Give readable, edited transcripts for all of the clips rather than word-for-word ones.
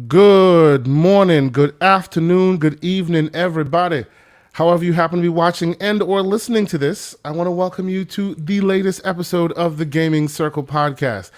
Good morning, good afternoon, good evening, everybody. However you happen to be watching and or listening to this, I want to welcome you to the latest episode of the Gaming Circle podcast.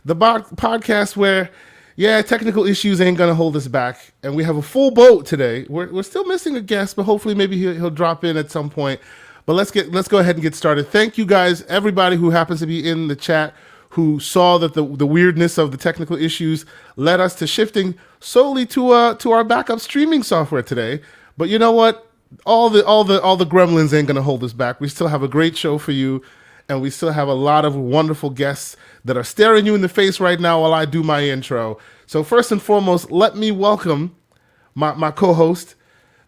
The podcast where, technical issues ain't going to hold us back. And we have a full boat today. We're still missing a guest, but hopefully maybe he'll drop in at some point. But let's go ahead and get started. Thank you guys, everybody who happens to be in the chat, who saw that the weirdness of the technical issues led us to shifting solely to our backup streaming software today. But you know what? All the gremlins ain't gonna hold us back. We still have a great show for you, and we still have a lot of wonderful guests that are staring you in the face right now while I do my intro. So first and foremost, let me welcome my co-host,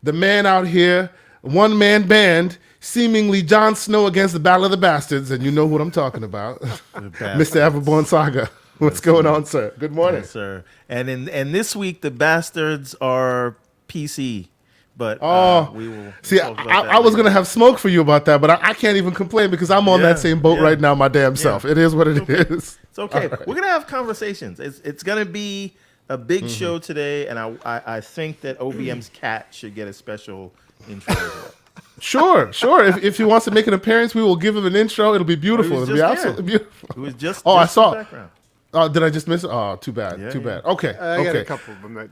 the man out here, one-man band, seemingly Jon Snow against the Battle of the Bastards, and you know what I'm talking about. Mr. Everborn Saga. What's going on, sir? Good morning. Yes, sir. And this week, the Bastards are PC. But we will see. I was going to have smoke for you about that, but I can't even complain because I'm on that same boat right now my damn self. It is what it is. It's okay. Right. We're going to have conversations. It's going to be a big show today, and I think that OBM's cat should get a special intro. Sure. If he wants to make an appearance, we will give him an intro. It'll be beautiful. It'll be absolutely beautiful. It was just I saw. Background. Did I just miss it? Oh, too bad. Too bad. Okay. I got a couple of them that,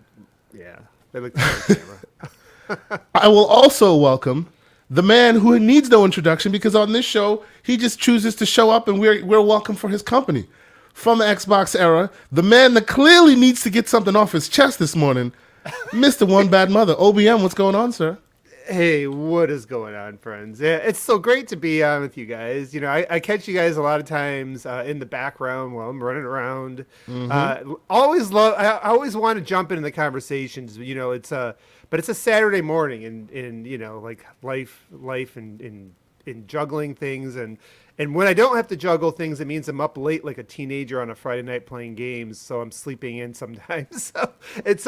they look good on camera. I will also welcome the man who needs no introduction because on this show, he just chooses to show up and we're welcome for his company. From the Xbox era, the man that clearly needs to get something off his chest this morning, Mr. One Bad Mutha. OBM, what's going on, sir? Hey, what is going on, friends? Yeah, it's so great to be on with you guys. You know, I catch you guys a lot of times in the background while I'm running around. I always want to jump into the conversations. You know, but it's a Saturday morning, and you know, like life and juggling things, and when I don't have to juggle things, it means I'm up late like a teenager on a Friday night playing games, so I'm sleeping in sometimes. So it's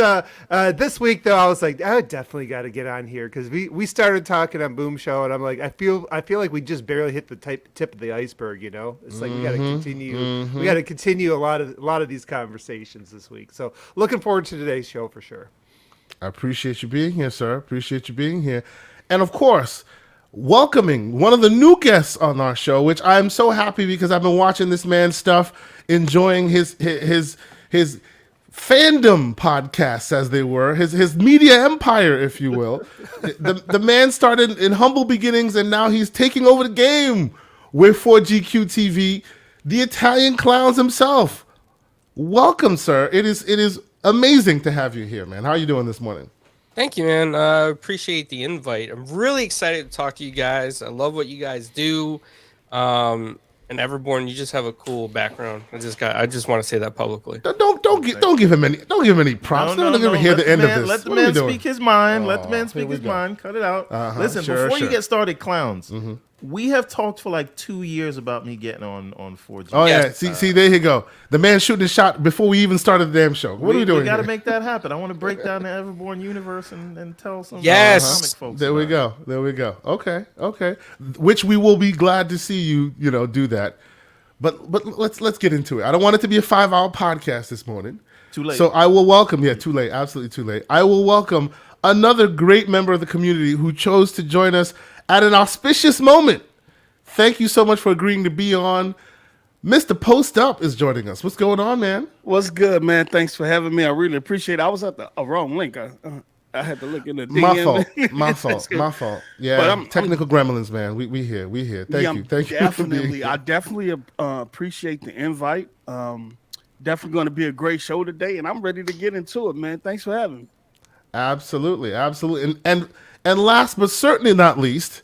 this week though, I was like, I definitely got to get on here because we started talking on Boom Show, and I'm like, I feel like we just barely hit the tip of the iceberg. You know, it's like we got to continue. We got to continue a lot of these conversations this week. So looking forward to today's show for sure. I appreciate you being here, sir. Appreciate you being here, and of course, welcoming one of the new guests on our show, which I'm so happy because I've been watching this man's stuff, enjoying his fandom podcasts, as they were, his media empire, if you will. The man started in humble beginnings, and now he's taking over the game with 4GQ TV, the Italian Clownz himself. Welcome, sir. It is amazing to have you here, man. How are you doing this morning? Thank you, man. I appreciate the invite. I'm really excited to talk to you guys. I love what you guys do. And Everborn, you just have a cool background. I just want to say that publicly. Don't give him any props. Don't even hear the end of this. Let the man speak his mind. Let the man speak his mind. Cut it out. Listen, before you get started, Clownz. We have talked for like 2 years about me getting on 4G. Oh yeah, see, there you go. The man shooting a shot before we even started the damn show. What are we doing? We got to make that happen. I want to break down the Everborn universe and tell some comic folks. There we go. Okay. Which we will be glad to see you do that. But let's get into it. I don't want it to be a 5-hour podcast this morning. Too late. So I will welcome. Yeah, too late. Absolutely too late. I will welcome another great member of the community who chose to join us at an auspicious moment. Thank you so much for agreeing to be on. Mr. Post Up is joining us. What's going on, man? What's good, man? Thanks for having me. I really appreciate it. I was at the wrong link. I had to look in the DM. My fault. Yeah, but technical gremlins, man. We here. Thank you. Definitely. I definitely appreciate the invite. Definitely going to be a great show today, and I'm ready to get into it, man. Thanks for having me. Absolutely. And last but certainly not least,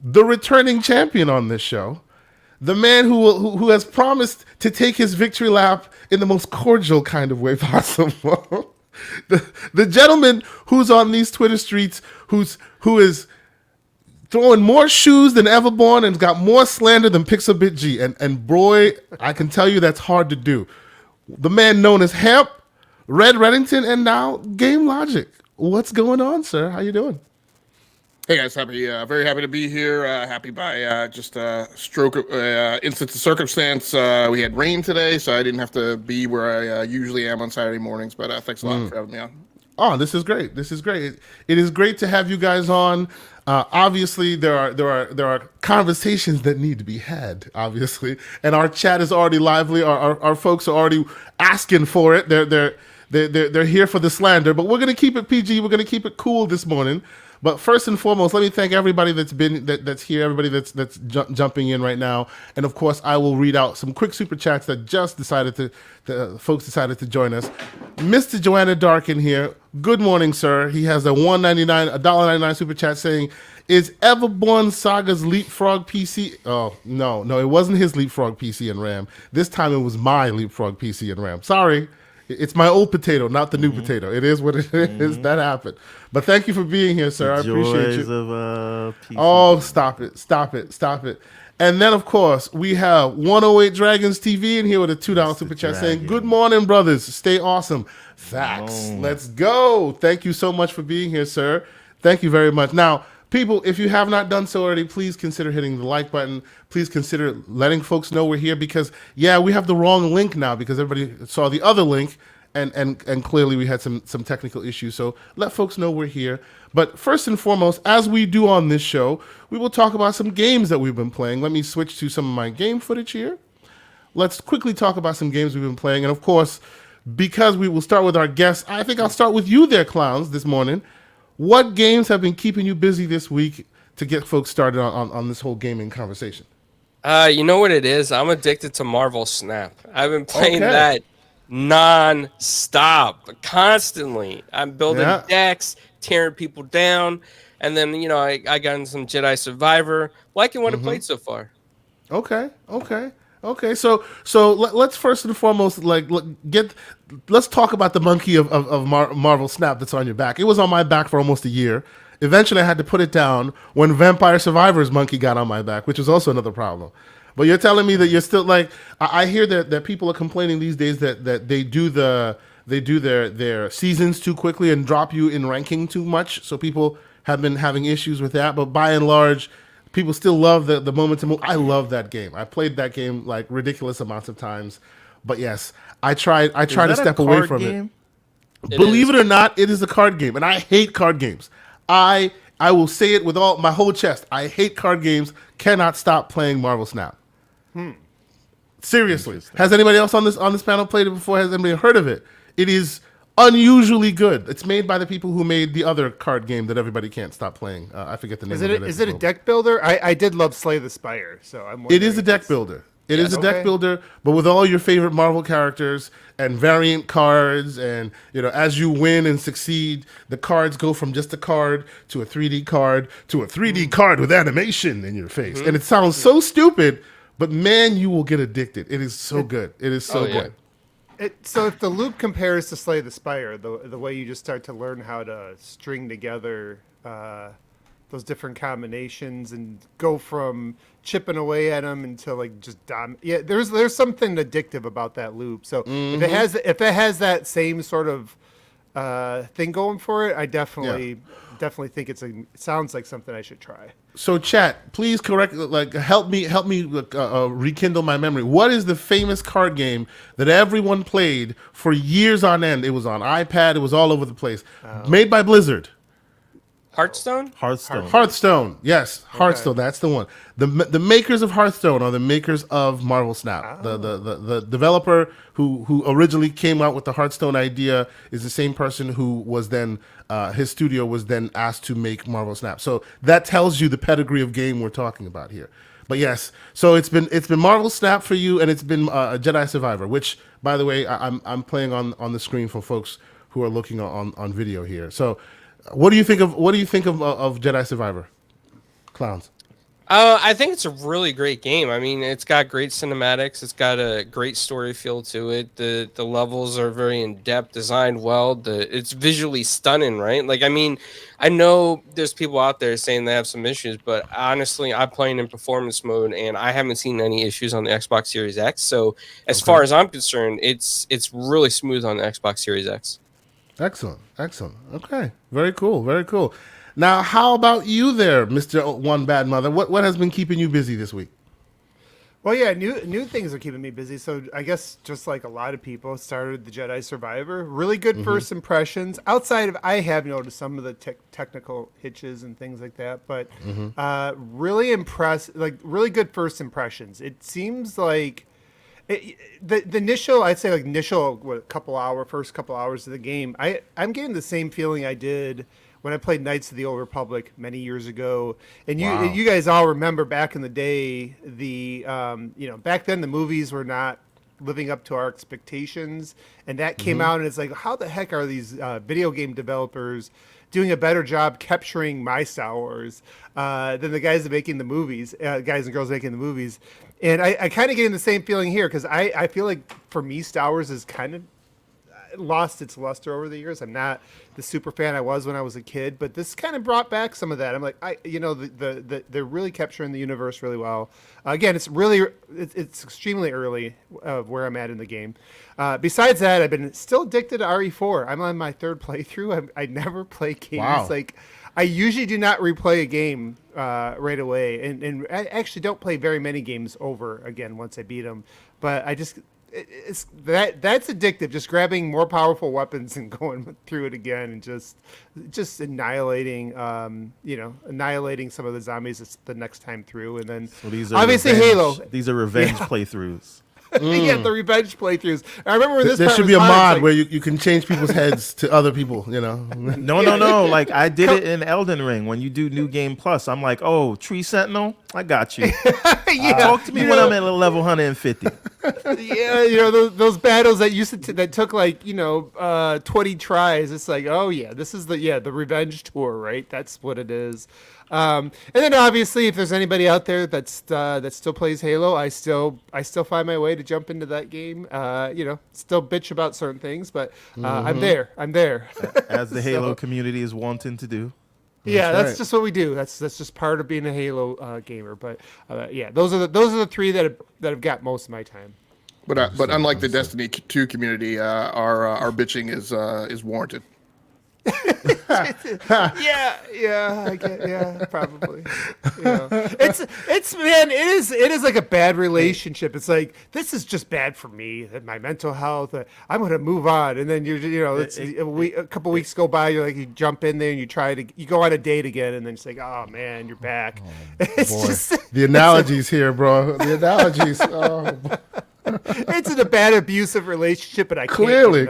the returning champion on this show, the man who has promised to take his victory lap in the most cordial kind of way possible. the gentleman who's on these Twitter streets, who is throwing more shoes than Everborn and got more slander than Pixelbit G. And boy, I can tell you that's hard to do. The man known as Hemp, Red Reddington, and now GameLogIQ. What's going on, sir? How you doing? Hey guys, very happy to be here. Happy by just a stroke of instance of circumstance. We had rain today, so I didn't have to be where I usually am on Saturday mornings. But thanks a lot for having me on. Oh, this is great. This is great. It is great to have you guys on. Obviously, there are conversations that need to be had. Obviously, and our chat is already lively. Our folks are already asking for it. They're here for the slander, but we're gonna keep it PG. We're gonna keep it cool this morning. But first and foremost, let me thank everybody that's here, everybody that's jumping in right now, and of course, I will read out some quick super chats that just folks decided to join us. Mr. Joanna Darkin here. Good morning, sir. He has a $1.99 super chat saying, "Is Everborn Saga's Leapfrog PC?" Oh no, it wasn't his Leapfrog PC and RAM. This time it was my Leapfrog PC and RAM. Sorry. It's my old potato, not the new potato. It is what it is. That happened. But thank you for being here, sir. I appreciate you. Oh, stop it. And then, of course, we have 108 Dragons TV in here with a $2 super chat saying, "Good morning, brothers. Stay awesome." Facts. Let's go. Thank you so much for being here, sir. Thank you very much. Now, people, if you have not done so already, please consider hitting the like button. Please consider letting folks know we're here because, we have the wrong link now because everybody saw the other link and clearly we had some technical issues. So let folks know we're here. But first and foremost, as we do on this show, we will talk about some games that we've been playing. Let me switch to some of my game footage here. Let's quickly talk about some games we've been playing. And of course, because we will start with our guests, I think I'll start with you there, Clownz, this morning. What games have been keeping you busy this week to get folks started on this whole gaming conversation? You know what it is? I'm addicted to Marvel Snap. I've been playing that non-stop, constantly. I'm building decks, tearing people down, and then, I got in some Jedi Survivor. Liking what I played so far. Okay. So let's first and foremost let's talk about the monkey of Marvel Snap that's on your back. It was on my back for almost a year. Eventually, I had to put it down when Vampire Survivor's monkey got on my back, which was also another problem. But you're telling me that you're still I hear that people are complaining these days that they do their seasons too quickly and drop you in ranking too much. So people have been having issues with that. But by and large, people still love the moment to move. I love that game. I played that game like ridiculous amounts of times. But yes, I try to step away from it. Believe it or not, it is a card game, and I hate card games. I will say it with my whole chest. I hate card games. Cannot stop playing Marvel Snap. Seriously, has anybody else on this panel played it before? Has anybody heard of it? It is unusually good. It's made by the people who made the other card game that everybody can't stop playing. I forget the name of it. Is it a deck builder? I did love Slay the Spire, so I'm wondering. It is a deck builder. It is a deck builder, but with all your favorite Marvel characters and variant cards, and as you win and succeed, the cards go from just a card to a 3D card to a 3D card with animation in your face. And it sounds so stupid, but man, you will get addicted. It is so good. It is so good. So if the loop compares to Slay the Spire, the way you just start to learn how to string together those different combinations and go from chipping away at them until just there's something addictive about that loop. So if it has that same sort of thing going for it, I definitely think it sounds like something I should try. So chat, please help me rekindle my memory. What is the famous card game that everyone played for years on end? It was on iPad. It was all over the place. Made by Blizzard. Hearthstone? Hearthstone. Yes, Hearthstone. That's the one. The makers of Hearthstone are the makers of Marvel Snap. The developer who originally came out with the Hearthstone idea is the same person who was then his studio was then asked to make Marvel Snap. So that tells you the pedigree of game we're talking about here. But yes, so it's been Marvel Snap for you, and it's been Jedi Survivor, which, by the way, I'm playing on the screen for folks who are looking on video here. So. What do you think of Jedi Survivor, Clownz? I think it's a really great game. I mean, it's got great cinematics. It's got a great story feel to it. The levels are very in depth, designed well. It's visually stunning, right? I know there's people out there saying they have some issues, but honestly, I'm playing in performance mode, and I haven't seen any issues on the Xbox Series X. So, as far as I'm concerned, it's really smooth on the Xbox Series X. Excellent. Okay. Very cool. Now, how about you there, Mr. One Bad Mutha? What has been keeping you busy this week? Well, yeah, new things are keeping me busy. So I guess just like a lot of people, started the Jedi Survivor. Really good first impressions. Outside of, I have noticed some of the technical hitches and things like that, but really impressed. Like really good first impressions. It seems like the initial, I'd say like first couple hours of the game. I'm getting the same feeling I did when I played Knights of the Old Republic many years ago. And you guys all remember back in the day, back then the movies were not living up to our expectations. And that came out, and it's like, how the heck are these video game developers doing a better job capturing my Star Wars than the guys making the movies, guys and girls making the movies. And I kind of getting the same feeling here, because I feel like for me, Star Wars is kind of lost its luster over the years. I'm not the super fan I was when I was a kid, but this kind of brought back some of that. I'm like, they're really capturing the universe really well. Again, it's extremely early of where I'm at in the game. Besides that, I've been still addicted to RE4. I'm on my third playthrough. I never play games. Wow. Like, I usually do not replay a game right away, and I actually don't play very many games over again once I beat them. But I just that's addictive. Just grabbing more powerful weapons and going through it again, and just annihilating some of the zombies the next time through. And then obviously Halo. These are revenge playthroughs. Yeah, the revenge playthroughs. I remember when this. There part should was be a hard, mod like, where you can change people's heads to other people. No. Like I did it in Elden Ring when you do New Game Plus. I'm like, oh, Tree Sentinel, I got you. Talk to me when I'm at level 150. Yeah, those battles that took like 20 tries. It's like, oh yeah, this is the revenge tour, right? That's what it is. And then obviously, if there's anybody out there that still plays Halo, I still find my way to jump into that game. Still bitch about certain things, but I'm there. As the Halo community is wanting to do. That's just what we do. That's just part of being a Halo gamer. But those are the three that have got most of my time. But unlike the Destiny 2 community, our bitching is warranted. Probably. It is like a bad relationship. It's like, this is just bad for me, my mental health. I'm going to move on, and then a couple weeks go by. You're like, you jump in there and you go on a date again, and then it's like, oh man, you're back. The analogies here, bro. The analogies. Oh. It's in a bad abusive relationship, and I clearly.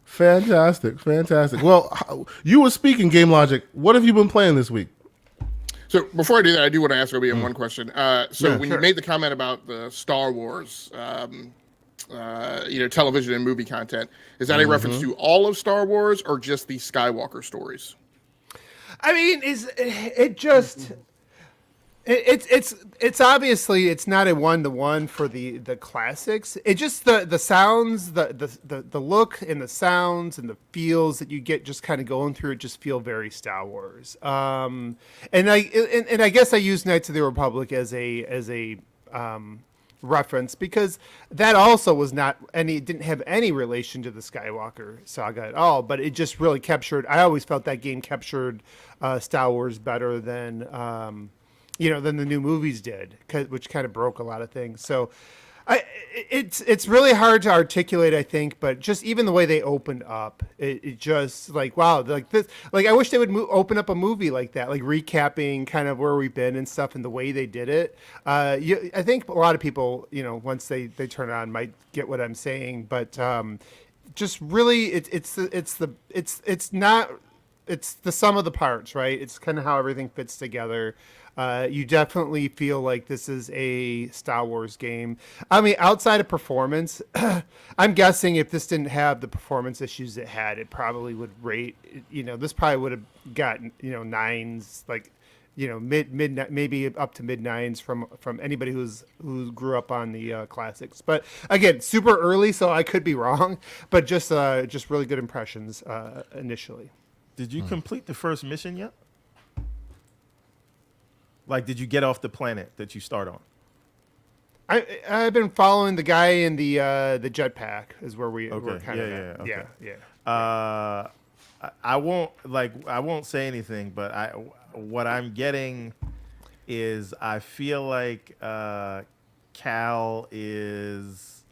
Fantastic. Well, you were speaking GameLogIQ. What have you been playing this week? So before I do that, I do want to ask Obi one question. You made the comment about the Star Wars, television and movie content, is that a reference to all of Star Wars or just the Skywalker stories? I mean, it's obviously it's not a 1-to-1 for the classics. It just the sounds, the look and the sounds and the feels that you get just kind of going through it just feel very Star Wars. And I guess I use Knights of the Republic as a reference because that also was didn't have any relation to the Skywalker saga at all, but it just really captured. I always felt that game captured Star Wars better than than the new movies did, which kind of broke a lot of things. So it's really hard to articulate, I think, but just even the way they opened up, it just like, wow, like this, like I wish they would open up a movie like that, like recapping kind of where we've been and stuff and the way they did it. I think a lot of people, once they turn it on might get what I'm saying, but just really it's the sum of the parts, right? It's kind of how everything fits together. You definitely feel like this is a Star Wars game. I mean, outside of performance, I'm guessing if this didn't have the performance issues it had, it probably would rate, this probably would have gotten, 9s, like, mid maybe up to mid 9s from anybody who grew up on the classics. But again, super early, so I could be wrong, but just really good impressions initially. Did you complete the first mission yet? Like, did you get off the planet that you start on? I've been following the guy in the jetpack is where we're kind of okay. I won't say anything, but what I'm getting is I feel like Cal is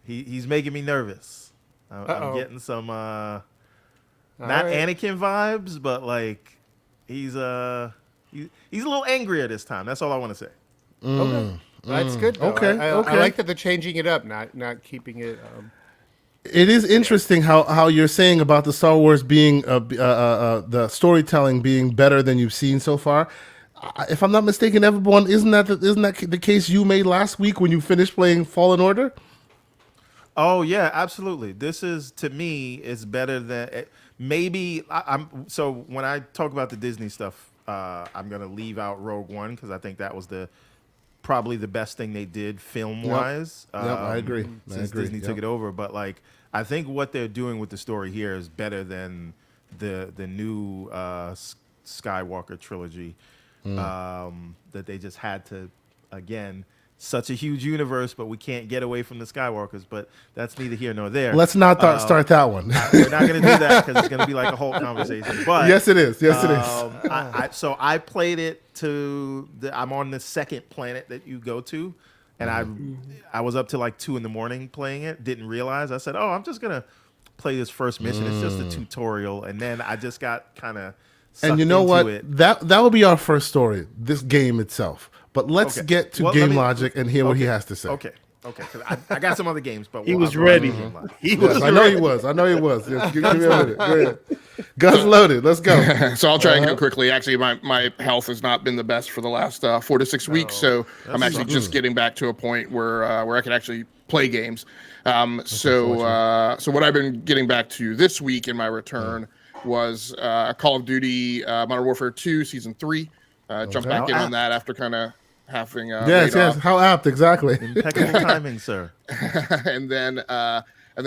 he's making me nervous. I'm getting some not Anakin vibes, but like he's a little angrier this time. That's all I want to say. Okay. That's good. Though. Okay, I okay. like that they're changing it up, not keeping it. It is interesting how you're saying about the Star Wars being the storytelling being better than you've seen so far. If I'm not mistaken, everyone, isn't that the case you made last week when you finished playing Fallen Order? Oh yeah, absolutely. This is, to me, it's better than maybe. So when I talk about the Disney stuff, I'm gonna leave out Rogue One because I think that was probably the best thing they did film wise. Yep, I agree. Since Disney took it over, but like I think what they're doing with the story here is better than the new Skywalker trilogy that they just had to, again, such a huge universe, but we can't get away from the Skywalkers. But that's neither here nor there. Let's not start that one. We're not going to do that because it's going to be like a whole conversation. But yes, it is. Yes, it is. So I played it I'm on the second planet that you go to, and I was up to like 2 a.m. playing it. Didn't realize. I said, "Oh, I'm just gonna play this first mission. It's just a tutorial." And then I just got kind of. And you know what? That will be our first story. This game itself. But let's get to GameLogIQ and hear what he has to say. Okay. 'Cause I got some other games, but he was ready. He was. I know he was. Yes, give me a minute. Go ahead. Guns loaded. Let's go. So I'll try and go quickly. Actually, my health has not been the best for the last 4 to 6 weeks, so I'm actually just getting back to a point where I can actually play games. So what I've been getting back to this week in my return was Call of Duty Modern Warfare 2 Season 3. Jumped back in on that after kind of having yes. How apt, exactly. Impeccable timing, sir. and then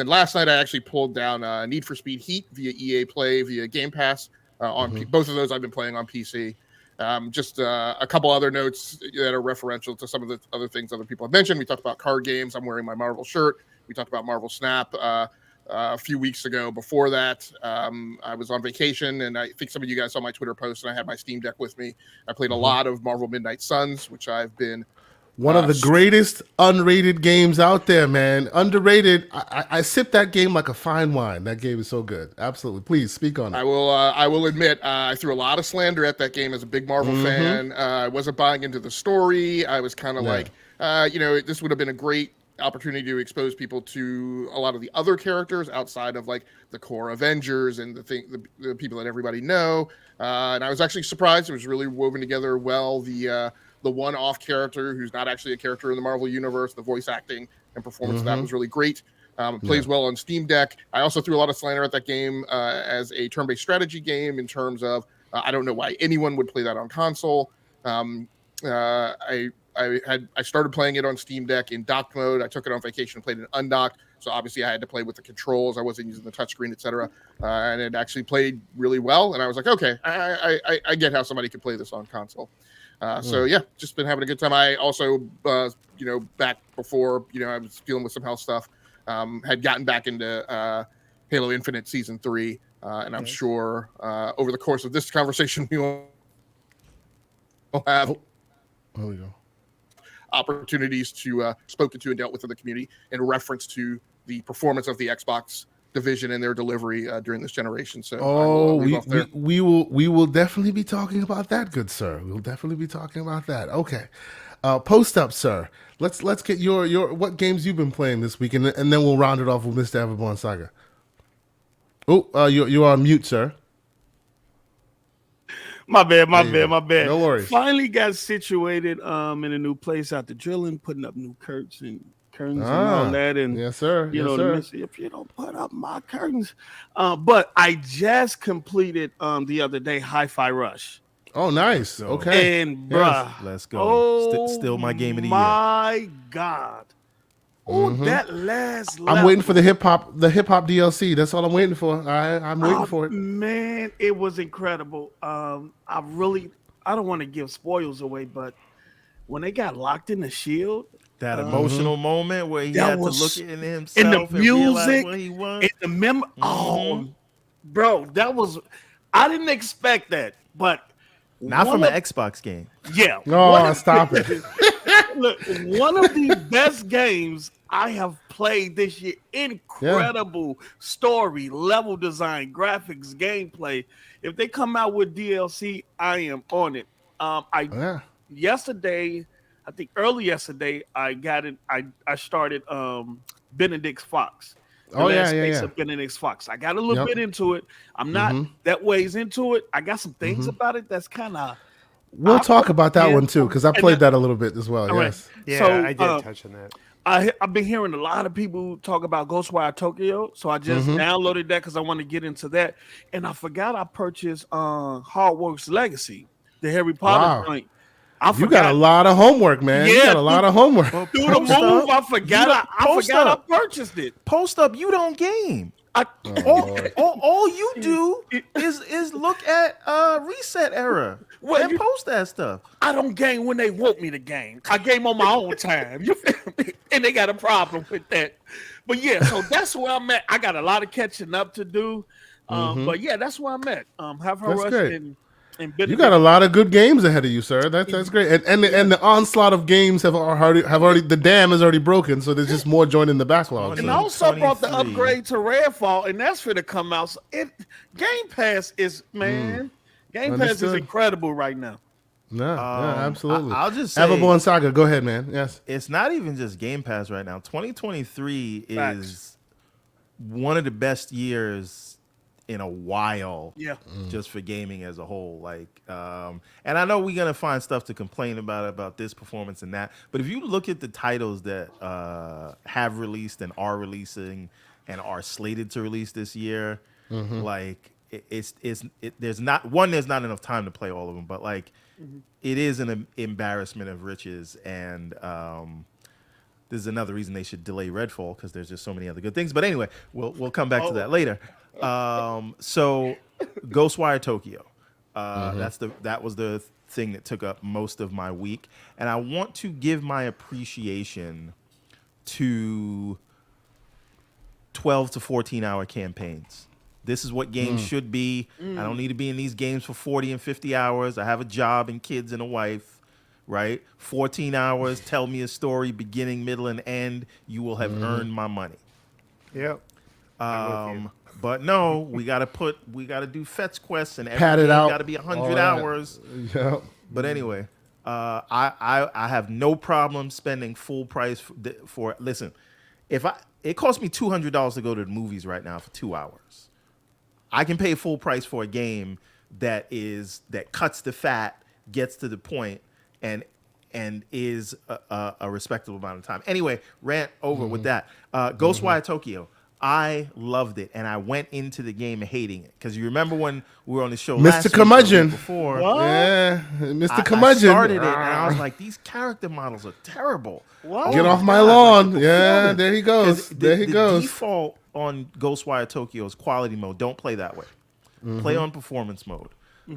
last night I actually pulled down Need for Speed Heat via EA Play via Game Pass on both of those I've been playing on PC. Just a couple other notes that are referential to some of the other things other people have mentioned. We talked about card games. I'm wearing my Marvel shirt. We talked about Marvel Snap a few weeks ago. Before that, I was on vacation, and I think some of you guys saw my Twitter post, and I had my Steam Deck with me. I played a lot of Marvel Midnight Suns, which I've been one of the greatest unrated games out there, man. Underrated. I sip that game like a fine wine. That game is so good. Absolutely. Please speak on it. I will admit I threw a lot of slander at that game as a big Marvel fan. I wasn't buying into the story. I was kind of like, this would have been a great opportunity to expose people to a lot of the other characters outside of like the core Avengers and the people that everybody know. And I was actually surprised. It was really woven together well. The one-off character who's not actually a character in the Marvel universe, the voice acting and performance of that was really great. Plays well on Steam Deck. I also threw a lot of slander at that game as a turn-based strategy game in terms of I don't know why anyone would play that on console. I started playing it on Steam Deck in docked mode. I took it on vacation and played it undocked. So obviously I had to play with the controls. I wasn't using the touchscreen, etc. And it actually played really well. And I was like, okay, I get how somebody could play this on console. So yeah, just been having a good time. I also, back before, I was dealing with some health stuff, had gotten back into Halo Infinite Season 3. And I'm sure over the course of this conversation, we will have There we go. opportunities to spoken to and dealt with in the community in reference to the performance of the Xbox division and their delivery during this generation. So we will definitely be talking about that, good sir. We'll definitely be talking about that. Okay. Post up, sir. Let's get your what games you've been playing this week, and then we'll round it off with Mr. Everborn Saga. Oh, you're on mute, sir. My bad. No worries. Finally got situated in a new place after drilling, putting up new curtains and all that. And yes, sir. If you don't put up my curtains. But I just completed the other day Hi-Fi Rush. Oh, nice. Okay. And bruh, let's go. Still my game of the year. My God. Oh, that last level. I'm waiting for the hip hop DLC. That's all I'm waiting for. I'm waiting for it. Man, it was incredible. I don't want to give spoils away, but when they got locked in the shield, that emotional moment where he had to look in himself and the music where he was. and the bro, I didn't expect that, but Not one from an of- Xbox game. yeah. Oh, stop it. Look, one of the best games I have played this year. Incredible story, level design, graphics, gameplay. If they come out with DLC, I am on it. Yeah. Yesterday, I think early yesterday, I got it. I started Benedict's Fox. The Oh, yeah, last yeah, case yeah. of Benedict's Fox. I got a little Yep. bit into it. I'm not that ways into it. I got some things about it that's kind of. We'll talk about that Yeah. one too, because I played that a little bit as well. All right. Yes. Yeah, So, I did touch on that. I've been hearing a lot of people talk about Ghostwire Tokyo, so I just downloaded that because I want to get into that. And I forgot I purchased Hardworks Legacy, the Harry Potter Wow. joint. I You forgot. got a lot of homework, man. You Yeah, got a lot of homework. Do the move. I forgot. I forgot I purchased it. Post up, you don't game. I, All you do is look at reset era Well, and post that stuff. I don't game when they want me to game. I game on my own time. You feel me? And they got a problem with that. But yeah, so that's where I'm at. I got a lot of catching up to do. But yeah, that's where I'm at. Have her That's rush great. and You got a lot of good games ahead of you, sir. That's great. And the onslaught of games have already the dam is already broken, so there's just more joining the backlog. And So. I also brought the 23. upgrade to Redfall, and that's for to come out. So Game Pass is Game Pass is Understood. incredible right now. No, absolutely. I'll just say Everborn Saga. Go ahead, man. Yes. it's not even just Game Pass right now. 2023 is Facts. one of the best years in a while. Yeah. Just for gaming as a whole. And I know we're gonna find stuff to complain about this performance and that. But if you look at the titles that have released and are releasing and are slated to release this year, there's not enough time to play all of them. But it is an embarrassment of riches, and this is another reason they should delay Redfall because there's just so many other good things. But anyway, we'll come back to that later. So Ghostwire Tokyo, that was the thing that took up most of my week, and I want to give my appreciation to 12 to 14 hour campaigns. This is what games should be. I don't need to be in these games for 40 and 50 hours. I have a job and kids and a wife, right? 14 hours, tell me a story, beginning, middle, and end. You will have earned my money. Yep. But no, we gotta do fetch quests and Pad it out. Got to be 100 All that. hours. Yep. But anyway, I have no problem spending full price for listen. It costs me $200 to go to the movies right now for 2 hours. I can pay full price for a game that cuts the fat, gets to the point, and is a respectable amount of time. Anyway, rant over with that. Ghostwire Tokyo. I loved it, and I went into the game hating it because you remember when we were on the show last Mr. week or the Curmudgeon. week before. Yeah, Mr. I Curmudgeon. started it, and I was like, these character models are terrible. Get off my lawn. Yeah, there he goes. There he goes. The default on Ghostwire Tokyo is quality mode. Don't play that way. Play on performance mode.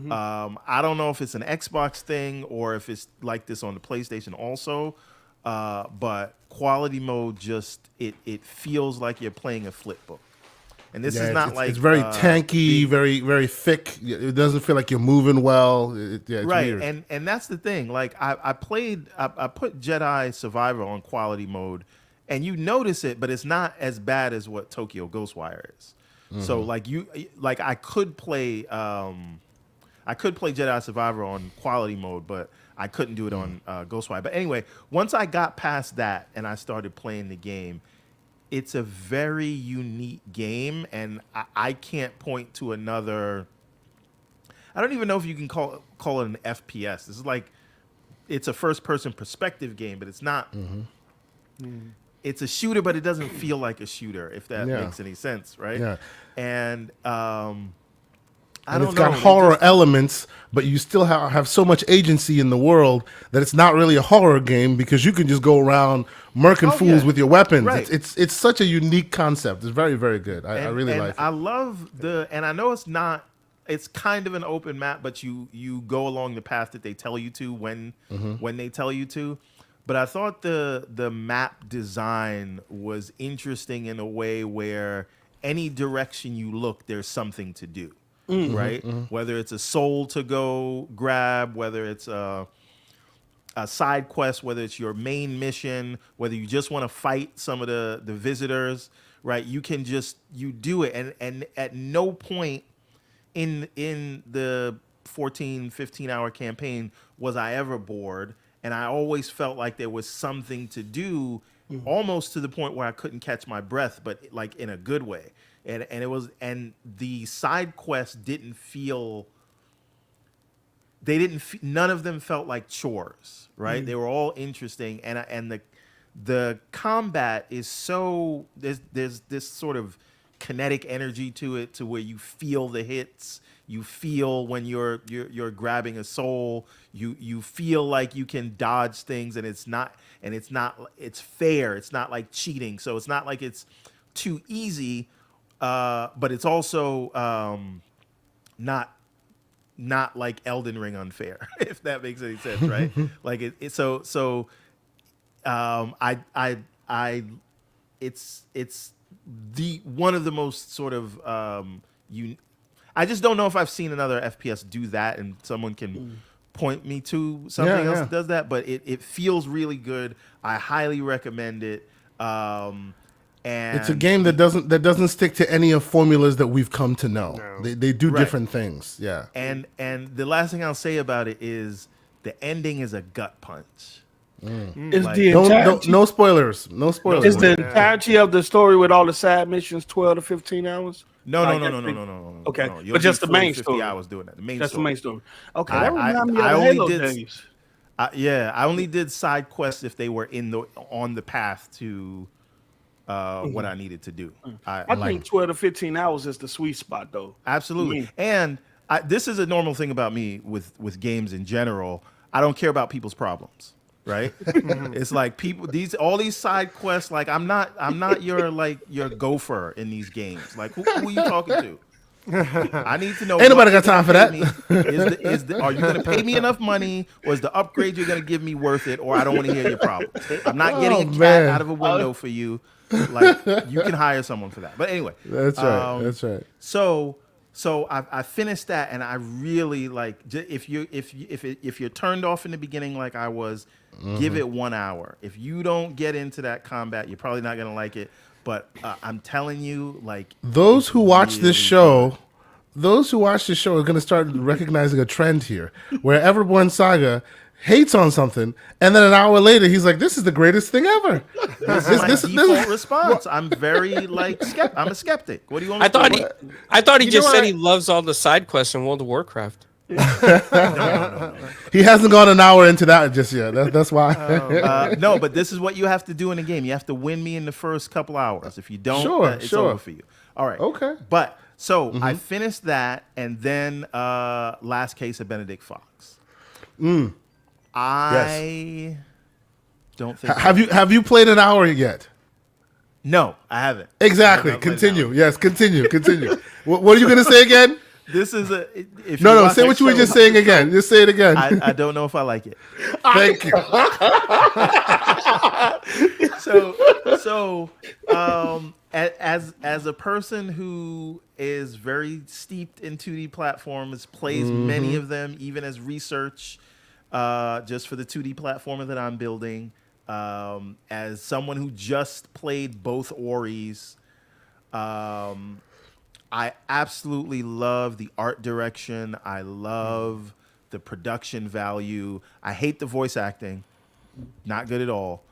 I don't know if it's an Xbox thing or if it's like this on the PlayStation also, but quality mode it feels like you're playing a flip book. And this is not it's very tanky, very very thick. It doesn't feel like you're moving well. It's right, weird. and that's the thing. Like I put Jedi Survivor on quality mode, and you notice it, but it's not as bad as what Tokyo Ghostwire is. So I could play Jedi Survivor on quality mode, but I couldn't do it on Ghostwire. But anyway, once I got past that and I started playing the game, it's a very unique game, and I can't point to another. I don't even know if you can call it an FPS. This is it's a first-person perspective game, but it's not. It's a shooter, but it doesn't feel like a shooter, if that makes any sense, right? Yeah. And And it's got horror elements, but you still have so much agency in the world that it's not really a horror game because you can just go around murking fools with your weapons. Right. It's such a unique concept. It's very, very good. I really like it. I love and I know it's kind of an open map, but you go along the path that they tell you to when they tell you to. But I thought the map design was interesting in a way where any direction you look, there's something to do, right? Whether it's a soul to go grab, whether it's a side quest, whether it's your main mission, whether you just want to fight some of the visitors, right? You do it, and at no point in the 15 hour campaign was I ever bored, and I always felt like there was something to do, almost to the point where I couldn't catch my breath, but like in a good way. And the side quests didn't feel, none of them felt like chores, right? They were all interesting, and the combat is so, there's this sort of kinetic energy to it, to where you feel the hits, you feel when you're grabbing a soul, you feel like you can dodge things, and it's fair, it's not like cheating, so it's not like it's too easy, but it's also not like Elden Ring unfair, if that makes any sense, right? Like it's the one of the most sort of I just don't know if I've seen another FPS do that, and someone can point me to something else that does that, but it feels really good. I highly recommend it. And it's a game that doesn't stick to any of formulas that we've come to know. No. They do different things. Yeah. And the last thing I'll say about it is the ending is a gut punch. No spoilers. No spoilers. Is the entirety of the story with all the side missions 12 to 15 hours? No. Okay, no. but just the main 50 story. hours doing that. The main story. Okay, that reminds me of the Halo days. I only did side quests if they were on the path to what I needed to do. I think 12 to 15 hours is the sweet spot, though. Absolutely. And this is a normal thing about me with games in general. I don't care about people's problems. Right? It's like all these side quests, like I'm not your gopher in these games. Like who are you talking to? I need to know. Ain't nobody got time for that. Are you going to pay me enough money, or is the upgrade you're going to give me worth it, or I don't want to hear your problems? I'm not getting a cat out of a window for you. Like you can hire someone for that. But anyway, that's right. That's right. So I finished that, and I really like. If you're turned off in the beginning like I was, give it 1 hour. If you don't get into that combat, you're probably not gonna like it. But I'm telling you, like those who watch this show, are going to start recognizing a trend here, where Everborn Saga hates on something, and then an hour later he's like, "This is the greatest thing ever." This is my default response. I'm very I'm a skeptic. What do you want me to do? I thought he just said he loves all the side quests in World of Warcraft. No. He hasn't gone an hour into that just yet. That's why. No, but this is what you have to do in a game. You have to win me in the first couple hours. If you don't, it's over for you. All right. Okay. But so I finished that, and then Last Case of Benedict Fox. I don't think. Have you played an hour yet? No, I haven't. Exactly. Continue. Yes, continue. What are you going to say again? This is a. No. Say what you were just saying again. Just say it again. I don't know if I like it. Thank you. So, as a person who is very steeped in 2D platforms, plays many of them, even as research, just for the 2D platformer that I'm building, as someone who just played both Oris, I absolutely love the art direction. I love the production value. I hate the voice acting. Not good at all.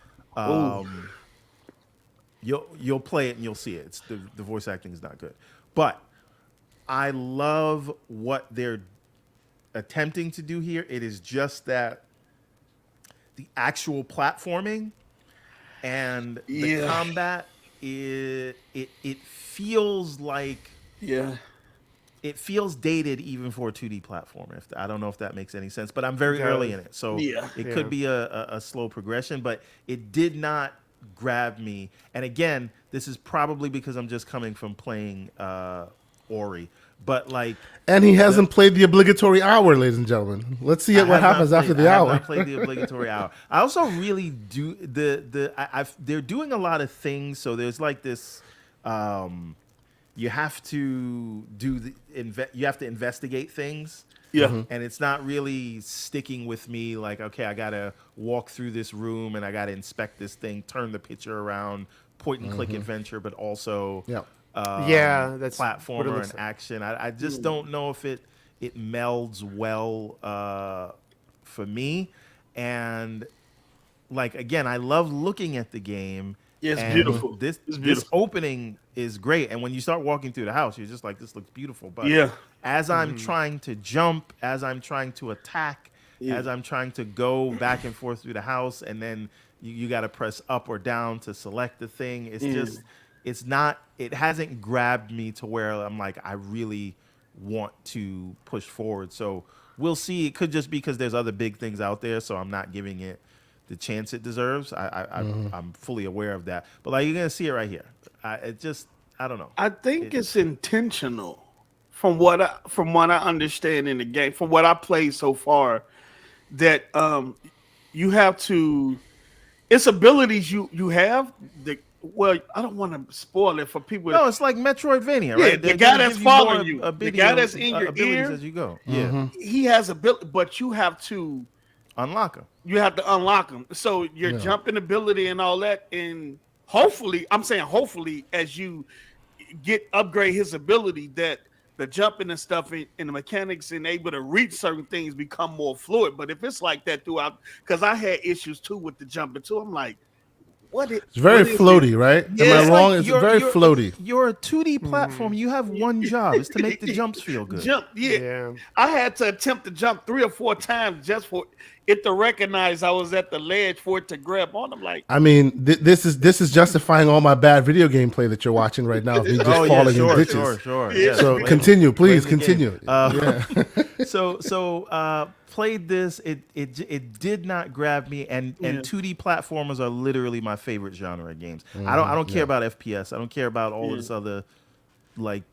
You'll play it and you'll see it. The voice acting is not good. But I love what they're attempting to do here. It is just that the actual platforming and the combat, it feels like... Yeah, it feels dated even for a 2D platformer. I don't know if that makes any sense, but I'm very early in it, so it could be a slow progression. But it did not grab me. And again, this is probably because I'm just coming from playing Ori. But and he hasn't played the obligatory hour, ladies and gentlemen. Let's see what happens after the hour. I have not played the obligatory hour. I also really do they're doing a lot of things. So there's like this. you have to you have to investigate things. Yeah. And it's not really sticking with me like, okay, I gotta walk through this room and I gotta inspect this thing, turn the picture around, point and click adventure, but also Yeah. Yeah, that's what it platformer looks and like. action. I just don't know if it melds well for me. And like again, I love looking at the game. Yeah, it's and beautiful. This It's this beautiful. opening is great, and when you start walking through the house, you're just like, this looks beautiful. But Yeah. as I'm trying to jump, as I'm trying to attack, as I'm trying to go back and forth through the house, and then you got to press up or down to select the thing. It's just, it hasn't grabbed me to where I'm like, I really want to push forward. So we'll see. It could just be because there's other big things out there, so I'm not giving it the chance it deserves. I'm fully aware of that. But like, you're gonna see it right here. I don't know. I think it's intentional from what I understand in the game, from what I played so far, that you have to, it's abilities you have that, well, I don't want to spoil it for people. No, it's like Metroidvania, Yeah, right? the They're guy gonna that's give you more following you, the ability- guy that's in your abilities ear, as you go. Yeah, he has ability, but you have to unlock them. unlock them. So your jumping ability and all that, and hopefully, I'm saying hopefully, as you upgrade his ability, that the jumping and stuff and the mechanics and able to reach certain things become more fluid. But if it's like that throughout, because I had issues too with the jumping too. I'm like, It's very floaty, right? Yeah, Am I it's wrong? like It's very floaty. You're a 2D platform. You have one job: is to make the jumps feel good. Jump, Yeah. I had to attempt to jump 3 or 4 times just for it to recognize I was at the ledge for it to grab on. I'm like, I mean, this is justifying all my bad video game play that you're watching right now of me just falling in ditches. Sure. Yeah. So Blame- continue, please blame the game. continue. So played this. It did not grab me, and 2D platformers are literally my favorite genre of games. I don't care about FPS. I don't care about all of this other, like,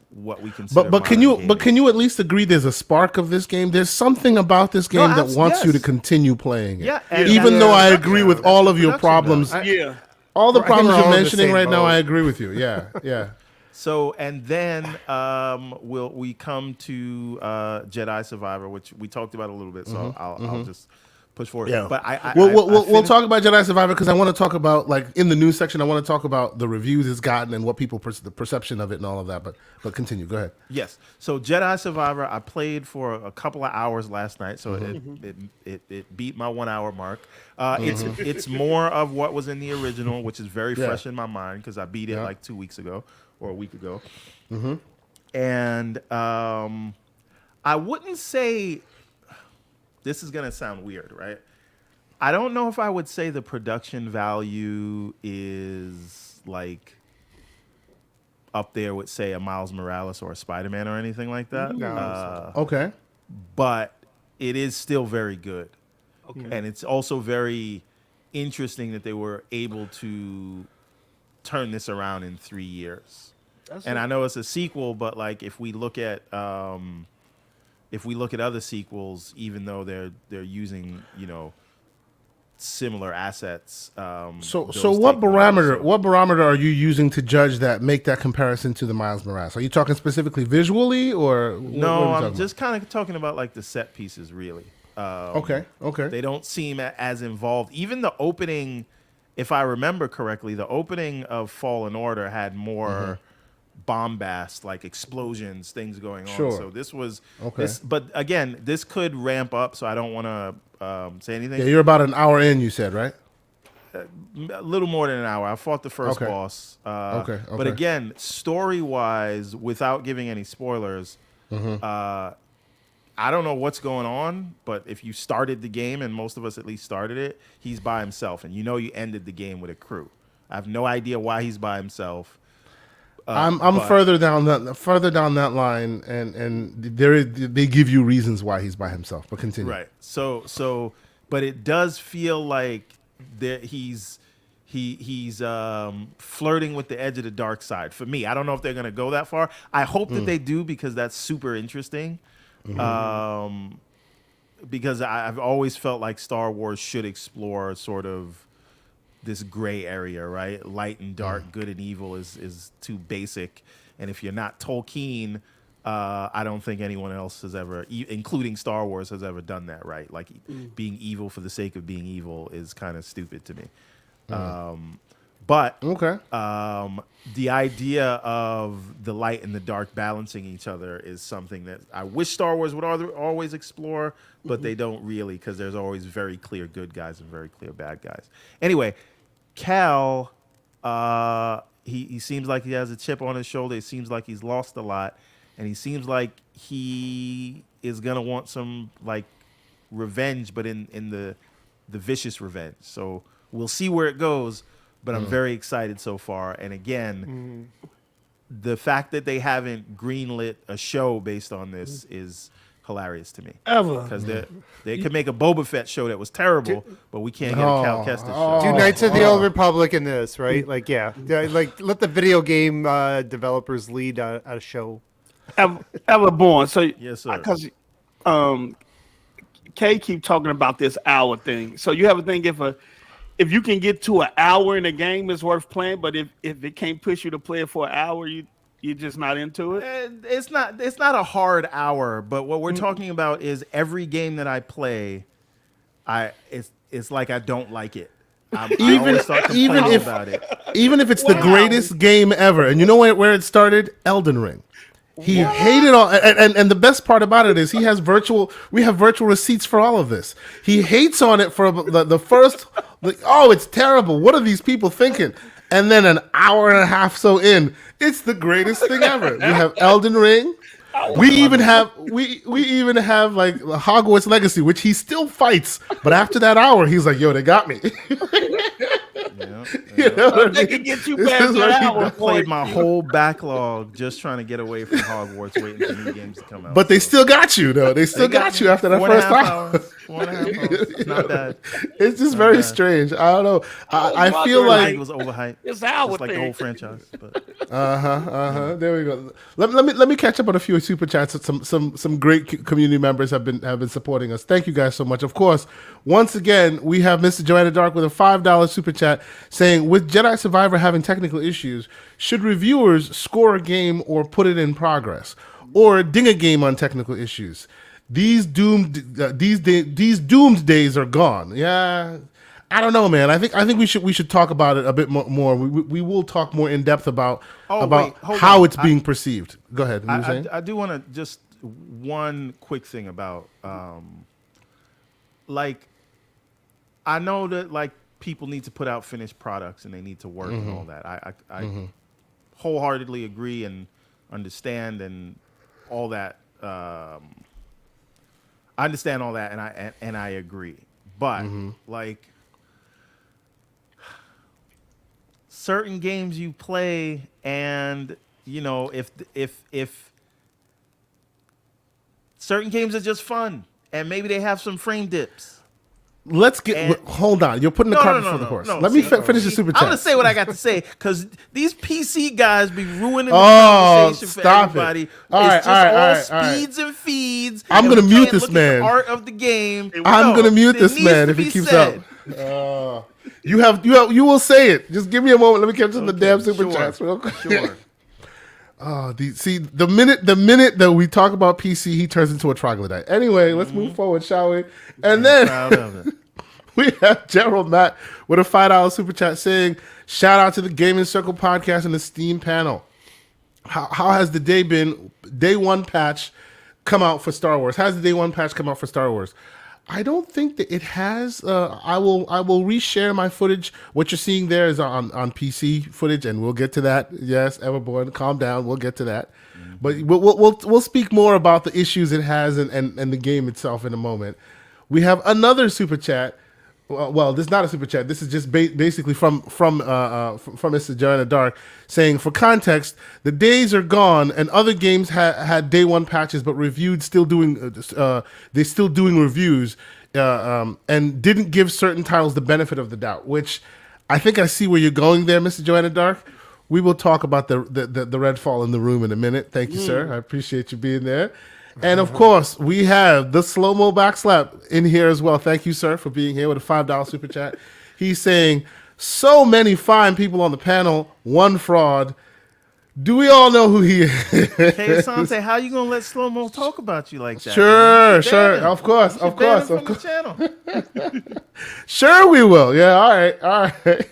what we consider. But can you at least agree there's a spark of this game? There's something about this game that wants you to continue playing it. Yeah, and even though I that's- agree with that's all the of your production problems, value. all the I think problems we're you're all in the mentioning same right now, boat. I agree with you. Yeah. So, and then we come to Jedi Survivor, which we talked about a little bit. So I'll just push forward. Yeah, But we'll finished- talk about Jedi Survivor because I want to talk about, like, in the news section. I want to talk about the reviews it's gotten and what people the perception of it and all of that. But continue. Go ahead. Yes. So Jedi Survivor, I played for a couple of hours last night, so it beat my 1 hour mark. It's more of what was in the original, which is very fresh in my mind because I beat it like 2 weeks ago or a week ago. And I wouldn't say, this is gonna sound weird, right? I don't know if I would say the production value is like up there with, say, a Miles Morales or a Spider-Man or anything like that. Okay. But it is still very good. okay. And it's also very interesting that they were able to turn this around in 3 years. And I know it's a sequel, but like if we look at other sequels, even though they're using similar assets. So those what take longer. barometer are you using to judge that, make that comparison to the Miles Morales? Are you talking specifically visually or No, I'm just kind of talking about like the set pieces, really. Okay. They don't seem as involved. Even the opening, if I remember correctly, the opening of Fallen Order had more bombast, like explosions, things going on. Sure. So this was Okay. but again, this could ramp up. So I don't want to say anything. Yeah, you're about an hour in, you said, right? A little more than an hour. I fought the first Okay. boss. Okay. But again, story-wise, without giving any spoilers, I don't know what's going on, but if you started the game, and most of us at least started it, he's by himself, and you ended the game with a crew. I have no idea why he's by himself. I'm but- further down that line, and they give you reasons why he's by himself. But continue. Right. So, but it does feel like that he's flirting with the edge of the dark side. For me, I don't know if they're going to go that far. I hope that they do because that's super interesting. Because I've always felt like Star Wars should explore sort of this gray area, right? Light and dark, good and evil is too basic. And if you're not Tolkien, I don't think anyone else has ever, including Star Wars, has ever done that, right? Like being evil for the sake of being evil is kind of stupid to me. But the idea of the light and the dark balancing each other is something that I wish Star Wars would always explore, but they don't really, because there's always very clear good guys and very clear bad guys. Anyway, Cal, he seems like he has a chip on his shoulder. It seems like he's lost a lot, and he seems like he is gonna want some like revenge, but in the vicious revenge. So we'll see where it goes. But I'm very excited so far. And again, the fact that they haven't greenlit a show based on this is hilarious to me. Because they could make a Boba Fett show that was terrible, but we can't get a Cal Kestis show. Do Knights of the Old Republic in this, right? Like, like let the video game developers lead a show. Everborn. So Yes, sir. Because Kay keep talking about this hour thing. So you have a thing if you can get to an hour in a game, it's worth playing. But if it can't push you to play it for an hour, you're just not into it. It's not a hard hour, but what we're talking about is every game that I play, it's like I don't like it. I always start complaining about it. Even if it's the greatest game ever, and you know where it started? Elden Ring. He hated all, and the best part about it is we have virtual receipts for all of this. He hates on it for the first, it's terrible. What are these people thinking? And then an hour and a half so in, it's the greatest thing ever. We have Elden Ring. We even have like Hogwarts Legacy, which he still fights. But after that hour, he's like, "Yo, they got me." You know what I They mean? can get you past that hour. I played my whole backlog just trying to get away from Hogwarts, waiting for new games to come out. But they still got you, though. They still got you after that first hour. 4.5 hours. It's not bad. It's just very strange. I don't know. I feel like it was overhyped. It's our Just like the thing. whole franchise. But There we go. Let me catch up on a few super chats. Some great community members have been supporting us. Thank you guys so much. Of course, once again we have Mr. Joanna Dark with a $5 super chat saying, with Jedi Survivor having technical issues, should reviewers score a game or put it in progress, or ding a game on technical issues? These doomed days are gone. Yeah. I don't know, man. I think we should talk about it a bit more. We will talk more in depth about how it's being perceived. Go ahead. What were you saying? I do want to just one quick thing about like I know that like people need to put out finished products and they need to work and all that. I wholeheartedly agree and understand and all that. I understand all that and I agree. But like certain games you play and you know if certain games are just fun and maybe they have some frame dips. Let's get. Hold on, you're putting the cart before the horse. Let me finish the super chat. I'm gonna say what I got to say because these PC guys be ruining the Oh, conversation for stop everybody. it. All It's right, just all speeds and feeds. I'm and gonna we mute can't this look at man. the art of the game. I'm gonna mute it this needs man to if he be keeps said. up. You will say it. Just give me a moment. Let me catch up the damn super chats real quick. Sure. The minute that we talk about PC, he turns into a troglodyte. Anyway, let's move forward, shall we? And then Proud of it. we have Gerald Matt with a $5 super chat saying, shout out to the Gaming Circle podcast and the Steam panel. How has the day been? Day one patch come out for Star Wars. Has the day one patch come out for Star Wars? I don't think that it has. I will reshare my footage. What you're seeing there is on PC footage, and we'll get to that. Yes, Everborn, calm down. We'll get to that. But we'll speak more about the issues it has and the game itself in a moment. We have another super chat. Well, this is not a super chat. This is just basically from Mr. Joanna Dark saying, for context, the days are gone, and other games had day one patches, but still doing reviews, and didn't give certain titles the benefit of the doubt. Which I think I see where you're going there, Mr. Joanna Dark. We will talk about the Redfall in the room in a minute. Thank you, sir. I appreciate you being there. And of course, we have the slow-mo backslap in here as well. Thank you, sir, for being here with a $5 super chat. He's saying, So many fine people on the panel, one fraud. Do we all know who he is? Hey, Sante, how you gonna let Slow Mo talk about you like that? Sure, sure. Of course, of course, of course. Sure, we will. Yeah, all right.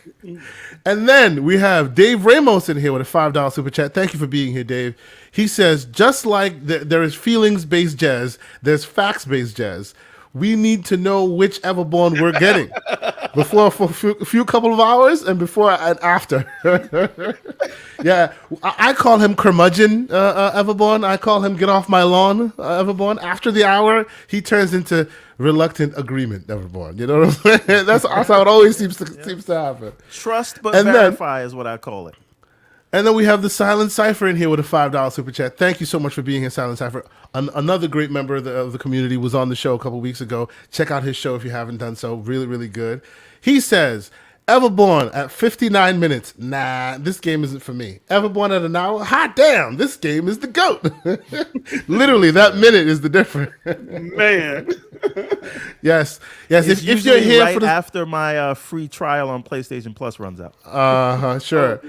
And then we have Dave Ramos in here with a $5 super chat. Thank you for being here, Dave. He says, just like there is feelings-based jazz, there's facts-based jazz. We need to know which Everborn we're getting before for a few couple of hours and before and after. Yeah, I call him curmudgeon Everborn. I call him get off my lawn Everborn. After the hour, he turns into reluctant agreement Everborn. You know what I'm saying? That's how it always seems to happen. Trust but And verify is what I call it. And then we have the Silent Cypher in here with a $5 super chat. Thank you so much for being here, Silent Cypher. Another great member of the community was on the show a couple weeks ago. Check out his show if you haven't done so. Really, really good. He says, Everborn at 59 minutes. Nah, this game isn't for me. Everborn at an hour. Hot damn, this game is the GOAT. Literally, that minute is the difference. Man. Yes. It's If you're here right for the after my free trial on PlayStation Plus runs out. Sure.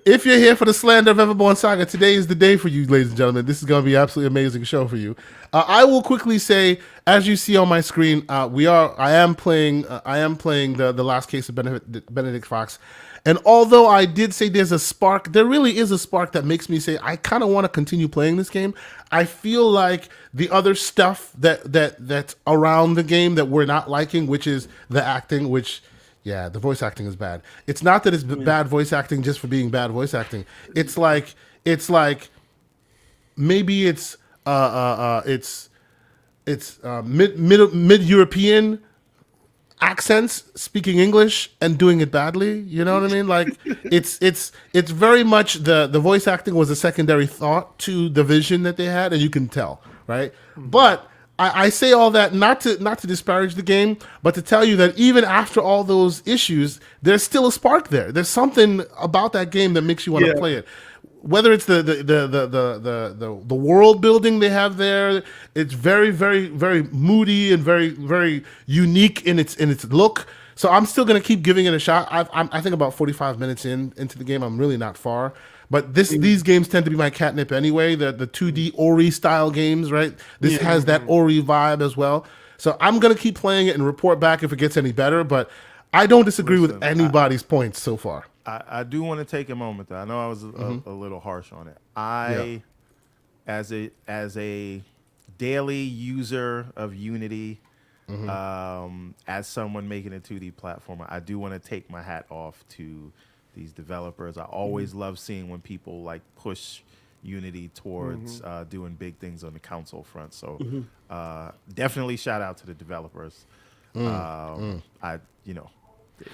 If you're here for the slander of Everborn Saga, today is the day for you, ladies and gentlemen. This is going to be an absolutely amazing show for you. I will quickly say, as you see on my screen, I am playing the last case of Benedict Fox. And although I did say there's a spark, there really is a spark that makes me say I kind of want to continue playing this game. I feel like the other stuff that's around the game that we're not liking, which is the acting, which, yeah, the voice acting is bad. It's not that it's bad voice acting just for being bad voice acting. It's like maybe it's mid European accents speaking English and doing it badly. You know what I mean? Like it's very much the voice acting was a secondary thought to the vision that they had, and you can tell, right? But I say all that not to disparage the game, but to tell you that even after all those issues, there's still a spark there. There's something about that game that makes you want to play it. Whether it's the world building they have there, it's very, very, very moody and very, very unique in its look. So I'm still gonna keep giving it a shot. I think about 45 minutes into the game. I'm really not far. But these games tend to be my catnip anyway. The 2D Ori style games, right? This has that Ori vibe as well. So I'm gonna keep playing it and report back if it gets any better. But I don't disagree with anybody's points so far. I do want to take a moment, though. I know I was a little harsh on it. As a daily user of Unity, as someone making a 2D platformer, I do want to take my hat off to these developers. I always love seeing when people like push Unity towards doing big things on the console front. So definitely shout out to the developers.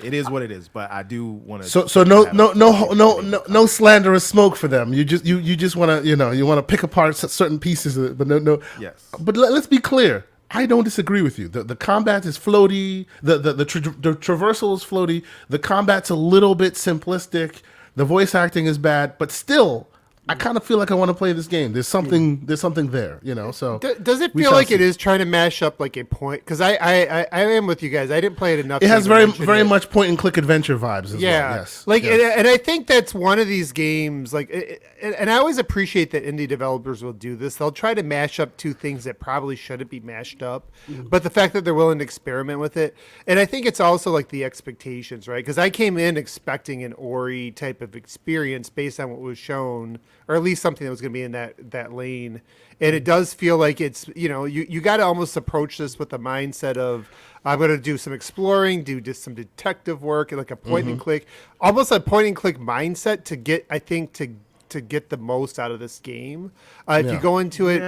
It is what it is, but I do want to. So no slanderous smoke for them. You just want to you want to pick apart certain pieces of it, but no. Yes. But let's be clear. I don't disagree with you. The combat is floaty. The traversal is floaty. The combat's a little bit simplistic. The voice acting is bad, but still, I kind of feel like I want to play this game. There's something there, So does it feel like it is trying to mash up like a point? Because I am with you guys. I didn't play it enough. It has very much point and click adventure vibes as well. Yes. And I think that's one of these games. And I always appreciate that indie developers will do this. They'll try to mash up two things that probably shouldn't be mashed up, but the fact that they're willing to experiment with it. And I think it's also like the expectations, right? Because I came in expecting an Ori type of experience based on what was shown, or at least something that was going to be in that lane. And it does feel like it's, you got to almost approach this with the mindset of, I'm going to do some exploring, do just some detective work, and like a point and click, almost a point and click mindset to get the most out of this game. If you go into it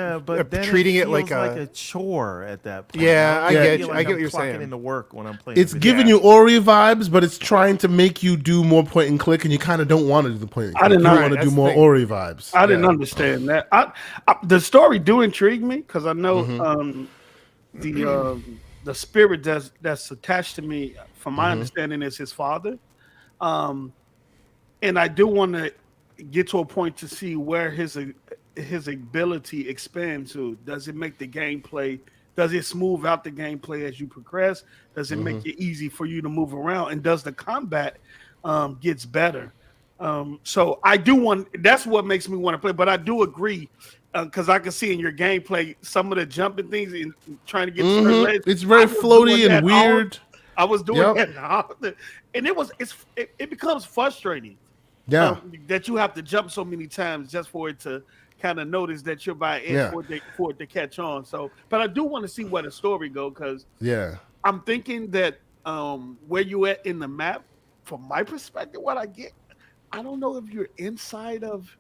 treating it like a chore at that point. Yeah, I get like what you're clocking saying. into work when I'm playing. It's giving you Ori vibes, but it's trying to make you do more point and click, and you kind of don't want to do the point and click. You want to do more Ori vibes. I didn't understand that. The story do intrigue me because I know the spirit that's attached to me, from my understanding, is his father, and I do want to get to a point to see where his ability expands to. Does it make the gameplay Does it smooth out the gameplay as you progress? Does it make it easy for you to move around? And does the combat gets better? So I do want. That's what makes me want to play. But I do agree because I can see in your gameplay some of the jumping things and trying to get certain legs. It's very floaty and weird. I was doing that, and it becomes frustrating. Yeah, That you have to jump so many times just for it to kind of notice that you're by it for it to catch on. So, but I do want to see where the story go because I'm thinking that where you at in the map, from my perspective, what I get, I don't know if you're inside of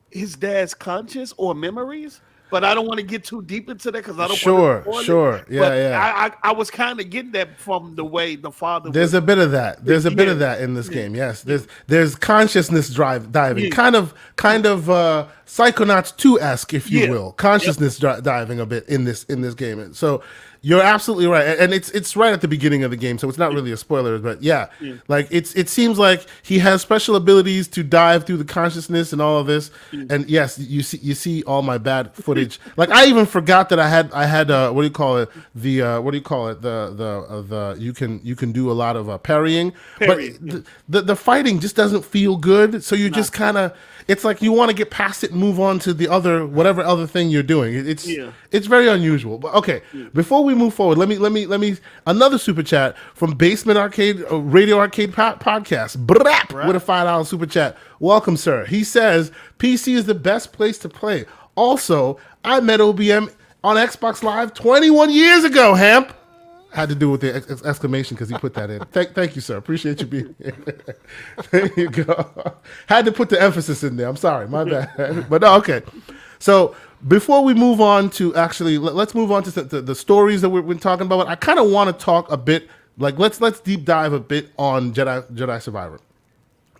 his dad's conscious or memories. But I don't want to get too deep into that because I don't want to spoil it. Yeah. I was kind of getting that from the way the father. There's a bit of that. There's a bit of that in this game. Yes, there's consciousness diving, kind of Psychonauts 2-esque, if you will, consciousness diving a bit in this game. So you're absolutely right, and it's right at the beginning of the game, so it's not really a spoiler. But like it seems like he has special abilities to dive through the consciousness and all of this. And yes, you see all my bad footage. Like I even forgot that I had what do you call it? The you can do a lot of parrying, but the fighting just doesn't feel good. So you just kind of, it's like you want to get past it and move on to the whatever other thing you're doing. It's very unusual. But okay, before we move forward, let me another super chat from Basement Arcade Radio Arcade Podcast. Brap, with a $5 super chat. Welcome, sir. He says PC is the best place to play. Also, I met OBM on Xbox Live 21 years ago. Hamp. Had to do with the exclamation because he put that in. Thank you, sir. Appreciate you being here. There you go. Had to put the emphasis in there. I'm sorry. My bad. But no, okay. So before we move on to let's move on to the stories that we've been talking about. I kind of want to talk a bit, like let's deep dive a bit on Jedi Survivor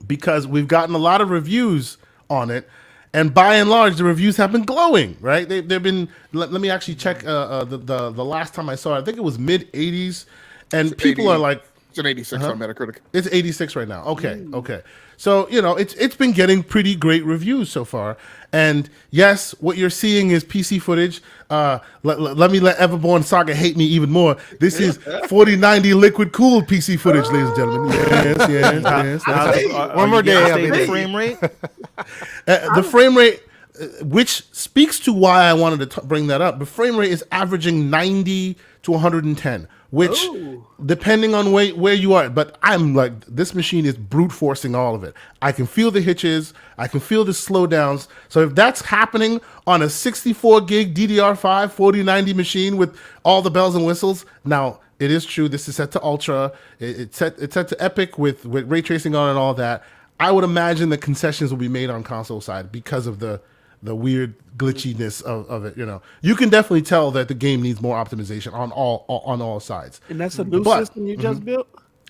because we've gotten a lot of reviews on it. And by and large, the reviews have been glowing, right? They've been. Let me actually check the last time I saw it. I think it was mid 80s, and people are like, it's an 86 on Metacritic. It's 86 right now. Okay. So it's been getting pretty great reviews so far. And yes, what you're seeing is PC footage. Let me let Everborn Saga hate me even more. This is 4090 liquid cooled PC footage, ladies and gentlemen. Yes. One more day. The frame rate. The frame rate, which speaks to why I wanted to bring that up. The frame rate is averaging 90 to 110. Which, depending on where you are, but I'm like, this machine is brute forcing all of it. I can feel the hitches. I can feel the slowdowns. So if that's happening on a 64 gig DDR5 4090 machine with all the bells and whistles, now it is true. This is set to Ultra. It's set to Epic with ray tracing on and all that. I would imagine the concessions will be made on console side because of the weird glitchiness of it. You can definitely tell that the game needs more optimization on all sides. And that's a new system you just built?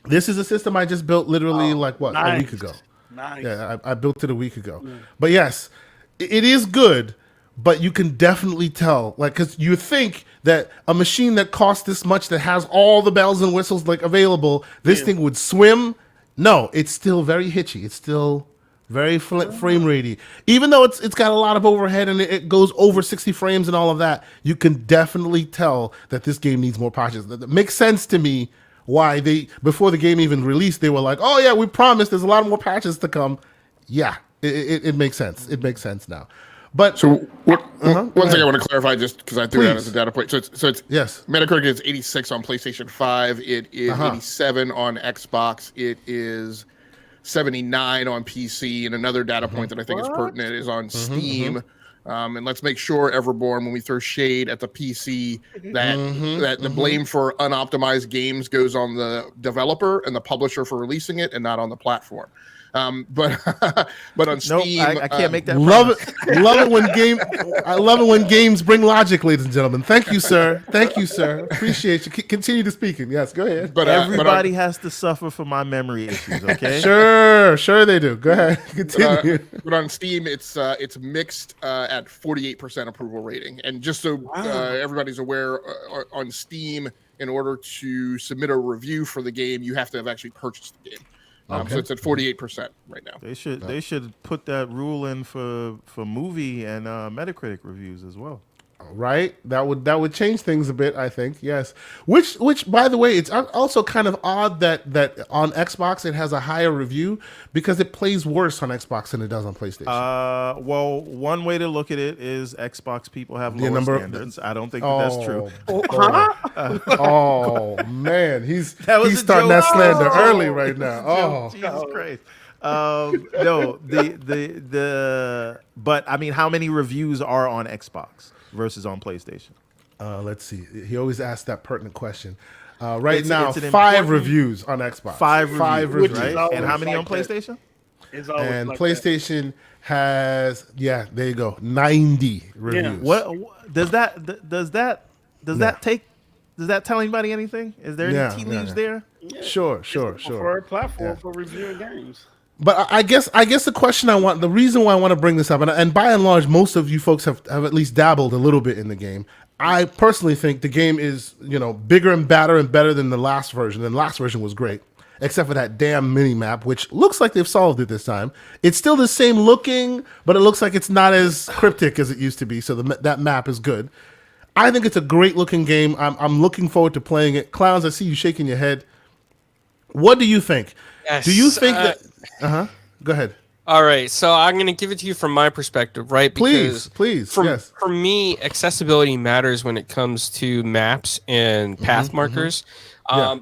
This is a system I just built literally nice. A week ago. Nice. Yeah, I built it a week ago. But yes, it is good, but you can definitely tell, like, because you think that a machine that costs this much, that has all the bells and whistles like available, this thing would swim. No, it's still very hitchy. It's still very frame ratey. Even though it's got a lot of overhead and it goes over 60 frames and all of that, you can definitely tell that this game needs more patches. That makes sense to me why before the game even released, they were like, oh yeah, we promised there's a lot more patches to come. Yeah, it makes sense. It makes sense now. But so one thing I want to clarify, just because I threw that as a data point. So it's yes, Metacritic is 86 on PlayStation 5. It is 87 on Xbox. It is 79 on PC, and another data point that I think is pertinent is on Steam. And let's make sure, Everborn, when we throw shade at the PC, that the blame for unoptimized games goes on the developer and the publisher for releasing it, and not on the platform. But on Steam, I can't make that. Love it. I love it when games bring logic, ladies and gentlemen. Thank you, sir. Appreciate you. Continue to speaking. Yes, go ahead. But everybody has to suffer for my memory issues. Okay. Sure they do. Go ahead. Continue. But on Steam, it's mixed at 48% approval rating, and just so everybody's aware, on Steam, in order to submit a review for the game, you have to have actually purchased the game. So it's at 48% right now. They should put that rule in for movie and Metacritic reviews as well. Right, that would change things a bit, I think. Yes, which by the way, it's also kind of odd that on Xbox it has a higher review because it plays worse on Xbox than it does on PlayStation. Well, one way to look at it is Xbox people have The lower number of- standards. I don't think that's true. Oh man, he's was a starting joke. that slander early right now. Oh, Jesus Christ. No, but I mean, how many reviews are on Xbox versus on PlayStation? let's see. He always asks that pertinent question. Right It's- now, it's an 5 important- reviews on Xbox. Five reviews, reviews. right? And how always many on like that. PlayStation? It's always And like PlayStation has there you go, 90 reviews. What does that tell anybody anything? Is there Yeah, any tea yeah, leaves yeah. there? Sure. preferred platform for reviewing games. But I guess the reason why I want to bring this up, and by and large, most of you folks have at least dabbled a little bit in the game. I personally think the game is, bigger and badder and better than the last version. And the last version was great, except for that damn mini map, which looks like they've solved it this time. It's still the same looking, but it looks like it's not as cryptic as it used to be. So that map is good. I think it's a great looking game. I'm looking forward to playing it. Clownz, I see you shaking your head. What do you think? Yes, Do you think that? Go ahead. All right, so I'm going to give it to you from my perspective, right? Please, For, yes. For me, accessibility matters when it comes to maps and path markers.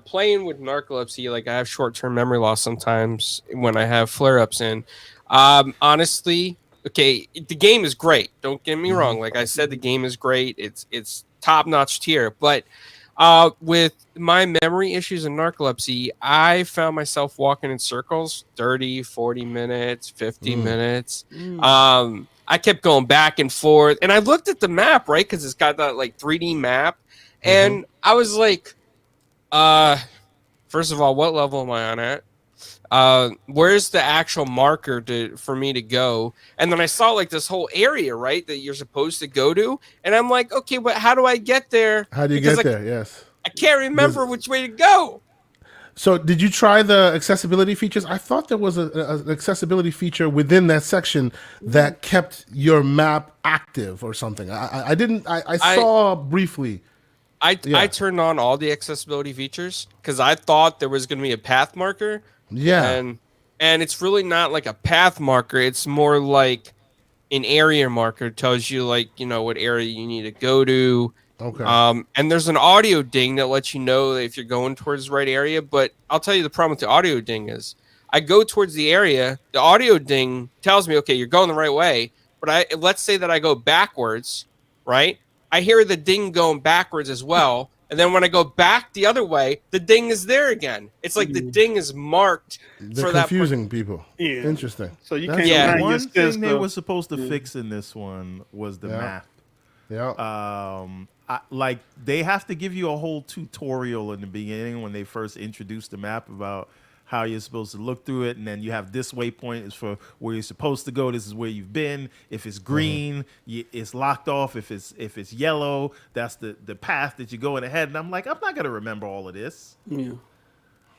Playing with narcolepsy, like I have short-term memory loss sometimes when I have flare-ups in. Honestly, okay, the game is great. Don't get me wrong. Like I said, the game is great. It's top-notch tier. But with my memory issues and narcolepsy, I found myself walking in circles 30, 40 minutes, 50 minutes. I kept going back and forth. And I looked at the map, right? Because it's got that like 3D map. And I was like, first of all, what level am I on at? Where's the actual marker for me to go? And then I saw like this whole area, right, that you're supposed to go to. And I'm like, okay, but how do I get there? How do you Because get there? Yes. I can't remember which way to go. So did you try the accessibility features? I thought there was an accessibility feature within that section that kept your map active or something. I didn't. I saw briefly. I turned on all the accessibility features because I thought there was going to be a path marker. Yeah. And it's really not like a path marker. It's more like an area marker. It tells you like, what area you need to go to. Okay. And there's an audio ding that lets you know if you're going towards the right area. But I'll tell you the problem with the audio ding is I go towards the area. The audio ding tells me, okay, you're going the right way. But let's say that I go backwards, right? I hear the ding going backwards as well. And then when I go back the other way, the ding is there again. It's like the ding is marked They're for that. confusing people. Yeah. Interesting. So you That's- can't. Yeah. remind One yourself thing they of- were supposed to fix in this one was the map. Yeah. Like they have to give you a whole tutorial in the beginning when they first introduce the map about how you're supposed to look through it, and then you have this waypoint is for where you're supposed to go. This is where you've been. If it's green, it's locked off. If it's yellow, that's the path that you're going ahead. And I'm like, I'm not gonna remember all of this. Yeah.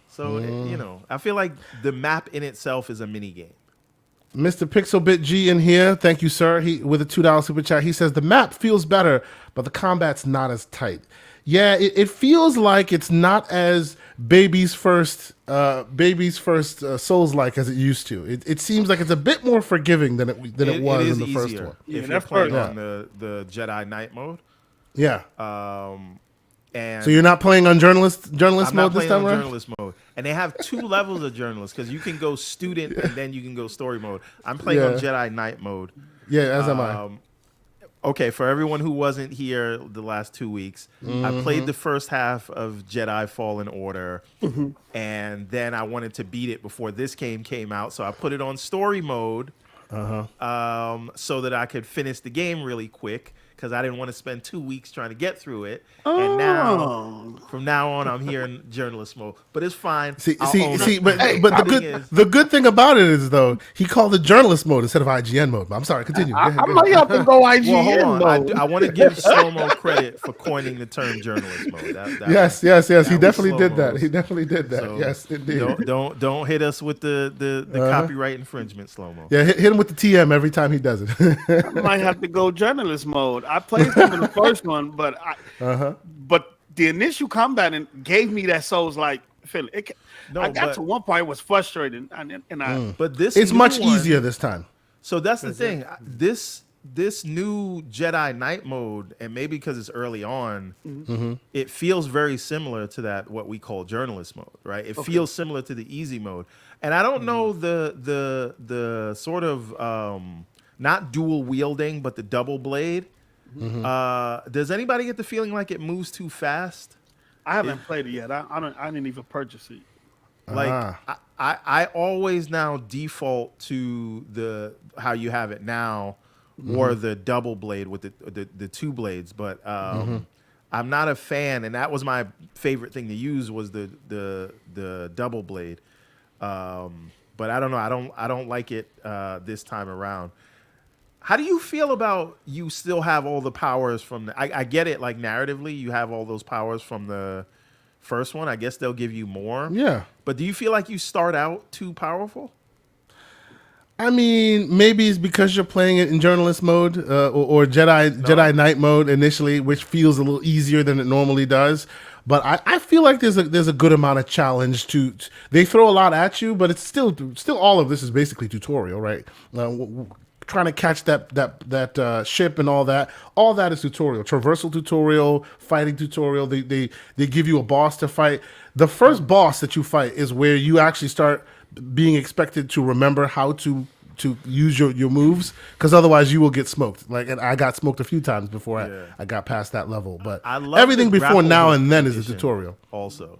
So I feel like the map in itself is a mini game. Mr. Pixelbit G in here. Thank you, sir. He with a $2 super chat. He says the map feels better, but the combat's not as tight. Yeah, it feels like it's not as baby's first Souls-like as it used to. It seems like it's a bit more forgiving than it was is in the first easier one. Yeah, if you're that playing part- on the Jedi Knight mode. Yeah. And So you're not playing on journalist I'm mode not this playing time on around? journalist mode. And they have 2 levels of journalist because you can go student and then you can go story mode. I'm playing on Jedi Knight mode. Yeah, as am I. Okay, for everyone who wasn't here the last 2 weeks, I played the first half of Jedi Fallen Order, and then I wanted to beat it before this game came out, so I put it on story mode so that I could finish the game really quick because I didn't want to spend 2 weeks trying to get through it. And now, from now on, I'm here in journalist mode, but it's fine. See, I'll own it. but thing is- the good thing about it is though he called it journalist mode instead of IGN mode. But I'm sorry, continue. Go I ahead, go might ahead. have to go IGN Well, hold on. mode. I want to give Slow-Mo credit for coining the term journalist mode. Yes. He was definitely did that. Slow-Mo's. He definitely did that. So Yes, indeed. Don't hit us with the copyright infringement, Slow-Mo. Yeah, hit him with the TM every time he does it. I might have to go journalist mode. I played some of the first one, but but the initial combat gave me that Souls-like feeling. I got to one point, it was frustrating, and I. But this It's new much one- easier this time. So that's the thing. This new Jedi Knight mode, and maybe because it's early on, it feels very similar to that what we call journalist mode, right? It feels similar to the easy mode, and I don't know the sort of not dual wielding, but the double blade. Does anybody get the feeling like it moves too fast? I haven't played it yet. I didn't even purchase it. Like I always now default to how you have it now, or the double blade with the two blades. But I'm not a fan, and that was my favorite thing to use was the double blade. But I don't know. I don't like it this time around. How do you feel about you still have all the powers from the? I get it. Like narratively, you have all those powers from the first one. I guess they'll give you more. Yeah. But do you feel like you start out too powerful? I mean, maybe it's because you're playing it in journalist mode or Jedi Knight mode initially, which feels a little easier than it normally does. But I feel like there's a good amount of challenge to. They throw a lot at you, but it's still all of this is basically tutorial, right? Trying to catch that ship and all that is tutorial. Traversal tutorial, fighting tutorial. They give you a boss to fight. The first boss that you fight is where you actually start being expected to remember how to use your moves, because otherwise you will get smoked. And I got smoked a few times before I got past that level. But I love everything the before now grapple and then is a edition tutorial. Also,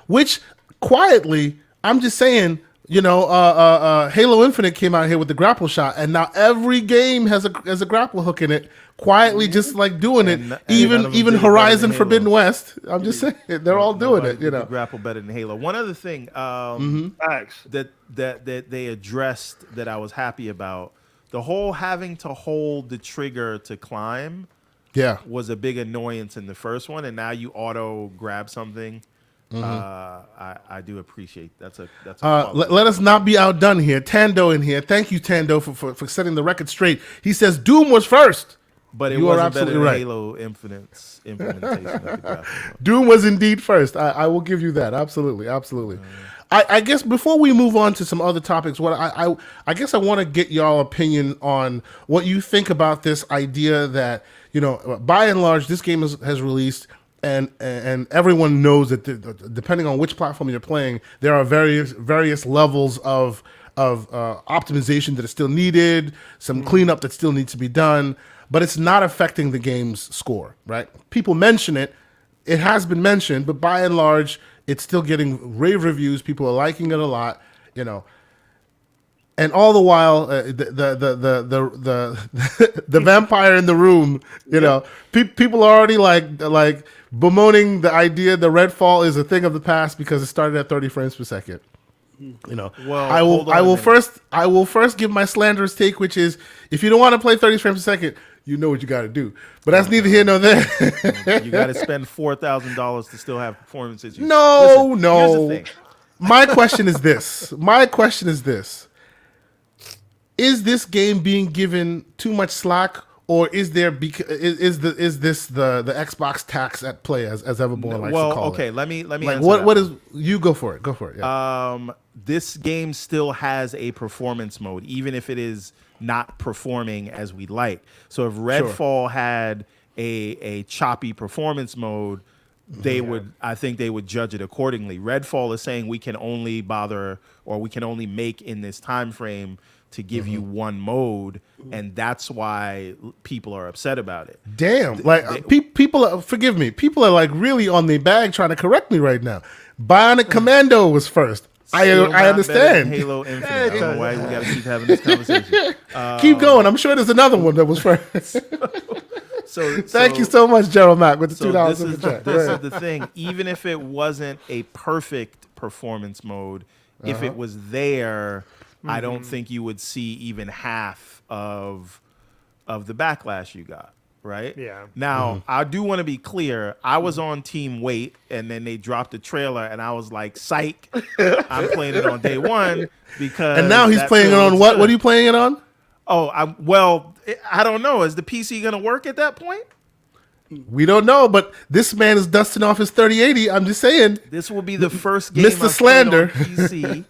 Which quietly, I'm just saying. Halo Infinite came out here with the grapple shot, and now every game has a grapple hook in it. Quietly, just like doing it. Even Horizon Forbidden West. I'm just saying they're all doing it. The grapple better than Halo. One other thing that they addressed that I was happy about, the whole having to hold the trigger to climb. Yeah, was a big annoyance in the first one, and now you auto grab something. I do appreciate that's a let us not be outdone here. Tando in here. Thank you, Tando, for setting the record straight. He says Doom was first. But it you wasn't are absolutely better than right. Halo Infinite's implementation of the graphic. Doom was indeed first. I will give you that. Absolutely. I guess before we move on to some other topics, what I guess I want to get y'all opinion on what you think about this idea that, by and large, this game has released, and everyone knows that depending on which platform you're playing, there are various levels of optimization that is still needed, some cleanup that still needs to be done, but it's not affecting the game's score, right? People mention it. It has been mentioned, but by and large, it's still getting rave reviews. People are liking it a lot, And all the while, the vampire in the room, people are already like bemoaning the idea that Redfall is a thing of the past because it started at 30 frames per second. Well, I will first give my slanderous take, which is if you don't want to play 30 frames per second, you know what you got to do. But that's neither here nor there. You got to spend $4,000 to still have performance issues. No. Here's the thing. My question is this. Is this game being given too much slack, or is this the Xbox tax at play, as Everborn likes to call it? let me Like, answer what that. is you go for it? Go for it. Yeah. This game still has a performance mode, even if it is not performing as we'd like. So if Redfall had a choppy performance mode, I think they would judge it accordingly. Redfall is saying we can only make in this time frame to give you one mode, and that's why people are upset about it. Damn, people are, forgive me, people are like really on the bag trying to correct me right now. Bionic Commando was first. I understand. Halo Infinite. I don't know why we got to keep having this conversation. Keep going. I'm sure there's another one that was first. Thank you so much, Gerald Mack, with the $2 in the chat. This is the thing. Even if it wasn't a perfect performance mode, if it was there, I don't think you would see even half of the backlash you got. Right? Yeah. Now, I do want to be clear. I was on Team Wait, and then they dropped the trailer, and I was like, psych. I'm playing it on day one because. And now he's playing it on what? What are you playing it on? Oh, I don't know. Is the PC gonna work at that point? We don't know, but this man is dusting off his 3080. I'm just saying. This will be the first game Mr. I've Slander. played on PC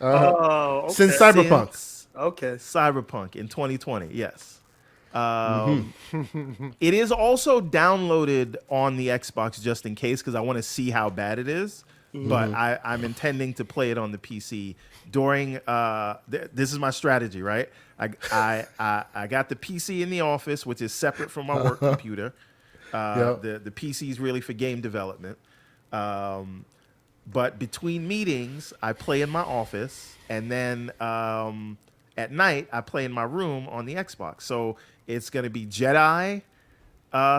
Oh, okay. Since Cyberpunk. since Okay. Cyberpunk in 2020. Yes. It is also downloaded on the Xbox just in case because I want to see how bad it is. But I'm intending to play it on the PC during. This is my strategy, right? I got the PC in the office, which is separate from my work computer. The PC is really for game development. But between meetings, I play in my office, and then at night I play in my room on the Xbox. So it's going to be Jedi,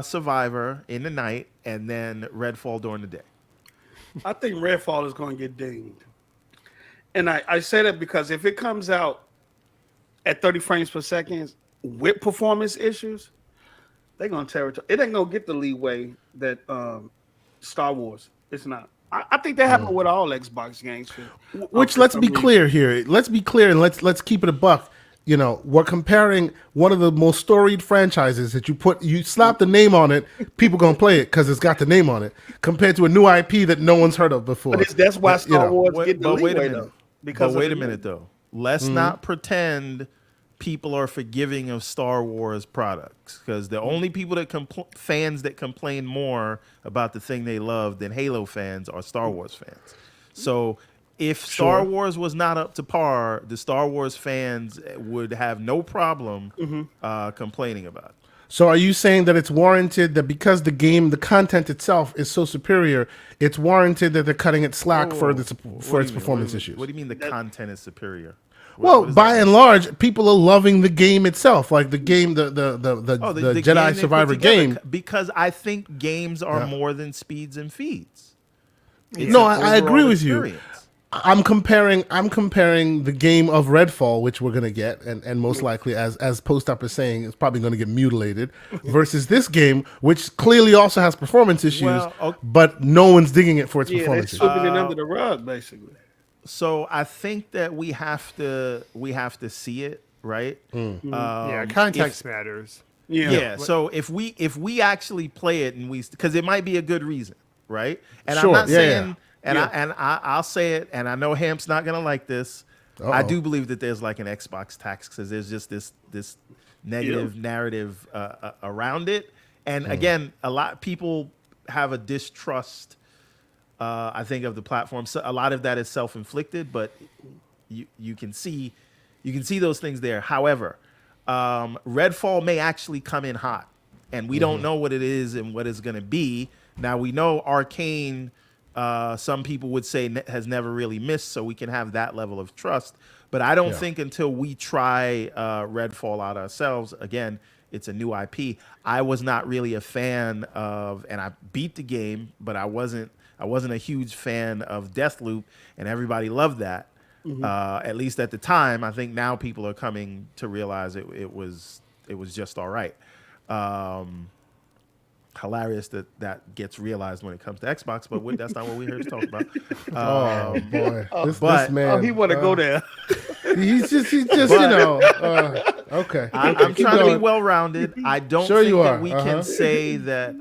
Survivor in the night, and then Redfall during the day. I think Redfall is going to get dinged. And I say that because if it comes out at 30 frames per second with performance issues, they're going to tear it. It ain't going to get the leeway that Star Wars. It's not. I think that happened with all Xbox games. Which let's be clear here. Let's be clear and let's keep it a buck. You know, we're comparing one of the most storied franchises that you slap the name on it, people gonna play it because it's got the name on it, compared to a new IP that no one's heard of before. But that's why Star Wars get the But wait a leeway, minute. though. Because Wait a minute, though. Let's not pretend people are forgiving of Star Wars products because the only people that fans that complain more about the thing they love than Halo fans are Star Wars fans. So if Star Wars was not up to par, the Star Wars fans would have no problem complaining about it. So are you saying that it's warranted that because the content itself is so superior, it's warranted that they're cutting it slack for its performance issues? What do you mean the content is superior? Well, What does by that mean? and large, people are loving the game itself, like the game, the The Jedi game they put Survivor together, game. because I think games are more than speeds and feeds. It's No, an I agree overall with you. experience. I'm comparing the game of Redfall, which we're gonna get, and most likely, as Post Up is saying, it's probably gonna get mutilated, versus this game, which clearly also has performance issues, Well, okay. but no one's digging it for its yeah, they're performance issues. sweeping it under the rug, basically. So I think that we have to see it, right? Yeah, context matters. Yeah. So if we actually play it and because it might be a good reason, right? And Sure, I'm not yeah, saying, yeah. and I'll say it, and I know Hamp's not gonna like this. I do believe that there's like an Xbox tax because there's just this negative narrative around it, and again, a lot of people have a distrust. I think of the platform. So a lot of that is self-inflicted, but you can see those things there. However, Redfall may actually come in hot, and we don't know what it is and what it's going to be. Now we know Arcane. Some people would say has never really missed, so we can have that level of trust. But I don't think until we try Redfall out ourselves, again, it's a new IP. I was not really a fan of, and I beat the game, but I wasn't a huge fan of Deathloop, and everybody loved that. At least at the time. I think now people are coming to realize it was just all right. Hilarious that gets realized when it comes to Xbox, but that's not what we're here to talk about. Oh boy, this man. Oh, he want to go there. He's just okay. I'm keep trying to be going. well-rounded. I don't Sure think you that are. we can say that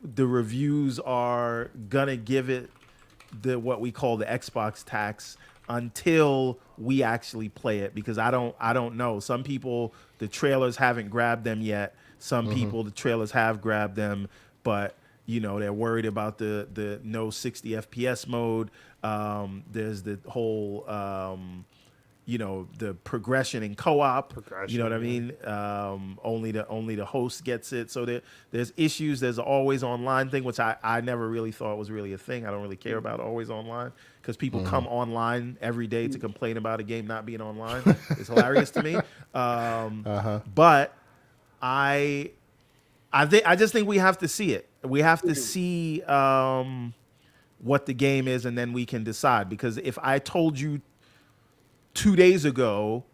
the reviews are gonna give it what we call the Xbox tax until we actually play it, because I don't know. Some people, the trailers haven't grabbed them yet. Some people, the trailers have grabbed them, but they're worried about the no 60 FPS mode. There's the whole the progression in co-op. You know what I mean? Only the host gets it. So there's issues. There's an always online thing, which I never really thought was really a thing. I don't really care about always online because people come online every day to complain about a game not being online. It's hilarious to me. But I just think we have to see it. We have to see what the game is, and then we can decide. Because if I told you 2 days ago,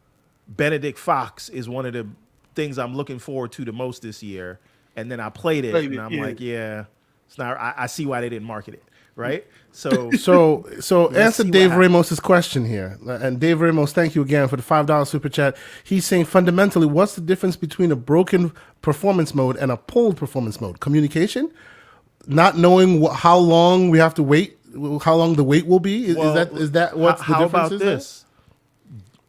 Benedict Fox is one of the things I'm looking forward to the most this year, and then I played it, and I'm like, yeah, it's not. I see why they didn't market it. right? So So answer see what Dave happens. Ramos's question here. And Dave Ramos, thank you again for the $5 super chat. He's saying fundamentally, what's the difference between a broken performance mode and a pulled performance mode? Communication, not knowing how long we have to wait, how long the wait will be. Is that what's the how difference? about is there? this?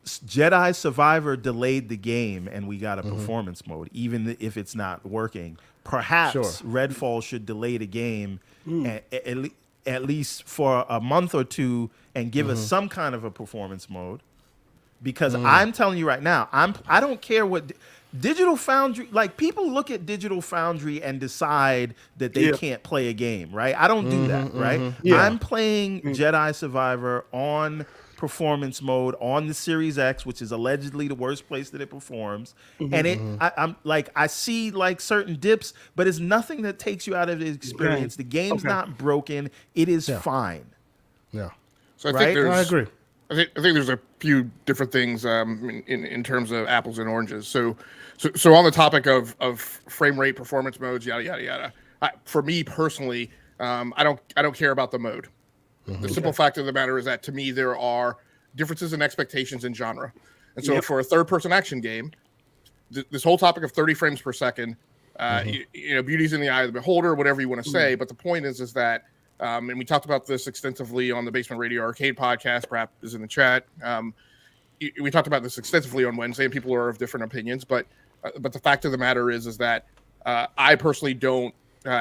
Jedi Survivor delayed the game, and we got a performance mode, even if it's not working. Perhaps Sure. Redfall should delay the game at least for a month or two and give us some kind of a performance mode. Because I'm telling you right now, I don't care what Digital Foundry, like, people look at Digital Foundry and decide that they can't play a game, right? I don't do that, right? Yeah. I'm playing Jedi Survivor on performance mode on the Series X, which is allegedly the worst place that it performs. And I'm like, I see like certain dips, but it's nothing that takes you out of the experience. The game's not broken. It is fine. Yeah. So I Right? think there's, I agree. I think there's a few different things in terms of apples and oranges. So on the topic of frame rate, performance modes, yada yada yada. For me personally, I don't care about the mode. The simple fact of the matter is that, to me, there are differences in expectations in genre. And so for a third-person action game, this whole topic of 30 frames per second, beauty's in the eye of the beholder, whatever you want to say. But the point is that, and we talked about this extensively on the Basement Radio Arcade podcast, perhaps is in the chat. We talked about this extensively on Wednesday, and people are of different opinions. But the fact of the matter is that I personally don't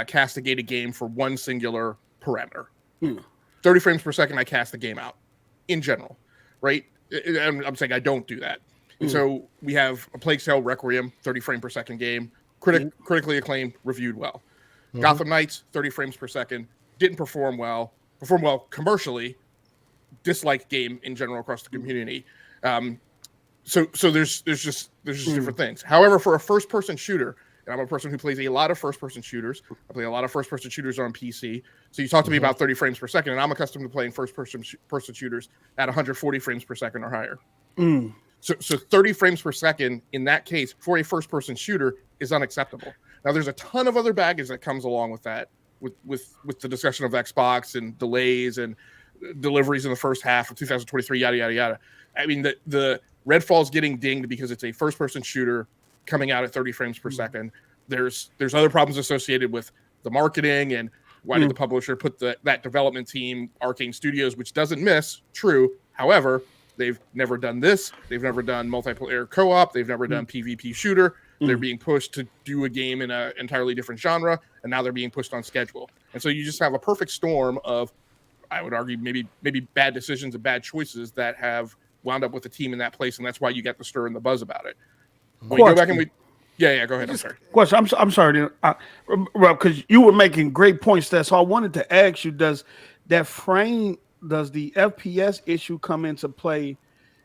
castigate a game for one singular parameter. 30 frames per second, I cast the game out in general, right? I'm saying I don't do that. And so we have A Plague Tale Requiem, 30 frame per second game, critically acclaimed, reviewed well. Gotham Knights, 30 frames per second, didn't perform well commercially, disliked game in general across the community. So there's just different things. However, for a first person shooter, and I'm a person who plays a lot of first-person shooters. I play a lot of first-person shooters on PC. So you talk to me about 30 frames per second, and I'm accustomed to playing first-person shooters at 140 frames per second or higher. So 30 frames per second, in that case, for a first-person shooter, is unacceptable. Now, there's a ton of other baggage that comes along with that, with the discussion of Xbox and delays and deliveries in the first half of 2023, yada, yada, yada. I mean, the Redfall's getting dinged because it's a first-person shooter coming out at 30 frames per second. There's other problems associated with the marketing and why did the publisher put that development team, Arcane Studios, which doesn't miss, true. However, they've never done this. They've never done multiplayer co-op. They've never done PvP shooter. They're being pushed to do a game in an entirely different genre, and now they're being pushed on schedule. And so you just have a perfect storm of, I would argue, maybe bad decisions and bad choices that have wound up with the team in that place, and that's why you get the stir and the buzz about it. When we go back and go ahead. I'm sorry. Question. I'm sorry, Rob, because you were making great points there. So I wanted to ask you: does the FPS issue come into play,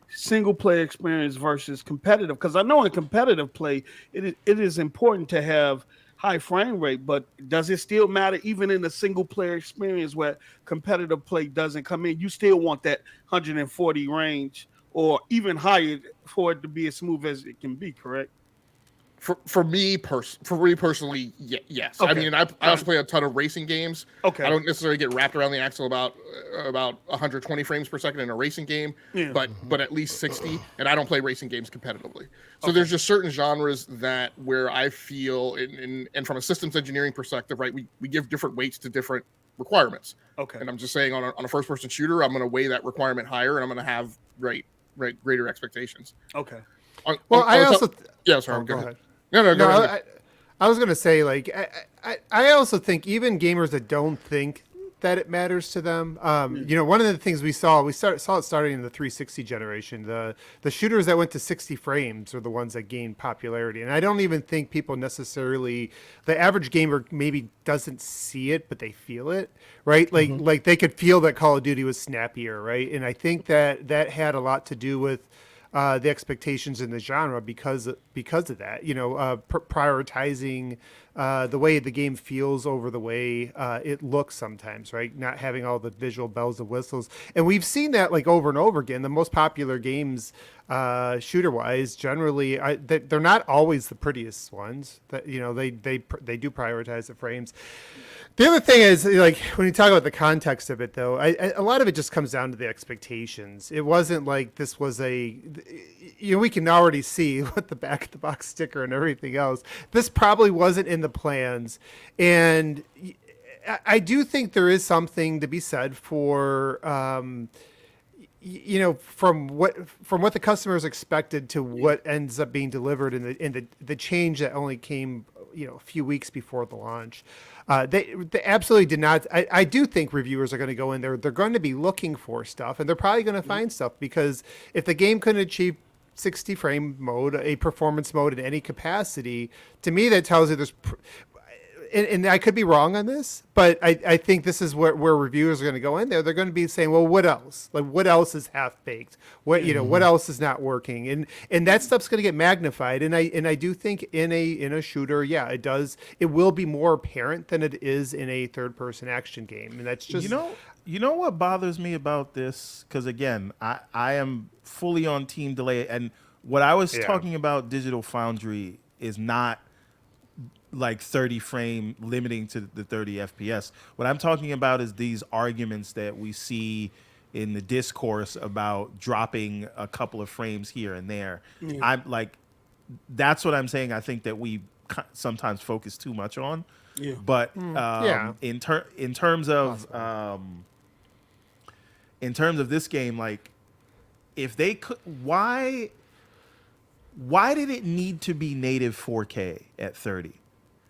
single player experience versus competitive? Because I know in competitive play, it is important to have high frame rate, but does it still matter even in a single player experience where competitive play doesn't come in? You still want that 140 range or even higher for it to be as smooth as it can be, correct? For me personally, yes. Okay. I mean, I also play a ton of racing games. Okay. I don't necessarily get wrapped around the axle about 120 frames per second in a racing game, but at least 60. And I don't play racing games competitively. So there's just certain genres that where I feel, and from a systems engineering perspective, right, we give different weights to different requirements. Okay. And I'm just saying on a first person shooter, I'm going to weigh that requirement higher, and I'm going to have greater expectations. Okay. Sorry. Go ahead. No, go ahead. I was going to say, like, I also think even gamers that don't think that it matters to them, one of the things we saw it starting in the 360 generation. The shooters that went to 60 frames are the ones that gained popularity. And I don't even think people necessarily, the average gamer maybe doesn't see it, but they feel it, right? Like they could feel that Call of Duty was snappier, right? And I think that had a lot to do with the expectations in the genre because of that, prioritizing the way the game feels over the way it looks sometimes, right? Not having all the visual bells and whistles. And we've seen that like over and over again. The most popular games, shooter-wise, generally, they're not always the prettiest ones. That they do prioritize the frames. The other thing is, like, when you talk about the context of it, though, a lot of it just comes down to the expectations. It wasn't like this was we can already see what the back of the box sticker and everything else. This probably wasn't in the plans. And I do think there is something to be said for, from what the customers expected to what ends up being delivered in the change that only came, a few weeks before the launch. They absolutely did not. I do think reviewers are going to go in there. They're going to be looking for stuff, and they're probably going to find stuff, because if the game couldn't achieve 60 frame mode, a performance mode in any capacity, to me that tells you there's. And I could be wrong on this, but I think this is where reviewers are going to go in there. They're going to be saying, well, what else? Like, what else is half baked? What what else is not working? And that stuff's going to get magnified. And I do think in a shooter, yeah, it does. It will be more apparent than it is in a third person action game. And that's just you know what bothers me about this? Because again, I am fully on team delay, and what I was talking about Digital Foundry is not like 30 frame limiting to the 30 FPS. What I'm talking about is these arguments that we see in the discourse about dropping a couple of frames here and there. I'm like, that's what I'm saying. I think that we sometimes focus too much on. Yeah. But in terms of this game, like, if they could, why did it need to be native 4K at 30?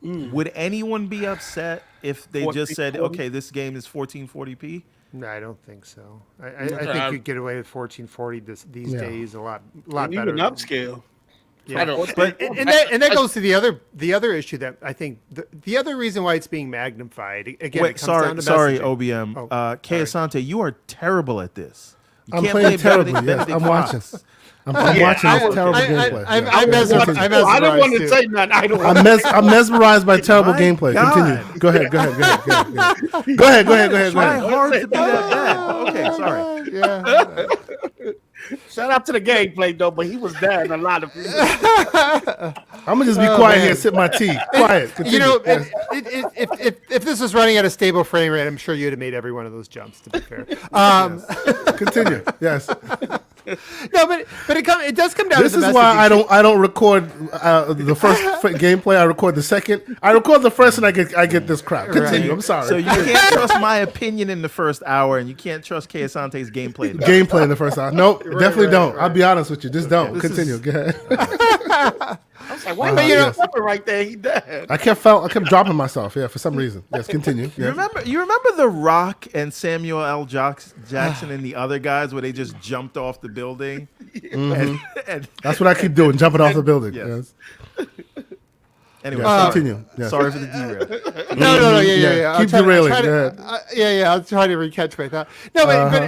Would anyone be upset if they just said, okay, this game is 1440p? No, I don't think so. I think you'd get away with 1440 these days a lot better. Even upscale. Yeah, and that goes to the other issue that I think the other reason why it's being magnified again. Wait, sorry, OBM. Kay Asante, you are terrible at this. I'm playing terribly. Yes, I'm watching. I'm watching this terrible gameplay. I'm mesmerized. I don't want to say nothing. I'm mesmerized by terrible gameplay. Continue. Go ahead. Go ahead. Try hard to be that bad. Okay, sorry. Yeah. Shout out to the gameplay though, but he was there in a lot of. I'm gonna just be quiet here, sip my tea. Quiet. Continue. If this was running at a stable frame rate, I'm sure you'd have made every one of those jumps. To be fair. Continue. Yes. No, but it does come down. This to the is why I don't record the first gameplay. I record the second. I record the first, and I get this crap. Continue. Right. I'm sorry. So you can't trust my opinion in the first hour, and you can't trust Kay Asante's gameplay. Gameplay in the first hour. Nope, definitely don't. I'll be honest with you. Just don't. Continue. Go ahead. I was like, why you right there? He dead. I kept dropping myself. Yeah, for some reason. Yes. Continue. Yes. You remember The Rock and Samuel L. Jackson and the other guys where they just jumped off the building? And that's what I keep doing, jumping off the building. Yes. Anyway, continue. Yes. Sorry for the derail. No. Yeah. Keep derailing. I'll try to recatch my thought. No, but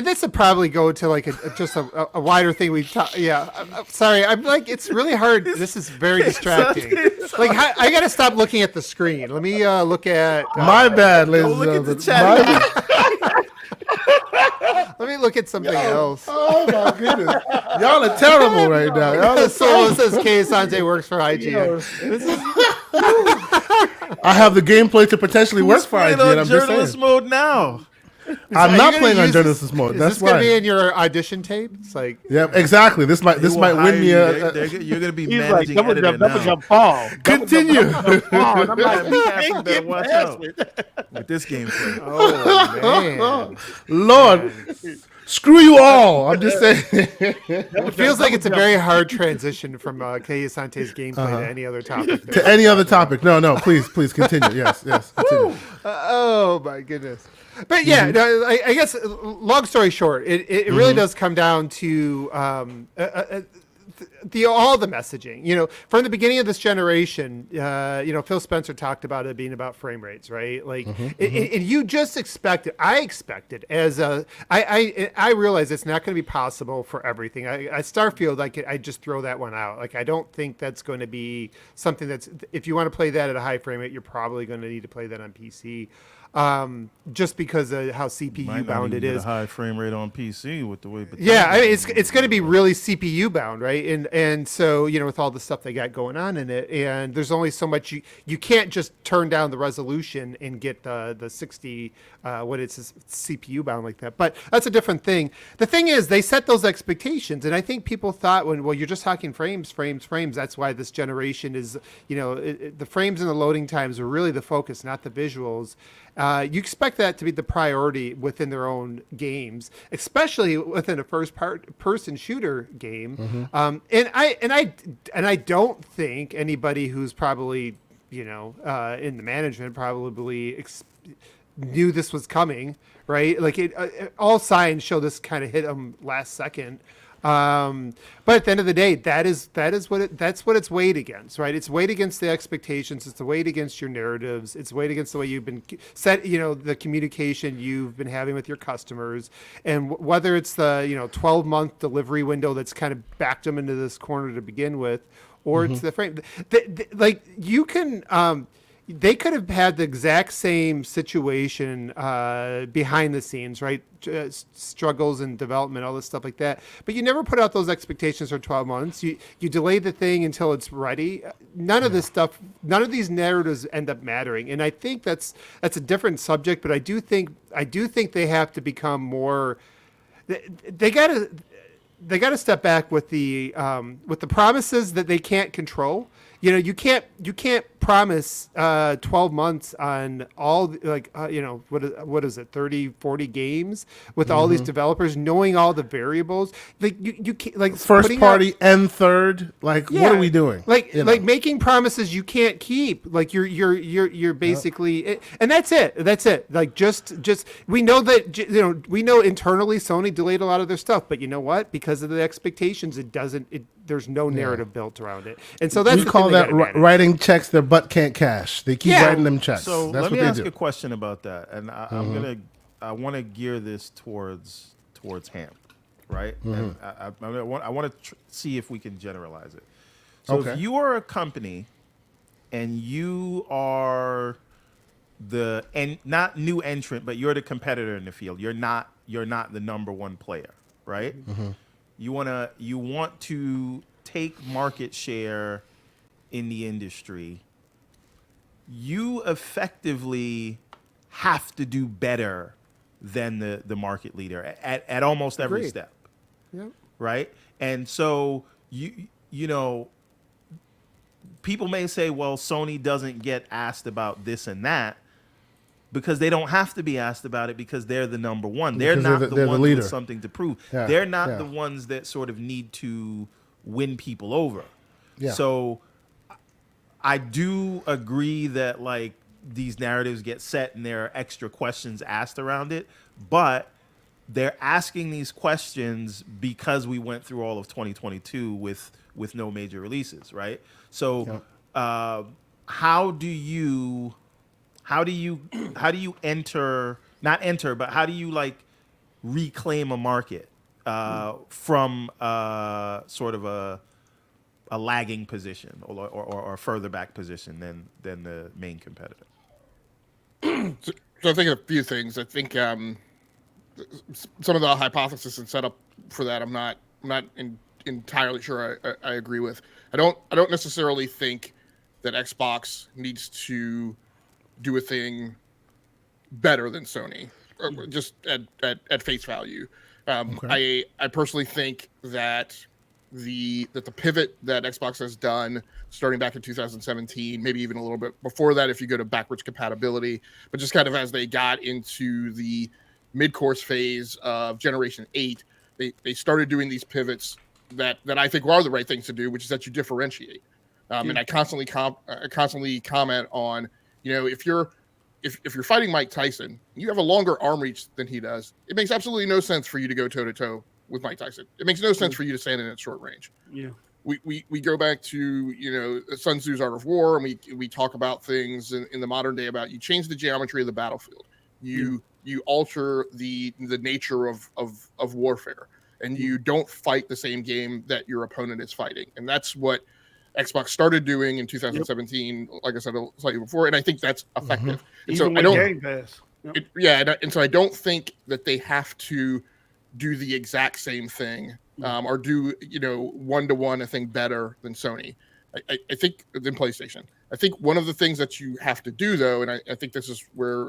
this would probably go to like a wider thing. I'm sorry. I'm like, it's really hard. This is very distracting. Like, I got to stop looking at the screen. Let me look at. My bad, ladies and look at gentlemen. the chat. Let me look at something else. Oh my goodness, y'all are terrible right now. Y'all are Someone says Kay Asante works for IGN. I have the gameplay to potentially work for IGN. I'm just journalist saying. mode now. I'm not playing on journalist mode. That's is this gonna right. be in your audition tape? It's like, yeah, exactly. This might win me a. You're gonna be He's like, managing double editor jump, double now. jump, fall. Continue. And I'm like, You better watch out with this gameplay. oh man, Lord, screw you all. I'm just saying. it feels like it's a very hard transition from Kay Asante's gameplay to any other topic. To any other topic. No, please continue. Yes, continue. Oh my goodness. But yeah, no, I guess long story short, it really does come down to all the messaging, from the beginning of this generation, Phil Spencer talked about it being about frame rates, right? Like, and you just expected, I expected I realize it's not going to be possible for everything. I Starfield, I just throw that one out. Like, I don't think that's going to be something that's, if you want to play that at a high frame rate, you're probably going to need to play that on PC. Just because of how CPU bound it is. A high frame rate on PC with the way. Yeah, I mean, it's going to be really CPU bound, right? And so with all the stuff they got going on in it, and there's only so much you can't just turn down the resolution and get the 60 what it's CPU bound like that. But that's a different thing. The thing is, they set those expectations, and I think people thought you're just talking frames. That's why this generation is the frames and the loading times are really the focus, not the visuals. You expect that to be the priority within their own games, especially within a first-person shooter game. And I don't think anybody who's probably in the management probably knew this was coming, right? Like all signs show this kind of hit them last second. But at the end of the day, that's what it's weighed against, right? It's weighed against the expectations. It's weighed against your narratives. It's weighed against the way you've been set, the communication you've been having with your customers, and whether it's the 12-month delivery window that's kind of backed them into this corner to begin with, or it's the frame. Like you can. They could have had the exact same situation behind the scenes, right? Struggles and development, all this stuff like that. But you never put out those expectations for 12 months. You delay the thing until it's ready. None of this stuff, none of these narratives end up mattering. And I think that's a different subject. But I do think they have to become more. They gotta step back with the promises that they can't control. You can't promise 12 months on all what is it, 30, 40 games with all these developers, knowing all the variables. Like you can't, like first party and third. Like what are we doing? Like making promises you can't keep. Like you're basically and that's it. Like just we know that we know internally Sony delayed a lot of their stuff, but you know what? Because of the expectations, there's no narrative built around it. And so that's we call that writing checks their butt can't cash. They keep writing them checks. So that's let what me they ask do. a question about that, and I want to gear this towards Ham, right? And I want to see if we can generalize it. So if you are a company and you are not new entrant, but you're the competitor in the field. You're not the number one player, right? You want to take market share in the industry. You effectively have to do better than the market leader at almost every step. Yep. Right? And so you know, people may say, well, Sony doesn't get asked about this and that, because they don't have to be asked about it because they're the number one. They're not the ones with something to prove. Yeah. They're not the ones that sort of need to win people over. Yeah. So I do agree that like these narratives get set and there are extra questions asked around it, but they're asking these questions because we went through all of 2022 with no major releases, right? So how do you like reclaim a market from sort of a lagging position or a further back position than the main competitor? So I think a few things. I think some of the hypothesis and setup for that I'm not entirely sure I agree with. I don't necessarily think that Xbox needs to do a thing better than Sony, or just at face value. I personally think that the pivot that Xbox has done starting back in 2017, maybe even a little bit before that if you go to backwards compatibility, but just kind of as they got into the mid-course phase of Generation 8, they started doing these pivots that I think are the right things to do, which is that you differentiate. And I constantly comment on, if you're fighting Mike Tyson, you have a longer arm reach than he does. It makes absolutely no sense for you to go toe to toe with Mike Tyson. It makes no sense for you to stand in at short range. Yeah. we go back to, you know, Sun Tzu's Art of War, and we talk about things in the modern day about you change the geometry of the battlefield, you alter the nature of warfare, and you don't fight the same game that your opponent is fighting, and that's what Xbox started doing in 2017. Like I said slightly before, and I think that's effective. And Even so I with don't, Game Pass. Yep. and so I don't think that they have to do the exact same thing, or do, you know, one-to-one a thing better than Sony. I think than PlayStation. I think one of the things that you have to do, though, and I think this is where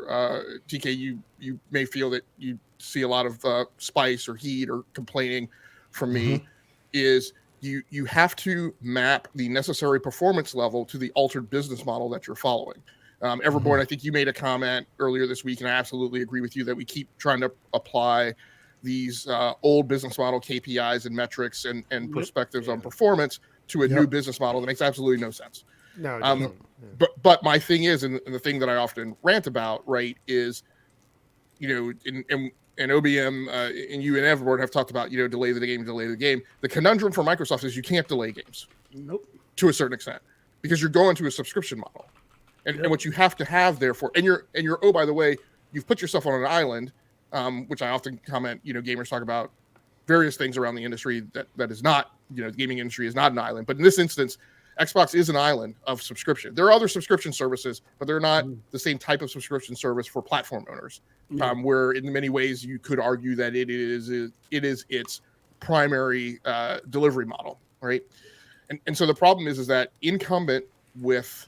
TK, you may feel that you see a lot of spice or heat or complaining from me, is you have to map the necessary performance level to the altered business model that you're following. Everborn, I think you made a comment earlier this week, and I absolutely agree with you that we keep trying to apply these old business model KPIs and metrics and perspectives on performance to a new business model that makes absolutely no sense. No, but my thing is, and the thing that I often rant about, right, is, you know, and OBM and you and Everborn have talked about, you know, delay the game. The conundrum for Microsoft is you can't delay games. Nope. To a certain extent, because you're going to a subscription model. And what you have to have, therefore, and you're oh, by the way, you've put yourself on an island, which I often comment, you know, gamers talk about various things around the industry that is not, you know, the gaming industry is not an island. But in this instance, Xbox is an island of subscription. There are other subscription services, but they're not the same type of subscription service for platform owners, where in many ways you could argue that it is its primary delivery model, right? And so the problem is that incumbent with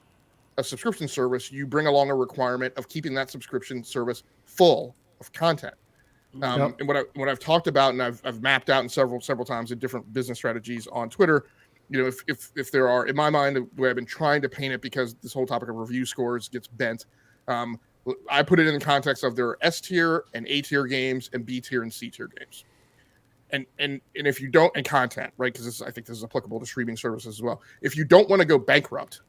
a subscription service, you bring along a requirement of keeping that subscription service full of content. And what I've talked about, and I've mapped out in several times in different business strategies on Twitter, you know, if there are, in my mind, the way I've been trying to paint it, because this whole topic of review scores gets bent, I put it in the context of there are S tier and A tier games and B tier and C tier games. And if you don't, and content, right? Because I think this is applicable to streaming services as well. If you don't want to go bankrupt,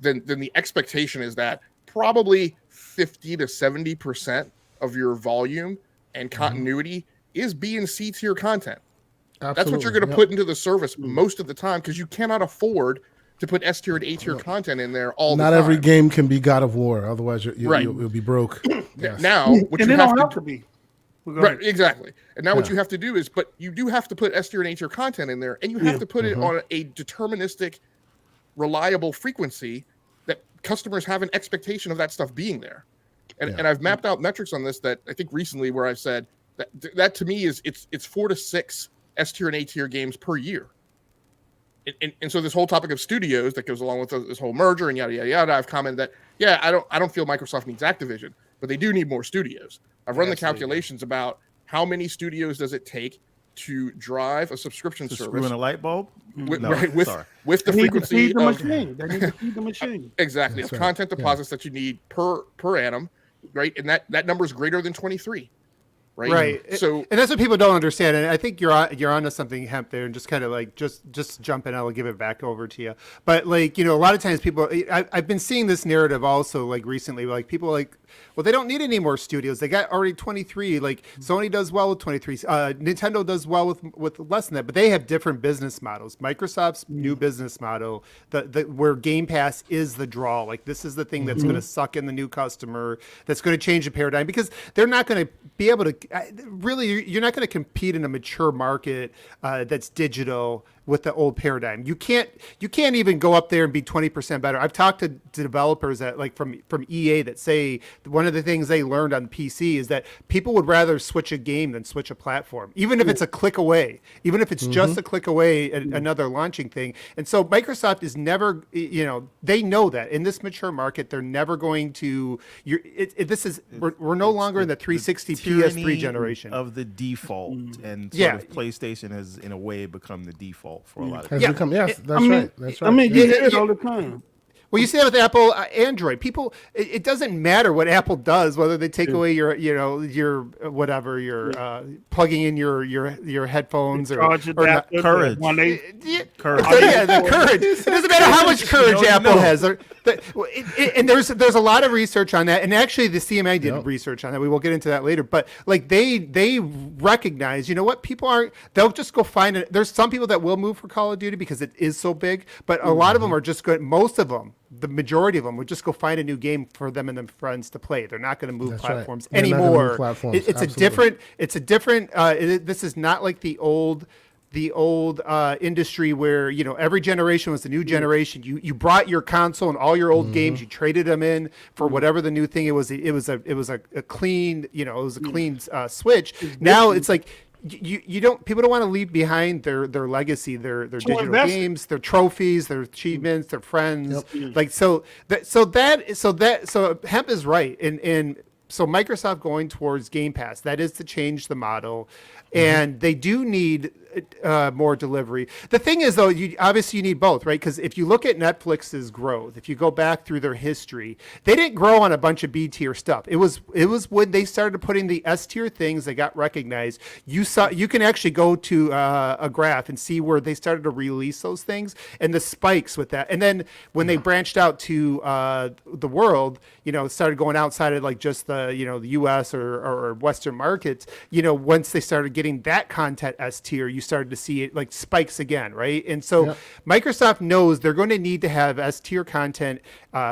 then the expectation is that probably 50 to 70% of your volume and continuity is B and C tier content. Absolutely. That's what you're going to put into the service most of the time, because you cannot afford to put S tier and A tier content in there all the time. Not every game can be God of War, otherwise you'll be broke. Yes. Now, what And you they don't have have to to be. right, exactly. And now what you have to do is, but you do have to put S tier and A tier content in there, and you have to put it on a deterministic, reliable frequency that customers have an expectation of that stuff being there. And I've mapped out metrics on this that I think recently, where I've said that to me is it's 4 to 6 S tier and A tier games per year. And so this whole topic of studios that goes along with this whole merger and yada yada yada, I've commented that I don't feel Microsoft needs Activision, but they do need more studios. I've run the calculations about how many studios does it take to drive a subscription service. Screw in a light bulb? With, No, right, with the They need to frequency feed the of machine. They need to feed the machine. exactly That's of right. content deposits that you need per annum, right? And that number is greater than 23, right? Right. So and that's what people don't understand. And I think you're onto something, Hemp, there, and just kind of like just jump in. I'll give it back over to you. But like, you know, a lot of times people, I've been seeing this narrative also, like recently, like people like, well, they don't need any more studios. They got already 23. Like Sony does well with 23. Nintendo does well with less than that. But they have different business models. Microsoft's new business model, where Game Pass is the draw. Like this is the thing that's going to suck in the new customer. That's going to change the paradigm, because they're not going to be able to really. You're not going to compete in a mature market that's digital with the old paradigm. You can't even go up there and be 20% better. I've talked to developers that like from EA that say one of the things they learned on PC is that people would rather switch a game than switch a platform, even if it's a click away, even if it's just a click away, another launching thing. And so Microsoft is never, you know, they know that in this mature market, they're never going to, we're no longer in the 360 PS3 generation of the default, and sort of PlayStation has in a way become the default for a lot of Has people. become, yes, that's I mean, right. That's right. I mean, you Yeah. hear it all the time. Well, you see that with Apple, Android. People, it doesn't matter what Apple does, whether they take away your, you know, your whatever, your plugging in your headphones Charge or not. adapter, Courage. when they- Yeah, Courage. yeah, the courage. It doesn't matter how much courage Apple has. And there's a lot of research on that, and actually the CMA did research on that. We will get into that later, but like they recognize, you know what, people aren't. They'll just go find it. There's some people that will move for Call of Duty because it is so big, but a lot of them are just good. Most of them, the majority of them, would just go find a new game for them and their friends to play. They're not going to move platforms anymore. It's a different. This is not like the old industry where, you know, every generation was the new generation. You brought your console and all your old games, you traded them in for whatever the new thing. It was a clean, you know, it was a clean switch. Now it's like people don't want to leave behind their legacy, their digital games, their trophies, their achievements, their friends. Like so Hemp is right, and so Microsoft going towards Game Pass, that is to change the model, and they do need more delivery. The thing is, though, you need both, right? Because if you look at Netflix's growth, if you go back through their history, they didn't grow on a bunch of B tier stuff. It was when they started putting the S tier things that got recognized. You can actually go to a graph and see where they started to release those things and the spikes with that. And then when they branched out to the world, you know, started going outside of like just the, you know, the US or Western markets, you know, once they started getting that content S tier, you started to see it like spikes again, right? And so Microsoft knows they're going to need to have S tier content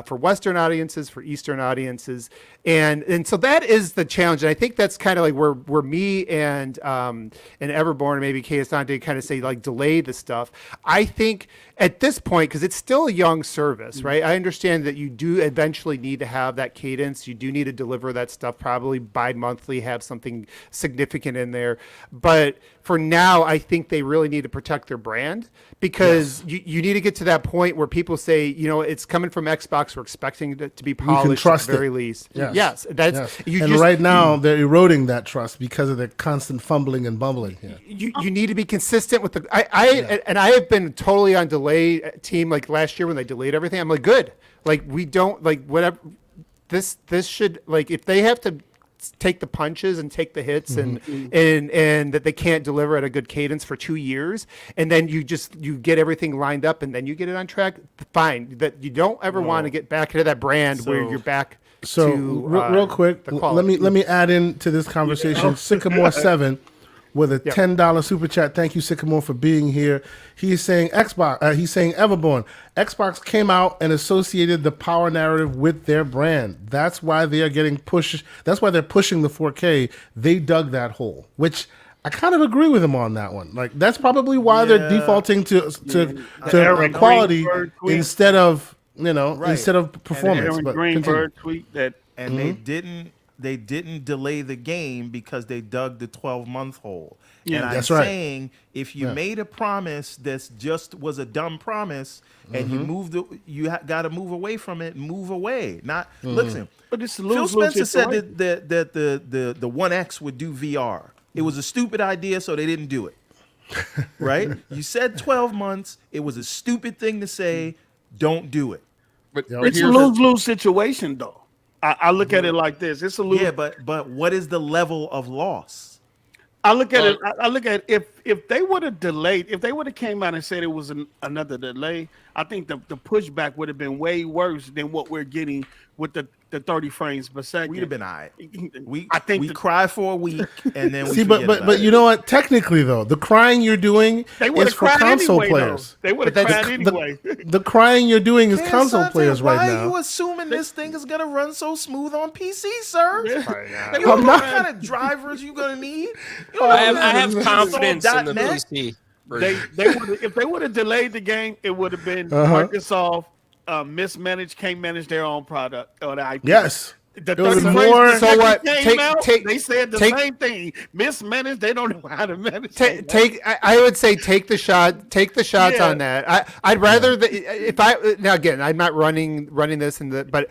for Western audiences, for Eastern audiences, and so that is the challenge. And I think that's kind of like where me and Everborn and maybe KSante kind of say like delay the stuff. I think at this point, because it's still a young service, right? I understand that you do eventually need to have that cadence. You do need to deliver that stuff probably bi-monthly, have something significant in there. But for now, I think they really need to protect their brand, because you need to get to that point where people say, you know, it's coming from Xbox, we're expecting it to be polished at the very least. Yes. Right now they're eroding that trust because of their constant fumbling and bumbling. You need to be consistent with I have been totally on delay team. Like last year when they delayed everything, I'm like, good. Like we don't like whatever. This should, like, if they have to take the punches and take the hits and that they can't deliver at a good cadence for 2 years, and then you get everything lined up and then you get it on track, fine. That you don't ever want to get back into that brand where you're back to real quick, let me add into this conversation. Sycamore 7 with a $10 super chat. Thank you, Sycamore, for being here. He is saying Xbox. He's saying Everborn. Xbox came out and associated the power narrative with their brand. That's why they are getting pushed. That's why they're pushing the 4K. They dug that hole, which I kind of agree with him on that one. Like that's probably why they're defaulting to quality instead of instead of performance. Aaron Greenberg tweet that, and they didn't delay the game because they dug the 12-month hole. Yeah, and I'm saying if you made a promise that just was a dumb promise and you got to move away from it, move away. Not listen. But it's Phil Spencer said that the One X would do VR. It was a stupid idea, so they didn't do it. Right? You said 12 months. It was a stupid thing to say. Don't do it. But it's a lose-lose situation, though. I look at it like this. It's a lose. Yeah, but what is the level of loss? I look at it. I look at if they would have delayed, if they would have came out and said it was another delay, I think the pushback would have been way worse than what we're getting with the 30 frames per second. We'd have been all right. We cry for a week and then we see, but you know what? Technically, though, the crying you're doing is for console players. They would have cried anyway. The crying you're doing is console players right now. Why are you assuming this thing is gonna run so smooth on PC, sir? Yeah. You know what kind of drivers you gonna need? I have confidence in the PC. If they would have delayed the game, it would have been Microsoft mismanaged, can't manage their own product or the IP. Yes. The 30 frames so what? They said the same thing. Mismanaged, they don't know how to manage. I would say take the shot. Take the shots on that. I'd rather now again, I'm not running this but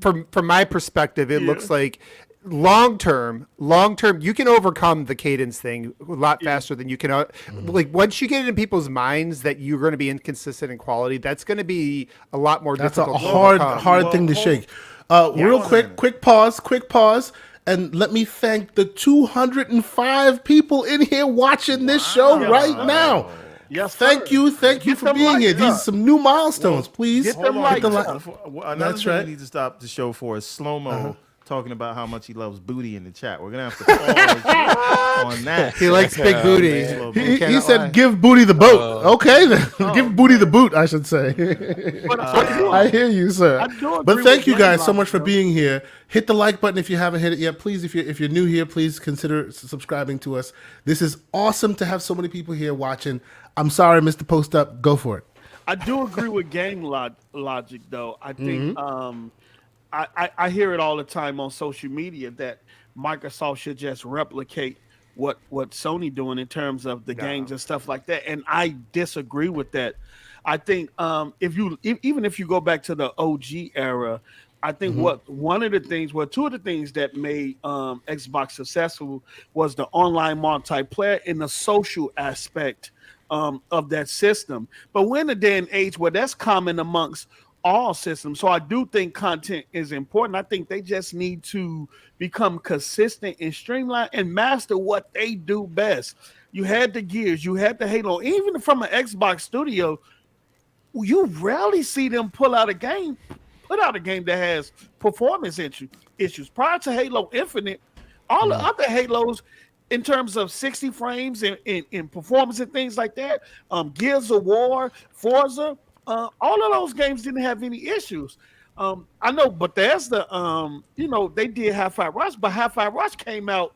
from my perspective, it looks like long term, you can overcome the cadence thing a lot faster than you can. Like once you get it in people's minds that you're going to be inconsistent in quality, that's going to be a lot more difficult. That's a hard thing to shake. Real quick pause. And let me thank the 205 people in here watching this show right now. Yes, Thank sir. you Get for them being here. lights These are up. some new milestones. Please Get them hit the lights like. up. Another That's thing right. we need to stop the show for is slow-mo talking about how much he loves booty in the chat. We're gonna have to pause on that. He likes big booty. Slow-mo. He Cannot said, lie. "Give Booty the boat." Okay, then. Give Booty the man. boot. I should say. But I I hear you, sir. I do But agree thank with you guys so GameLogIQ, much for though. being here. Hit the like button if you haven't hit it yet. Please, if you're new here, please consider subscribing to us. This is awesome to have so many people here watching. I'm sorry, Mr. Post Up. Go for it. I do agree with logic, though. I think I hear it all the time on social media that Microsoft should just replicate what Sony doing in terms of the games and stuff like that, and I disagree with that. I think even if you go back to the OG era, I think two of the things that made Xbox successful was the online multiplayer and the social aspect of that system. But we're in a day and age where that's common amongst all systems. So I do think content is important. I think they just need to become consistent and streamlined and master what they do best. You had the Gears, you had the Halo, even from an Xbox studio, you rarely see them put out a game that has performance issues. Prior to Halo Infinite, all the other Halos, in terms of 60 frames and performance and things like that, Gears of War, Forza, all of those games didn't have any issues. I know Bethesda, they did Hi-Fi Rush, but Hi-Fi Rush came out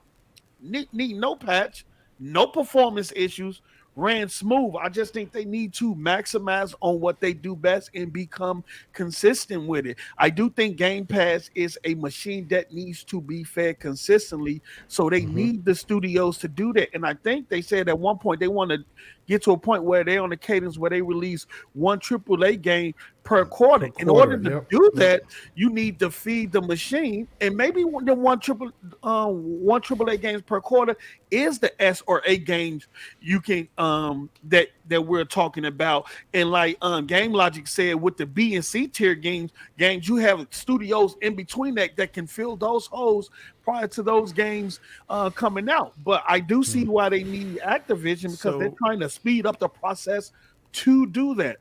need no patch, no performance issues, ran smooth. I just think they need to maximize on what they do best and become consistent with it. I do think Game Pass is a machine that needs to be fed consistently, so they need the studios to do that. And I think they said at one point they want to get to a point where they're on the cadence where they release one AAA game per quarter. In order to do that, you need to feed the machine, and maybe the one AAA games per quarter is the S or A games you can that we're talking about. And like GameLogIQ said, with the B and C tier games, you have studios in between that can fill those holes prior to those games coming out. But I do see why they need Activision, because they're trying to speed up the process to do that.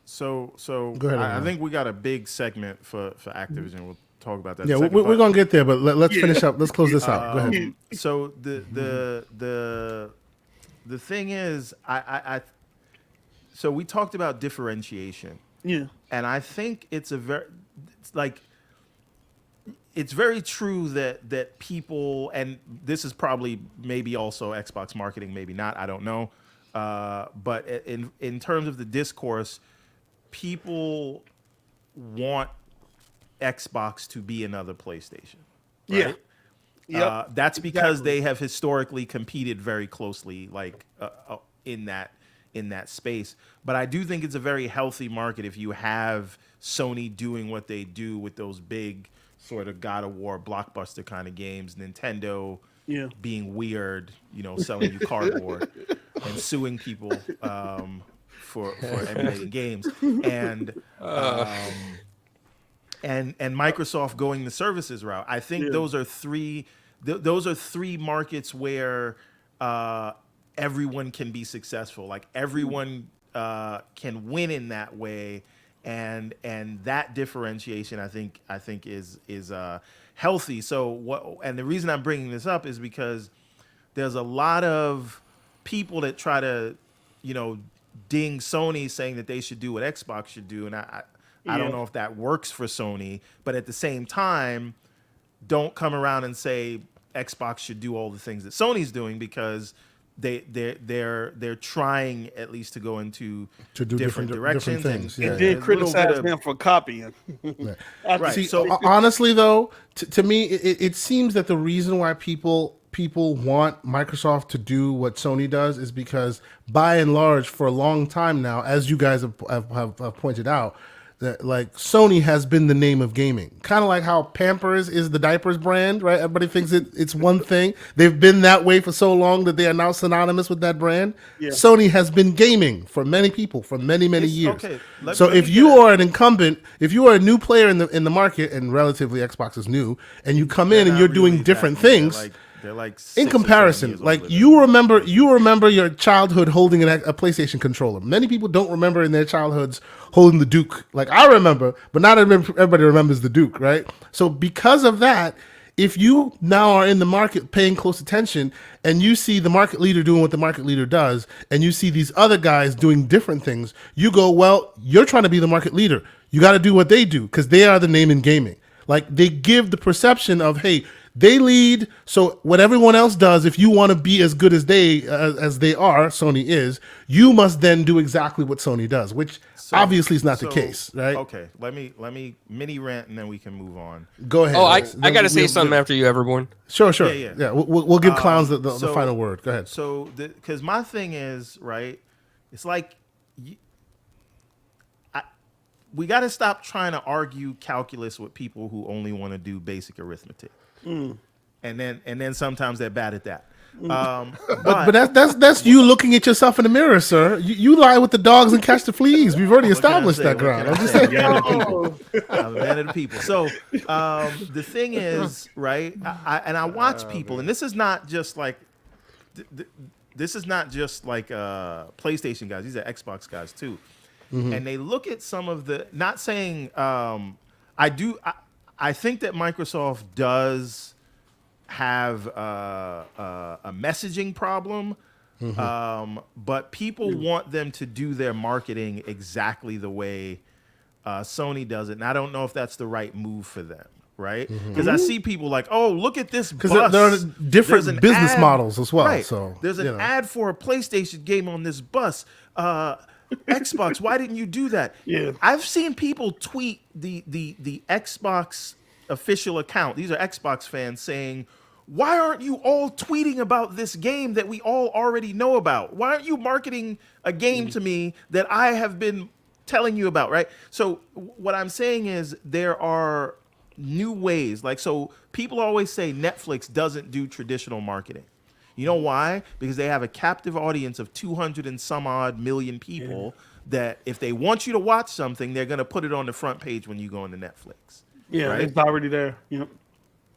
So Go ahead, I think we got a big segment for Activision. We'll talk about that. Yeah, we're gonna get there, but let's finish up. Let's close this out. Go ahead. So the thing is, so we talked about differentiation. Yeah, and I think it's very true that people, and this is probably maybe also Xbox marketing, maybe not, I don't know. But in terms of the discourse, people want Xbox to be another PlayStation. Right? Yeah. That's because they have historically competed very closely, in that space. But I do think it's a very healthy market if you have Sony doing what they do with those big sort of God of War blockbuster kind of games, Nintendo being weird, selling you cardboard and suing people for emulating games, and Microsoft going the services route. I think those are three markets where everyone can be successful. Like everyone can win in that way. And that differentiation, I think is healthy. So and the reason I'm bringing this up is because there's a lot of people that try to, ding Sony, saying that they should do what Xbox should do, and I don't know if that works for Sony. But at the same time, don't come around and say Xbox should do all the things that Sony's doing, because they're trying at least to go into different directions, things. And then criticize them for copying. Right. See, so honestly, though, to me, it seems that the reason why people want Microsoft to do what Sony does is because, by and large, for a long time now, as you guys have pointed out, that Sony has been the name of gaming. Kind of like how Pampers is the diapers brand, right? Everybody thinks it's one thing. They've been that way for so long that they are now synonymous with that brand. Yeah. Sony has been gaming for many people for many years. Okay. So if you are an incumbent, if you are a new player in the market, and relatively Xbox is new, and you come in and you're doing different things, They're like in 6 or 7 comparison, years like older you remember your childhood holding a PlayStation controller. Many people don't remember in their childhoods holding the Duke. Like I remember, but not everybody remembers the Duke, right? So because of that, if you now are in the market paying close attention and you see the market leader doing what the market leader does, and you see these other guys doing different things, you go, well, you're trying to be the market leader. You got to do what they do because they are the name in gaming. Like they give the perception of, hey, they lead. So what everyone else does, if you want to be as good as they are, Sony is, you must then do exactly what Sony does, which obviously is not the case, right? Okay, let me mini rant and then we can move on. Go ahead. Oh, I got to say We'll- something after you, Everborn. Sure. Yeah. We'll give Clownz the So- final word. Go ahead. So, because my thing is, right, it's like we got to stop trying to argue calculus with people who only want to do basic arithmetic, and then sometimes they're bad at that. But that's you looking at yourself in the mirror, sir. You lie with the dogs and catch the fleas. We've already What can I established say? that What ground. can I'm I just say? saying. I'm a man of the people. So the thing is, right? I watch people, and this is not just like this is not just like PlayStation guys. These are Xbox guys too, and they look at some of the. Not saying I think that Microsoft does have a messaging problem, but people want them to do their marketing exactly the way Sony does it, and I don't know if that's the right move for them, right? Because I see people like, oh, look at this bus. Because there are different There's an business ad- models as well. Right. So there's an ad for a PlayStation game on this bus. Xbox, why didn't you do that? Yeah. I've seen people tweet the Xbox official account. These are Xbox fans saying, why aren't you all tweeting about this game that we all already know about? Why aren't you marketing a game to me that I have been telling you about, right? So what I'm saying is there are new ways. Like, so people always say Netflix doesn't do traditional marketing. You know why? Because they have a captive audience of 200 and some odd million people that if they want you to watch something, they're going to put it on the front page when you go into Netflix. Yeah, right? it's already there. Yep.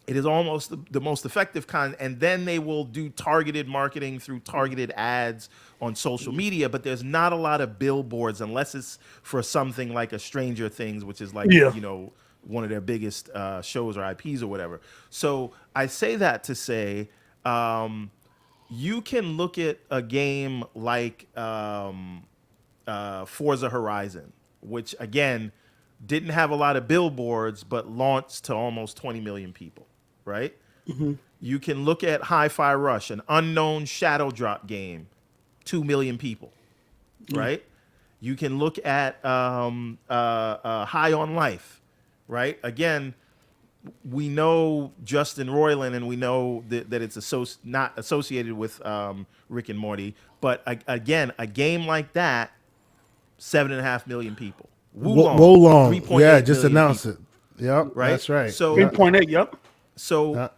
It is almost the most effective kind, and then they will do targeted marketing through targeted ads on social media, but there's not a lot of billboards unless it's for something like a Stranger Things, which is like, you know, one of their biggest shows or IPs or whatever. So I say that to say you can look at a game like Forza Horizon, which, again, didn't have a lot of billboards, but launched to almost 20 million people. Right? You can look at Hi-Fi Rush, an unknown shadow drop game, 2 million people. Right? You can look at High on Life. Right? Again, we know Justin Roiland, and we know that it's not associated with Rick and Morty. But again, a game like that, 7.5 million people. Wolong. 3.8 Yeah, just million announce people. it. Yep, Right? that's right. So 3.8. Yep. So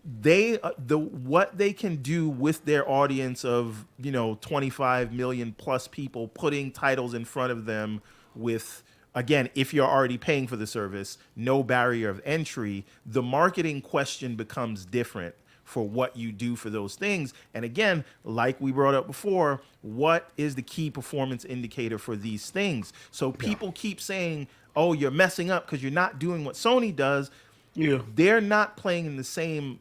what they can do with their audience of 25 million plus people, putting titles in front of them with, again, if you're already paying for the service, no barrier of entry, the marketing question becomes different for what you do for those things. And again, like we brought up before, what is the key performance indicator for these things? So people keep saying, oh, you're messing up because you're not doing what Sony does. Yeah. They're not playing in the same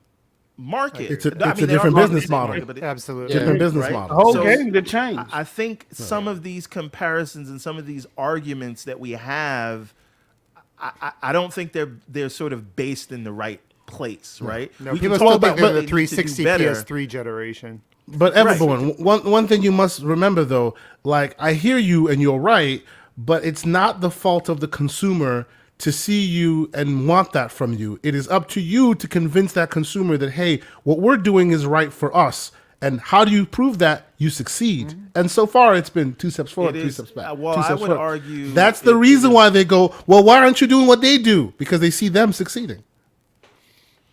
market. It's a they are different marketing business the same model. market, but Absolutely. Different business right? The model. whole So, game to change. I think some of these comparisons and some of these arguments that we have, I don't think they're sort of based in the right place, right? No, We can people talk still about think they're what the they need to do 360 better. PS3 generation. But everyone, one thing you must remember though, like I hear you and you're right, but it's not the fault of the consumer to see you and want that from you. It is up to you to convince that consumer that, hey, what we're doing is right for us. And how do you prove that? You succeed. And so far, it's been 2 steps forward, It 3 is- steps back. well, two I steps would forward. argue That's the it reason is- why they go, well, why aren't you doing what they do? Because they see them succeeding.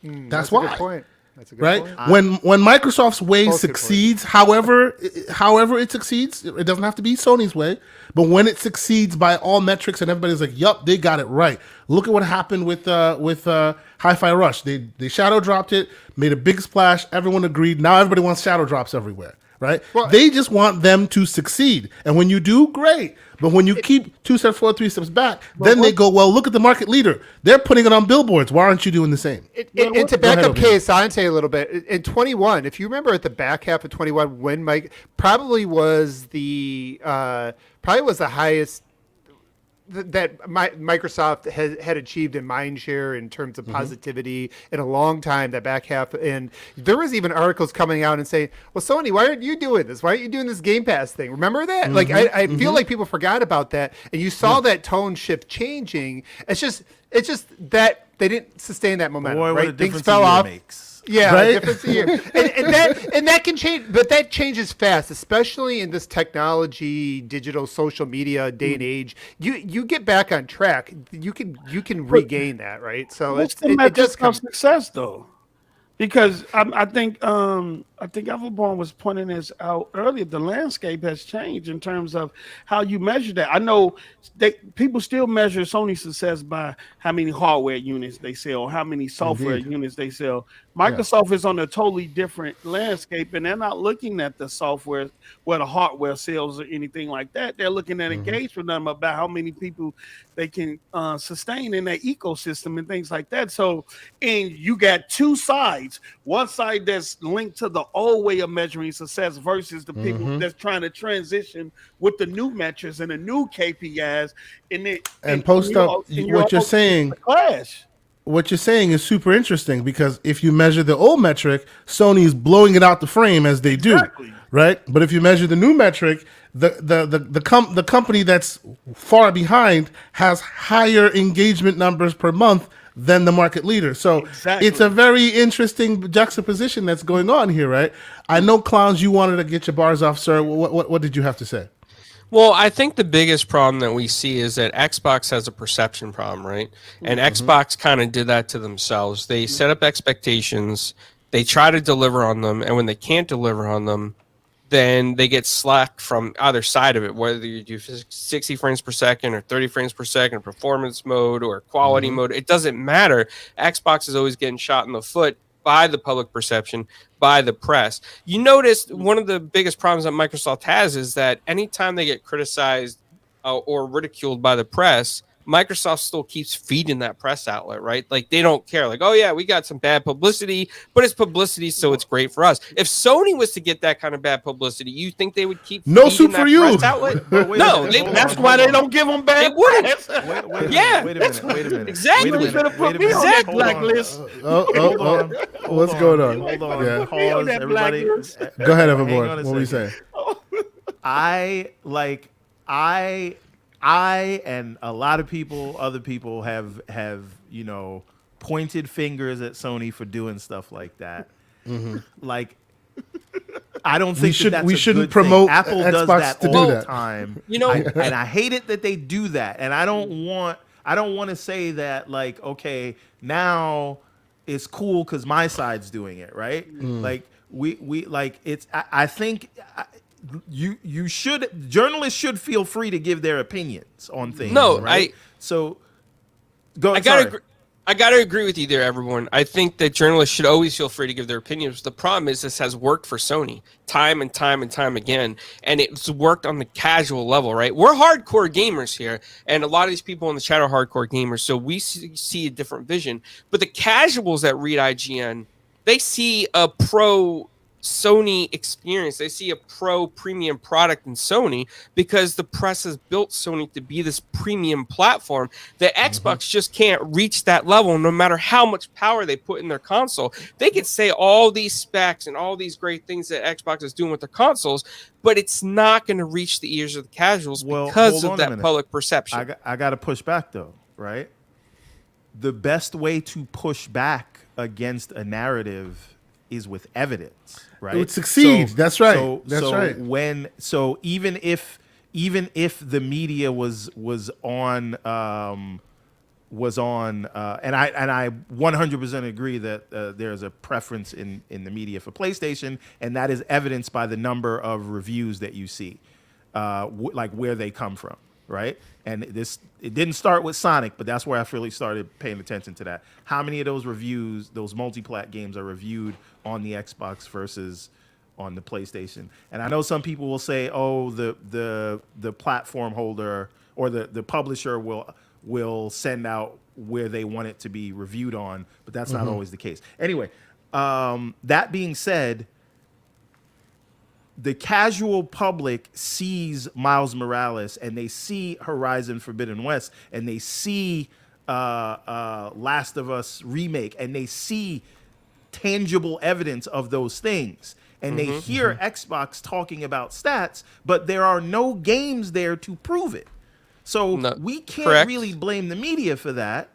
That's a why. good point. That's a good right? point. When Microsoft's way Both good succeeds, however it succeeds, it doesn't have to be Sony's way, but when it succeeds by all metrics and everybody's like, "Yup, they got it right." Look at what happened with Hi-Fi Rush. They shadow dropped it, made a big splash. Everyone agreed. Now everybody wants shadow drops everywhere, right? Well, they just want them to succeed, and when you do, great. But when you keep 2 steps forward, 3 steps back, then they go, "Well, look at the market leader. They're putting it on billboards. Why aren't you doing the same?" And to back ahead, up O'Brien. Asante a little bit, in 21, if you remember at the back half of 21, when Mike probably was the highest that Microsoft had achieved in mind share in terms of positivity in a long time, that back half. And there was even articles coming out and saying, well, Sony, why aren't you doing this? Why aren't you doing this Game Pass thing? Remember that? Like, I feel like people forgot about that. And you saw that tone shift changing. It's just that they didn't sustain that momentum, Boy, what a right? Things difference fell a year off. makes. Yeah, Right? a difference a year. and that can change, but that changes fast, especially in this technology, digital, social media day and age. You get back on track, you can regain that, right? So What's the it metric does come. of success, though? Because I think Everborn was pointing this out earlier. The landscape has changed in terms of how you measure that. I know people still measure Sony success by how many hardware units they sell, or how many software units they sell. Microsoft is on a totally different landscape, and they're not looking at the software where the hardware sales or anything like that. They're looking at engagement with them about how many people they can sustain in their ecosystem and things like that. So, and you got two sides. One side that's linked to the old way of measuring success versus the people that's trying to transition with the new metrics and the new KPIs. And post up what you're saying. Clash. What you're saying is super interesting, because if you measure the old metric, Sony's blowing it out the frame as they do, Exactly. right? But if you measure the new metric, the company that's far behind has higher engagement numbers per month than the market leader. So Exactly. it's a very interesting juxtaposition that's going on here, right? I know, Clownz, you wanted to get your bars off, sir. What did you have to say? Well, I think the biggest problem that we see is that Xbox has a perception problem, right? And Xbox kind of did that to themselves. They set up expectations, they try to deliver on them, and when they can't deliver on them, then they get slack from either side of it, whether you do 60 frames per second or 30 frames per second, performance mode or quality mode. It doesn't matter. Xbox is always getting shot in the foot by the public perception, by the press. You notice one of the biggest problems that Microsoft has is that anytime they get criticized or ridiculed by the press, Microsoft still keeps feeding that press outlet, right? Like, they don't care. Like, oh yeah, we got some bad publicity, but it's publicity, so it's great for us. If Sony was to get that kind of bad publicity, you think they would keep No feeding soup that for you. press outlet? But wait a No, minute, they, hold on, That's hold why on. they don't give them bad They wouldn't. press. Wait Yeah, a that's- minute, wait a minute. exactly. Wait a You should minute, have wait put a me minute. on that Hold on. blacklist. Hold on. What's going on? Hold on. Yeah. Put me on Pause, that everybody. blacklist. Go ahead, Hang on Everborn. a What were you second. saying? I and a lot of people, other people have pointed fingers at Sony for doing stuff like that. Like, I don't think we that's shouldn't a good promote thing. Apple does Xbox that to do all the that. time. And I hate it that they do that. And I don't want to say that, like, okay, now it's cool because my side's doing it, right? Like, we like, it's. I think. You should, journalists should feel free to give their opinions on things. No, right? So go. I gotta agree with you there, everyone. I think that journalists should always feel free to give their opinions. The problem is this has worked for Sony time and time and time again, and it's worked on the casual level, right? We're hardcore gamers here, and a lot of these people in the chat are hardcore gamers, so we see a different vision. But the casuals that read IGN, they see a pro Sony experience. They see a pro premium product in Sony because the press has built Sony to be this premium platform that Xbox just can't reach that level no matter how much power they put in their console. They could say all these specs and all these great things that Xbox is doing with their consoles, but it's not going to reach the ears of the casuals because of that public perception. I got to push back though, right? The best way to push back against a narrative is with evidence, right? It would succeed. That's right. That's right. Even if the media was on was on, and I 100% agree that there's a preference in the media for PlayStation, and that is evidenced by the number of reviews that you see, like where they come from, right? And it didn't start with Sonic, but that's where I really started paying attention to that. How many of those reviews, those multi-plat games, are reviewed on the Xbox versus on the PlayStation? And I know some people will say, oh, the platform holder or the publisher will send out where they want it to be reviewed on, but that's not always the case. Anyway, that being said, the casual public sees Miles Morales and they see Horizon Forbidden West and they see Last of Us remake and they see tangible evidence of those things. And they hear Xbox talking about stats, but there are no games there to prove it. So we can't really blame the media for that.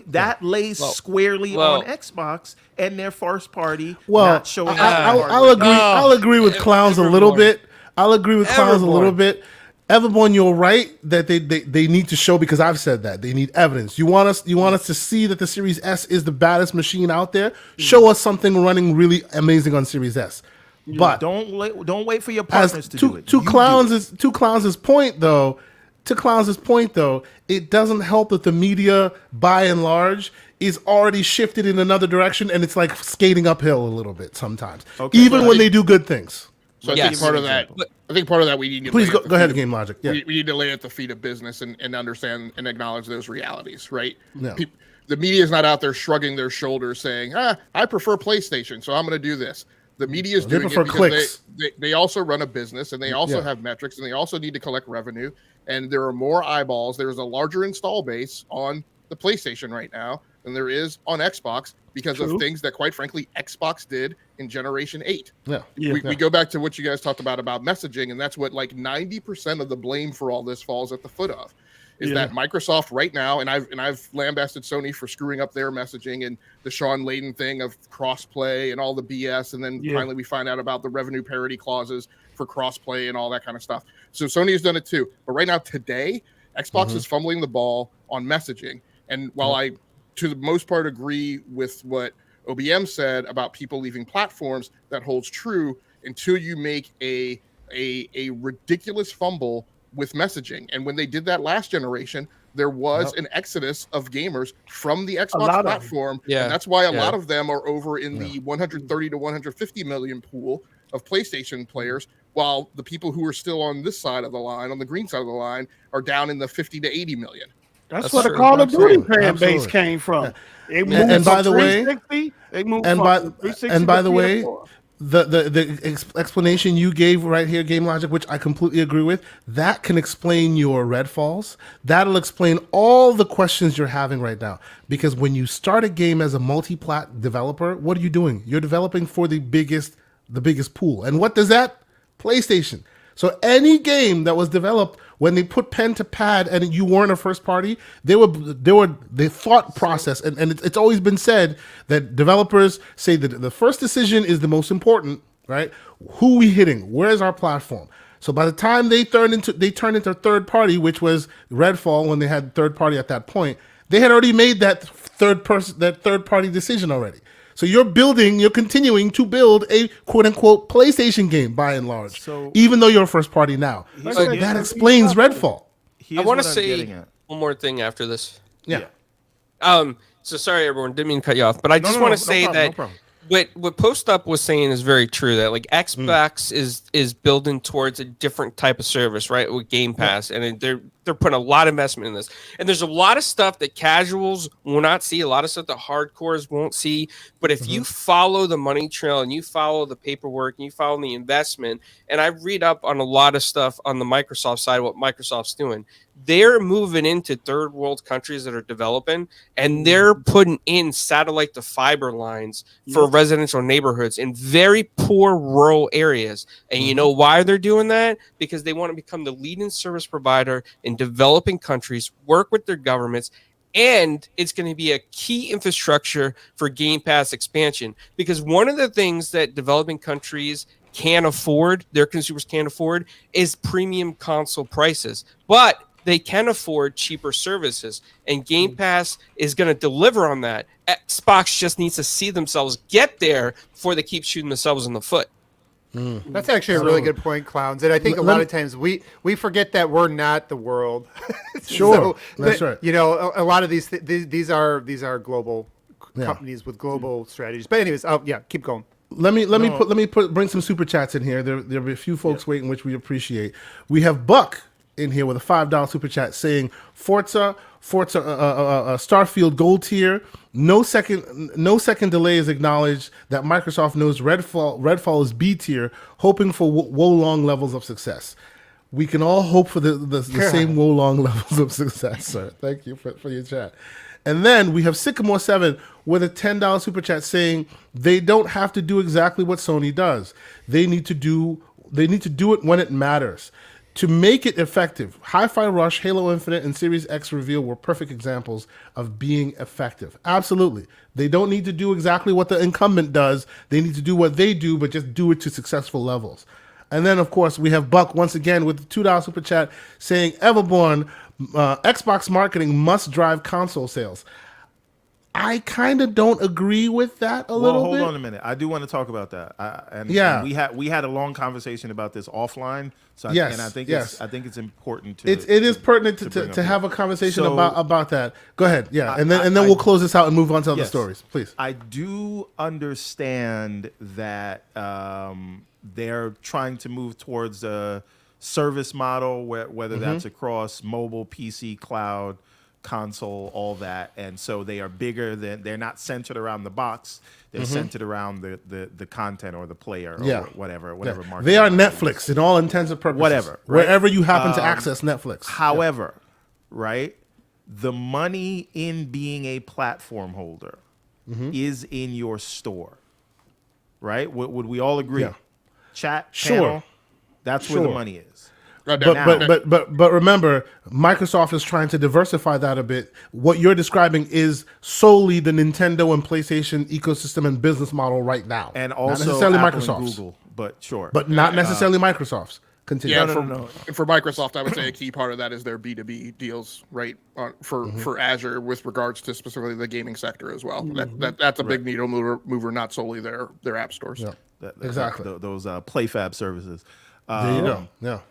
That lays squarely on Xbox and their first party not showing up. I'll agree with Clownz a little bit. I'll agree with Clownz a little bit. Everborn, you're right that they need to show, because I've said that they need evidence. You want us to see that the Series S is the baddest machine out there. Show us something running really amazing on Series S. But don't wait for your partners to do it. To Clownz's point though. To Clownz's point, though, it doesn't help that the media, by and large, is already shifted in another direction, and it's like skating uphill a little bit sometimes, even when they do good things. So I think part of that we need to please go ahead, GameLogIQ. Yeah. We need to lay at the feet of business and understand and acknowledge those realities, right? Yeah. The media is not out there shrugging their shoulders saying, I prefer PlayStation, so I'm going to do this. The media is doing it because they also run a business, and they also have metrics, and they also need to collect revenue. And there are more eyeballs. There's a larger install base on the PlayStation right now than there is on Xbox because of things that, quite frankly, Xbox did in Generation 8. We go back to what you guys talked about messaging, and that's what like 90% of the blame for all this falls at the foot of. Is that Microsoft right now, and I've lambasted Sony for screwing up their messaging and the Sean Layden thing of crossplay and all the BS, and then finally we find out about the revenue parity clauses for crossplay and all that kind of stuff. So Sony has done it too, but right now today, Xbox is fumbling the ball on messaging. And while I, to the most part, agree with what OBM said about people leaving platforms, that holds true until you make a ridiculous fumble with messaging. And when they did that last generation, there was an exodus of gamers from the Xbox platform. And that's why a lot of them are over in the 130 to 150 million pool of PlayStation players, while the people who are still on this side of the line, on the green side of the line, are down in the 50 to 80 million. That's where the Call of Duty fan base came from. They moved and by the way, they moved and by the way, PS4. the explanation you gave right here, GameLogIQ, which I completely agree with, that can explain your Redfalls. That'll explain all the questions you're having right now. Because when you start a game as a multi-plat developer, what are you doing? You're developing for the biggest pool. And what does that? PlayStation. So any game that was developed when they put pen to pad and you weren't a first party, the thought process, and it's always been said that developers say that the first decision is the most important, right? Who are we hitting? Where's our platform? So by the time they turned into third party, which was Redfall when they had third party at that point, they had already made that third party decision already. So you're continuing to build a quote unquote PlayStation game by and large, even though you're a first party now. So that explains Redfall. I want to say one more thing after this. Yeah. So sorry, everyone, didn't mean to cut you off, but I just want to say that what Post Up was saying is very true. That like Xbox is building towards a different type of service, right? With Game Pass, and they're putting a lot of investment in this. And there's a lot of stuff that casuals will not see, a lot of stuff that hardcores won't see. But if you follow the money trail and you follow the paperwork and you follow the investment, and I read up on a lot of stuff on the Microsoft side, what Microsoft's doing, they're moving into third world countries that are developing, and they're putting in satellite to fiber lines for residential neighborhoods in very poor rural areas. And you know why they're doing that? Because they want to become the leading service provider in developing countries, work with their governments, and it's going to be a key infrastructure for Game Pass expansion. Because one of the things that developing countries can't afford, their consumers can't afford, is premium console prices. But they can afford cheaper services, and Game Pass is going to deliver on that. Xbox just needs to see themselves get there before they keep shooting themselves in the foot. That's actually a really good point, Clownz. And I think a lot of times we forget that we're not the world. Sure, that's right. You know, a lot of these are global companies with global strategies. But anyways, keep going. Let me bring some super chats in here. There'll be a few folks waiting, which we appreciate. We have Buck in here with a $5 super chat saying Forza Starfield Gold tier. No second delay is acknowledged that Microsoft knows Redfall is B tier, hoping for Wolong levels of success. We can all hope for the same Wolong levels of success, sir. Thank you for your chat. And then we have Sycamore7 with a $10 super chat saying they don't have to do exactly what Sony does. They need to do it when it matters. To make it effective, Hi-Fi Rush, Halo Infinite, and Series X reveal were perfect examples of being effective. Absolutely. They don't need to do exactly what the incumbent does. They need to do what they do, but just do it to successful levels. And then, of course, we have Buck once again with the $2 super chat saying, Everborn, Xbox marketing must drive console sales. I kind of don't agree with that a little bit. Hold on a minute. I do want to talk about that. And we had a long conversation about this offline. So I think it's important to. It is pertinent to have a conversation about that. Go ahead. Yeah, and then we'll close this out and move on to other stories, please. I do understand that they're trying to move towards a service model, whether that's across mobile, PC, cloud, console, all that, and so they are bigger than, they're not centered around the box, they're centered around the content or the player or whatever market. They are Netflix in all intents and purposes. Whatever, right? Wherever you happen to access Netflix. However, right, the money in being a platform holder is in your store, right? Would we all agree? Yeah. Chat, Sure. panel, that's where the money is. But remember, Microsoft is trying to diversify that a bit. What you're describing is solely the Nintendo and PlayStation ecosystem and business model right now, and also not necessarily Apple Microsoft's, and Google, but sure, but not necessarily Microsoft's. Continue. Yeah, for Microsoft, I would say a key part of that is their B2B deals, right? For Azure, with regards to specifically the gaming sector as well. That's a big needle mover, not solely their app stores. Yeah. Exactly. Those PlayFab services. There you go. Yeah.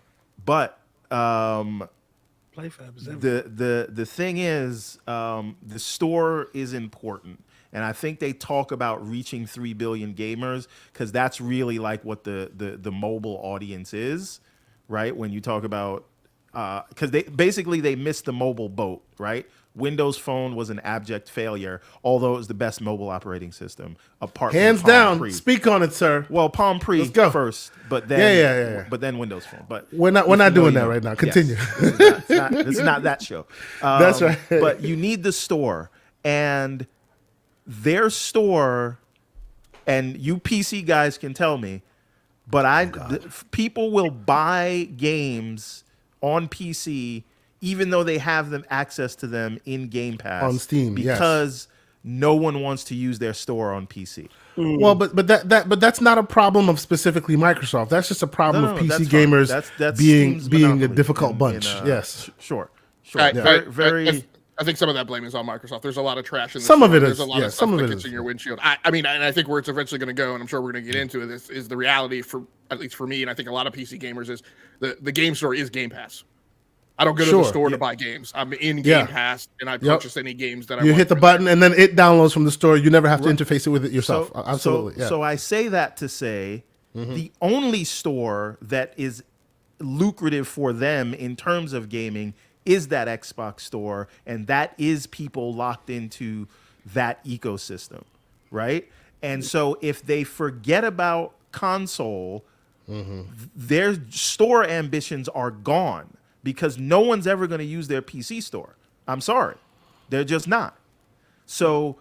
But PlayFab is the thing is, the store is important, and I think they talk about reaching 3 billion gamers because that's really like what the mobile audience is, right? When you talk about because they missed the mobile boat, right? Windows Phone was an abject failure, although it was the best mobile operating system. Apart hands from Palm down, Pre. speak on it, sir. Well, Palm Pre first, but then but then Windows Phone. But we're not doing that right now. Continue. Yes, this is not that show. That's right. But you need the store, and their store, and you PC guys can tell me, but people will buy games on PC even though they have them access to them in Game Pass on Steam, because no one wants to use their store on PC. Well, but that's not a problem of specifically Microsoft. That's just a problem of PC gamers that's being a difficult bunch. Yes, sure. I think some of that blame is on Microsoft. There's a lot of trash in this. Some of it is. There's a lot of stuff that gets in your windshield. I mean, and I think where it's eventually going to go, and I'm sure we're going to get into it, is the reality for, at least for me, and I think a lot of PC gamers, is the game store is Game Pass. I don't go to the store to buy games. I'm in Game Pass, and I purchase any games that I want. You hit the button, and then it downloads from the store. You never have to interface it with it yourself. Absolutely. So I say that to say the only store that is lucrative for them in terms of gaming is that Xbox store, and that is people locked into that ecosystem, right? And so if they forget about console, their store ambitions are gone. Because no one's ever going to use their PC store. I'm sorry, they're just not. So,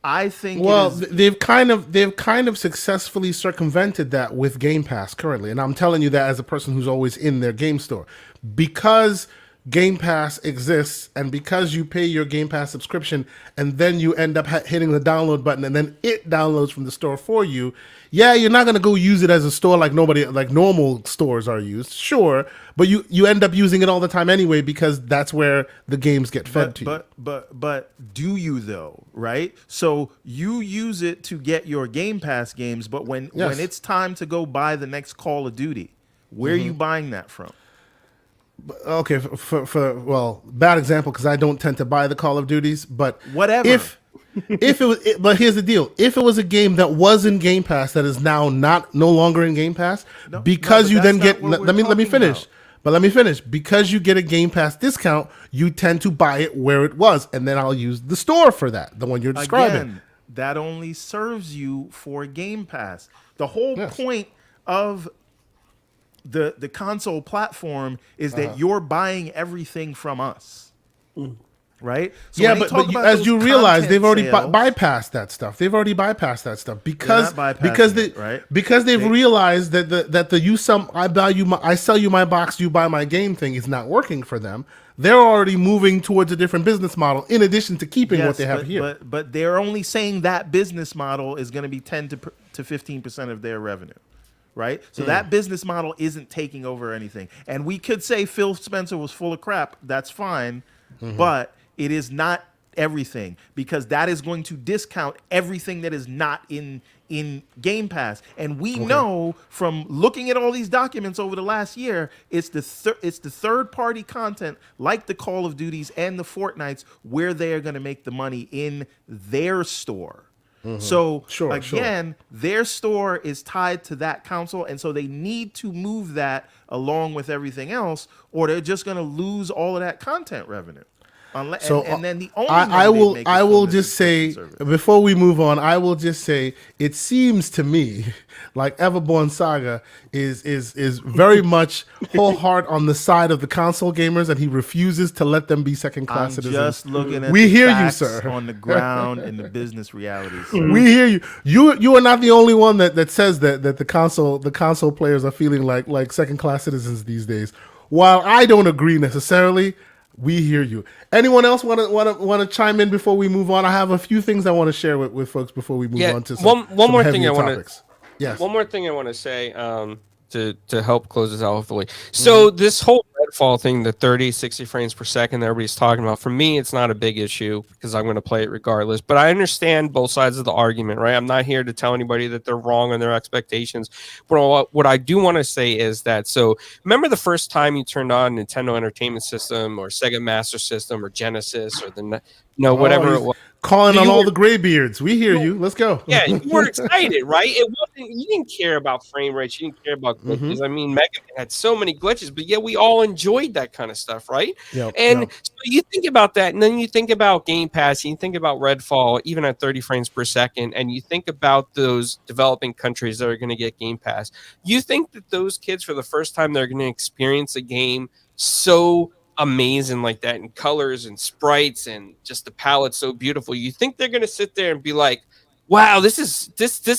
I think they've kind of successfully circumvented that with Game Pass currently, and I'm telling you that as a person who's always in their game store, because Game Pass exists, and because you pay your Game Pass subscription, and then you end up hitting the download button, and then it downloads from the store for you. Yeah, you're not gonna go use it as a store like normal stores are used, sure, but you end up using it all the time anyway because that's where the games get fed to you. But do you though? Right? So you use it to get your Game Pass games, but when it's time to go buy the next Call of Duty, where are you buying that from? Okay, well, bad example because I don't tend to buy the Call of Duties, but whatever. If it was, but here's the deal: if it was a game that was in Game Pass that is now no longer in Game Pass, because you then get let me finish. But let me finish. Because you get a Game Pass discount, you tend to buy it where it was, and then I'll use the store for that, the one you're describing. Again, that only serves you for Game Pass. The whole point of the console platform is that you're buying everything from us, right? So yeah, but as you realize, they've already bypassed that stuff. They've already bypassed that stuff because they've realized that the I sell you my box, you buy my game thing is not working for them. They're already moving towards a different business model in addition to keeping what they have here. But they're only saying that business model is going to be 10 to 15% of their revenue. Right? So that business model isn't taking over anything. And we could say Phil Spencer was full of crap. That's fine. But it is not everything because that is going to discount everything that is not in Game Pass. And we know from looking at all these documents over the last year, it's the third-party content like the Call of Duties and the Fortnites where they are going to make the money in their store. So again, their store is tied to that console, and so they need to move that along with everything else, or they're just going to lose all of that content revenue. And then the only I will just say before we move on, I will just say it seems to me like Everborn Saga is very much whole heart on the side of the console gamers, and he refuses to let them be second class citizens. Just looking at we the hear facts you, sir, on the ground and the business realities. We hear you. You are not the only one that says that the console players are feeling like second class citizens these days. While I don't agree necessarily, we hear you. Anyone else want to chime in before we move on? I have a few things I want to share with folks before we move on to some more thing I want to. Yes. One more thing I want to say to help close this out hopefully. So this whole Redfall thing, the 30, 60 frames per second that everybody's talking about, for me, it's not a big issue because I'm going to play it regardless. But I understand both sides of the argument, right? I'm not here to tell anybody that they're wrong on their expectations. But what I do want to say is that, so remember the first time you turned on Nintendo Entertainment System or Sega Master System or Genesis or whatever it was. Calling on all the graybeards. We hear you. Let's go. Yeah, you were excited, right? You didn't care about frame rates. You didn't care about glitches. I mean, Mega Man had so many glitches, but yet we all enjoyed that kind of stuff, right? So you think about that, and then you think about Game Pass, and you think about Redfall, even at 30 frames per second, and you think about those developing countries that are going to get Game Pass. You think that those kids, for the first time, they're going to experience a game so amazing like that in colors and sprites and just the palette so beautiful. You think they're going to sit there and be like, wow, this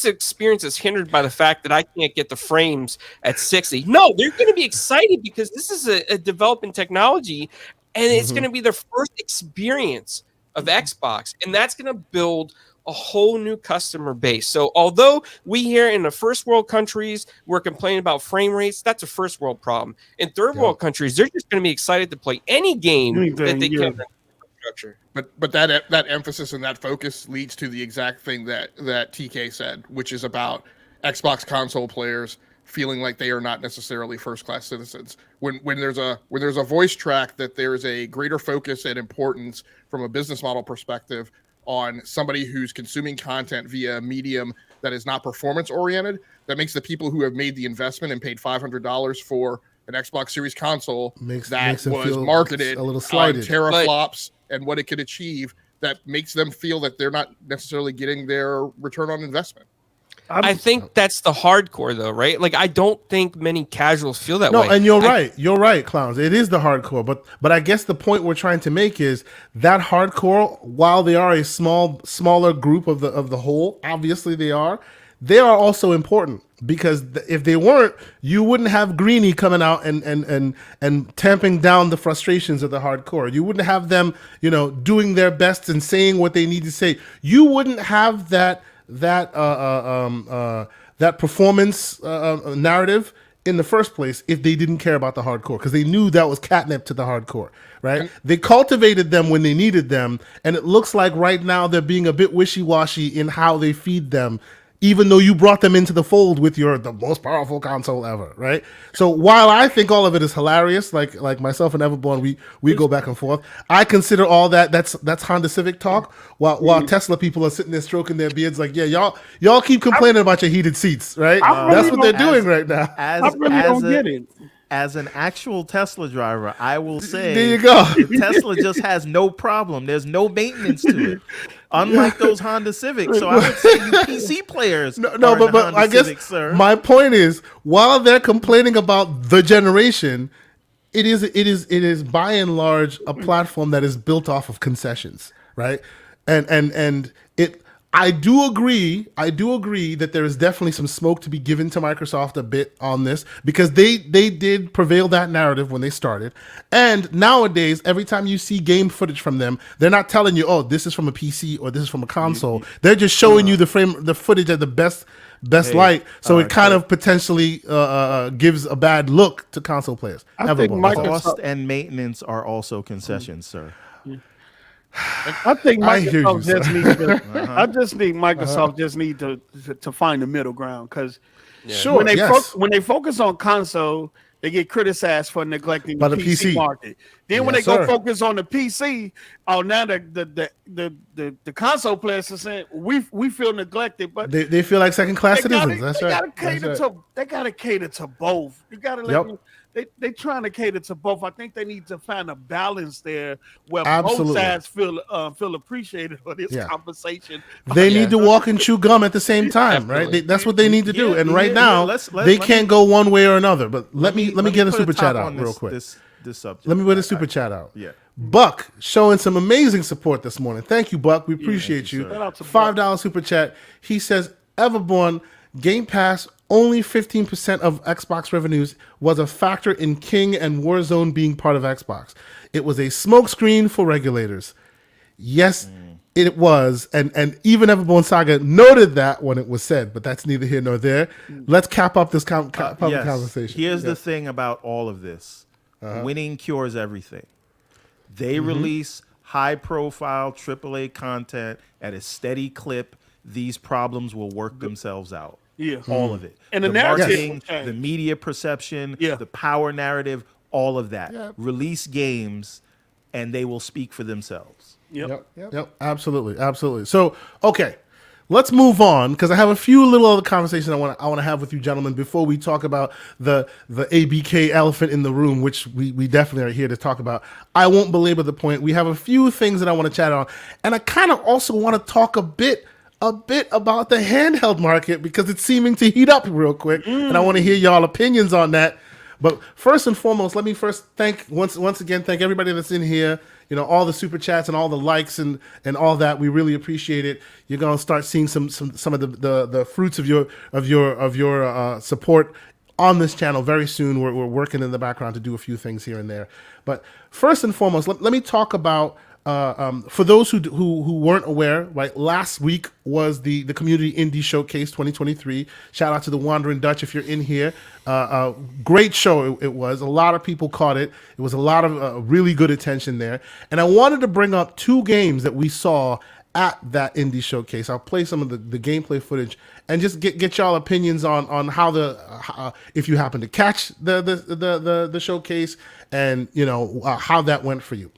experience is hindered by the fact that I can't get the frames at 60. No, they're going to be excited because this is a developing technology, and it's going to be their first experience of Xbox, and that's going to build a whole new customer base. So although we here in the first world countries, we're complaining about frame rates, that's a first world problem. In third world countries, they're just going to be excited to play any game that they can. But that emphasis and that focus leads to the exact thing that TK said, which is about Xbox console players feeling like they are not necessarily first class citizens. When there's a voice track that there's a greater focus and importance from a business model perspective on somebody who's consuming content via a medium that is not performance oriented, that makes the people who have made the investment and paid $500 for an Xbox Series console makes was marketed a little slighted. On teraflops and what it could achieve, that makes them feel that they're not necessarily getting their return on investment. I think that's the hardcore, though, right? Like, I don't think many casuals feel that way. No, and you're right. You're right, Clownz. It is the hardcore, but I guess the point we're trying to make is that hardcore, while they are a smaller group of the whole, obviously they are also important. Because if they weren't, you wouldn't have Greeny coming out and tamping down the frustrations of the hardcore. You wouldn't have them, doing their best and saying what they need to say. You wouldn't have that performance narrative in the first place if they didn't care about the hardcore, because they knew that was catnip to the hardcore, right? They cultivated them when they needed them, and it looks like right now they're being a bit wishy-washy in how they feed them, even though you brought them into the fold with the most powerful console ever, right? So while I think all of it is hilarious, like myself and Everborn, we go back and forth. I consider all that's Honda Civic talk, while Tesla people are sitting there stroking their beards like, yeah, y'all keep complaining about your heated seats, right? That's what they're doing right now. I really don't get it. As an actual Tesla driver, I will say there you go. Tesla just has no problem. There's no maintenance to it. Unlike those Honda Civics. So I would say you PC players but Honda I guess Civics, sir. My point is, while they're complaining about the generation, it is by and large a platform that is built off of concessions, right? And I do agree that there is definitely some smoke to be given to Microsoft a bit on this, because they did prevail that narrative when they started. And nowadays, every time you see game footage from them, they're not telling you, oh, this is from a PC or this is from a console. They're just showing you the footage at the best light, so it kind of potentially gives a bad look to console players. I think Cost and maintenance are also concessions, sir. I think Microsoft just needs to. I just think Microsoft just need to find the middle ground, because when they focus on console, they get criticized for neglecting the PC market. Then when they go focus on the PC, now the console players are saying we feel neglected, but they feel like second class citizens. They gotta cater to both. You gotta let them. They trying to cater to both. I think they need to find a balance there where both sides feel appreciated for this conversation. They need to walk and chew gum at the same time, right? That's what they need to do. And right now, they can't go one way or another. But let me get a super chat out real quick. This subject. Let me put a super chat out. Yeah. Buck showing some amazing support this morning. Thank you, Buck. We appreciate you. $5 super chat. He says, Everborn, Game Pass, only 15% of Xbox revenues was a factor in King and Warzone being part of Xbox. It was a smokescreen for regulators. Yes, it was. And even Everborn Saga noted that when it was said, but that's neither here nor there. Let's cap up this public conversation. Here's the thing about all of this. Winning cures everything. They release high-profile AAA content at a steady clip. These problems will work themselves out. Yeah, all of it. And the marketing, the media perception, the power narrative, all of that. Release games, and they will speak for themselves. Yep. Absolutely. So, okay, let's move on, because I have a few little other conversations I want to have with you gentlemen before we talk about the ABK elephant in the room, which we definitely are here to talk about. I won't belabor the point. We have a few things that I want to chat on, and I kind of also want to talk a bit about the handheld market, because it's seeming to heat up real quick, and I want to hear y'all opinions on that. But first and foremost, let me first once again thank everybody that's in here. All the super chats and all the likes and all that. We really appreciate it. You're gonna start seeing some of the fruits of your support on this channel very soon. We're working in the background to do a few things here and there. But first and foremost, let me talk about. For those who weren't aware, right, last week was the Community Indie Showcase 2023. Shout out to the Wandering Dutch if you're in here. Great show it was. A lot of people caught it. It was a lot of really good attention there. And I wanted to bring up two games that we saw at that Indie Showcase. I'll play some of the gameplay footage and just get y'all opinions on how if you happen to catch the showcase, and how that went for you.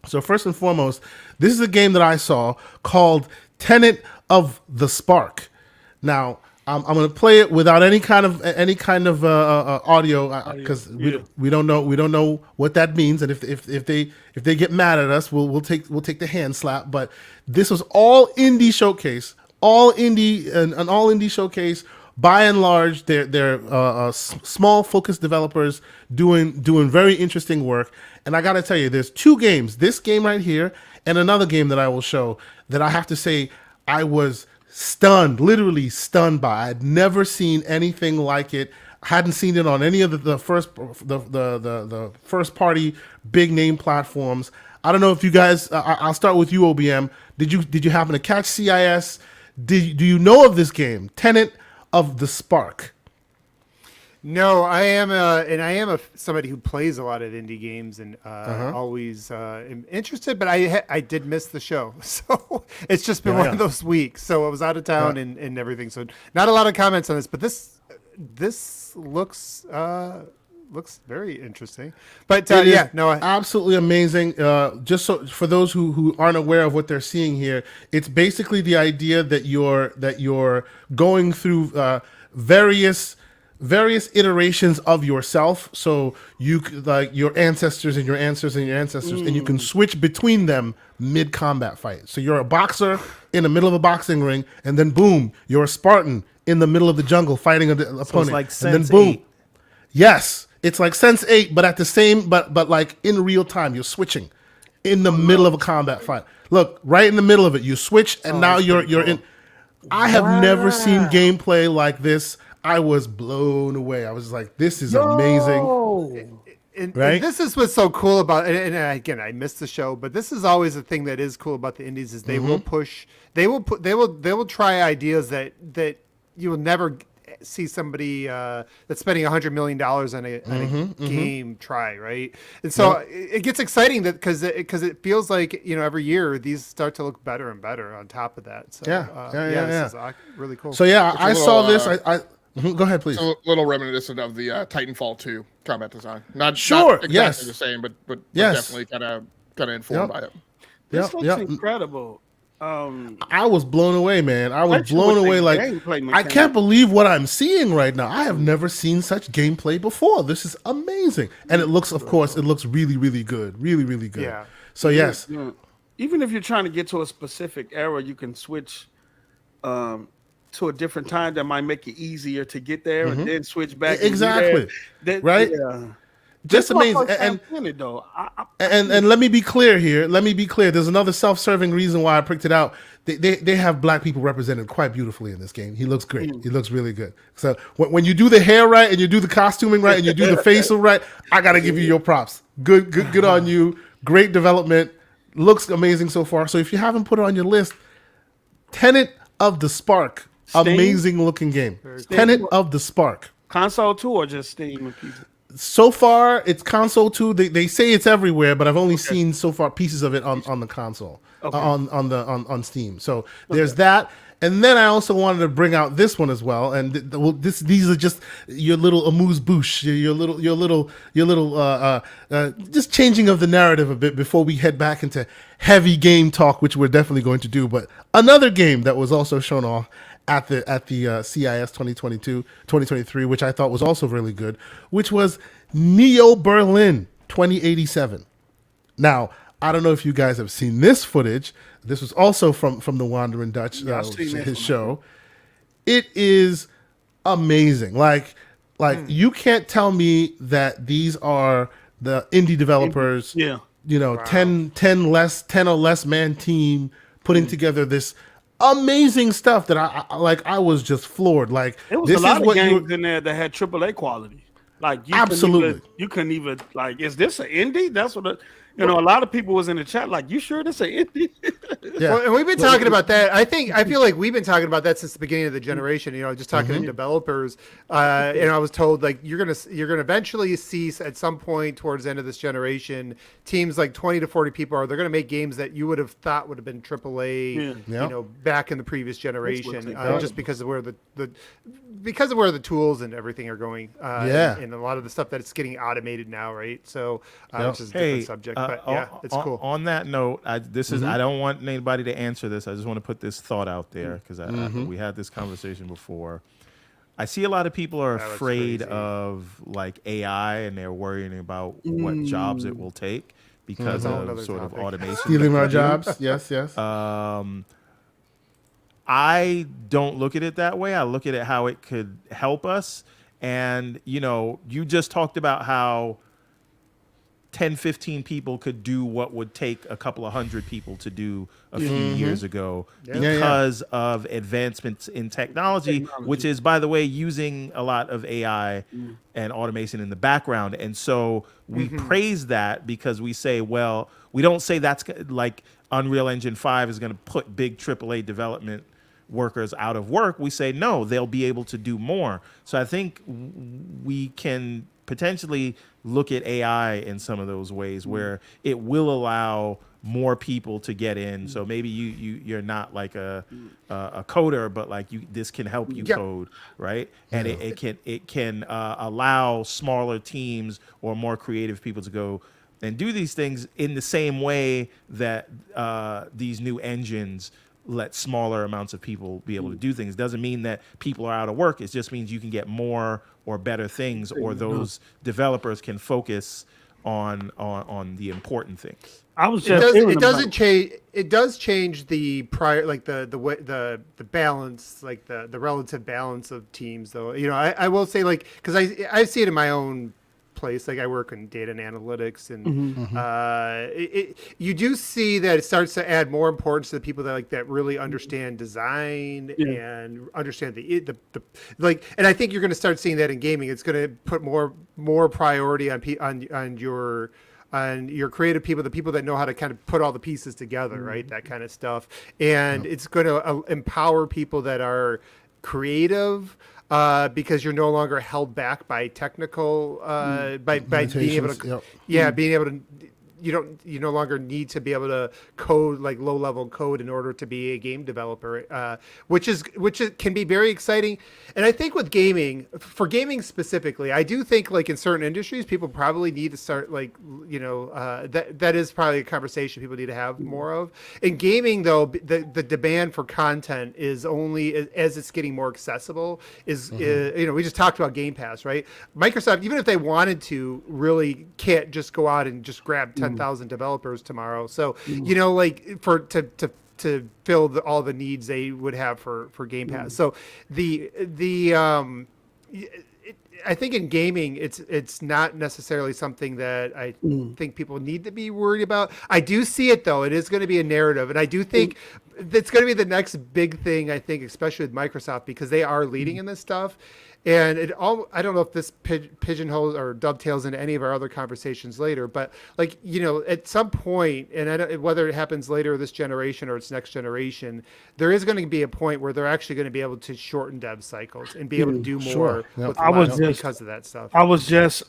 So first and foremost, this is a game that I saw called Tenet of the Spark. Now, I'm going to play it without any kind of audio, because we don't know what that means, and if they get mad at us, we'll take the hand slap. But this was all indie showcase, all indie showcase. By and large, they're small focused developers doing very interesting work. And I got to tell you, there's two games, this game right here and another game that I will show, that I have to say I was stunned, literally stunned by. I'd never seen anything like it. Hadn't seen it on any of the first party big name platforms. I don't know if you guys. I'll start with you, OBM. Did you happen to catch CIS? Do you know of this game, Tenet of the Spark? No, I am somebody who plays a lot of indie games and always am interested, but I did miss the show, so it's just been one of those weeks. So I was out of town and everything, so not a lot of comments on this, but this looks very interesting. But absolutely amazing. Just so for those who aren't aware of what they're seeing here, it's basically the idea that you're going through various iterations of yourself. So you like your ancestors and your ancestors and your ancestors, and you can switch between them mid-combat fight. So you're a boxer in the middle of a boxing ring, and then boom, you're a Spartan in the middle of the jungle fighting an opponent. So it's like and then Sense boom. 8. Yes, it's like Sense 8, but at the same, but like in real time, you're switching in the middle of a combat fight. Look, right in the middle of it, you switch, and now you're in. I have never seen gameplay like this. I was blown away. I was like, this is amazing. And Right? this is what's so cool about and again, I missed the show, but this is always a thing that is cool about the indies is they will push, they will try ideas that you will never see somebody that's spending $100 million on a game try, right? And so it gets exciting that because it feels like every year these start to look better and better on top of that. So this is really cool. So yeah, I saw this. little, Go ahead, please. A little reminiscent of the Titanfall 2 combat design. Not exactly the same, but definitely kind of informed by it. This looks incredible. I was blown away, man. I was blown away. Like, I can't believe what I'm seeing right now. I have never seen such gameplay before. This is amazing. And it looks, of course, it looks really, really good. Really, really good. Yeah. So, yes. Yeah. Even if you're trying to get to a specific era, you can switch to a different time that might make it easier to get there and then switch back. Exactly. Right? Yeah. Just amazing. And let me be clear here. There's another self-serving reason why I picked it out. They have black people represented quite beautifully in this game. He looks great. He looks really good. So when you do the hair right and you do the costuming right and you do the facial right, I got to give you your props. Good on you. Great development. Looks amazing so far. So if you haven't put it on your list, Tenet of the Spark. Steam? Amazing looking game. Tenet of the Spark. Console 2 or just Steam? So far, it's console 2. They say it's everywhere, but I've only seen so far pieces of it on the console, on Steam. So there's that. And then I also wanted to bring out this one as well. And these are just your little amuse-bouche, your little just changing of the narrative a bit before we head back into heavy game talk, which we're definitely going to do. But another game that was also shown off at the CIS 2023, which I thought was also really good, which was Neo Berlin 2087. Now, I don't know if you guys have seen this footage. This was also from the Wandering Dutch, his show. It is amazing. Like you can't tell me that these are the indie developers. Yeah. 10 or less man team putting together this amazing stuff that I was just floored. Like, there was this a lot is of games in there that had AAA quality. Like, you couldn't even like, is this an indie? That's what a lot of people was in the chat like, you sure this an indie? Yeah. Well, and we've been talking about that. I feel like we've been talking about that since the beginning of the generation. Just talking to developers. And I was told like you're gonna eventually see at some point towards the end of this generation, teams like 20 to 40 people they're gonna make games that you would have thought would have been AAA, back in the previous generation, just because of where the tools and everything are going. And a lot of the stuff that's getting automated now, right? So which is a different subject. But it's cool. On that note, I don't want anybody to answer this. I just want to put this thought out there because we had this conversation before. I see a lot of people are afraid of like AI and they're worrying about what jobs it will take because of sort of automation. Stealing our jobs. Yes. I don't look at it that way. I look at it how it could help us. And, you just talked about how 10, 15 people could do what would take a couple of hundred people to do a few years ago because of advancements in technology, which is, by the way, using a lot of AI and automation in the background. And so we praise that because we say, well, we don't say that's like Unreal Engine 5 is going to put big AAA development workers out of work. We say, no, they'll be able to do more. So I think we can potentially look at AI in some of those ways where it will allow more people to get in. So maybe you're not like a coder, but like this can help you code, right? And it can allow smaller teams or more creative people to go and do these things in the same way that these new engines let smaller amounts of people be able to do things. Doesn't mean that people are out of work. It just means you can get more or better things, or those developers can focus on the important things. I was just it does change the prior, like the balance, like the relative balance of teams, though. You know, I will say, like, because I see it in my own place. Like, I work in data and analytics, and you do see that it starts to add more importance to the people that really understand design and understand the and I think you're going to start seeing that in gaming. It's going to put more priority on your creative people, the people that know how to kind of put all the pieces together, right? That kind of stuff. And it's going to empower people that are creative, because you're no longer held back by technical, by being able to, being able to, you no longer need to be able to code like low level code in order to be a game developer, which can be very exciting. And I think with gaming, for gaming specifically, I do think like in certain industries, people probably need to start that is probably a conversation people need to have more of. In gaming, though, the demand for content is only as it's getting more accessible. We just talked about Game Pass, right? Microsoft, even if they wanted to, really can't just go out and just grab 10,000 developers tomorrow. So to fill all the needs they would have for Game Pass. So I think in gaming, it's not necessarily something that I think people need to be worried about. I do see it, though. It is going to be a narrative, and I do think it's going to be the next big thing, I think, especially with Microsoft, because they are leading in this stuff. And I don't know if this pigeonholes or dovetails into any of our other conversations later, but at some point, and whether it happens later this generation or it's next generation, there is going to be a point where they're actually going to be able to shorten dev cycles and be able to do more with less because of that stuff. I was just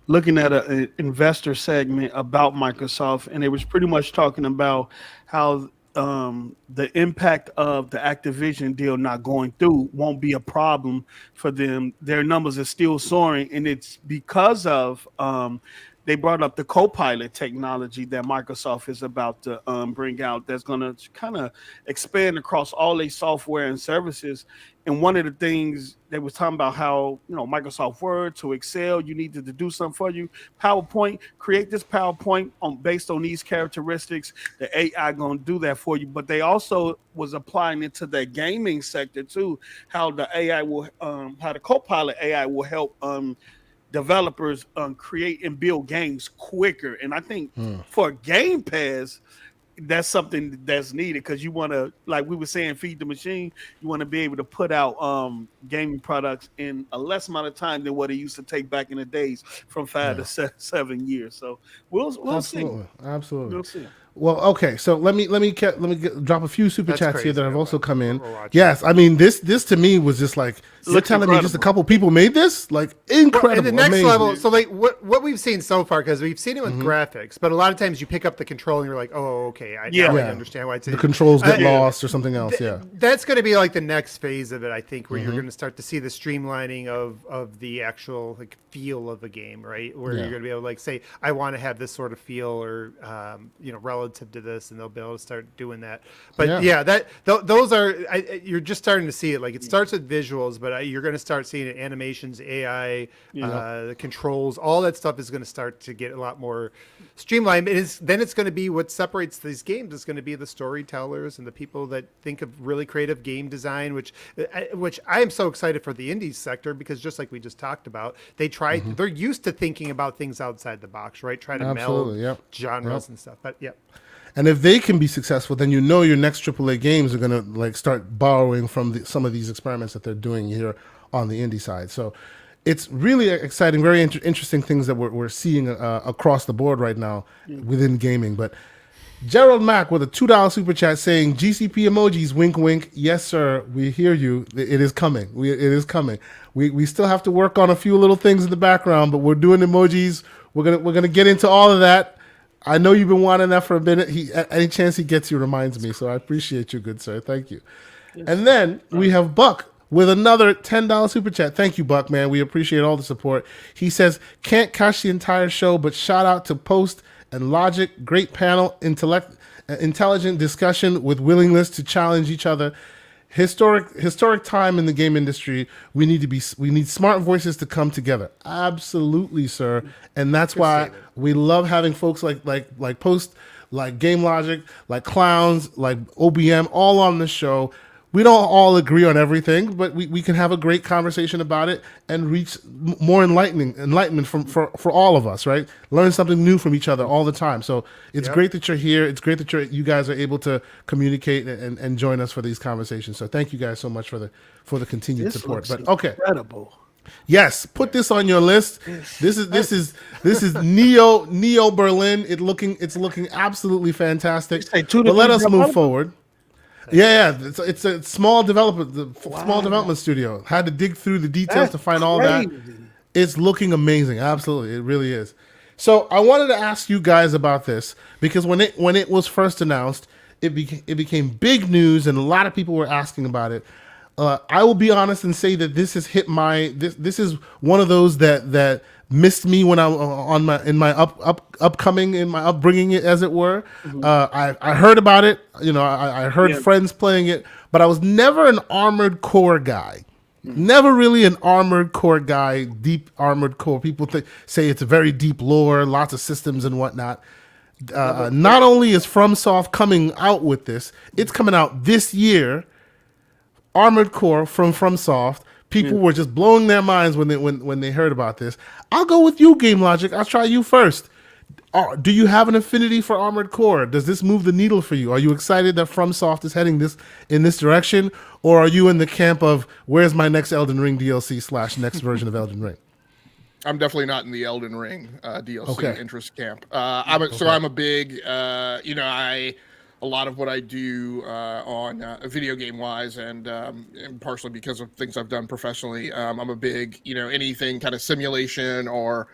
looking at an investor segment about Microsoft, and it was pretty much talking about how the impact of the Activision deal not going through won't be a problem for them. Their numbers are still soaring, and it's because of they brought up the Copilot technology that Microsoft is about to bring out that's going to kind of expand across all their software and services. And one of the things they was talking about how, Microsoft Word to Excel, you needed to do something for you. PowerPoint, create this PowerPoint based on these characteristics. The AI going to do that for you. But they also was applying it to the gaming sector too, how the AI will, how the Copilot AI will help developers create and build games quicker. And I think for Game Pass, that's something that's needed, because you want to, like we were saying, feed the machine. You want to be able to put out gaming products in a less amount of time than what it used to take back in the days from 5 to 7 years. So we'll see. Absolutely. We'll see. Well, okay, so let me drop a few super chats crazy, here that have also come in. Overwatch. Yes, I mean this to me was just like, you're telling me just a couple people made this? Like, incredible. Well, and the next amazing. level, so like what we've seen so far, because we've seen it with graphics, but a lot of times you pick up the control and you're like, oh, okay, I understand why it's the controls get lost or something else. That's going to be like the next phase of it, I think, where you're going to start to see the streamlining of the actual like feel of the game, right? Where you're going to be able to like say, I want to have this sort of feel or relative relative to this, and they'll be able to start doing that. But those are you're just starting to see it. Like it starts with visuals, but you're going to start seeing it, animations, AI, the controls, all that stuff is going to start to get a lot more streamlined. Then it's going to be what separates these games. It's going to be the storytellers and the people that think of really creative game design, which I am so excited for the indies sector, because just like we just talked about, they're used to thinking about things outside the box, right? Try to meld genres and stuff. But and if they can be successful, then your next AAA games are going to like start borrowing from some of these experiments that they're doing here on the indie side. So it's really exciting, very interesting things that we're seeing across the board right now within gaming. But Gerald Mack with a $2 super chat saying, GCP emojis, wink, wink. Yes, sir. We hear you. It is coming. It is coming. We still have to work on a few little things in the background, but we're doing emojis. We're gonna get into all of that. I know you've been wanting that for a minute. Any chance he gets, he reminds me. So I appreciate you, good sir. Thank you. And then we have Buck with another $10 super chat. Thank you, Buck, man. We appreciate all the support. He says, can't catch the entire show, but shout out to Post and Logic. Great panel, intelligent discussion with willingness to challenge each other. Historic time in the game industry. We need smart voices to come together. Absolutely, sir. And that's why we love having folks like Post, like GameLogIQ, like Clownz, like OBM, all on the show. We don't all agree on everything, but we can have a great conversation about it and reach more enlightenment for all of us, right? Learn something new from each other all the time. So it's great that you're here. It's great that you guys are able to communicate and join us for these conversations. So thank you guys so much for the continued support. But okay, incredible. Yes, put this on your list. This is Neo Berlin. It's looking absolutely fantastic. But let us move forward. Yeah, it's a small development studio. Had to dig through the details to find all that. It's looking amazing. Absolutely, it really is. So I wanted to ask you guys about this because when it was first announced, it became big news and a lot of people were asking about it. I will be honest and say that this has hit this is one of those that missed me when I in my upbringing, as it were. I heard about it, I heard friends playing it, but I was never an Armored Core guy. Never really an Armored Core guy, deep Armored Core. People say it's a very deep lore, lots of systems and whatnot. Not only is FromSoft coming out with this, it's coming out this year. Armored Core from FromSoft. People were just blowing their minds when they heard about this. I'll go with you, GameLogIQ. I'll try you first. Do you have an affinity for Armored Core? Does this move the needle for you? Are you excited that FromSoft is heading in this direction? Or are you in the camp of, where's my next Elden Ring DLC / next version of Elden Ring? I'm definitely not in the Elden Ring DLC interest camp. I'm a big, a lot of what I do on video game wise and partially because of things I've done professionally, I'm a big, anything kind of simulation or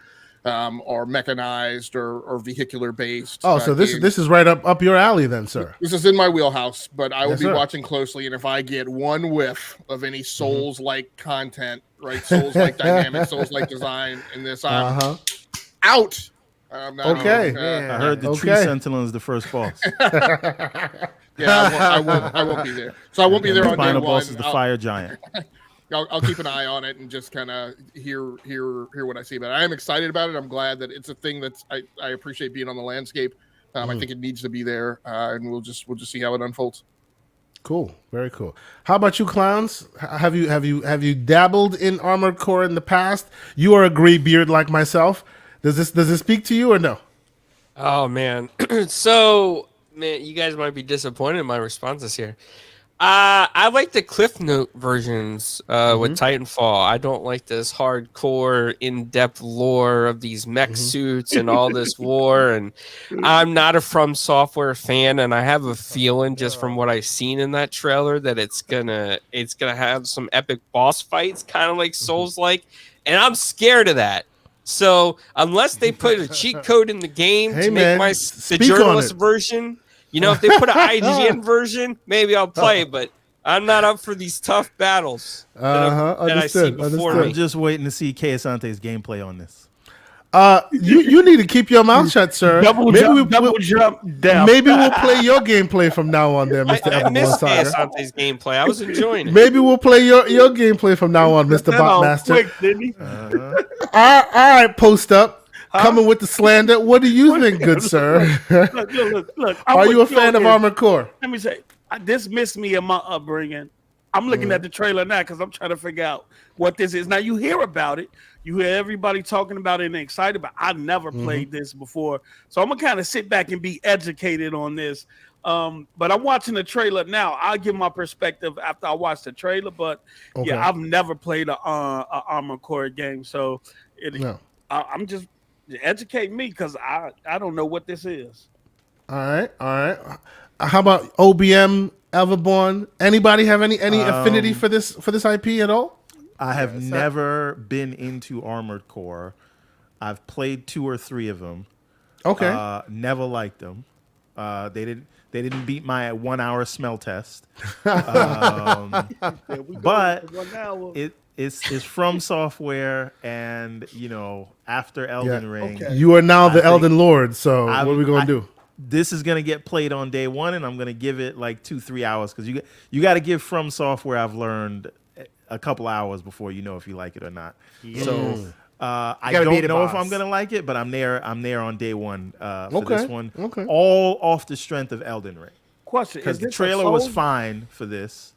mechanized or vehicular based. Oh, so this is right up your alley then, sir. This is in my wheelhouse, but I will be watching closely. And if I get one whiff of any Souls-like content, right, Souls-like dynamic, Souls-like design in this, I'm out. Okay. I heard the Tree Sentinel is the first boss. I won't be there. So I won't be there on day Final one. boss is the Fire Giant. I'll keep an eye on it and just kind of hear what I see about it. I am excited about it. I'm glad that it's a thing that I appreciate being on the landscape. I think it needs to be there, and we'll just see how it unfolds. Cool, very cool. How about you, Clownz? Have you dabbled in Armored Core in the past? You are a gray beard like myself. Does this speak to you or no? Oh man, so man, you guys might be disappointed in my responses here. I like the Cliff Note versions with Titanfall. I don't like this hardcore, in-depth lore of these mech suits and all this war. And I'm not a From Software fan, and I have a feeling just from what I've seen in that trailer that it's gonna have some epic boss fights, kind of like Souls-like, and I'm scared of that. So unless they put a cheat code in the game to make the journalist version, if they put an IGN version, maybe I'll play. But I'm not up for these tough battles that I see before me. I'm just waiting to see Kay Asante's gameplay on this. You need to keep your mouth shut, sir. Double jump, down. Maybe we'll play your gameplay from now on, there, Mr. I Everborn missed Saga. Asante's gameplay. I was enjoying it. Maybe we'll play your gameplay from now on, Mr. That all Botmaster. quick, didn't he? All right, post up. Coming with the slander. What do you think, good sir? Look. Are you a fan of Armored Core? Let me say, this missed me in my upbringing. I'm looking at the trailer now because I'm trying to figure out what this is. Now you hear about it, you hear everybody talking about it and excited, but I never played this before, so I'm gonna kind of sit back and be educated on this. But I'm watching the trailer now. I'll give my perspective after I watch the trailer. But yeah, I've never played a Armored Core game, so I'm just educate me because I don't know what this is. All right. How about OBM Everborn? Anybody have any affinity for this IP at all? I have never been into Armored Core. I've played 2 or 3 of them. Okay. Never liked them. They didn't beat my 1 hour smell test. But it's from software, and after Elden Ring, you are now the Elden Lord. So what are we gonna do? This is gonna get played on day 1, and I'm gonna give it like 2-3 hours because you got to give From Software. I've learned a couple hours before you know if you like it or not. So I don't know if I'm gonna like it, but I'm there on day 1 for this one. Okay. All off the strength of Elden Ring. Question: because the trailer was fine for this,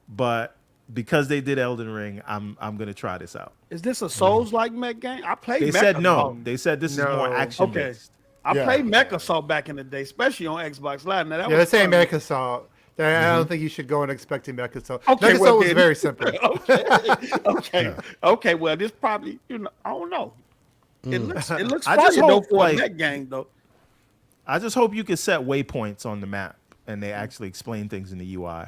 but because they did Elden Ring, I'm gonna try this out. Is this a Souls-like mech game? I played. They said no. They said this is more action based. I played Mech Assault back in the day, especially on Xbox Live. Now, let's say Mech Assault. I don't think you should go in expecting Mech Assault. Okay, Mech Assault was very simple. Okay. Well, this probably I don't know. It looks I fun just hope, for a mech game though. I just hope you can set waypoints on the map and they actually explain things in the UI,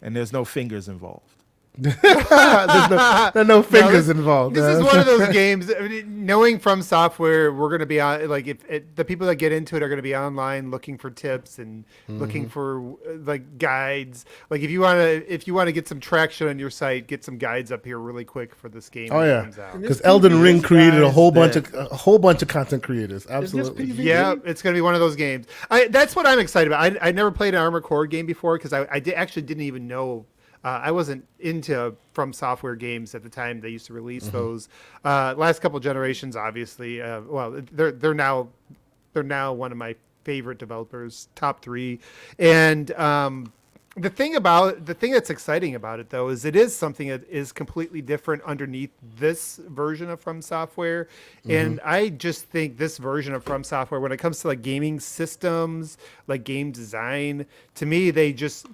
and there's no fingers involved. There are no fingers involved. This is one of those games. Knowing From Software, we're going to be on. Like, if the people that get into it are going to be online looking for tips and looking for like guides. Like, if you want to get some traction on your site, get some guides up here really quick for this game. Oh yeah, because Elden Ring created a whole bunch of content creators. Absolutely. Yeah, it's going to be one of those games. That's what I'm excited about. I never played an Armored Core game before because I actually didn't even know. I wasn't into From Software games at the time they used to release those. Last couple generations, obviously. They're now one of my favorite developers, top 3. And the thing that's exciting about it though is it is something that is completely different underneath this version of From Software. And I just think this version of From Software, when it comes to like gaming systems, like game design, to me they just.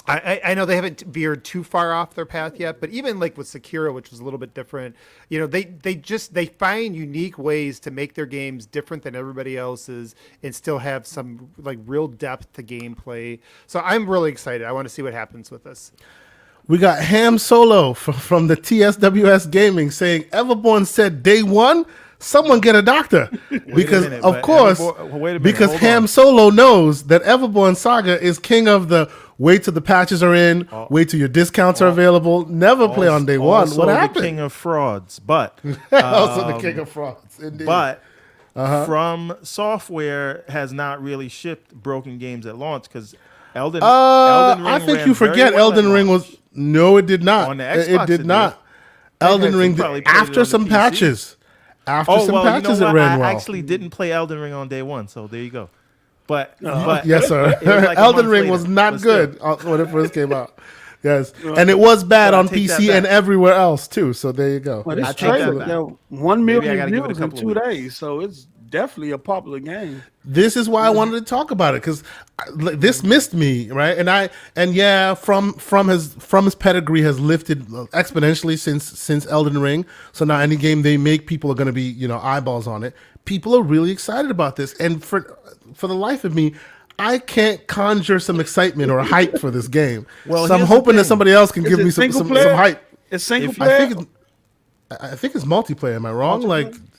I know they haven't veered too far off their path yet, but even like with Sekiro, which was a little bit different, they find unique ways to make their games different than everybody else's and still have some like real depth to gameplay. So I'm really excited. I want to see what happens with this. We got Ham Solo from the TSWS Gaming saying Everborn said day 1. Someone get a doctor because Ham Solo knows that Everborn Saga is king of the wait till the patches are in, wait till your discounts are available. Never play on day 1. What happened? The king of frauds, but also the king of frauds. Indeed. But From Software has not really shipped broken games at launch because Elden Ring. I think you forget Elden Ring was it did not. On the Xbox, it did not. Elden Ring did, after some patches. After some patches, it ran well. I actually didn't play Elden Ring on day 1, so there you go. But yes, sir. Like Elden Ring was not good when it first came out. Yes, and it was bad on PC and everywhere else too. So there you go. Well, this trailer, 1 million views in 2 days, so it's definitely a popular game. This is why I wanted to talk about it because this missed me, right? From his pedigree has lifted exponentially since Elden Ring. So now any game they make, people are going to be eyeballs on it. People are really excited about this, and for the life of me, I can't conjure some excitement or hype for this game. Well, so I'm hoping that somebody else can give me some hype. It's single player. I think it's multiplayer. Am I wrong?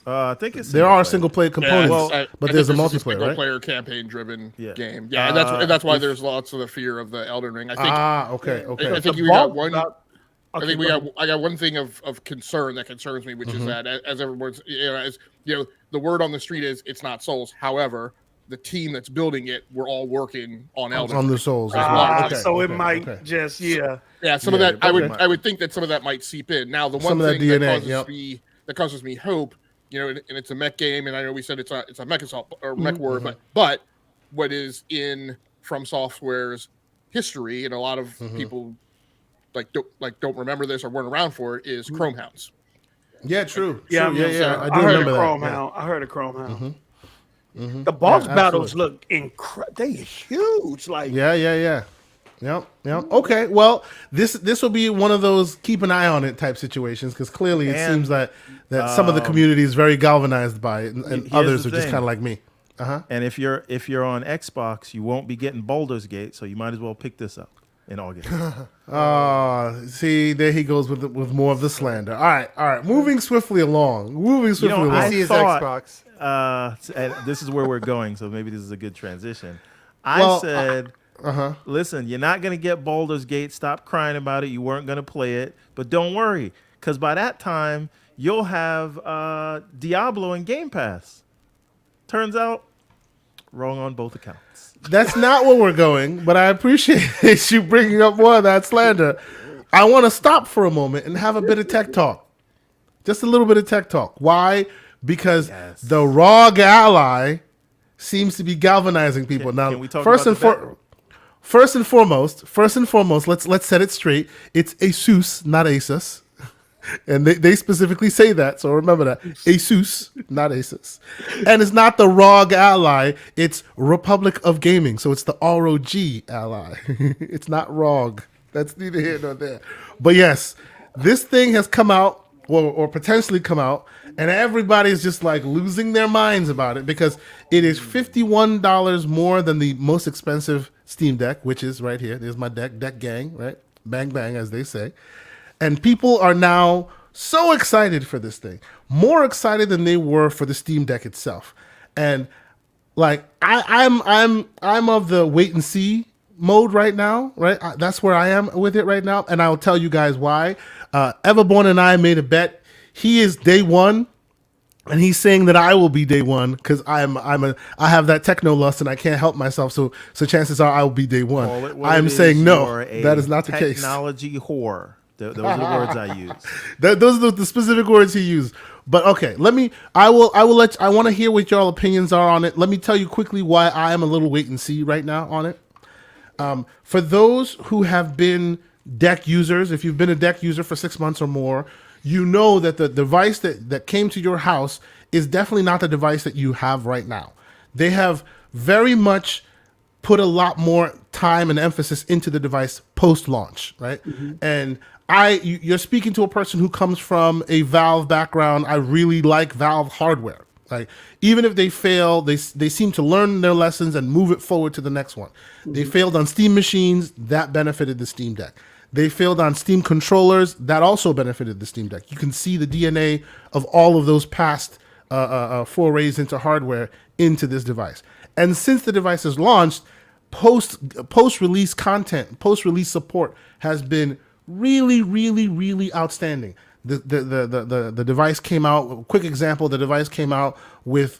I think it's there are single player components, but there's a multiplayer, single right? player campaign driven game. Yeah, and that's why there's lots of the fear of the Elden Ring. I think. Okay. I think you got one. I think I got one thing of concern that concerns me, which is that as everyone's, the word on the street is it's not Souls. However, the team that's building it, we're all working on Elden on Ring. the Souls. Well. So it might just some of that I would think that some of that might seep in. Now the one thing that causes me hope, and it's a mech game, and I know we said it's a mech assault or mech war, but what is in From Software's history, and a lot of people don't remember this or weren't around for it, is Chrome Hounds. Yeah, true. Yeah, true. Yeah. I heard of Chrome Hound. I heard of Chrome Hound. The boss battles look incredible. They huge. Like Yep. Okay. Well, this will be one of those keep an eye on it type situations, because clearly it seems that some of the community is very galvanized by it, and others are just kind of like me. And if you're on Xbox, you won't be getting Baldur's Gate, so you might as well pick this up in August. See, there he goes with more of the slander. All right. Moving swiftly along. I see his thought, Xbox. and this is where we're going, so maybe this is a good transition. I said, listen, you're not going to get Baldur's Gate. Stop crying about it. You weren't going to play it. But don't worry, because by that time, you'll have Diablo and Game Pass. Turns out, wrong on both accounts. That's not where we're going, but I appreciate you bringing up more of that slander. I want to stop for a moment and have a bit of tech talk. Just a little bit of tech talk. Why? Because the ROG Ally seems to be galvanizing people. Can we talk first and foremost, let's set it straight. It's Asus, not Asus. And they specifically say that, so remember that. Asus, not Asus. And it's not the ROG Ally, it's Republic of Gaming. So it's the ROG Ally. It's not ROG. That's neither here nor there. But yes, this thing has come out, or potentially come out, and everybody's just like losing their minds about it, because it is $51 more than the most expensive Steam Deck, which is right here. There's my deck gang, right? Bang, bang, as they say. And people are now so excited for this thing, more excited than they were for the Steam Deck itself. And like I'm of the wait and see mode right now, right? That's where I am with it right now, and I'll tell you guys why. Everborn and I made a bet. He is day one, and he's saying that I will be day one, because I have that techno lust and I can't help myself. So chances are I will be day one. I'm saying no, that is not the case. Technology whore. Those are the words I use. Those are the specific words he used. But okay, I want to hear what y'all opinions are on it. Let me tell you quickly why I am a little wait and see right now on it. For those who have been deck users, if you've been a deck user for 6 months or more, you know that the device that came to your house is definitely not the device that you have right now. They have very much put a lot more time and emphasis into the device post-launch, right? And you're speaking to a person who comes from a Valve background. I really like Valve hardware. Like, even if they fail, they seem to learn their lessons and move it forward to the next one. They failed on Steam machines, that benefited the Steam Deck. They failed on Steam controllers, that also benefited the Steam Deck. You can see the DNA of all of those past forays into hardware into this device. And since the device is launched, post-release content, post-release support has been really, really, really outstanding. The device came out. Quick example: the device came out with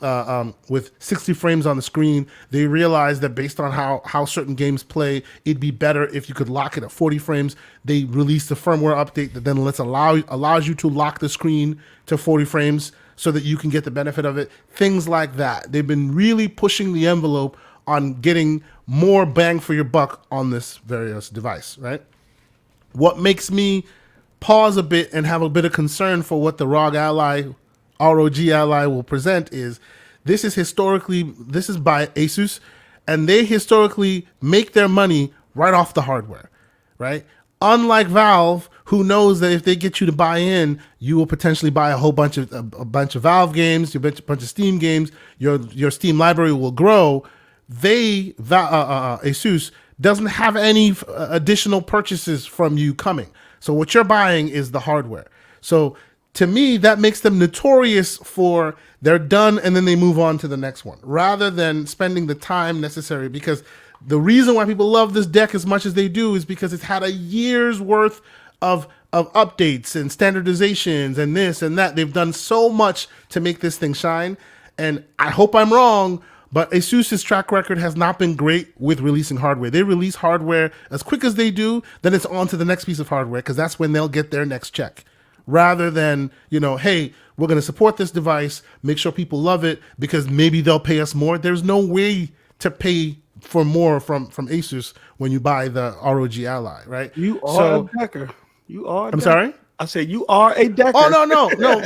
60 frames on the screen. They realized that based on how certain games play, it'd be better if you could lock it at 40 frames. They released a firmware update that then allows you to lock the screen to 40 frames so that you can get the benefit of it. Things like that. They've been really pushing the envelope on getting more bang for your buck on this various device, right? What makes me pause a bit and have a bit of concern for what the ROG Ally will present is this is by Asus, and they historically make their money right off the hardware, right? Unlike Valve, who knows that if they get you to buy in, you will potentially buy a bunch of Valve games, a bunch of Steam games, your Steam library will grow. Asus doesn't have any additional purchases from you coming. So what you're buying is the hardware. So to me, that makes them notorious for they're done and then they move on to the next one, rather than spending the time necessary. Because the reason why people love this deck as much as they do is because it's had a year's worth of of updates and standardizations and this and that. They've done so much to make this thing shine. And I hope I'm wrong, but ASUS's track record has not been great with releasing hardware. They release hardware as quick as they do, then it's on to the next piece of hardware because that's when they'll get their next check. Rather than, hey, we're going to support this device, make sure people love it because maybe they'll pay us more. There's no way to pay for more from Asus when you buy the ROG Ally, right? You are a decker. You are. I'm sorry? I said you are a decker. Oh, no,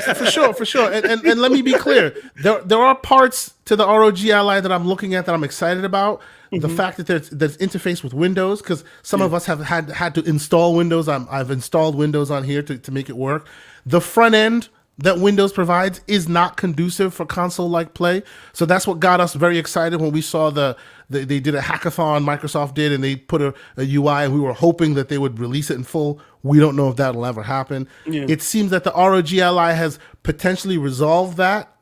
for sure. And let me be clear. There are parts to the ROG Ally that I'm looking at that I'm excited about. The fact that there's interface with Windows, because some of us have had to install Windows. I've installed Windows on here to make it work. The front end that Windows provides is not conducive for console-like play. So that's what got us very excited when we saw they did a hackathon, Microsoft did, and they put a UI, and we were hoping that they would release it in full. We don't know if that'll ever happen. Yeah. It seems that the ROG Ally has potentially resolved that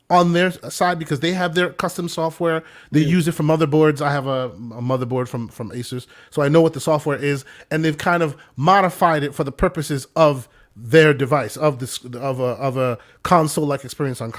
on their side because they have their custom software. They use it for motherboards. I have a motherboard from Asus, so I know what the software is, and they've kind of modified it for the purposes of their device, of a console-like experience on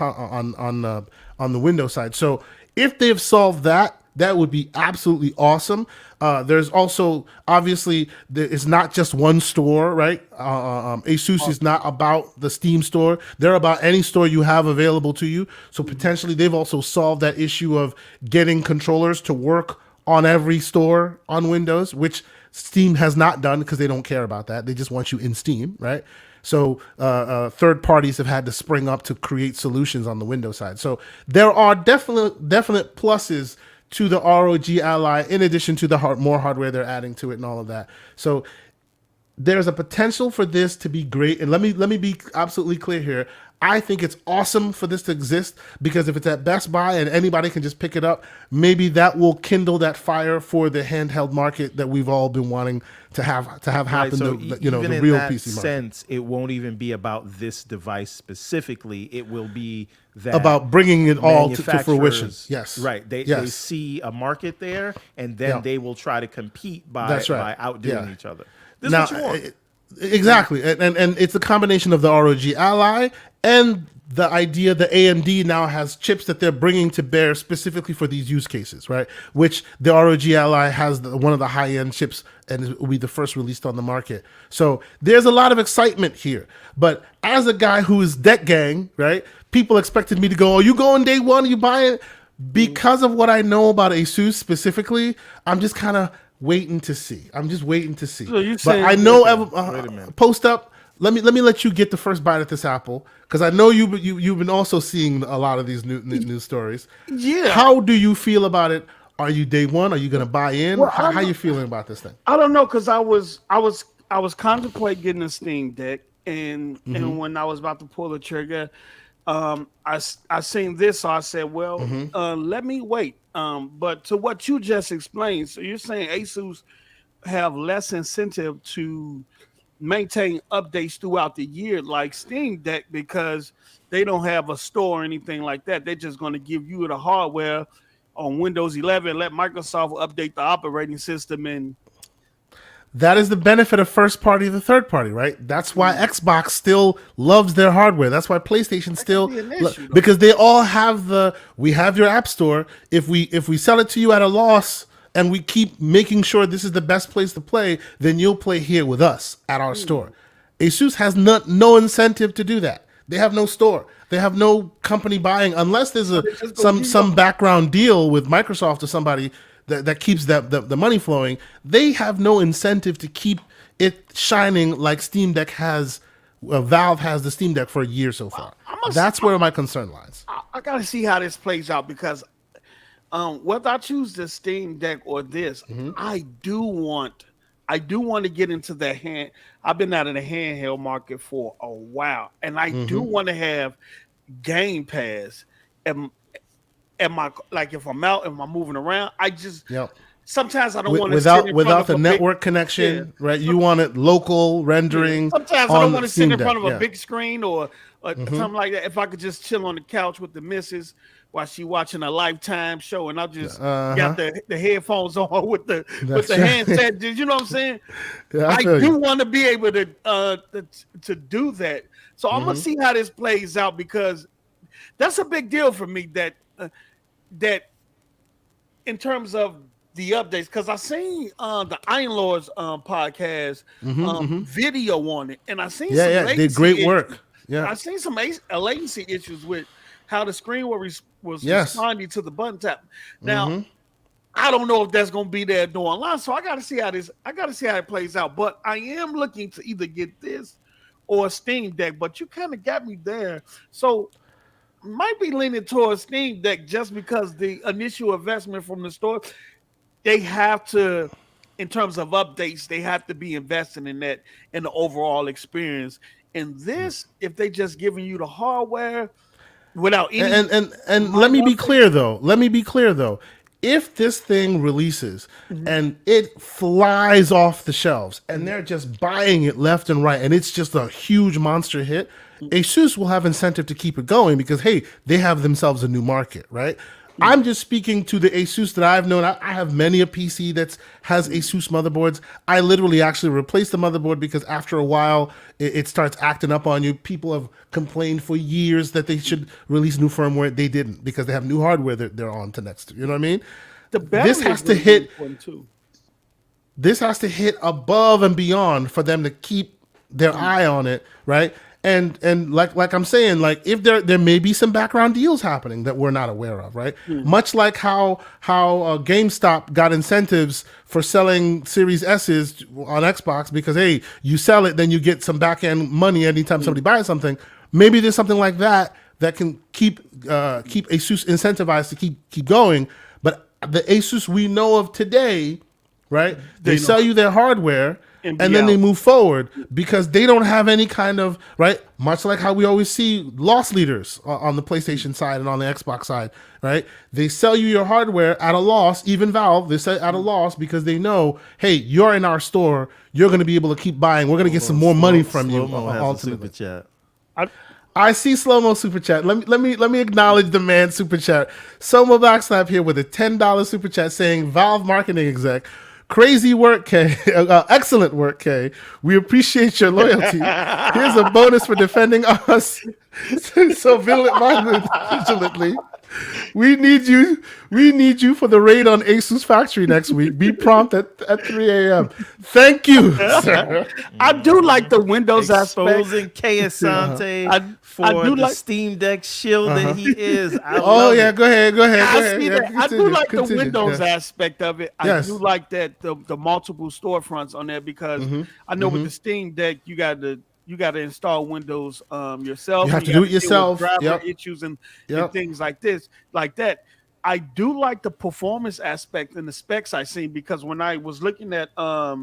the Windows side. So if they've solved that, that would be absolutely awesome. There's also, obviously, it's not just one store, right? Asus is not about the Steam store. They're about any store you have available to you. So potentially they've also solved that issue of getting controllers to work on every store on Windows, which Steam has not done because they don't care about that. They just want you in Steam, right? So third parties have had to spring up to create solutions on the Windows side. So there are definite pluses to the ROG Ally, in addition to the more hardware they're adding to it and all of that. So there's a potential for this to be great. And let me be absolutely clear here. I think it's awesome for this to exist because if it's at Best Buy and anybody can just pick it up, maybe that will kindle that fire for the handheld market that we've all been wanting to have happen. Right, so the even real in that PC market. sense, it won't even be about this device specifically. It will be that about bringing it all to fruition. Yes, right. They see a market there, and then they will try to compete by outdoing each other. This is what you want. Exactly, and it's a combination of the ROG Ally and the idea that AMD now has chips that they're bringing to bear specifically for these use cases, right? Which the ROG Ally has one of the high-end chips and it will be the first released on the market. So there's a lot of excitement here. But as a guy who is deck gang, right? People expected me to go, "Oh, you going day one? You buying?" Because of what I know about ASUS specifically, I'm just kind of waiting to see. So but I know post up. Let me let you get the first bite at this apple because I know you've been also seeing a lot of these new stories. Yeah. How do you feel about it? Are you day one? Are you going to buy in? Well, how are you feeling about this thing? I don't know because I was contemplating getting a Steam Deck and when I was about to pull the trigger, I seen this, so I said, well, let me wait. But to what you just explained, so you're saying Asus have less incentive to maintain updates throughout the year like Steam Deck because they don't have a store or anything like that. They're just going to give you the hardware on Windows 11, let Microsoft update the operating system, and that is the benefit of first party to third party, right? That's why Xbox still loves their hardware. That's why PlayStation still, because they all have we have your app store. If we sell it to you at a loss and we keep making sure this is the best place to play, then you'll play here with us at our store. Asus has no incentive to do that. They have no store. They have no company buying unless there's some background deal with Microsoft or somebody that keeps the money flowing. They have no incentive to keep it shining like Steam Deck has. Valve has the Steam Deck for a year so far. That's where my concern lies. I got to see how this plays out because whether I choose the Steam Deck or this, I do want to get into the hand. I've been out of the handheld market for a while, and I do want to have Game Pass. And my if I'm out and I'm moving around, I just sometimes I don't want to without the network connection, right? You want it local rendering. Sometimes I don't want to sit in front of a big screen or something like that. If I could just chill on the couch with the missus while she watching a Lifetime show, and I just Uh-huh. got the headphones on with the That's handset. You know what I'm saying? Yeah, I feel do you. want to be able to do that. So I'm gonna see how this plays out, because that's a big deal for me. That in terms of the updates, because I seen the Iron Lords podcast video on it, and I seen some Yeah, latency did great issues. work. Yeah. I seen some latency issues with how the screen was Yes. responding to the button tap. Now, I don't know if that's going to be there during launch, so I got to see how it plays out. But I am looking to either get this or a Steam Deck. But you kind of got me there, so might be leaning towards Steam Deck just because the initial investment from the store, they have to, in terms of updates, they have to be investing in that, in the overall experience. And this, if they just giving you the hardware without any and let me be clear though. If this thing releases and it flies off the shelves and they're just buying it left and right and it's just a huge monster hit, Asus will have incentive to keep it going because, hey, they have themselves a new market, right? I'm just speaking to the Asus that I've known. I have many a PC that has Asus motherboards. I literally actually replaced the motherboard because after a while it starts acting up on you. People have complained for years that they should release new firmware. They didn't because they have new hardware that they're on to next. You know what I mean? This has to hit. This has to hit above and beyond for them to keep their eye on it, right? And like I'm saying, like if there may be some background deals happening that we're not aware of, right? Much like how GameStop got incentives for selling Series S's on Xbox because, hey, you sell it, then you get some back end money anytime somebody buys something. Maybe there's something like that can keep Asus incentivized to keep going. But the Asus we know of today, right? They sell you their hardware. And then they move forward because they don't have any kind of, right? Much like how we always see loss leaders on the PlayStation side and on the Xbox side, right? They sell you your hardware at a loss, even Valve, they sell it at a loss because they know, hey, you're in our store. You're going to be able to keep buying. We're going to get some more money from you. Ultimately. Super chat. I see slow-mo super chat. Let me acknowledge the man super chat. Somo Backslap here with a $10 super chat saying Valve marketing exec. Crazy work, Kay. Excellent work, Kay. We appreciate your loyalty. Here's a bonus for defending us so vigilantly. We need you for the raid on Asus Factory next week. Be prompt at 3 a.m. Thank you, sir. I do like the Windows aspect. Exposing K Asante for the like Steam Deck shield that he is. Go ahead. I do like the Windows aspect of it. I Yes. do like that the multiple storefronts on there because I know with the Steam Deck you got to install Windows yourself. You have to do it yourself. Driver issues and things like this, like that. I do like the performance aspect and the specs I seen because when I was looking at ILP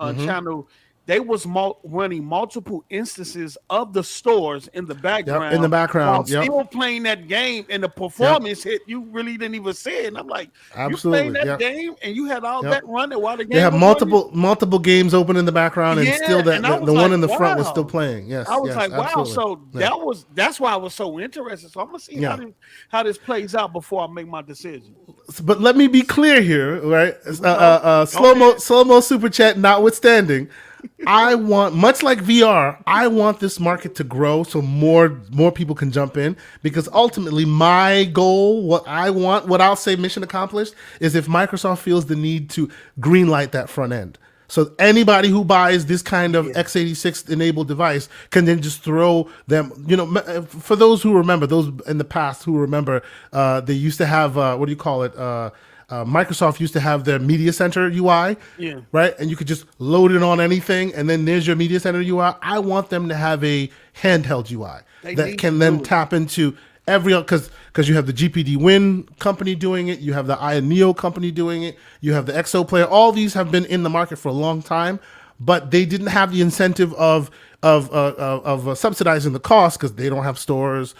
channel, they was running multiple instances of the stores in the background. While still playing that game, and the performance hit, you really didn't even see it. And I'm like, absolutely, you playing that game, and you had all that running while the game. They have was multiple games open in the background, and still the one in the front was still wow. playing. Yes, I was like, wow. absolutely. So that's why I was so interested. So I'm gonna see how this plays out before I make my decision. But let me be clear here, right? Slow-mo super chat notwithstanding. I want, much like VR, I want this market to grow so more people can jump in because ultimately my goal, what I'll say mission accomplished is if Microsoft feels the need to greenlight that front end. So anybody who buys this kind of x86 enabled device can then just throw them, for those who remember, those in the past who remember, they used to have, Microsoft used to have their Media Center UI, right? And you could just load it on anything, and then there's your Media Center UI. I want them to have a handheld UI that can then tap into because you have the GPD Win company doing it, you have the Aya Neo company doing it, you have the XO Player. All these have been in the market for a long time, but they didn't have the incentive of subsidizing the cost because they don't have stores,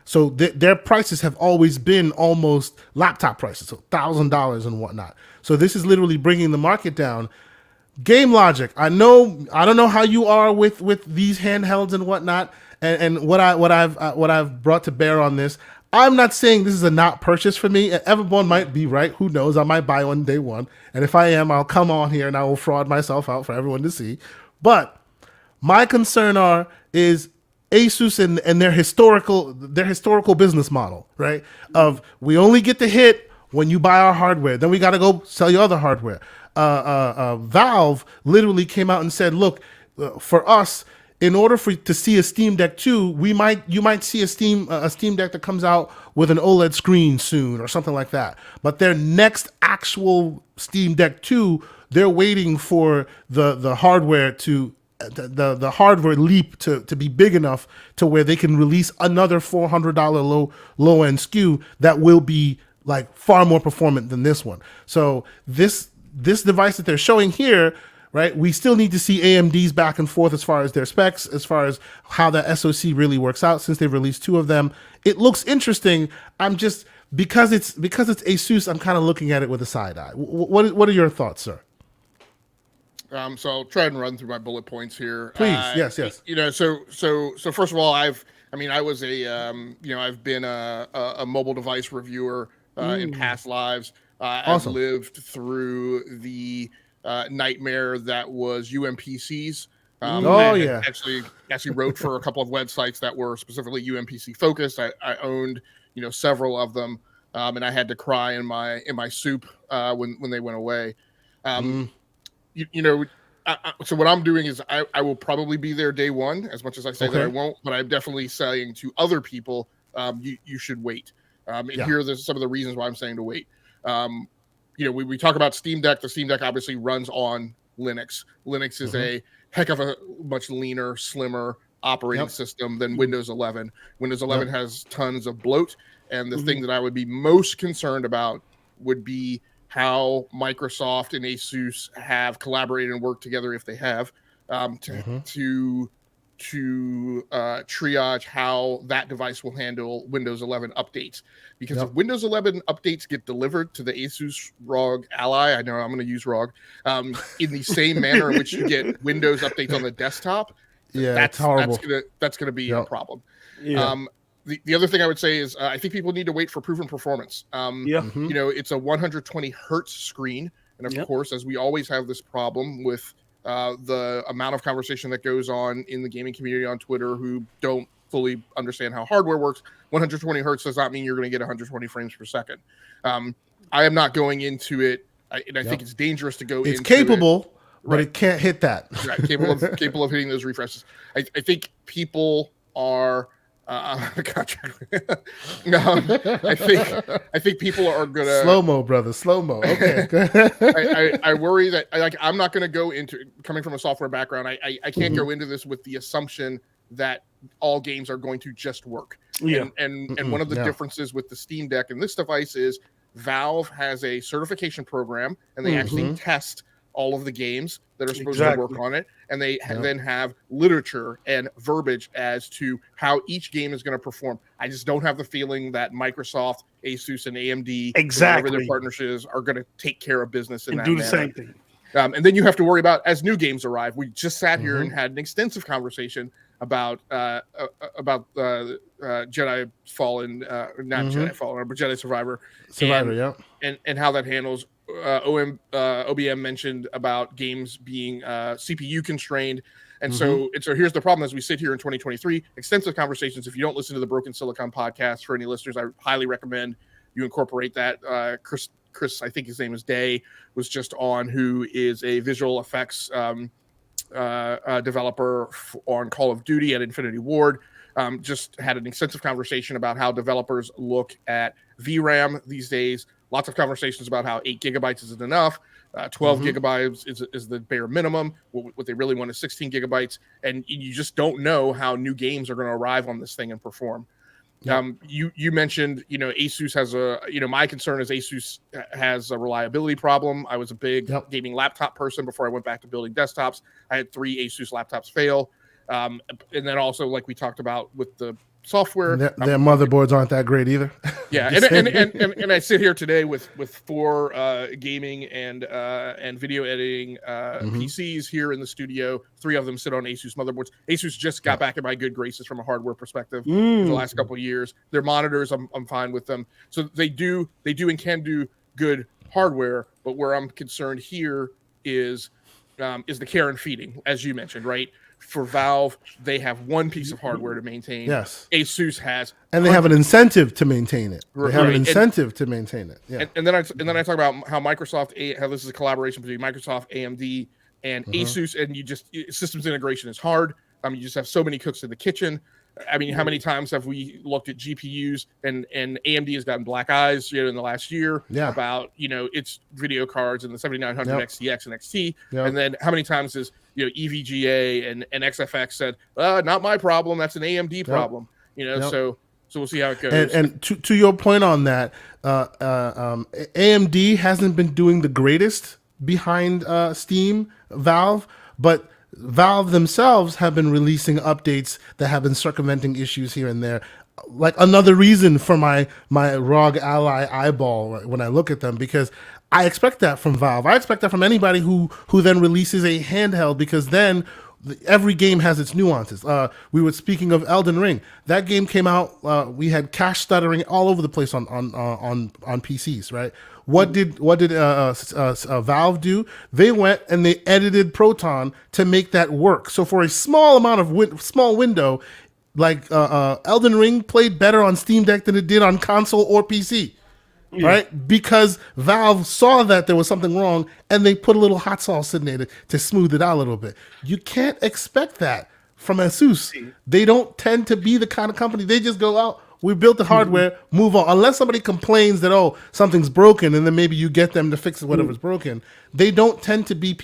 So their prices have always been almost laptop prices, so $1,000 and whatnot. So this is literally bringing the market down. GameLogIQ, I don't know how you are with these handhelds and whatnot, And what I've brought to bear on this, I'm not saying this is a not purchase for me. Everborn might be right. Who knows? I might buy one day one. And if I am, I'll come on here and I will fraud myself out for everyone to see. But my concern is Asus and their historical business model, right? Of we only get the hit when you buy our hardware, then we got to go sell you other hardware. Valve literally came out and said, look, for us, in order to see a Steam Deck 2, you might see a Steam Deck that comes out with an OLED screen soon or something like that. But their next actual Steam Deck 2, they're waiting for the hardware to the hardware leap to be big enough to where they can release another $400 low end SKU that will be like far more performant than this one. So this device that they're showing here, right? We still need to see AMD's back and forth as far as their specs, as far as how the SoC really works out. Since they've released 2 of them, it looks interesting. I'm just because it's Asus, I'm kind of looking at it with a side eye. What are your thoughts, sir? So I'll try and run through my bullet points here. Please, yes. So first of all, I've been a mobile device reviewer in past lives. Awesome. I've lived through the nightmare that was UMPCs. Actually wrote for a couple of websites that were specifically UMPC focused. I owned several of them, and I had to cry in my soup when they went away. So what I'm doing is I will probably be there day one, as much as I say that I won't, but I'm definitely saying to other people, you should wait. Here are some of the reasons why I'm saying to wait. We talk about Steam Deck. The Steam Deck obviously runs on Linux. Linux is a heck of a much leaner, slimmer operating system than Windows 11. Windows 11 has tons of bloat, and the thing that I would be most concerned about would be how Microsoft and Asus have collaborated and worked together, if they have, to triage how that device will handle Windows 11 updates. Because if Windows 11 updates get delivered to the Asus ROG Ally, I know I'm going to use ROG, in the same manner in which you get Windows updates on the desktop, that's horrible. That's going to be a problem. The other thing I would say is I think people need to wait for proven performance. It's a 120 hertz screen. And of course, as we always have this problem with the amount of conversation that goes on in the gaming community on Twitter who don't fully understand how hardware works, 120 hertz does not mean you're going to get 120 frames per second. I am not going into it, and I think it's dangerous to go into it. It's capable, but it can't hit that. Right, capable of hitting those refreshes. I think people are... I think people are gonna slow-mo, brother, slow-mo. Okay. I worry that I'm not gonna go into, coming from a software background, I can't go into this with the assumption that all games are going to just work. And one of the differences with the Steam Deck and this device is Valve has a certification program, and they actually test all of the games that are supposed to work on it, and they then have literature and verbiage as to how each game is going to perform. I just don't have the feeling that Microsoft, Asus, and AMD, whatever their partnerships, are going to take care of business in that do manner. The same thing. And then you have to worry about as new games arrive. We just sat here and had an extensive conversation about Jedi Fallen, not Jedi Fallen, but Jedi Survivor, and how that handles. OBM mentioned about games being CPU constrained, and so here's the problem as we sit here in 2023. Extensive conversations. If you don't listen to the Broken Silicon podcast, for any listeners, I highly recommend you incorporate that. Chris, I think his name is Day, was just on, who is a visual effects developer on Call of Duty at Infinity Ward. Just had an extensive conversation about how developers look at VRAM these days. Lots of conversations about how 8 gigabytes isn't enough. 12 gigabytes is the bare minimum. What they really want is 16 gigabytes. And you just don't know how new games are going to arrive on this thing and perform. You mentioned, Asus has my concern is Asus has a reliability problem. I was a big gaming laptop person before I went back to building desktops. I had 3 Asus laptops fail. And then also, like we talked about with the software, their motherboards aren't that great either. Yeah, and I sit here today with 4 gaming and video editing PCs here in the studio. 3 of them sit on Asus motherboards. Asus just got back in my good graces from a hardware perspective for the last couple of years. Their monitors, I'm fine with them. So they do and can do good hardware. But where I'm concerned here is the care and feeding, as you mentioned, right? For Valve, they have one piece of hardware to maintain. Yes. Asus has, and they have an incentive to maintain it. They have an Right. incentive to maintain it. Yeah. And then I talk about how how this is a collaboration between Microsoft, AMD, and Asus, and systems integration is hard. You just have so many cooks in the kitchen. How many times have we looked at GPUs and AMD has gotten black eyes, in the last year about, its video cards and the 7900 XTX and XT. And then how many times has, EVGA and XFX said, not my problem. That's an AMD problem, so we'll see how it goes. And to your point on that, AMD hasn't been doing the greatest behind Steam, Valve, but Valve themselves have been releasing updates that have been circumventing issues here and there. Like another reason for my ROG Ally eyeball when I look at them, because I expect that from Valve. I expect that from anybody who then releases a handheld, because then every game has its nuances. We were speaking of Elden Ring. That game came out. We had cache stuttering all over the place on PCs, right? What did Valve do? They went and they edited Proton to make that work. So for a small amount of small window, like Elden Ring played better on Steam Deck than it did on console or PC. Right? Because Valve saw that there was something wrong and they put a little hot sauce in there to smooth it out a little bit. You can't expect that from Asus. They don't tend to be the kind of company. They just go out, we built the hardware, move on. Unless somebody complains that, something's broken, and then maybe you get them to fix whatever's broken. They don't tend to be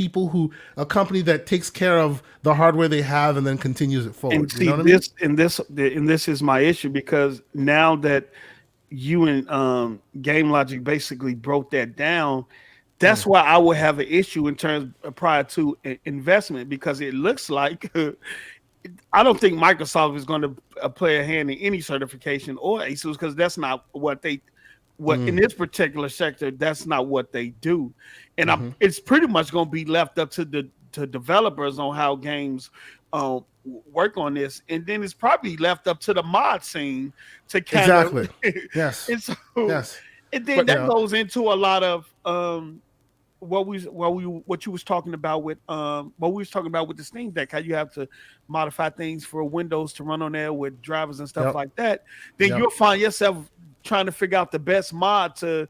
a company that takes care of the hardware they have and then continues it forward. And see, you know what I mean? this is my issue, because now that you and GameLogIQ basically broke that down, that's why I would have an issue in terms of prior to investment, because it looks like I don't think Microsoft is going to play a hand in any certification or Asus, because that's not what in this particular sector, that's not what they do. And it's pretty much going to be left up to the developers on how games work on this, and then it's probably left up to the mod scene to kind of yes. And so, yes. And then that goes into a lot of what you was talking about with what we was talking about with the Steam Deck, how you have to modify things for Windows to run on there with drivers and stuff like that. Then you'll find yourself trying to figure out the best mod to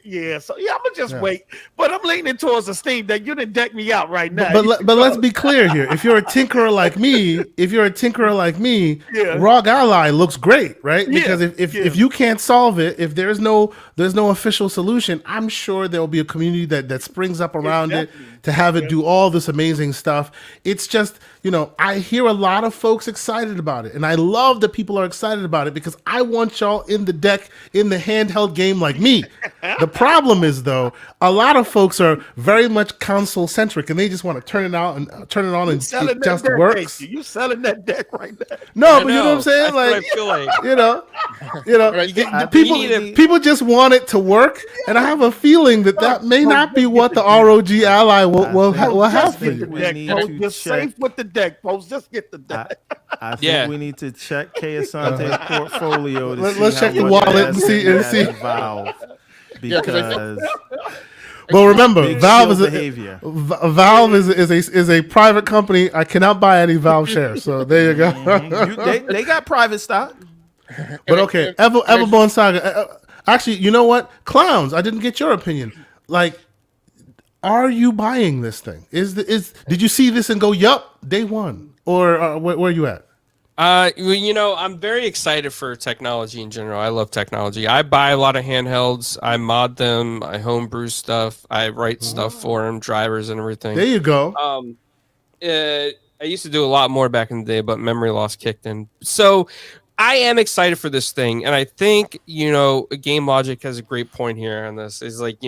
I'm gonna just wait. But I'm leaning towards the Steam Deck. You didn't deck me out right now. But let's be clear here. If you're a tinkerer like me, ROG Ally looks great, right? Because if you can't solve it, if there's no official solution, I'm sure there will be a community that springs up around it to have it do all this amazing stuff. It's just, I hear a lot of folks excited about it, and I love that people are excited about it, because I want y'all in the deck in the handheld game like me. The problem is, though, a lot of folks are very much console centric, and they just want to turn it on and it just works. You selling that deck right now? No, but you know what I'm saying? Like, people just want it to work, and I have a feeling that may not be what the ROG Ally will have for you. Just safe with the deck, folks. Just get the deck. I think we need to check Kay Asante's portfolio. Let's check the wallet and see. Valve. Because well, remember, Valve is a private company. I cannot buy any Valve shares, so there you go. They got private stock. But okay, Everborn Saga. Actually, you know what? Clownz, I didn't get your opinion. Like, are you buying this thing? Did you see this and go, yup, day one? Or where are you at? I'm very excited for technology in general. I love technology. I buy a lot of handhelds. I mod them. I homebrew stuff. I write stuff for them, drivers and everything. There you go. I used to do a lot more back in the day, but memory loss kicked in. So I am excited for this thing, and I think GameLogIQ has a great point here on this. Is like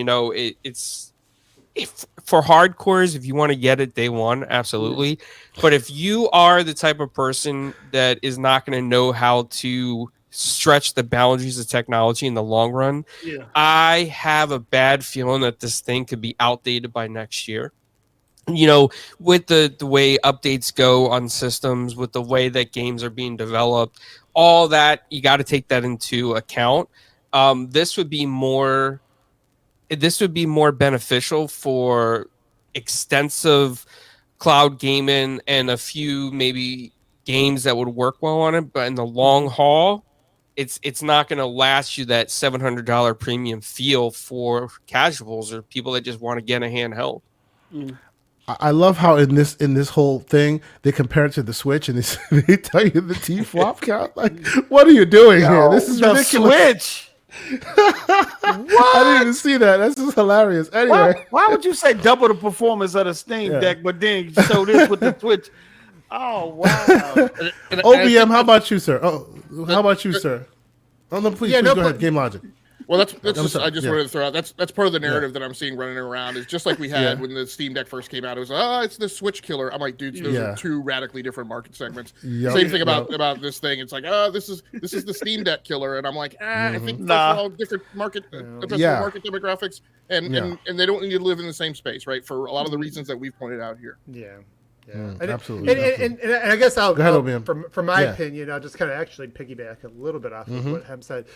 it's for hardcores, if you want to get it day one, absolutely. But if you are the type of person that is not going to know how to stretch the boundaries of technology in the long run. Yeah. I have a bad feeling that this thing could be outdated by next year. You know, with the way updates go on systems, with the way that games are being developed, all that, you got to take that into account. This would be more beneficial for extensive cloud gaming and a few maybe games that would work well on it, but in the long haul, it's not going to last you that $700 premium feel for casuals or people that just want to get a handheld. I love how in this whole thing they compare it to the Switch and they tell you the T flop count. Like, what are you doing here? This is the ridiculous. Switch. I didn't even see that. That's just hilarious. Anyway, Why would you say double the performance of the Steam Deck, but then show this with the Switch? Oh wow! OBM, how about you, sir? Oh, how about you, sir? Oh no, please, go ahead. Game Logic. Well, that's just, sorry. I just wanted to throw out that's part of the narrative that I'm seeing running around. Is just like we had when the Steam Deck first came out. It was it's the Switch killer. I'm like, dudes, those are two radically different market segments. Same thing about this thing. It's like, this is the Steam Deck killer, and I'm like, I think those are all different market market demographics, and they don't need to live in the same space, right? For a lot of the reasons that we've pointed out here. Yeah. Absolutely. And I guess I'll go ahead, from my opinion, I'll just kind of actually piggyback a little bit off of what Hem said,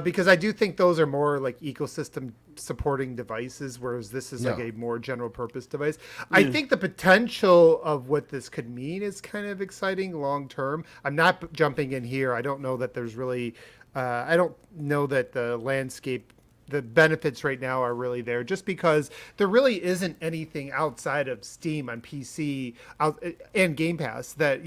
because I do think those are more like ecosystem supporting devices, whereas this is like a more general purpose device. I think the potential of what this could mean is kind of exciting long term. I'm not jumping in here. I don't know that there's really, I don't know that the landscape, the benefits right now are really there, just because there really isn't anything outside of Steam on PC and Game Pass that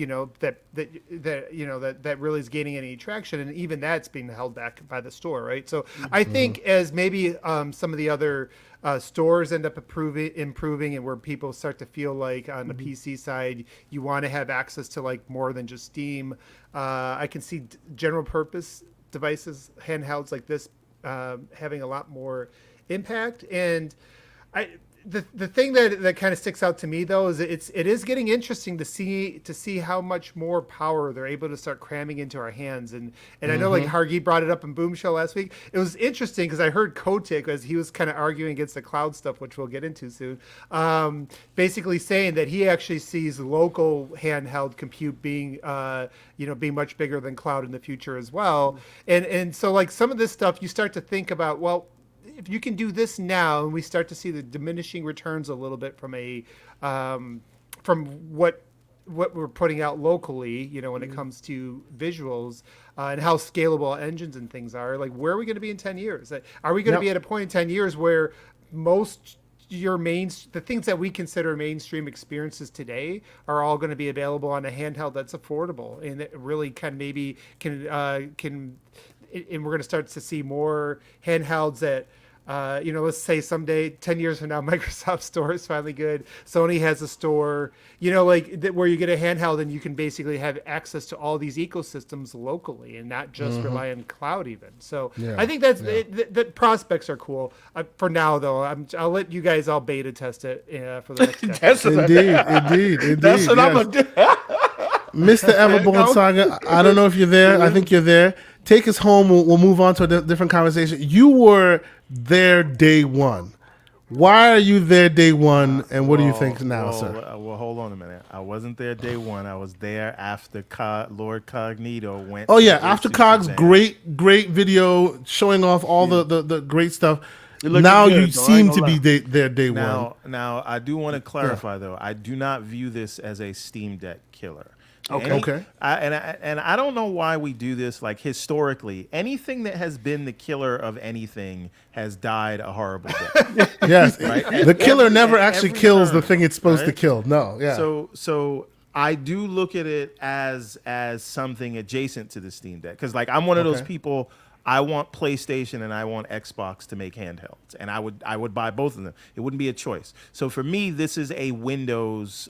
that really is gaining any traction, and even that's being held back by the store, right? So I think as maybe some of the other stores end up improving, and where people start to feel like on the PC side you want to have access to like more than just Steam, I can see general purpose devices, handhelds like this, having a lot more impact. And the thing that kind of sticks out to me though is it is getting interesting to see how much more power they're able to start cramming into our hands. And I know like Hargi brought it up in Boom Show last week. It was interesting because I heard Kotick, as he was kind of arguing against the cloud stuff, which we'll get into soon, basically saying that he actually sees local handheld compute being being much bigger than cloud in the future as well. And so like some of this stuff you start to think about, well, if you can do this now, and we start to see the diminishing returns a little bit from from what we're putting out locally, when it comes to visuals and how scalable engines and things are, like where are we going to be in 10 years? Are we going to be at a point in 10 years where most the things that we consider mainstream experiences today are all going to be available on a handheld that's affordable, and it really can and we're going to start to see more handhelds that, let's say someday, 10 years from now, Microsoft Store is finally good. Sony has a store, where you get a handheld and you can basically have access to all these ecosystems locally and not just rely on cloud even. So I think the prospects are cool. For now, though, I'll let you guys all beta test it for the next Indeed. That's what I'm going to do. Mr. Everborn Saga, I don't know if you're there. I think you're there. Take us home. We'll move on to a different conversation. You were there day one. Why are you there day one, and what do you think now, sir? Well, hold on a minute. I wasn't there day one. I was there after Lord Cognito went. Oh, yeah. After Cog's great video showing off all the great stuff. Now you seem to be there day one. Now, I do want to clarify, though. I do not view this as a Steam Deck killer. Okay. I don't know why we do this. Like historically, anything that has been the killer of anything has died a horrible death. Yes, right? The killer never actually kills time, the thing it's supposed to kill. No, yeah. So I do look at it as something adjacent to the Steam Deck, because like I'm one of those people. I want PlayStation and I want Xbox to make handhelds, and I would buy both of them. It wouldn't be a choice. So for me, this is a Windows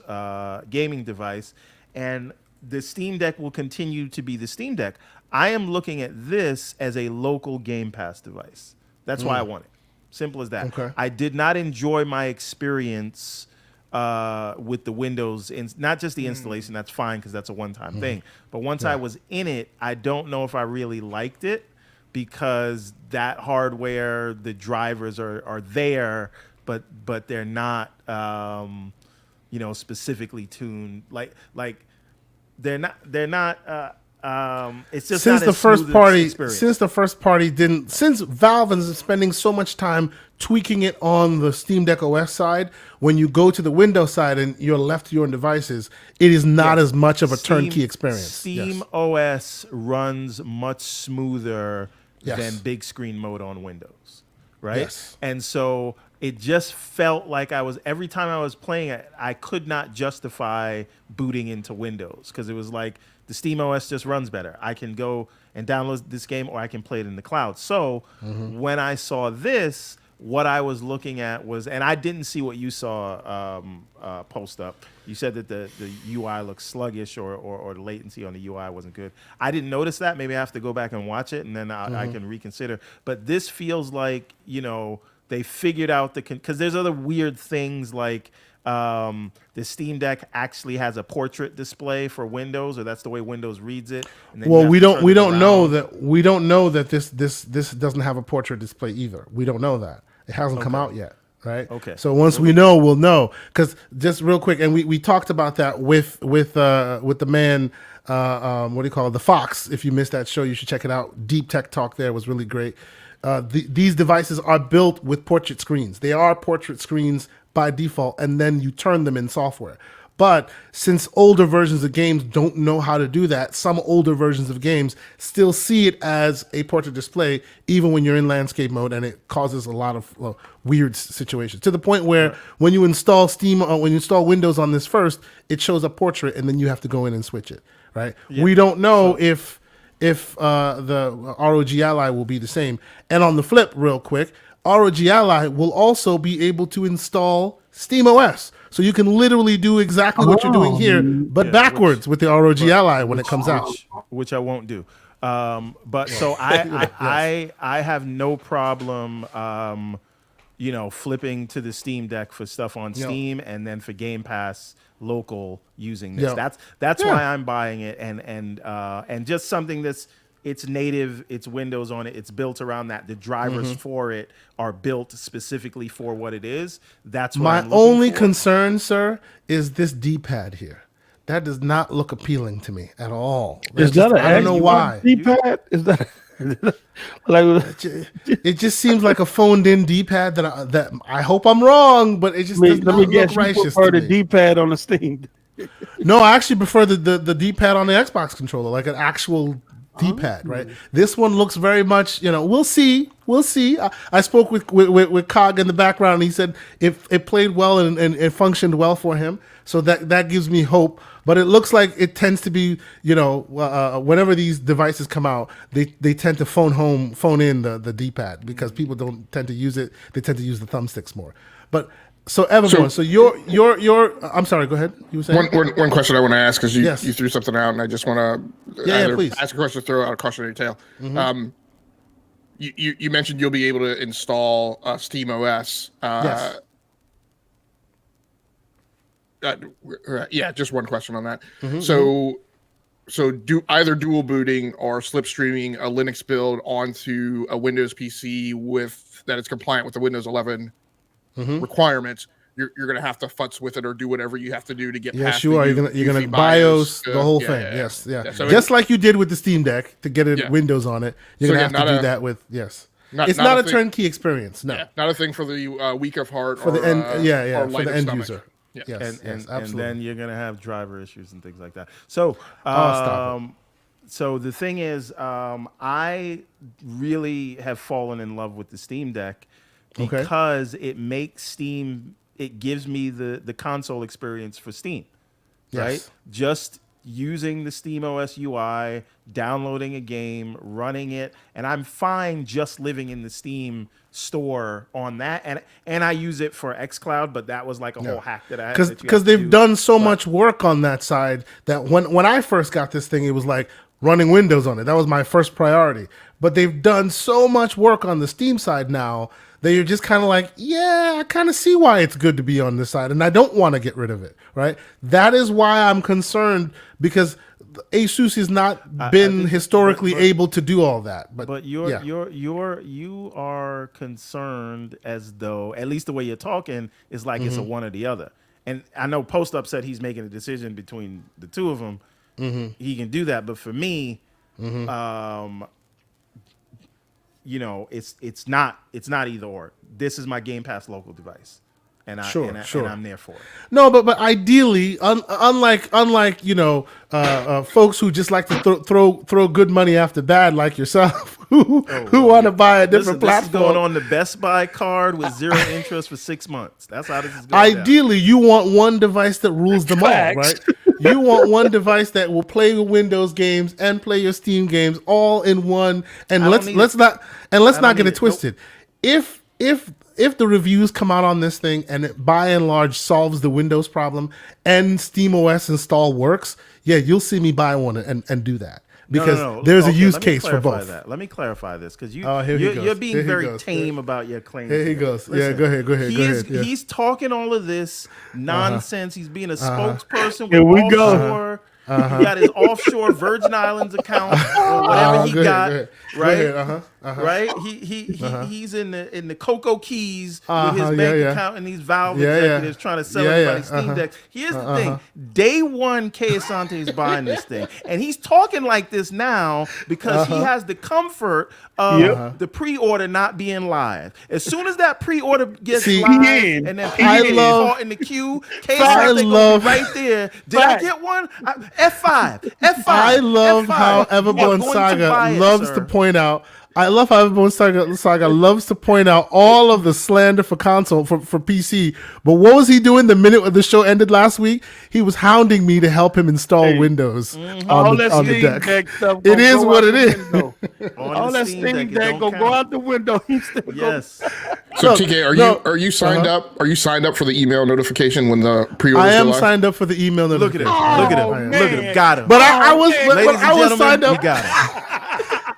gaming device, and the Steam Deck will continue to be the Steam Deck. I am looking at this as a local Game Pass device. That's why I want it. Simple as that. Okay. I did not enjoy my experience with the Windows, not just the installation. That's fine because that's a one-time thing. But once I was in it, I don't know if I really liked it because that hardware, the drivers are there, but they're not, specifically tuned. Like they're not. It's just since not the as first smooth party, experience. since Valve is spending so much time tweaking it on the Steam Deck OS side, when you go to the Windows side and you're left to your own devices, it is not as much of a turnkey experience. Steam Yes. OS runs much smoother Yes. than big screen mode on Windows, right? Yes. And so it just felt like every time I was playing it, I could not justify booting into Windows because it was like the Steam OS just runs better. I can go and download this game or I can play it in the cloud. So when I saw this, what I was looking at was, and I didn't see what you saw post up. You said that the UI looks sluggish or the latency on the UI wasn't good. I didn't notice that. Maybe I have to go back and watch it and then I can reconsider. But this feels like, they figured out because there's other weird things like the Steam Deck actually has a portrait display for Windows, or that's the way Windows reads it. And then Well, we don't know that this doesn't have a portrait display either. We don't know that. It hasn't come out yet, right? Okay. So once we know, we'll know. Because just real quick, and we talked about that with the man, what do you call it, the Fox. If you missed that show, you should check it out. Deep Tech Talk there was really great. These devices are built with portrait screens. They are portrait screens by default, and then you turn them in software. But since older versions of games don't know how to do that, some older versions of games still see it as a portrait display, even when you're in landscape mode, and it causes a lot of weird situations. To the point where when you install when you install Windows on this first, it shows a portrait, and then you have to go in and switch it. Right? Yeah. We don't know if the ROG Ally will be the same. And on the flip, real quick, ROG Ally will also be able to install SteamOS. So you can literally do exactly what you're doing here, but backwards with the ROG Ally when it comes out. Which I won't do. But so I have no problem, flipping to the Steam Deck for stuff on Steam and then for Game Pass local using this. That's why I'm buying it, and just something it's native, it's Windows on it, it's built around that. The drivers for it are built specifically for what it is. That's what my only concern, sir, is this D-pad here. That does not look appealing to me at all. I don't know why. D-pad? Is that it just seems like a phoned-in D-pad that I hope I'm wrong, but it just does not look righteous. You prefer the D-pad on the Steam? No, I actually prefer the D-pad on the Xbox controller, like an actual D-pad, right? This one looks very much, we'll see. I spoke with Cog in the background, and he said it played well and it functioned well for him. So that gives me hope. But it looks like it tends to be, whenever these devices come out, they tend to phone in the D-pad because people don't tend to use it. They tend to use the thumbsticks more. But so Everborn, so you're I'm sorry, go ahead. You were saying one question I want to ask because you threw something out, and I just want to please ask a question, throw out a cautionary tale. You mentioned you'll be able to install SteamOS. Yes. Just one question on that. So do either dual booting or slipstreaming a Linux build onto a Windows PC with that is compliant with the Windows 11 requirements, you're going to have to futz with it or do whatever you have to do to get past. Yes, you are. You're going to BIOS the whole thing. Yes. So just like you did with the Steam Deck to get Windows on it, you're going to have to do that with it's not a turnkey experience. No, not a thing for the weak of heart for the end. For the end stomach. user. Yeah. Yes, and then you're gonna have driver issues and things like that. So, so the thing is, I really have fallen in love with the Steam Deck because it makes Steam. It gives me the console experience for Steam, right? Just using the SteamOS UI, downloading a game, running it, and I'm fine just living in the Steam store on that, and I use it for xCloud, but that was like a whole hack that I had because they've done so much work on that side that when I first got this thing, it was like, running Windows on it. That was my first priority. But they've done so much work on the Steam side now that you're just kind of like, yeah, I kind of see why it's good to be on this side, and I don't want to get rid of it, right? That is why I'm concerned, because Asus has not been historically able to do all that. But you are concerned as though, at least the way you're talking, is like it's a one or the other. And I know Post Up said he's making a decision between the two of them. He can do that, but for me, it's not either or. This is my Game Pass local device, and I'm there for it. No, but ideally, unlike folks who just like to throw good money after bad, like yourself, who want to buy a different platform. This is going on the Best Buy card with 0 interest for 6 months. That's how this is going. Ideally, you want one device that rules them all, right? You want one device that will play your Windows games and play your Steam games all in one. And let's not get it twisted. If the reviews come out on this thing and it by and large solves the Windows problem and SteamOS install works, yeah, you'll see me buy one and do that. Because there's a use case for both. Let me clarify this, because you're being very tame about your claims. Here he goes. Listen, go ahead. He's talking all of this nonsense. He's being a spokesperson. Here we go. He got his offshore Virgin Islands account or whatever he got, right? Right? He's in the Cocoa Keys with his bank account and these Valve executives trying to sell everybody Steam Decks. Here's the thing: day one, Kay Asante is buying this thing, and he's talking like this now because he has the comfort of the pre-order not being live. As soon as that pre-order gets live, and then people get caught in the queue, Kay Asante gonna be right there. Did I get one? F5. I love how Everborn Saga loves to point out. I love how Everborn Saga loves to point out all of the slander for console for PC. But what was he doing the minute the show ended last week? He was hounding me to help him install Windows on the deck. It is what it is. All that Steam Deck go out the window. Yes. So TK, are you signed up? Are you signed up for the email notification when the pre-order? I am signed up for the email notification. Look at him. Look at him. Got him. But I was signed up. You got him.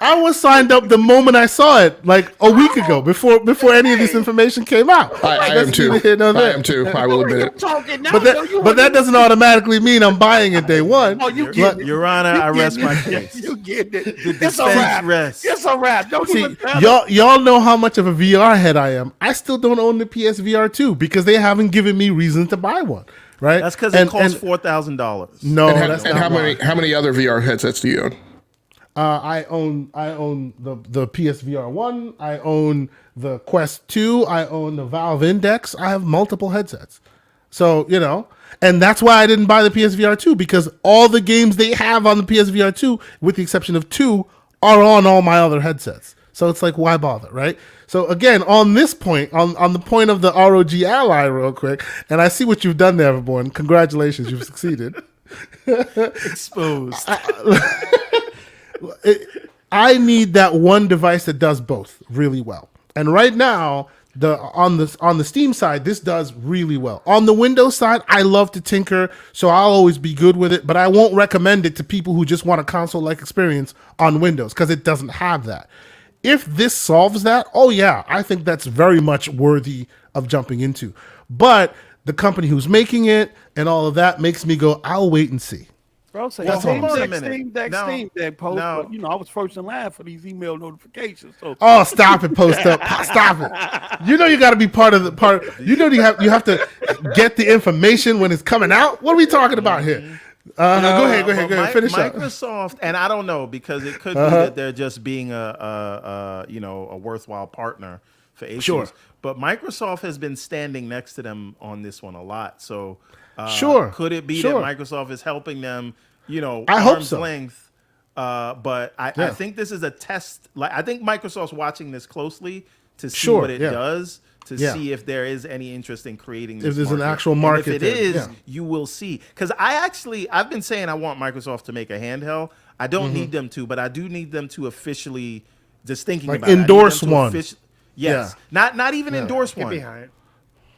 I was signed up the moment I saw it, like a week ago, before any of this information came out. I am too. I will admit it. But that doesn't automatically mean I'm buying it day one. Oh, you get it. Your Honor, I rest my case. You get it. It's a wrap. It's a wrap. Don't even y'all know how much of a VR head I am. I still don't own the PSVR 2 because they haven't given me reason to buy one. Right? That's because it costs $4,000. No, and how many other VR headsets do you own? I own the PSVR 1. I own the Quest 2. I own the Valve Index. I have multiple headsets. So, and that's why I didn't buy the PSVR 2, because all the games they have on the PSVR 2, with the exception of 2, are on all my other headsets. So it's like, why bother, right? So again, on this point, on the point of the ROG Ally real quick, and I see what you've done there, Everborn. Congratulations, you've succeeded. Exposed. I need that one device that does both really well. And right now, on the Steam side, this does really well. On the Windows side, I love to tinker, so I'll always be good with it, but I won't recommend it to people who just want a console-like experience on Windows, because it doesn't have that. If this solves that, oh yeah, I think that's very much worthy of jumping into. But the company who's making it and all of that makes me go, I'll wait and see. Bro, say Steam Deck post. No. But, I was first in line for these email notifications. So stop it, Post Up. Stop it. You got to be part of the part. You have to get the information when it's coming out. What are we talking about here? Go ahead. Finish Microsoft, up. and I don't know, because it could be that they're just being a worthwhile partner for Asus. Sure. But Microsoft has been standing next to them on this one a lot. So could it be that Microsoft is helping them? I hope arm's so. length. But I think this is a test. Like, I think Microsoft's watching this closely to see what it does, to see if there is any interest in creating this. If there's market. an actual market, and if it is, you will see. Because I've been saying I want Microsoft to make a handheld. I don't need them to, but I do need them to officially just thinking about endorse it. one. Yes, not even endorse one.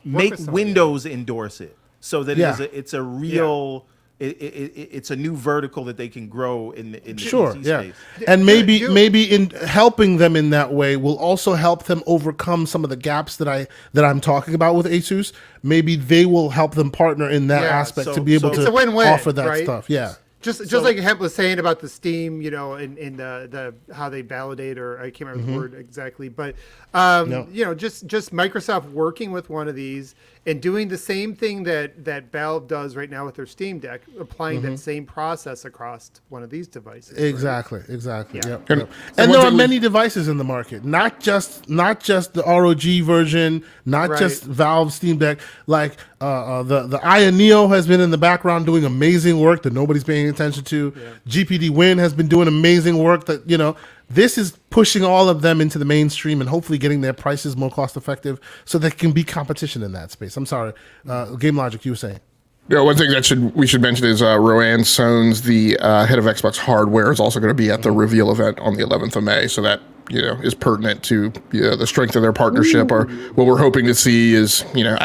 Make Windows endorse it, so that it's a real it's a new vertical that they can grow in the Sure, PC yeah, space. and maybe in helping them in that way will also help them overcome some of the gaps that I'm talking about with Asus. Maybe they will help them partner in that aspect to be able it's a to win-win, offer that right? stuff. Yeah. Just like Hemp was saying about the Steam, you know, in the how they validate, or I can't remember the word exactly, but you know, just Microsoft working with one of these and doing the same thing that Valve does right now with their Steam Deck, applying that same process across one of these devices. Exactly. Yeah. Yep. And- Yep. so And one there are thing many devices in the market, not just the ROG version, not Right. just Valve Steam Deck. Like the Aya Neo has been in the background doing amazing work that nobody's paying attention to. GPD Win has been doing amazing work that, you know, this is pushing all of them into the mainstream and hopefully getting their prices more cost effective so there can be competition in that space. I'm sorry, GameLogIQ, you were saying. Yeah, one thing that we should mention is Roanne Sones, the head of Xbox hardware, is also going to be at the reveal event on the 11th of May. So that, you know, is pertinent to the strength of their partnership. Or what we're hoping to see is, you know,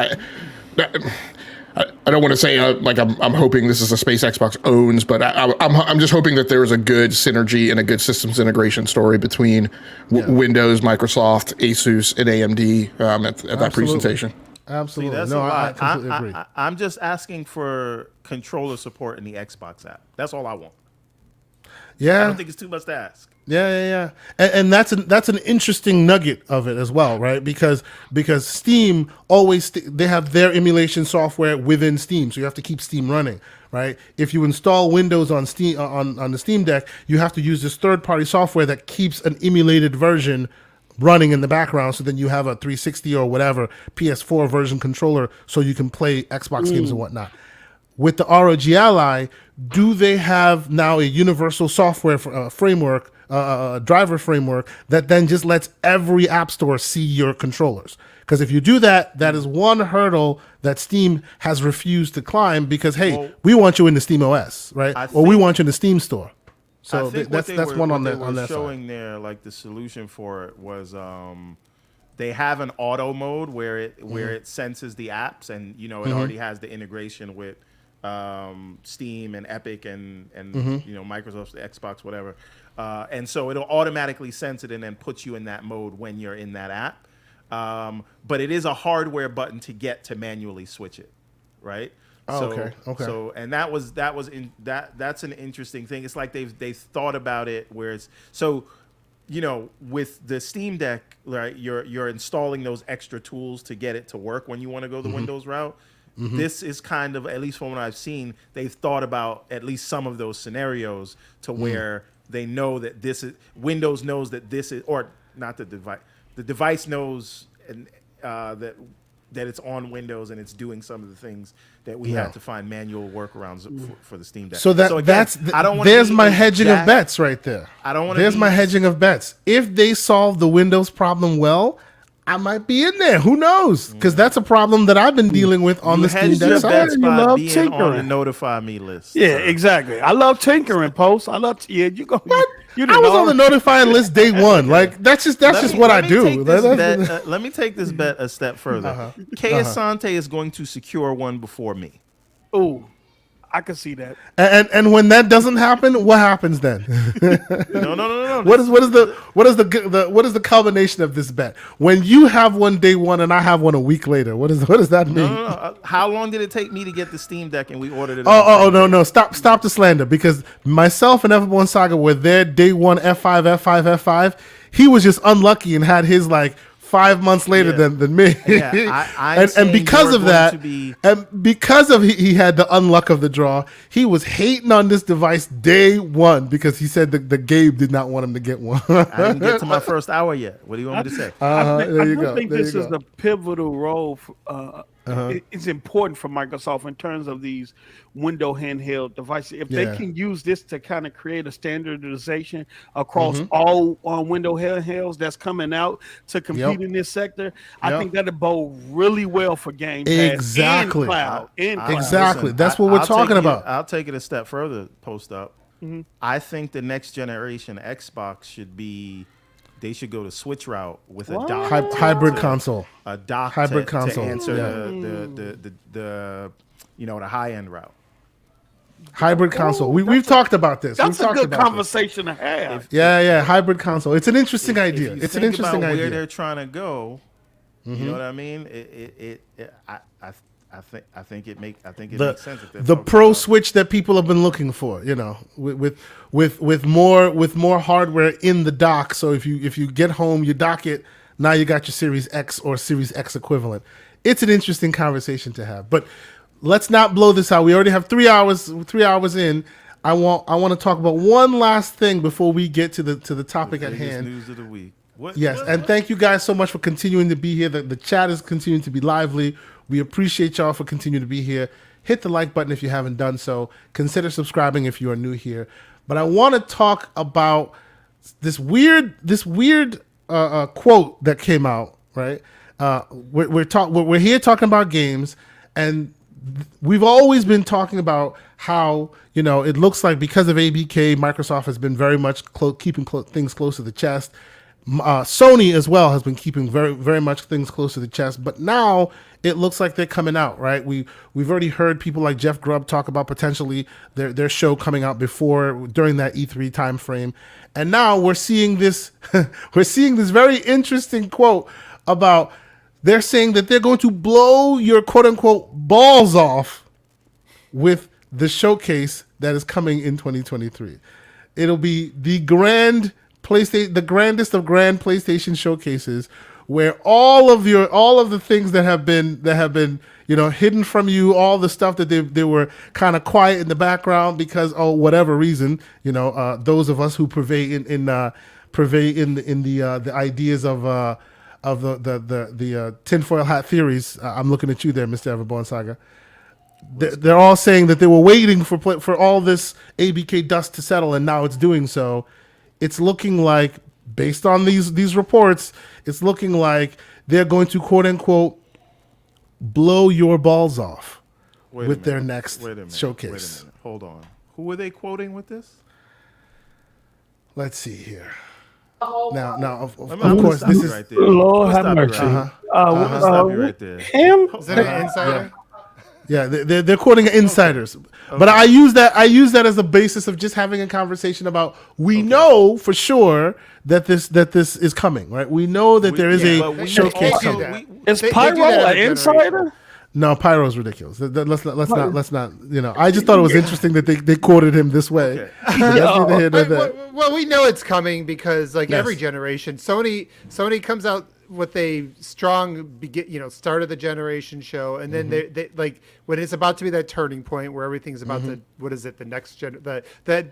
I don't want to say like I'm hoping this is a space Xbox owns, but I'm just hoping that there is a good synergy and a good systems integration story between Windows, Microsoft, Asus, and AMD at that presentation. Absolutely. See, that's No, a I lot. completely agree. I'm just asking for controller support in the Xbox app. That's all I want. I Yeah. don't think it's too much to ask. Yeah. And that's an interesting nugget of it as well, right? Because Steam always they have their emulation software within Steam, so you have to keep Steam running, right? If you install Windows on Steam on the Steam Deck, you have to use this third-party software that keeps an emulated version running in the background, so then you have a 360 or whatever PS4 version controller, so you can play Xbox games and whatnot. With the ROG Ally, do they have now a universal software framework, driver framework that then just lets every app store see your controllers? Because if you do that, that is one hurdle that Steam has refused to climb because, hey, we want you in the Steam OS, right? Or we want you in the Steam store. So I think that's one on that showing side. there, like the solution for it was they have an auto mode where it senses the apps, and you know it already has the integration with Steam and Epic and you know Microsoft's Xbox, whatever, and so it'll automatically sense it and then put you in that mode when you're in that app. But it is a hardware button to get to manually switch it, right? Oh, okay. So and that's an interesting thing. It's like they've thought about it where it's so, you know, with the Steam Deck, right? You're installing those extra tools to get it to work when you want to go the Windows route. This is kind of, at least from what I've seen, they've thought about at least some of those scenarios to where they know that this is Windows knows that this is, or not the device knows and that it's on Windows and it's doing some of the things that we had to find manual workarounds for the Steam Deck. So again, I don't wanna there's be my hedging of bets right there. I don't want to. There's my hedging of bets. If they solve the Windows problem well, I might be in there. Who knows? Because that's a problem that I've been dealing with on the Steam Deck your side. bets You by love being on tinkering. the notify me list. Yeah, exactly. I love tinkering, Post. I love you go. What? You I didn't was know. on the notifying list day one. Like that's just what I do. Let me take this bet a step further. Kay Asante is going to secure one before me. Ooh, I can see that. And when that doesn't happen, what happens then? No. What is the combination of this bet? When you have one day one and I have one a week later, what does that mean? No. How long did it take me to get the Steam Deck and we ordered it? Oh no! Stop the slander, because myself and Everborn Saga were there day one F5. He was just unlucky and had his like 5 months later than me. Yeah, and because of that, and because of he had the unluck of the draw, he was hating on this device day one because he said the Gabe did not want him to get one. I didn't get to my first hour yet. What do you want me to say? I think this is a pivotal role. It's important for Microsoft in terms of these window handheld devices. If they can use this to kind of create a standardization across all window handhelds that's coming out to compete in this sector, I think that'll bode really well for Game Pass Exactly. and cloud. Exactly. Listen, That's what we're talking about. I'll take it a step further. Post up. I think the next generation Xbox they should go to Switch route with a dock. Hybrid console. A dock Hybrid to console. answer the high end route. Hybrid console. We've talked about this. That's We've a talked good about this. conversation to have. Yeah. Hybrid console. It's an interesting idea. If you It's an think interesting about idea. where they're trying to go. You know what I mean? I think it makes sense. If they're The focused pro on- switch that people have been looking for, you know, with more hardware in the dock. So if you get home, you dock it. Now you got your Series X or Series X equivalent. It's an interesting conversation to have. But let's not blow this out. We already have 3 hours. 3 hours in. I want to talk about one last thing before we get to the topic at biggest hand. news of the week. Yes, and thank you guys so much for continuing to be here. The chat is continuing to be lively. We appreciate y'all for continuing to be here. Hit the like button if you haven't done so. Consider subscribing if you are new here. But I want to talk about this weird quote that came out. Right, we're here talking about games, and we've always been talking about how, you know, it looks like because of ABK, Microsoft has been very much keeping things close to the chest. Sony as well has been keeping very, very much things close to the chest, but now it looks like they're coming out, right? We've already heard people like Jeff Grubb talk about potentially their show coming out during that E3 time frame, and now we're seeing this very interesting quote about they're saying that they're going to blow your quote unquote balls off with the showcase that is coming in 2023. It'll be the grandest of grand PlayStation showcases, where all of the things that have been you know, hidden from you, all the stuff that they were kind of quiet in the background because whatever reason, you know, those of us who purvey in the ideas of the tinfoil hat theories. I'm looking at you there, Mr. Everborn Saga. They're all saying that they were waiting for all this ABK dust to settle, and now it's doing so. It's looking like, based on these reports, it's looking like they're going to quote unquote blow your balls off with their next showcase. Wait a minute. Hold on. Who are they quoting with this? Let's see here. Now, of I'm course, stop this you is right there. Lord have I'm gonna mercy. stop you right there. Him? Is it an insider? Yeah, they're quoting insiders, but I use that as a basis of just having a conversation about we know for sure that this is coming, right? We know that there is a showcase do coming. that. Is They do Pyro that an every insider? generation. No, Pyro's ridiculous. Let's not. You know, I just thought it was interesting that they quoted him this way. Okay. But that's neither here nor there. Well, we know it's coming because, like, Yes. every generation, Sony comes out with a strong start of the generation show, and then they like when it's about to be that turning point where everything's about to the next gen, the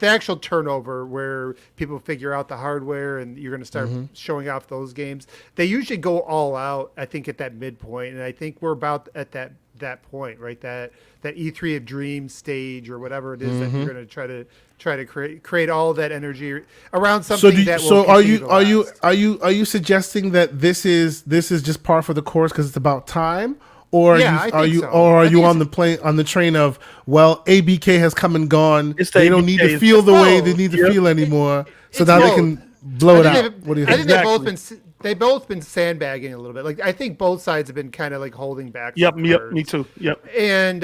actual turnover where people figure out the hardware and you're going to start showing off those games. They usually go all out, I think, at that midpoint, and I think we're about at that point, right? That E3 of Dreams stage or whatever it is that you're going to try to create all that energy around something that will So continue to last. are you suggesting that this is just par for the course because it's about time, or Yeah, I are think you so. or are I you think on the train of, well, ABK has come and gone, It's the they don't need to ABK. feel the way No. they need to feel anymore, so It's now they both. can blow it I out. think What do you I think? think they've both been sandbagging a little bit. Like, I think both sides have been kind of like holding back. Yep, some yep, cards. me too. Yep. And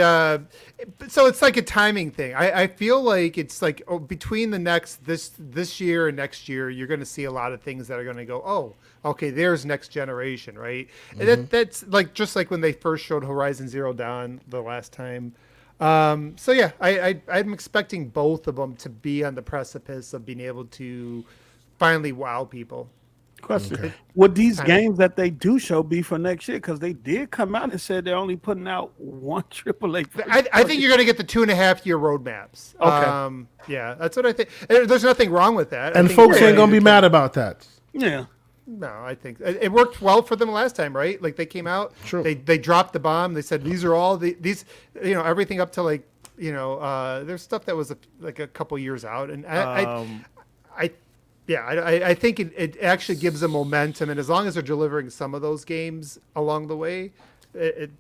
so it's like a timing thing. I feel like it's like between this year and next year, you're going to see a lot of things that are going to go, oh, okay, there's next generation, right? And that's like just like when they first showed Horizon Zero Dawn the last time. So yeah, I'm expecting both of them to be on the precipice of being able to finally wow people. Question: would these games that they do show be for next year? Because they did come out and said they're only putting out one AAA. I think you're going to get the 2.5-year roadmaps. Okay. Yeah, that's what I think. And there's nothing wrong with that. I And think folks you're ain't right. gonna be mad about that. Yeah. No, I think it worked well for them last time, right? Like they came out, True. they dropped the bomb. They said these are all these, everything up to like, there's stuff that was like a couple years out, and I think it actually gives them momentum, and as long as they're delivering some of those games along the way,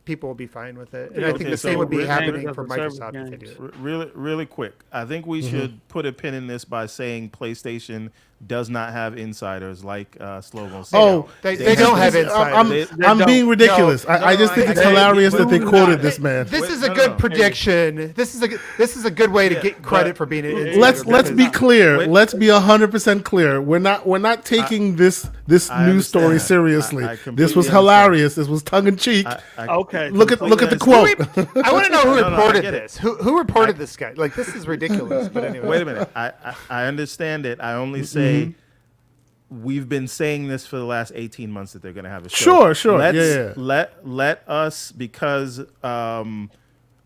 people will be fine with it. And I think Okay, the same so would be really- happening for service Microsoft if they games. do it. Really quick. I think we should put a pin in this by saying PlayStation does not have insiders like Slovo said. Oh, They don't have insiders. I'm being ridiculous. I just think it's hilarious that they quoted this man. This is a good prediction. This is a good way to get credit for being an insider. Let's be clear. Wait. Let's be 100% clear. We're not taking this news story understand. seriously. I completely This was understand. hilarious. This was tongue in cheek. Okay. Look at the completely quote. I want to know who No, I reported get it. this. Who reported this guy? Like, this is ridiculous. But anyway, Wait a minute. I understand it. I only say we've been saying this for the last 18 months that they're going to have a show. Sure. Let's, Yeah. Let us, because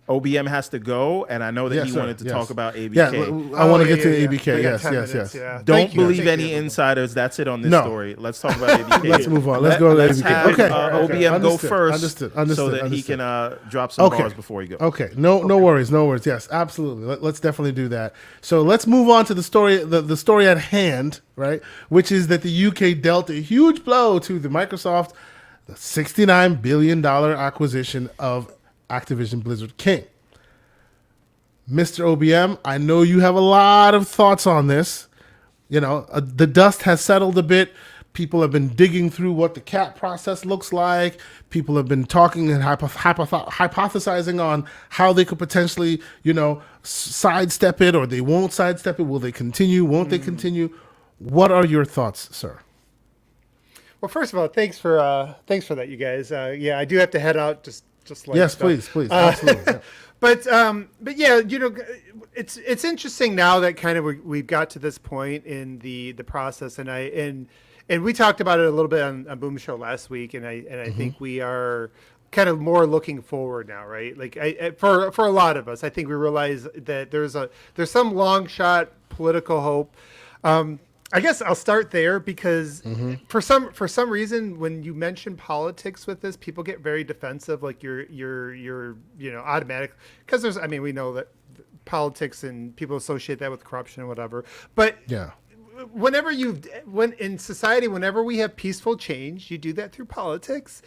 OBM has to go, and I know that Yes, he sir. wanted to Yes. talk about ABK. Yeah, I want to get to We ABK. got Yes, 10 yes, minutes, yes. yeah. Don't Thank you. believe Thank any you. insiders. That's it on this No. story. Let's talk about ABK. Let's move on. Let's go to Let's ABK. have Okay. OBM go Understood. first Understood. so that he can drop some bars before he goes. Okay. No worries. No worries. Yes, absolutely. Let's definitely do that. So let's move on to the story. The story at hand, right? Which is that the UK dealt a huge blow to the Microsoft, the $69 billion acquisition of Activision Blizzard King. Mr. OBM, I know you have a lot of thoughts on this. You know, the dust has settled a bit. People have been digging through what the CAT process looks like. People have been talking and hypothesizing on how they could potentially, sidestep it, or they won't sidestep it. Will they continue? Won't they continue? What are your thoughts, sir? Well, first of all, thanks for that, you guys. Yeah, I do have to head out. Just like Yes, stuff. please, absolutely. Yeah. But yeah, it's interesting now that kind of we've got to this point in the process, and we talked about it a little bit on Boom Show last week, and I think we are kind of more looking forward now, right? Like for a lot of us, I think we realize that there's some long shot political hope. I guess I'll start there because for some reason when you mention politics with this, people get very defensive, like you're automatic, because we know that politics and people associate that with corruption and whatever. But Yeah. whenever in society, whenever we have peaceful change, you do that through politics.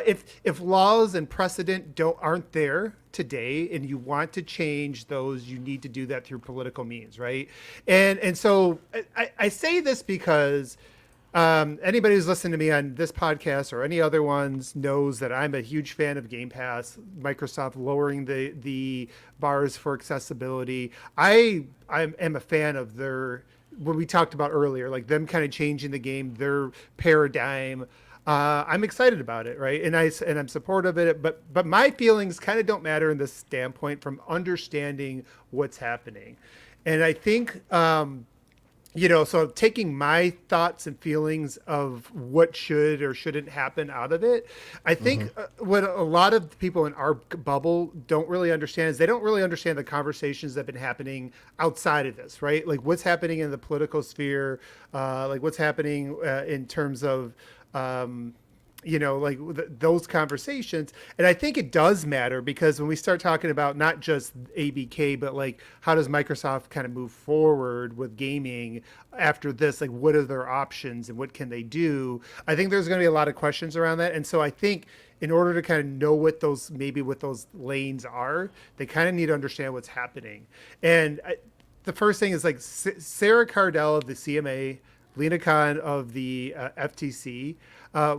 If laws and precedent aren't there today, and you want to change those, you need to do that through political means, right? And so I say this because anybody who's listened to me on this podcast or any other ones knows that I'm a huge fan of Game Pass, Microsoft lowering the bars for accessibility. I am a fan of what we talked about earlier, like them kind of changing the game, their paradigm. I'm excited about it, right? And I'm supportive of it, but my feelings kind of don't matter in this standpoint from understanding what's happening. And I think, so taking my thoughts and feelings of what should or shouldn't happen out of it, I think what a lot of people in our bubble don't really understand is they don't really understand the conversations that have been happening outside of this, right? Like what's happening in the political sphere, like what's happening in terms of, those conversations. And I think it does matter because when we start talking about not just ABK, but like how does Microsoft kind of move forward with gaming after this, like what are their options and what can they do? I think there's going to be a lot of questions around that. And so I think in order to kind of know what those lanes are, they kind of need to understand what's happening. And the first thing is like Sarah Cardell of the CMA, Lena Khan of the FTC,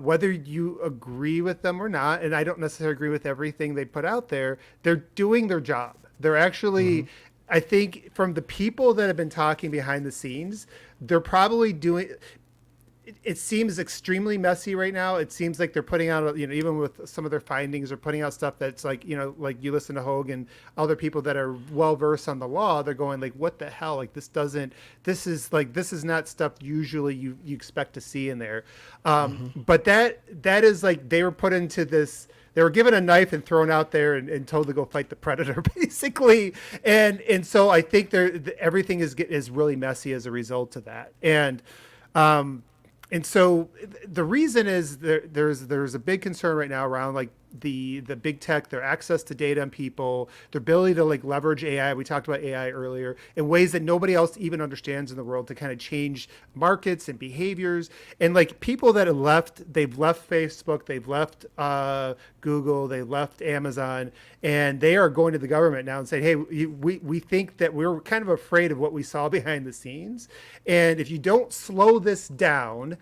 whether you agree with them or not, and I don't necessarily agree with everything they put out there, they're doing their job. They're actually, I think from the people that have been talking behind the scenes, they're probably doing, it seems extremely messy right now. It seems like they're putting out, even with some of their findings, they're putting out stuff that's like, like you listen to Hogue and other people that are well-versed on the law, they're going like, what the hell? Like this is not stuff usually you expect to see in there. But that is like, they were put into this, they were given a knife and thrown out there and told to go fight the predator basically. And so I think everything is really messy as a result of that. And so the reason is there's a big concern right now around like the big tech, their access to data and people, their ability to like leverage AI. We talked about AI earlier in ways that nobody else even understands in the world to kind of change markets and behaviors. And like people that have left, they've left Facebook, they've left Google, they left Amazon, and they are going to the government now and saying, hey, we think that we're kind of afraid of what we saw behind the scenes. And if you don't slow this down,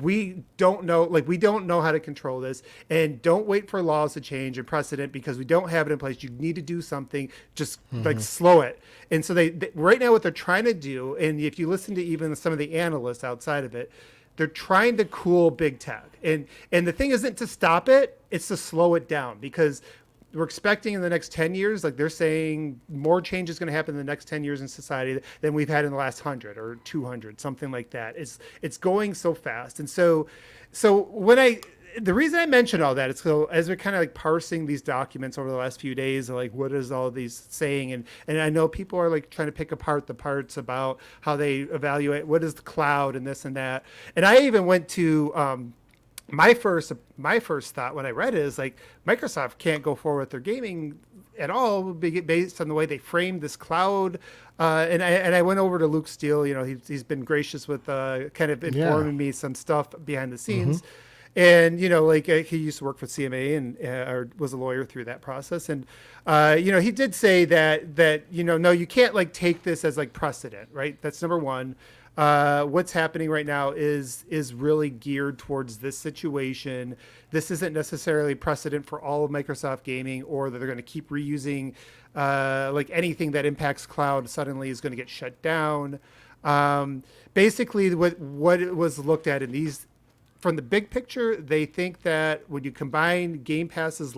we don't know how to control this, and don't wait for laws to change and precedent because we don't have it in place. You need to do something, just like slow it. And so they right now what they're trying to do, and if you listen to even some of the analysts outside of it, they're trying to cool big tech. And the thing isn't to stop it, it's to slow it down, because we're expecting in the next 10 years, like they're saying more change is going to happen in the next 10 years in society than we've had in the last 100 or 200, something like that. It's going so fast. And so the reason I mentioned all that is so as we're kind of like parsing these documents over the last few days, like what is all these saying? And I know people are like trying to pick apart the parts about how they evaluate what is the cloud and this and that. And I even went to, my first thought when I read it is like Microsoft can't go forward with their gaming at all based on the way they framed this cloud. And I went over to Luke Steele. You know, he's been gracious with kind of informing me some stuff behind the scenes. And, you know, like he used to work for CMA and or was a lawyer through that process. And, you know, he did say that, you know, no, you can't like take this as like precedent, right? That's number one. What's happening right now is really geared towards this situation. This isn't necessarily precedent for all of Microsoft gaming, or that they're going to keep reusing like anything that impacts cloud suddenly is going to get shut down. Basically, what it was looked at in these, from the big picture, they think that when you combine Game Pass's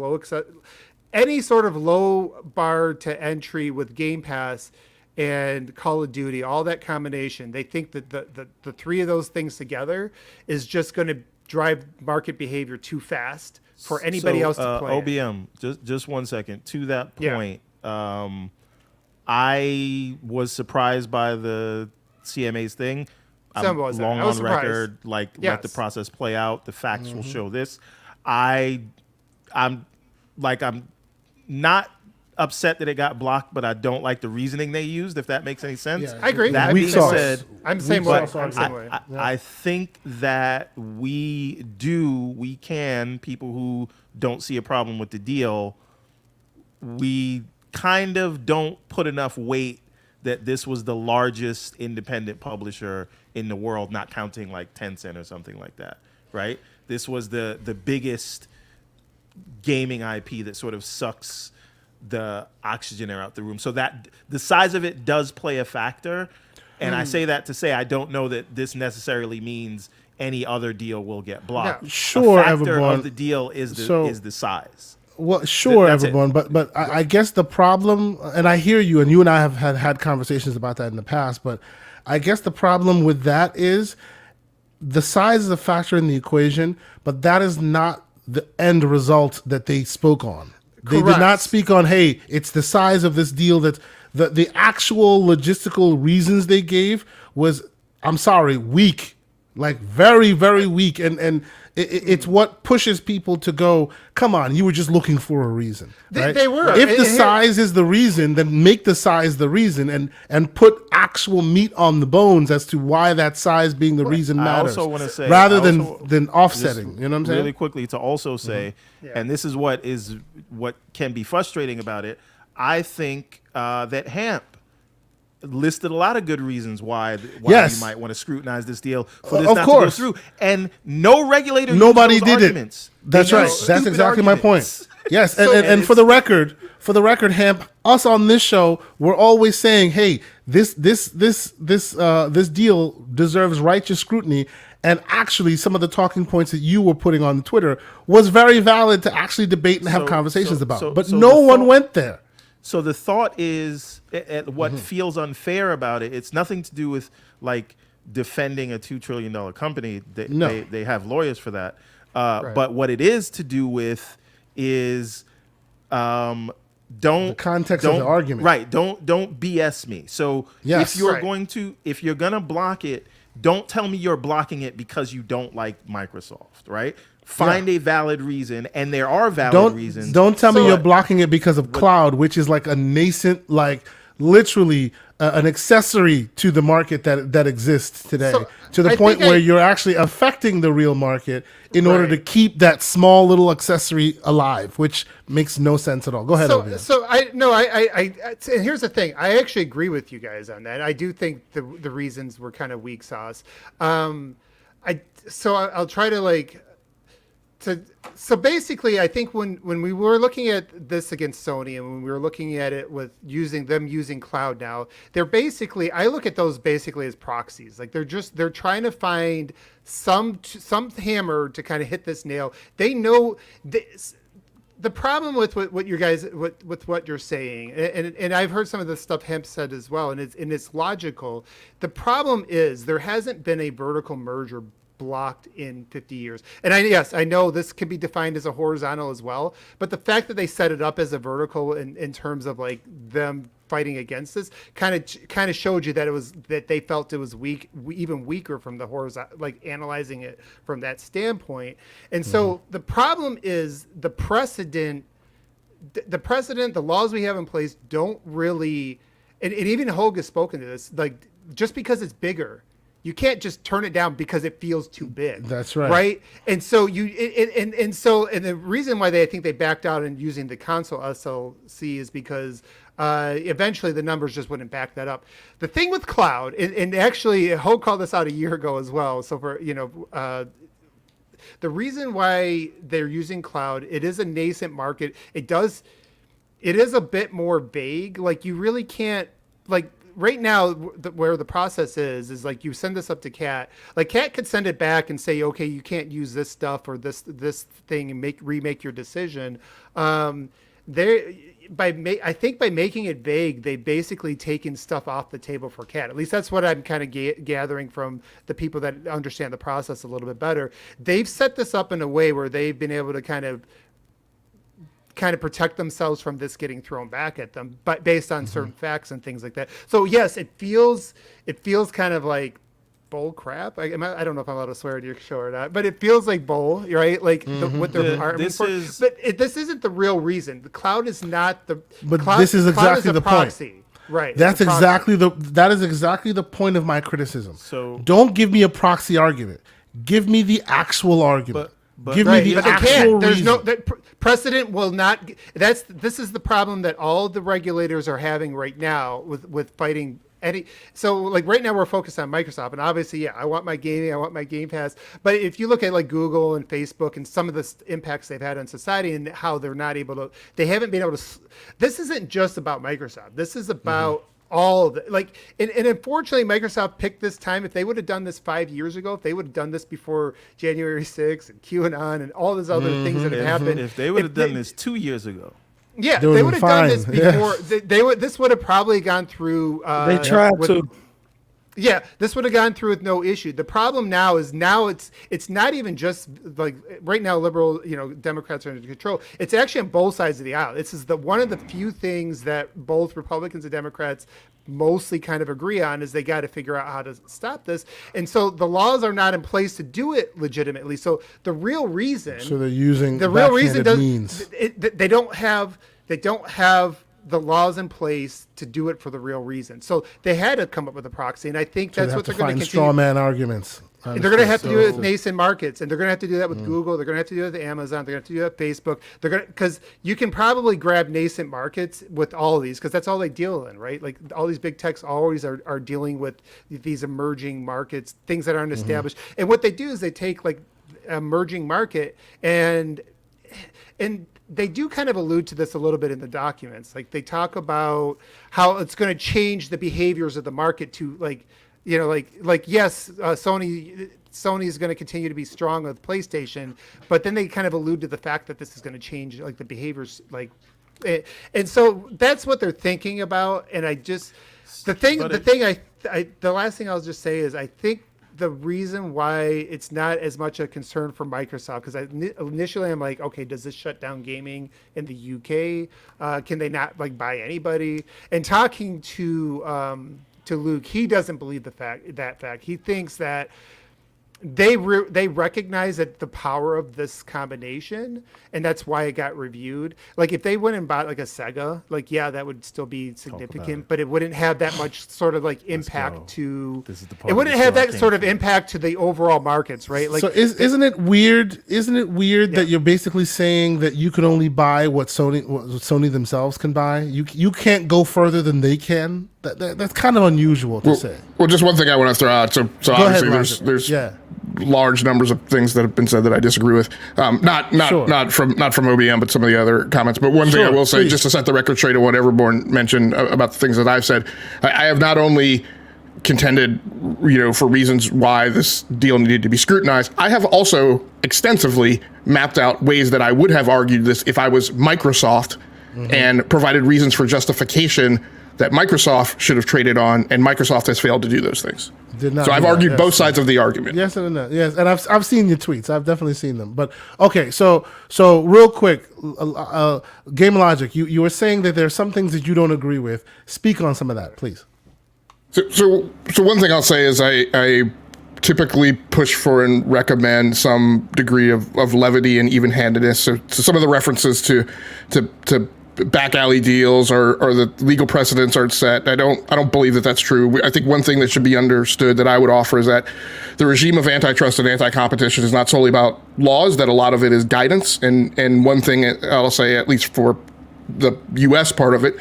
any sort of low bar to entry with Game Pass and Call of Duty, all that combination, they think that the three of those things together is just going to drive market behavior too fast for anybody else to play. OBM, just 1 second. To that point, I was surprised by the CMA's thing. I'm long on record, like let the process play out. The facts will show this. I'm not upset that it got blocked, but I don't like the reasoning they used, if that makes any sense. Yeah, I agree. That being said, I'm the same way. I think that we can, people who don't see a problem with the deal, we kind of don't put enough weight that this was the largest independent publisher in the world, not counting like Tencent or something like that, right? This was the biggest gaming IP that sort of sucks the oxygen air out the room. So that the size of it does play a factor. And I say that to say I don't know that this necessarily means any other deal will get blocked. No. Sure, a factor everyone. of the deal is the size. Well, sure, That's everyone, but I guess the problem, and I hear you, and you and I have had conversations about that in the past, but I guess the problem with that is the size is a factor in the equation, but that is not the end result that they spoke on. They did not speak on, hey, it's the size of this deal that the actual logistical reasons they gave was, I'm sorry, weak, like very, very weak. And it's what pushes people to go, come on, you were just looking for a reason. Right? They were. If the size is the reason, then make the size the reason and put actual meat on the bones as to why that size being the reason matters. I also want to say, rather than offsetting. You know what I'm saying? Really quickly to also say, and this is what can be frustrating about it. I think that Hamp listed a lot of good reasons why you might want to scrutinize this deal for this not to go through, and no regulator. Nobody did arguments. It. That's right. That's exactly my point. Yes, and for the record, Hamp, us on this show, we're always saying, hey, this deal deserves righteous scrutiny. And actually, some of the talking points that you were putting on Twitter was very valid to actually debate and have conversations about. But no one went there. So the thought is, what feels unfair about it, it's nothing to do with like defending a $2 trillion company. They have lawyers for that. But what it is to do with is the context of the argument. Right. Don't BS me. So if you're gonna block it, don't tell me you're blocking it because you don't like Microsoft, right? Find a valid reason, and there are valid Don't reasons. don't tell me So- you're blocking it because of cloud, which is like a nascent, like literally an accessory to the market that exists today, So, to the I point think where I- you're actually affecting the real market in order to Right. keep that small little accessory alive, which makes no sense at all. Go ahead, Obi. So I and here's the thing. I actually agree with you guys on that. I do think the reasons were kind of weak sauce. I'll try to so basically, I think when we were looking at this against Sony, and when we were looking at it with using cloud now, they're basically, I look at those basically as proxies. Like they're trying to find some hammer to kind of hit this nail. They know this. The problem with what you guys with what you're saying, and I've heard some of the stuff Hemp said as well, and it's logical. The problem is there hasn't been a vertical merger blocked in 50 years. And I know this can be defined as a horizontal as well, but the fact that they set it up as a vertical in terms of like them fighting against this kind of showed you that they felt it was weak, even weaker from the horizontal, like analyzing it from that standpoint. And so the problem is the precedent, the laws we have in place don't really, and even Hogue has spoken to this, like just because it's bigger, you can't just turn it down because it feels too big. That's right. Right. And so and the reason why I think they backed out in using the console SLC is because eventually the numbers just wouldn't back that up. The thing with cloud, and actually Hogue called this out a year ago as well. So for, the reason why they're using cloud, it is a nascent market. It is a bit more vague. Like you really can't, like, right now, where the process is like you send this up to Cat. Like Cat could send it back and say, okay, you can't use this stuff or this thing and remake your decision. I think by making it vague, they've basically taken stuff off the table for Cat. At least that's what I'm kind of gathering from the people that understand the process a little bit better. They've set this up in a way where they've been able to kind of protect themselves from this getting thrown back at them, but based on certain facts and things like that. So yes, it feels kind of like bull crap. I don't know if I'm allowed to swear at your show or not, but it feels like bull, right? Like what they're arguing for. But this isn't the real reason. The cloud is not the. But cloud, this is exactly the proxy. point. Right. That is exactly the point of my criticism. So- don't give me a proxy argument. Give me the actual argument. Give me the but they actual can't. There's reason. no precedent will not. This is the problem that all the regulators are having right now with fighting any. So like right now we're focused on Microsoft, and obviously, I want my gaming, I want my Game Pass. But if you look at like Google and Facebook and some of the impacts they've had on society and how they haven't been able to. This isn't just about Microsoft. This is about all of it. Like, and unfortunately, Microsoft picked this time. If they would have done this 5 years ago, if they would have done this before January 6th and QAnon and all those other things that have happened, If they would have done this 2 years ago, yeah, They they would've would have done been this fine. before. This would have probably gone through. They tried to. Yeah, this would have gone through with no issue. The problem now is it's not even just like right now liberal, Democrats are in control. It's actually on both sides of the aisle. This is one of the few things that both Republicans and Democrats mostly kind of agree on is they got to figure out how to stop this. And so the laws are not in place to do it legitimately. So the real reason So they're using the real reason means. they don't have the laws in place to do it for the real reason. So they had to come up with a proxy, and I think So that's they what have they're to going to find straw continue. man arguments. And they're going to have to do it with So- nascent markets, and they're going to have to do that with Google. They're going to have to do it with Amazon. They're going to have to do it with Facebook. They're going because you can probably grab nascent markets with all of these because that's all they deal in, right? Like all these big techs always are dealing with these emerging markets, things that aren't established. And what they do is they take like emerging market and they do kind of allude to this a little bit in the documents. Like they talk about how it's going to change the behaviors of the market to yes, Sony is going to continue to be strong with PlayStation, but then they kind of allude to the fact that this is going to change like the behaviors, and so that's what they're thinking about. And the last thing I'll just say is I think the reason why it's not as much a concern for Microsoft, because initially I'm like, okay, does this shut down gaming in the UK? Can they not like buy anybody? And talking to Luke, he doesn't believe that fact. He thinks that they recognize that the power of this combination, and that's why it got reviewed. Like if they went and bought like a Sega, like yeah, that would still be significant, but it wouldn't have that much sort of like impact to. This is the part It of wouldn't the have show I that came sort of for. impact to the overall markets, right? Like So isn't it weird? Isn't it weird that you're basically saying that you can only buy what Sony themselves can buy? You can't go further than they can. That's kind of unusual to say. Well, just one thing I want to throw out. So Go ahead, obviously there's yeah. large numbers of things that have been said that I disagree with. Not from OBM, but some of the other comments. But one thing I Sure, will say, please. just to set the record straight of what Everborn mentioned about the things that I've said, I have not only contended, for reasons why this deal needed to be scrutinized, I have also extensively mapped out ways that I would have argued this if I was Microsoft and provided reasons for justification that Microsoft should have traded on, and Microsoft has failed to do those things. Did not So do I've that, argued yes. both sides of the argument. Yes and no. Yes, and I've seen your tweets. I've definitely seen them. But okay, so real quick, GameLogIQ, you were saying that there are some things that you don't agree with. Speak on some of that, please. So one thing I'll say is I typically push for and recommend some degree of levity and even-handedness. So some of the references to back alley deals or the legal precedents aren't set. I don't believe that that's true. I think one thing that should be understood that I would offer is that the regime of antitrust and anti-competition is not solely about laws, that a lot of it is guidance. And one thing I'll say, at least for the U.S. part of it,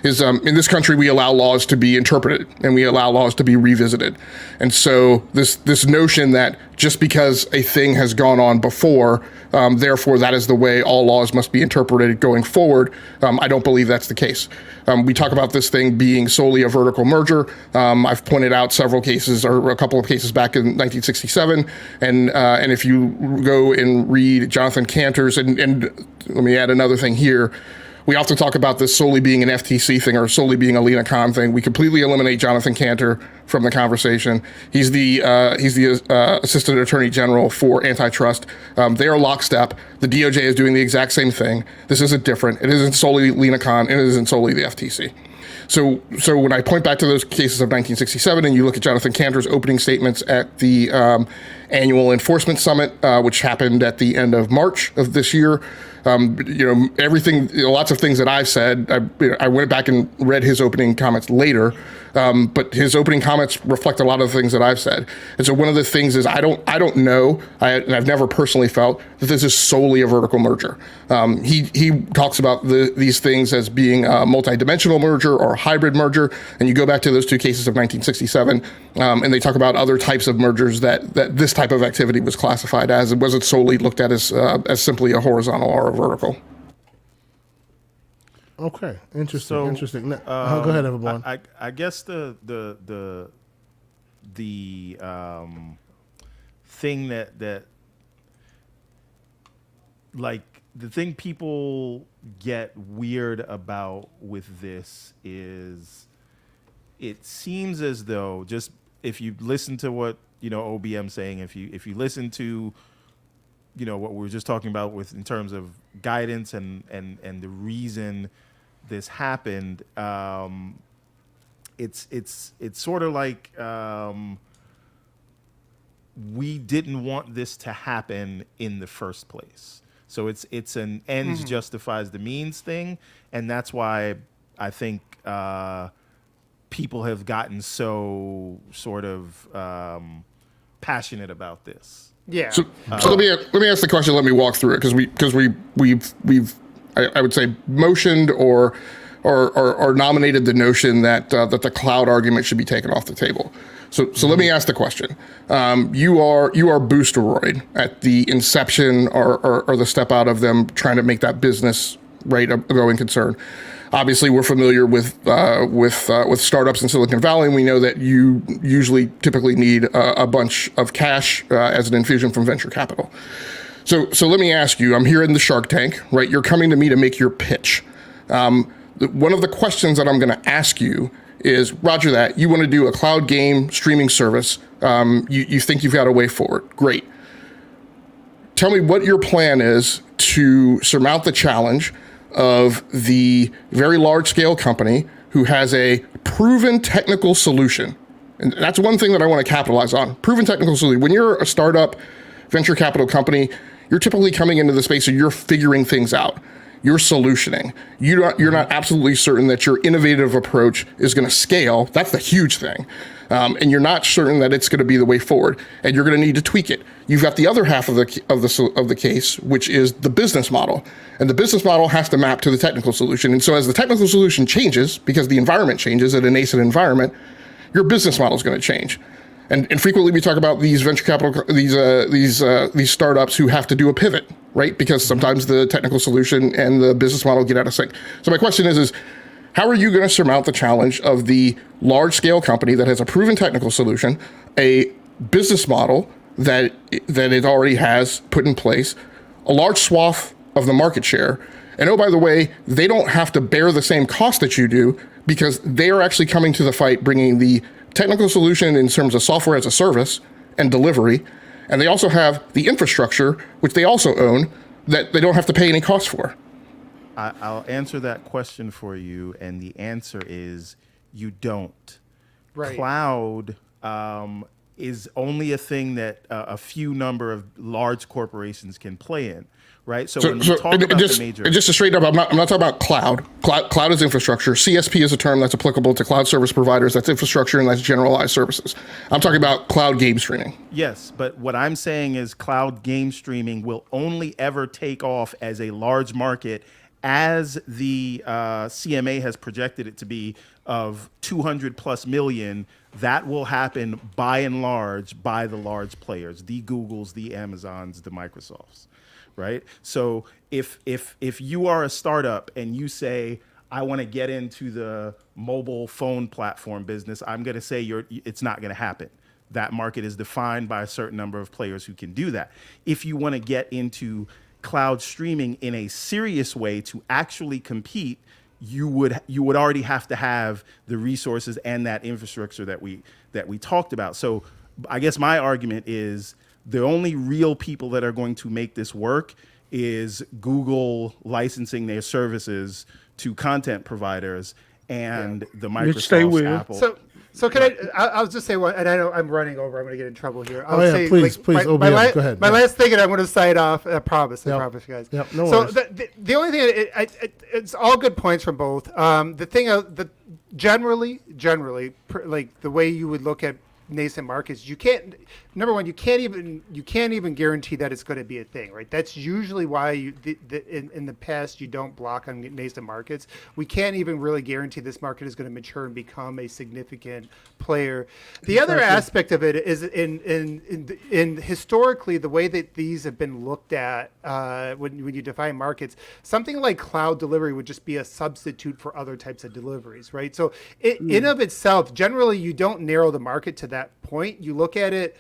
is in this country we allow laws to be interpreted and we allow laws to be revisited. And so this notion that just because a thing has gone on before, therefore that is the way all laws must be interpreted going forward, I don't believe that's the case. We talk about this thing being solely a vertical merger. I've pointed out several cases, or a couple of cases back in 1967, and if you go and read Jonathan Cantor's, and let me add another thing here. We often talk about this solely being an FTC thing or solely being a Lena Khan thing. We completely eliminate Jonathan Cantor from the conversation. He's the Assistant Attorney General for antitrust. They are lockstep. The DOJ is doing the exact same thing. This isn't different. It isn't solely Lena Khan, and it isn't solely the FTC. So when I point back to those cases of 1967 and you look at Jonathan Cantor's opening statements at the annual enforcement summit, which happened at the end of March of this year, everything, lots of things that I've said, I went back and read his opening comments later, but his opening comments reflect a lot of the things that I've said. And so one of the things is I don't know, and I've never personally felt that this is solely a vertical merger. He talks about these things as being a multi-dimensional merger or a hybrid merger, and you go back to those two cases of 1967, and they talk about other types of mergers that this type of activity was classified as. It wasn't solely looked at as simply a horizontal or a vertical. Okay, interesting. So, interesting. Go ahead, Everborn. I guess the thing that like the thing people get weird about with this is it seems as though, just if you listen to what OBM saying, if you listen to what we were just talking about with in terms of guidance and the reason this happened, it's sort of like we didn't want this to happen in the first place. So it's an ends justifies the means thing, and that's why I think people have gotten so sort of passionate about this. Yeah. So let me ask the question. Let me walk through it because we've I would say motioned or nominated the notion that the cloud argument should be taken off the table. So let me ask the question. You are Boosteroid at the inception or the step out of them trying to make that business right a going concern. Obviously, we're familiar with startups in Silicon Valley, and we know that you usually typically need a bunch of cash as an infusion from venture capital. So let me ask you, I'm here in the Shark Tank, right? You're coming to me to make your pitch. One of the questions that I'm going to ask you is, roger that, you want to do a cloud game streaming service. You think you've got a way forward. Great. Tell me what your plan is to surmount the challenge of the very large scale company who has a proven technical solution And that's one thing that I want to capitalize on. Proven technical solution. When you're a startup venture capital company, you're typically coming into the space and you're figuring things out. You're solutioning. You're not absolutely certain that your innovative approach is going to scale. That's the huge thing. And you're not certain that it's going to be the way forward, and you're going to need to tweak it. You've got the other half of the case, which is the business model, and the business model has to map to the technical solution. And so, as the technical solution changes, because the environment changes in a nascent environment, your business model is going to change. And frequently we talk about these venture capital, these startups who have to do a pivot, right? Because sometimes the technical solution and the business model get out of sync. So my question is how are you going to surmount the challenge of the large scale company that has a proven technical solution, a business model that it already has put in place, a large swath of the market share, and oh, by the way, they don't have to bear the same cost that you do because they are actually coming to the fight bringing the technical solution in terms of software as a service and delivery, and they also have the infrastructure, which they also own, that they don't have to pay any cost for. I'll answer that question for you, and the answer is you don't. Right. Cloud is only a thing that a few number of large corporations can play in, right? So when we talk about the major... Just to straighten up, I'm not talking about cloud. Cloud is infrastructure. CSP is a term that's applicable to cloud service providers. That's infrastructure and that's generalized services. I'm talking about cloud game streaming. Yes, but what I'm saying is cloud game streaming will only ever take off as a large market as the CMA has projected it to be of 200 plus million. That will happen by and large by the large players, the Googles, the Amazons, the Microsofts, right? So if you are a startup and you say, I want to get into the mobile phone platform business, I'm going to say it's not going to happen. That market is defined by a certain number of players who can do that. If you want to get into cloud streaming in a serious way to actually compete, you would already have to have the resources and that infrastructure that we talked about. So I guess my argument is the only real people that are going to make this work is Google licensing their services to content providers and the Microsoft, Apple. So can I'll just say one, and I know I'm running over. I'm going to get in trouble here. I'll yeah, say, please, go ahead. My last thing, and I'm going to sign off. I promise, you guys. Yep, no so worries. the only thing, it's all good points from both. The thing, generally, like the way you would look at nascent markets, you can't even guarantee that it's going to be a thing, right? That's usually why in the past you don't block on nascent markets. We can't even really guarantee this market is going to mature and become a significant player. The other aspect of it is in historically the way that these have been looked at when you define markets, something like cloud delivery would just be a substitute for other types of deliveries, right? So in of itself, generally you don't narrow the market to that point. You look at it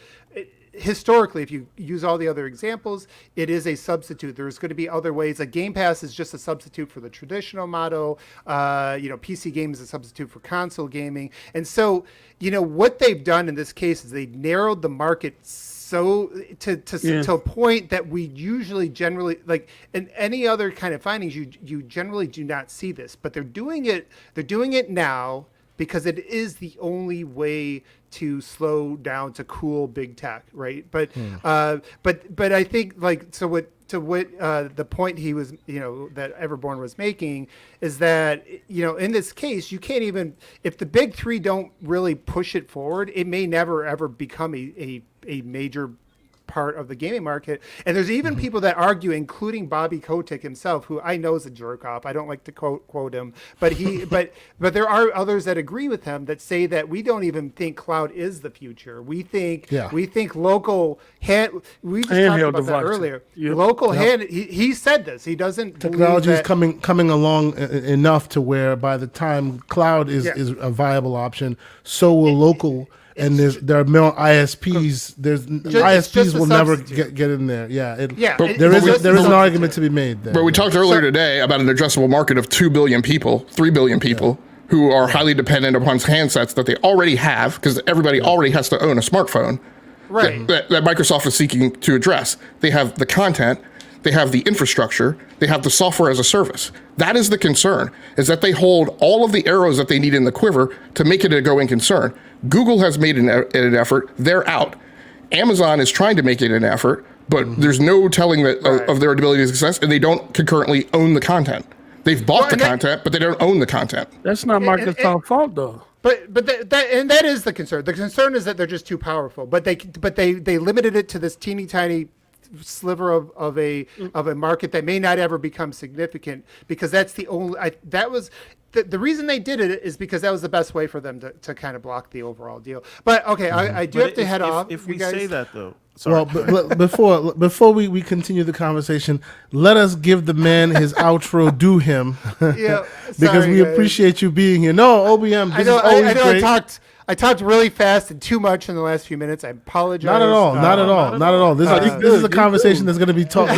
historically, if you use all the other examples, it is a substitute. There's going to be other ways. Like Game Pass is just a substitute for the traditional model. PC game is a substitute for console gaming. And so, what they've done in this case is they've narrowed the market so to a point that we usually generally, like in any other kind of findings, you generally do not see this. But they're doing it now because it is the only way to slow down, to cool big tech, right? But I think the point he was, that Everborn was making is that, in this case, you can't even, if the big three don't really push it forward, it may never ever become a major part of the gaming market. And there's even people that argue, including Bobby Kotick himself, who I know is a jerk off. I don't like to quote him, but but there are others that agree with him that say that we don't even think cloud is the future. We think local hand. We just talked about that earlier. Yep. Local hand. He said this. He doesn't. Technology is coming along enough to where by the time cloud is a viable option, so will local. And there are more ISPs. ISPs will never get in there. There is an argument to be made there. But we talked earlier today about an addressable market of 2 billion people, 3 billion people who are highly dependent upon handsets that they already have because everybody already has to own a smartphone. Right. That Microsoft is seeking to address. They have the content. They have the infrastructure. They have the software as a service. That is the concern, is that they hold all of the arrows that they need in the quiver to make it a going concern. Google has made an effort. They're out. Amazon is trying to make it an effort, but there's no telling that of their ability to success, and they don't concurrently own the content. They've bought the content, but they don't own the content. That's not Microsoft's fault, though. But that is the concern. The concern is that they're just too powerful. But they limited it to this teeny tiny sliver of a market that may not ever become significant, because that's the only the reason they did it is because that was the best way for them to kind of block the overall deal. But okay, I do have to head off. If we say that though, well, but before we continue the conversation, let us give the man his outro due him. Yeah, because we appreciate you being here. No, OBM, this is always great. I talked really fast and too much in the last few minutes. I apologize. Not at all. Not at all. This is a conversation that's going to be talked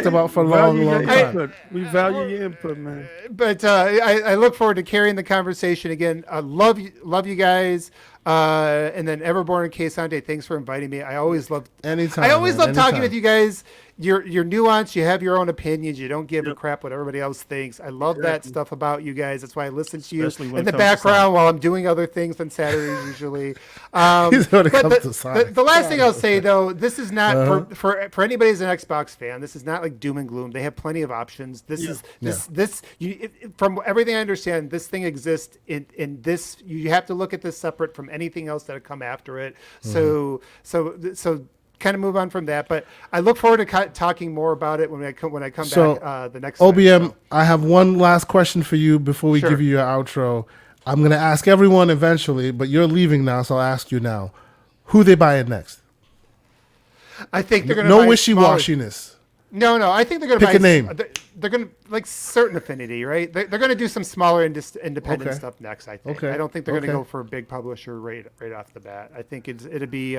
about for a long time. We value your input, man. But I look forward to carrying the conversation again. I love you guys. And then Everborn and K-Sante, thanks for inviting me. I always love talking with you guys. You're nuanced. You have your own opinions. You don't give a crap what everybody else thinks. I love that stuff about you guys. That's why I listen to you in the background while I'm doing other things on Saturdays usually. The last thing I'll say though, this is not for anybody who's an Xbox fan. This is not like doom and gloom. They have plenty of options. From everything I understand, this thing exists in this. You have to look at this separate from anything else that have come after it. So kind of move on from that, but I look forward to talking more about it when I come back the next time. OBM, I have one last question for you before we give you your outro. I'm going to ask everyone eventually, but you're leaving now, so I'll ask you now. Who they buying next? I think they're going to buy wishy-washiness. No, I think they're going to pick a name. They're going to like certain affinity, right? They're going to do some smaller independent stuff next. I think. I don't think they're going to go for a big publisher right off the bat. I think it'd be.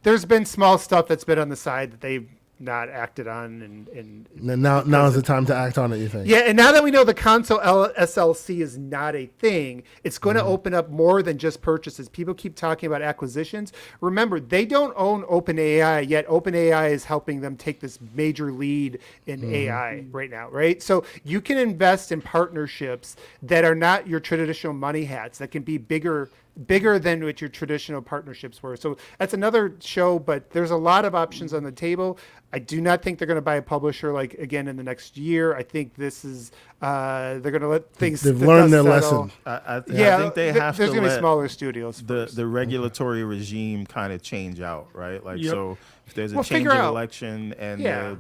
There's been small stuff that's been on the side that they've not acted on, and now is the time to act on it, you think? Yeah, and now that we know the console SLC is not a thing, it's going to open up more than just purchases. People keep talking about acquisitions. Remember, they don't own OpenAI yet. OpenAI is helping them take this major lead in AI right now, right? So you can invest in partnerships that are not your traditional money hats, that can be bigger than what your traditional partnerships were. So that's another show, but there's a lot of options on the table. I do not think they're going to buy a publisher like again in the next year. I think this is they're going to let things. They've learned their lesson. I think they have there's to going to let be smaller studios. The regulatory regime kind of change out, right? Like so, if there's a change in election and the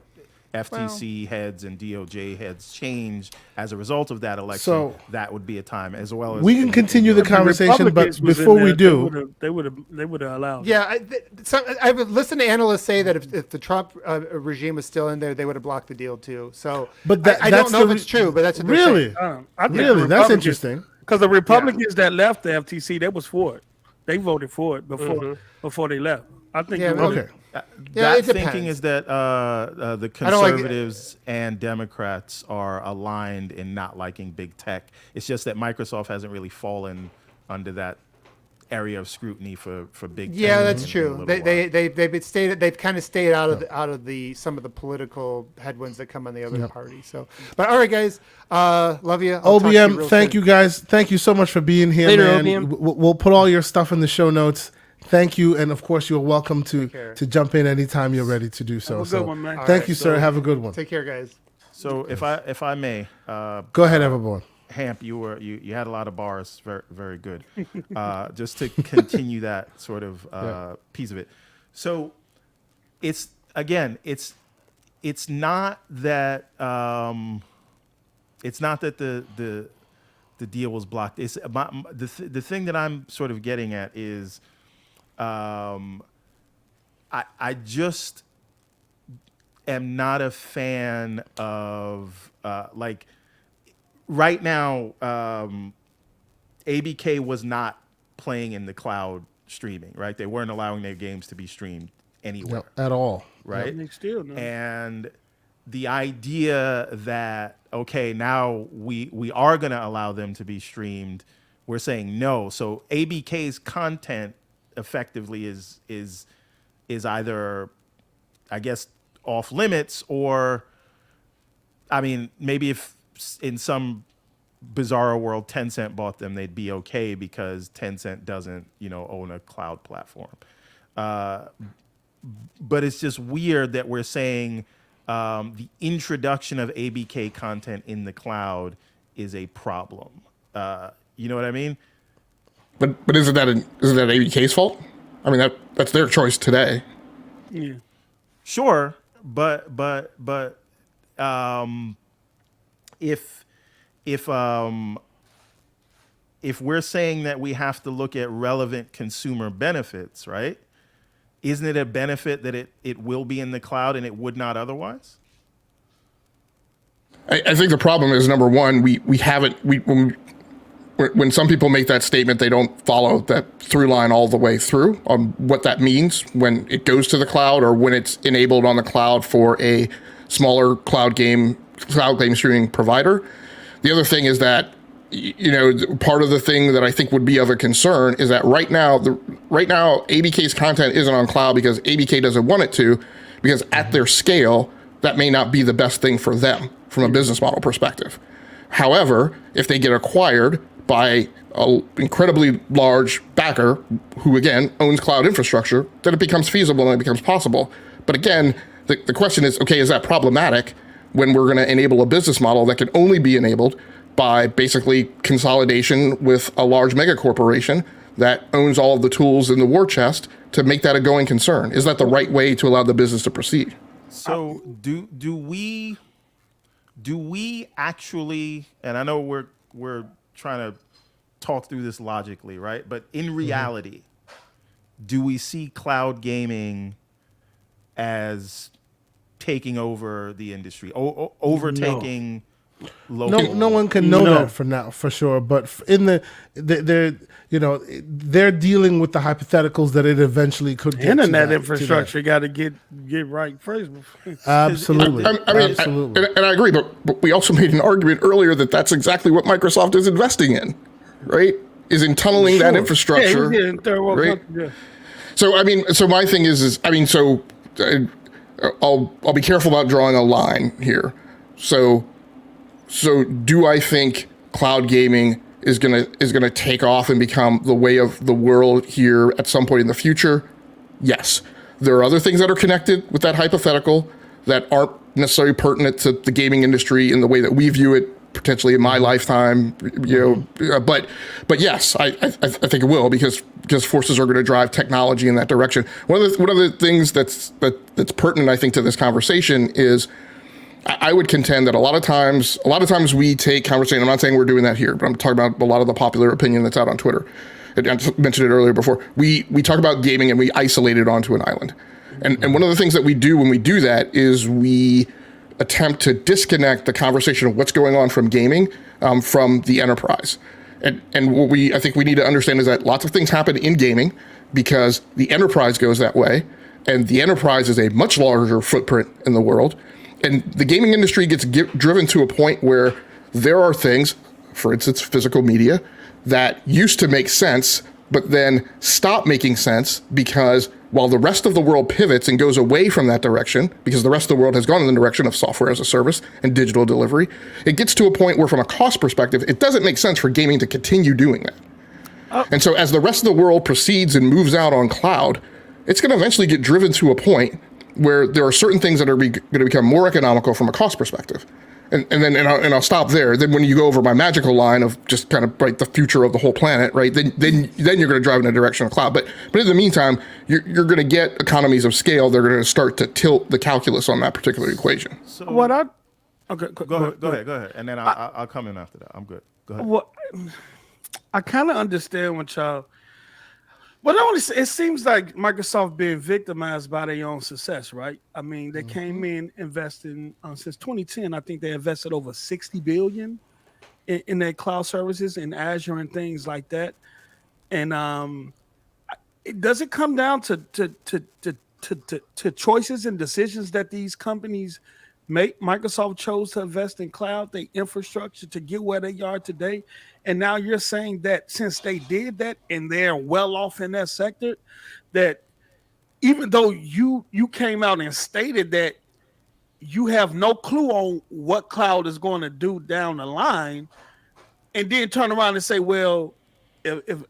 FTC heads and DOJ heads change as a result of that election, so that would be a time as well as we can continue the conversation, but before we do, they would have allowed. Yeah, I've listened to analysts say that if the Trump regime was still in there, they would have blocked the deal too. So, but I don't know if it's true, but that's what really, really, that's interesting. Because the Republicans that left the FTC, they was for it. They voted for it before they left. I think. Okay. That thinking is that the conservatives and Democrats are aligned in not liking big tech. It's just that Microsoft hasn't really fallen under that area of scrutiny for big tech. Yeah, that's true. They've kind of stayed out of the some of the political headwinds that come on the other party. So, but all right, guys, love you. OBM, thank you guys. Thank you so much for being here, Later, man. OBM. We'll put all your stuff in the show notes. Thank you, and of course, you're welcome to jump in anytime you're ready to do so. Have a good one, man. Thank you, sir. Have a good one. Take care, guys. So if I may, go ahead, Everborn. Hamp, you had a lot of bars, very very good. Just to continue that sort of piece of it. So it's not that the deal was blocked. It's the thing that I'm sort of getting at is I just am not a fan of like right now ABK was not playing in the cloud streaming, right? They weren't allowing their games to be streamed anywhere at all, right? Still, no. And the idea that okay, now we are going to allow them to be streamed, we're saying no. So ABK's content effectively is either, I guess, off limits, or I mean, maybe if in some bizarro world Tencent bought them, they'd be okay because Tencent doesn't, own a cloud platform. But it's just weird that we're saying the introduction of ABK content in the cloud is a problem. You know what I mean? But isn't that ABK's fault? I mean, that's their choice today. Yeah. Sure, but if we're saying that we have to look at relevant consumer benefits, right? Isn't it a benefit that it will be in the cloud and it would not otherwise? I think the problem is, number one, when some people make that statement, they don't follow that through line all the way through on what that means when it goes to the cloud or when it's enabled on the cloud for a smaller cloud game streaming provider. The other thing is that, part of the thing that I think would be of a concern is that right now ABK's content isn't on cloud because ABK doesn't want it to, because at their scale, that may not be the best thing for them from a business model perspective. However, if they get acquired by an incredibly large backer who, again, owns cloud infrastructure, then it becomes feasible and it becomes possible. But again, the question is, okay, is that problematic when we're going to enable a business model that can only be enabled by basically consolidation with a large mega corporation that owns all of the tools in the war chest to make that a going concern? Is that the right way to allow the business to proceed? So do we actually, and I know we're trying to talk through this logically, right? But in reality, do we see cloud gaming as taking over the industry, overtaking local? No one can know that for now, for sure. But they're dealing with the hypotheticals that it eventually could get. Internet infrastructure got to get right first. Absolutely. Absolutely. And I agree, but we also made an argument earlier that that's exactly what Microsoft is investing in, right? Is in tunneling that infrastructure. Right? So my thing is I'll be careful about drawing a line here. So do I think cloud gaming is gonna take off and become the way of the world here at some point in the future? Yes. There are other things that are connected with that hypothetical that aren't necessarily pertinent to the gaming industry in the way that we view it potentially in my lifetime, but yes, I think it will because forces are going to drive technology in that direction. One of the things that's pertinent, I think, to this conversation is I would contend that a lot of times we take conversation. I'm not saying we're doing that here, but I'm talking about a lot of the popular opinion that's out on Twitter. I mentioned it earlier before. We talk about gaming and we isolate it onto an island. And one of the things that we do when we do that is we attempt to disconnect the conversation of what's going on from gaming from the enterprise. And what I think we need to understand is that lots of things happen in gaming because the enterprise goes that way, and the enterprise is a much larger footprint in the world. And the gaming industry gets driven to a point where there are things, for instance, physical media, that used to make sense, but then stop making sense because while the rest of the world pivots and goes away from that direction, because the rest of the world has gone in the direction of software as a service and digital delivery, it gets to a point where from a cost perspective, it doesn't make sense for gaming to continue doing that. And so as the rest of the world proceeds and moves out on cloud, it's going to eventually get driven to a point where there are certain things that are going to become more economical from a cost perspective. And I'll stop there. Then when you go over my magical line of just kind of the future of the whole planet, right? Then you're going to drive in a direction of cloud. But in the meantime, you're going to get economies of scale. They're going to start to tilt the calculus on that particular equation. So Go ahead, and then I'll come in after that. I'm good. Go ahead. Well, I kind of understand what y'all. But it seems like Microsoft being victimized by their own success, right? I mean, they came in investing since 2010. I think they invested over $60 billion in their cloud services in Azure and things like that. And does it come down to choices and decisions that these companies make? Microsoft chose to invest in cloud, their infrastructure to get where they are today. And now you're saying that since they did that and they're well off in that sector, that even though you came out and stated that you have no clue on what cloud is going to do down the line, and then turn around and say, well, if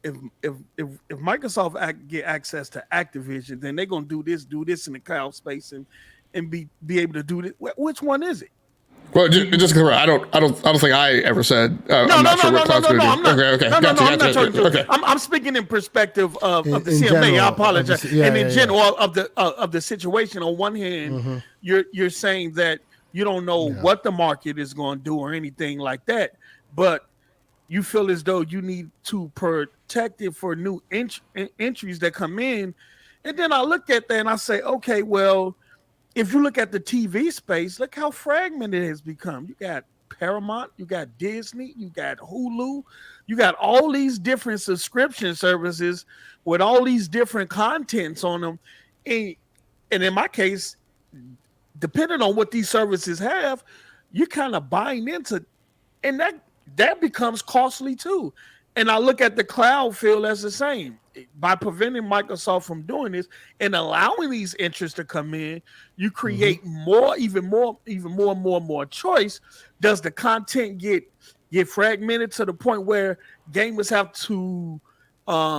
Microsoft get access to Activision, then they're gonna do this in the cloud space and be able to do this. Which one is it? Well, just because I don't think I ever said. I'm not sure what Clownz going to do. Okay. I'm not talking to. Okay. I'm speaking in perspective of the CMA. General, I apologize. and in general of the situation. On one hand, you're saying that you don't know what the market is going to do or anything like that, but you feel as though you need to protect it for new entries that come in. And then I look at that and I say, okay, well, if you look at the TV space, look how fragmented it has become. You got Paramount, you got Disney, you got Hulu, you got all these different subscription services with all these different contents on them. And in my case, depending on what these services have, you're kind of buying into, and that becomes costly too. And I look at the cloud field as the same. By preventing Microsoft from doing this and allowing these interests to come in, you create even more choice. Does the content get fragmented to the point where gamers have to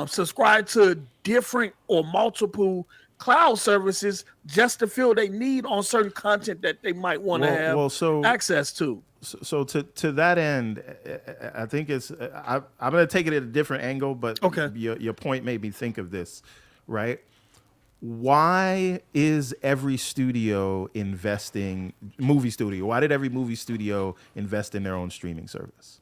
subscribe to different or multiple cloud services just to feel they need on certain content that they might want to have access to? So to that end, I think I'm going to take it at a different angle, but your point made me think of this, right? Why is every studio investing, movie studio? Why did every movie studio invest in their own streaming service?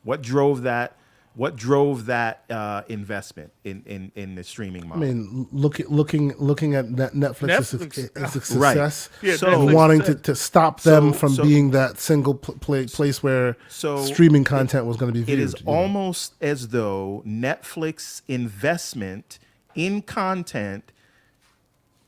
What drove that? What drove that investment in the streaming model? I mean, looking at Netflix's success, right. So wanting to stop them from being that single place where streaming content was going to be viewed. It is almost as though Netflix investment in content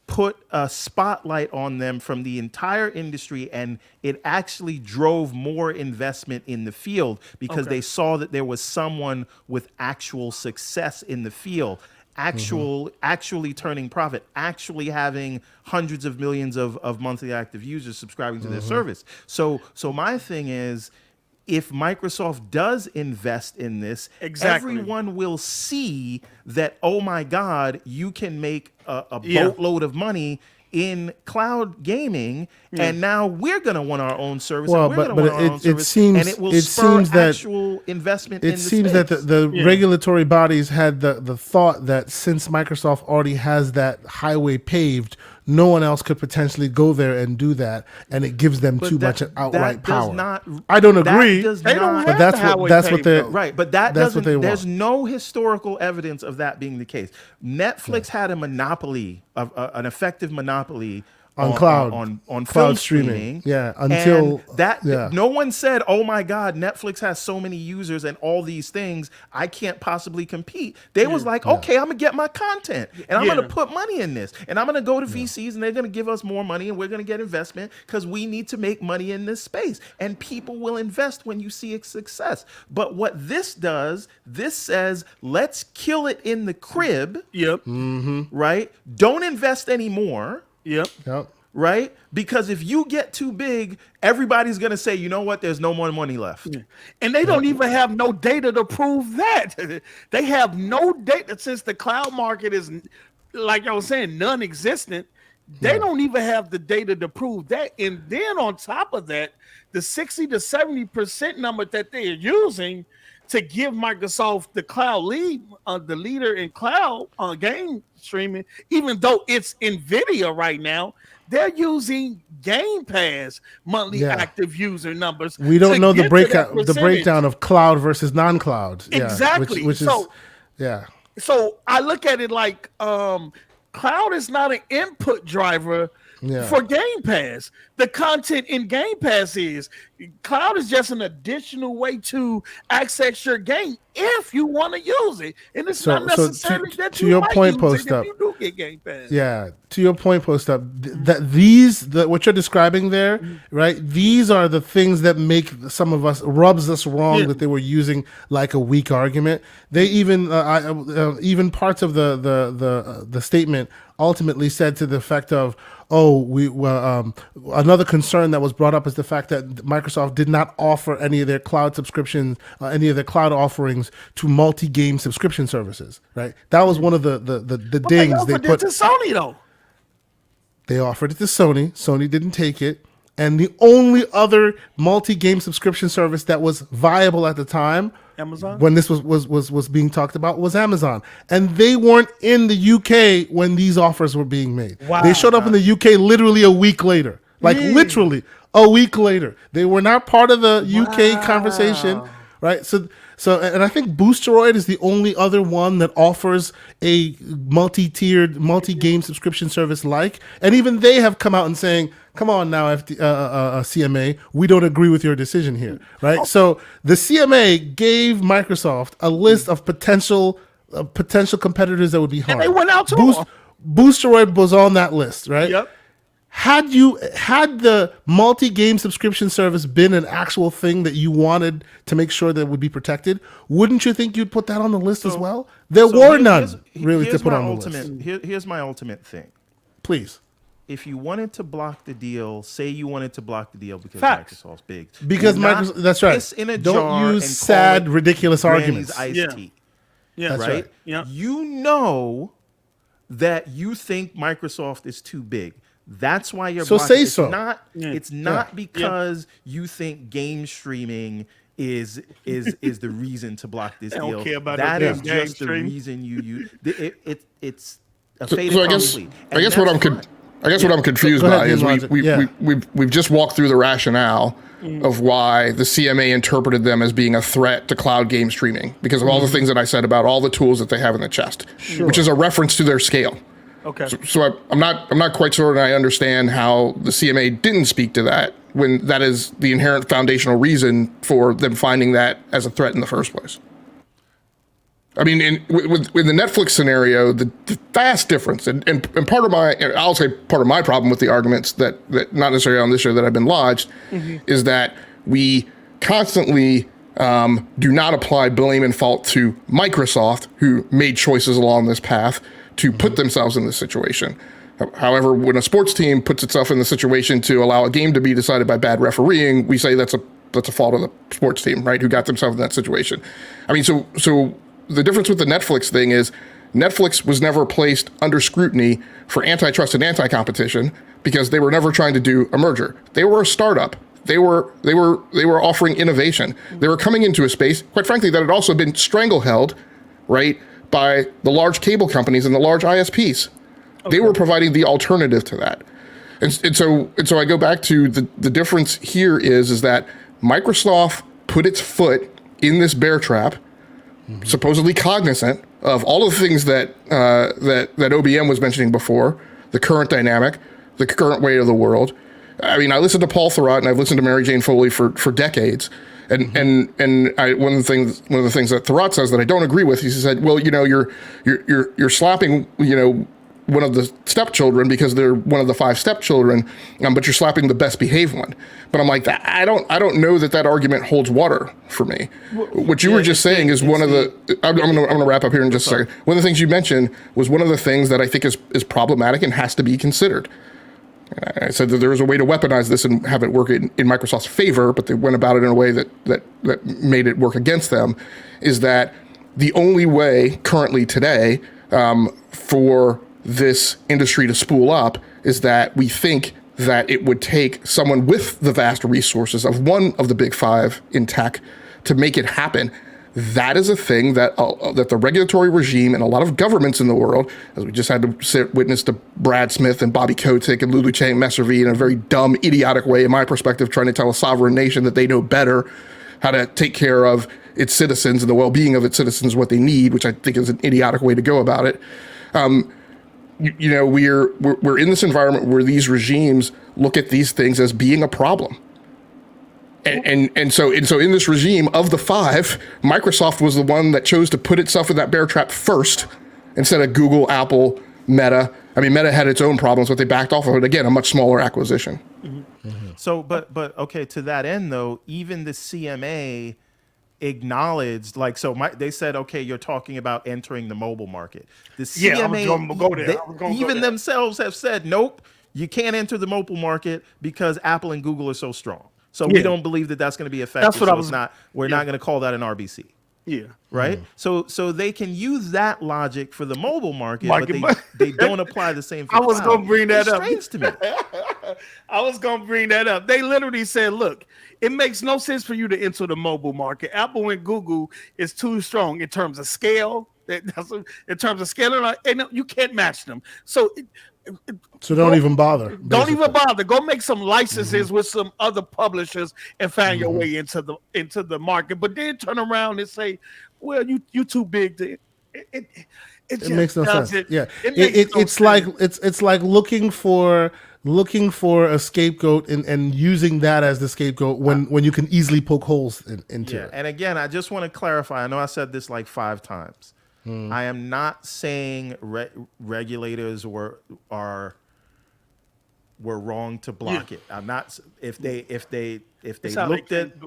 put a spotlight on them from the entire industry, and it actually drove more investment in the field because they saw that there was someone with actual success in the field, actually turning profit, actually having hundreds of millions of monthly active users subscribing to their service. So my thing is, if Microsoft does invest in this, everyone will see that, oh my God, you can make a boatload of money in cloud gaming, and now we're going to want our own service. Well, and we're going to want our own service, and it will spur actual investment in the space. It seems that the regulatory bodies had the thought that since Microsoft already has that highway paved, no one else could potentially go there and do that, and it gives them too much outright power. I don't agree, but that's what they're right. But that's what they want. There's no historical evidence of that being the case. Netflix had a monopoly, an effective monopoly on cloud, on cloud streaming. Yeah, until that, no one said, "Oh my God, Netflix has so many users and all these things, I can't possibly compete." They was like, "Okay, I'm gonna get my content and I'm gonna put money in this, and I'm gonna go to VCs and they're gonna give us more money and we're gonna get investment because we need to make money in this space, and people will invest when you see a success." But what this does, this says, let's kill it in the crib. Right? Don't invest anymore. Right? Because if you get too big, everybody's going to say, you know what, there's no more money left. And they don't even have no data to prove that. They have no data since the cloud market is, like I was saying, non-existent. They don't even have the data to prove that. And then on top of that, the 60 to 70% number that they are using to give Microsoft the cloud lead, the leader in cloud game streaming, even though it's NVIDIA right now, they're using Game Pass monthly active user numbers. We don't know the breakdown of cloud versus non-cloud. Exactly. Which is, So I look at it like cloud is not an input driver for Game Pass. The content in Game Pass is. Cloud is just an additional way to access your game if you want to use it, and it's not necessarily that you might use it if you do get Game Pass. Yeah, to your point, post up. That what you're describing there, right? These are the things that make some of us rubs us wrong that they were using like a weak argument. They even even parts of the statement ultimately said to the effect of, another concern that was brought up is the fact that Microsoft did not offer any of their cloud subscriptions, any of their cloud offerings to multi-game subscription services. Right, that was one of the dings they put. To Sony though. They offered it to Sony. Sony didn't take it. And the only other multi-game subscription service that was viable at the time, Amazon, when this was being talked about, was Amazon. And they weren't in the UK when these offers were being made. Wow. They showed up in the UK literally a week later. Like literally a week later. They were not part of the UK conversation, right? So, and I think Boosteroid is the only other one that offers a multi-tiered, multi-game subscription service like, and even they have come out and saying, come on now, CMA, we don't agree with your decision here, right? So the CMA gave Microsoft a list of potential competitors that would be harmed. And they went out to them. Boosteroid was on that list, right? Yep. Had the multi-game subscription service been an actual thing that you wanted to make sure that would be protected, wouldn't you think you'd put that on the list as well? There were none really to put on the list. Here's my ultimate thing. Please. If you wanted to block the deal, say you wanted to block the deal because Facts. Microsoft's big. Because Microsoft, that's right. Piss in a Don't jar use and sad, call it ridiculous Granny's arguments. iced tea. Yeah. That's right. Yeah. You know that you think Microsoft is too big. That's why you're So blocking. say It's so. It's not because you think game streaming is the reason to block this They don't deal. care about That no is damn game just the stream. reason it's a So fate I guess what I'm confused Go by ahead, is Logic. we've just walked through the rationale of why the CMA interpreted them as being a threat to cloud game streaming because of all the things that I said about all the tools that they have in the chest, which is a reference to their scale. Okay. So I'm not quite certain I understand how the CMA didn't speak to that when that is the inherent foundational reason for them finding that as a threat in the first place. I mean, with the Netflix scenario, the vast difference, and part of my problem with the arguments that not necessarily on this show that have been lodged, is that we constantly do not apply blame and fault to Microsoft, who made choices along this path to put themselves in this situation. However, when a sports team puts itself in the situation to allow a game to be decided by bad refereeing, we say that's a fault of the sports team, right, who got themselves in that situation. I mean, so the difference with the Netflix thing is Netflix was never placed under scrutiny for antitrust and anti-competition because they were never trying to do a merger. They were a startup. They were offering innovation. They were coming into a space, quite frankly, that had also been strangleheld, right, by the large cable companies and the large ISPs. Okay. They were providing the alternative to that. And so I go back to the difference here is that Microsoft put its foot in this bear trap, supposedly cognizant of all of the things that OBM was mentioning before, the current dynamic, the current way of the world. I mean, I listened to Paul Thurrott and I've listened to Mary Jane Foley for decades. And one of the things that Thurrott says that I don't agree with, he said, well, you're slapping, one of the stepchildren because they're one of the 5 stepchildren, but you're slapping the best behaved one. But I'm like, I don't know that argument holds water for me. What you were just saying is one of the. I'm gonna wrap up here in just a second. One of the things you mentioned was one of the things that I think is problematic and has to be considered. I said that there was a way to weaponize this and have it work in Microsoft's favor, but they went about it in a way that made it work against them. Is that the only way currently today for this industry to spool up is that we think that it would take someone with the vast resources of one of the big 5 in tech to make it happen. That is a thing that the regulatory regime and a lot of governments in the world, as we just had to witness to Brad Smith and Bobby Kotick and Lulu Chang Messervy in a very dumb, idiotic way, in my perspective, trying to tell a sovereign nation that they know better how to take care of its citizens and the well-being of its citizens, what they need, which I think is an idiotic way to go about it. We're in this environment where these regimes look at these things as being a problem. And so in this regime of the 5, Microsoft was the one that chose to put itself in that bear trap first instead of Google, Apple, Meta. I mean, Meta had its own problems, but they backed off of it. Again, a much smaller acquisition. Mm-hmm. Mm-hmm. So, but okay, to that end though, even the CMA acknowledged, they said, okay, you're talking about entering the mobile market. The CMA, I'm gonna go there. Themselves have said, nope. you can't enter the mobile market because Apple and Google are so strong. So we don't believe that that's going to be effective. That's what I was. We're not going to call that an RBC. Yeah. Right. So they can use that logic for the mobile market, but they don't apply the same. I was going to bring that up. Strange to me. I was going to bring that up. They literally said, look, it makes no sense for you to enter the mobile market. Apple and Google is too strong in terms of scale. In terms of scale, and you can't match them. So don't even bother. Don't even bother. Go make some licenses with some other publishers and find your way into the market. But then turn around and say, "Well, you too big to." It makes no sense. Yeah, it's sense. like looking for a scapegoat and using that as the scapegoat when you can easily poke holes into it. And again, I just want to clarify. I know I said this like 5 times. I am not saying regulators were wrong to block it. I'm not. If they looked at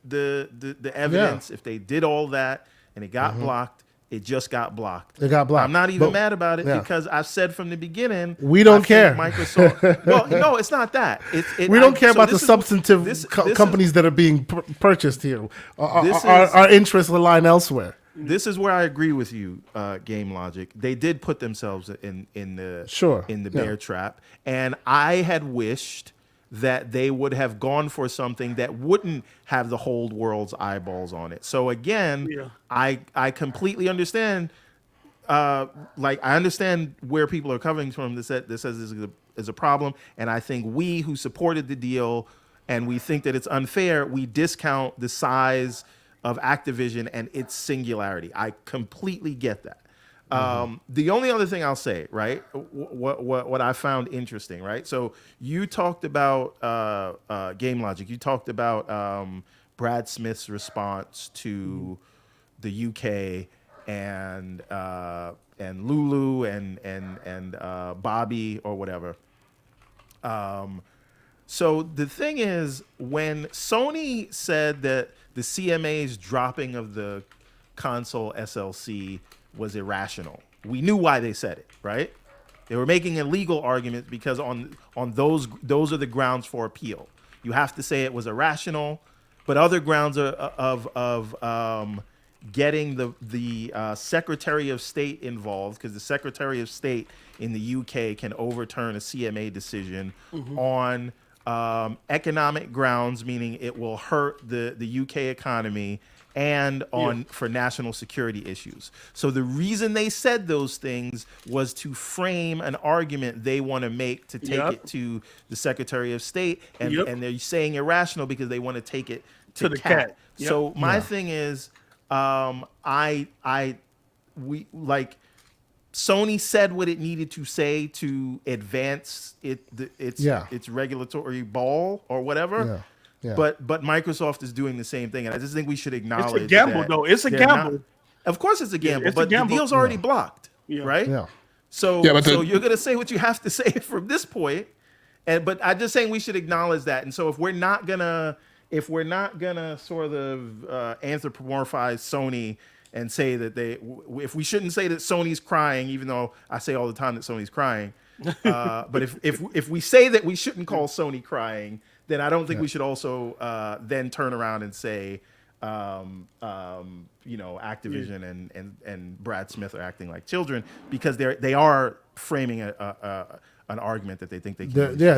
the evidence, if they did all that and it got blocked, it just got blocked. It got blocked. I'm not even mad about it because I've said from the beginning we don't care. Microsoft. Well, no, it's not that. We don't care about the substantive companies that are being purchased here. Our interests align elsewhere. This is where I agree with you, GameLogIQ. They did put themselves in the bear trap, and I had wished that they would have gone for something that wouldn't have the whole world's eyeballs on it. So again, I completely understand. I understand where people are coming from. This says this is a problem, and I think we who supported the deal and we think that it's unfair, we discount the size of Activision and its singularity. I completely get that. The only other thing I'll say, right, what I found interesting, right? So you talked about GameLogIQ. You talked about Brad Smith's response to the UK and Lulu and Bobby or whatever. So the thing is, when Sony said that the CMA's dropping of the console SLC was irrational, we knew why they said it, right? They were making a legal argument because on those are the grounds for appeal. You have to say it was irrational, but other grounds of getting the Secretary of State involved, because the Secretary of State in the UK can overturn a CMA decision on economic grounds, meaning it will hurt the UK economy, and for national security issues. So the reason they said those things was to frame an argument they want to make to take it to the Secretary of State, and they're saying irrational because they want to take it to the cat. So my thing is, Sony said what it needed to say to advance its regulatory ball or whatever. Yeah. But Microsoft is doing the same thing, and I just think we should acknowledge it's a gamble, though. It's a gamble. Of course, it's a gamble, but the deal's already blocked, right? Yeah. So you're gonna say what you have to say from this point, but I'm just saying we should acknowledge that. And so if we're not gonna sort of anthropomorphize Sony and say that if we shouldn't say that Sony's crying, even though I say all the time that Sony's crying, but if we say that we shouldn't call Sony crying, then I don't think we should also then turn around and say, Activision and Brad Smith are acting like children, because they are framing an argument that they think they can. They're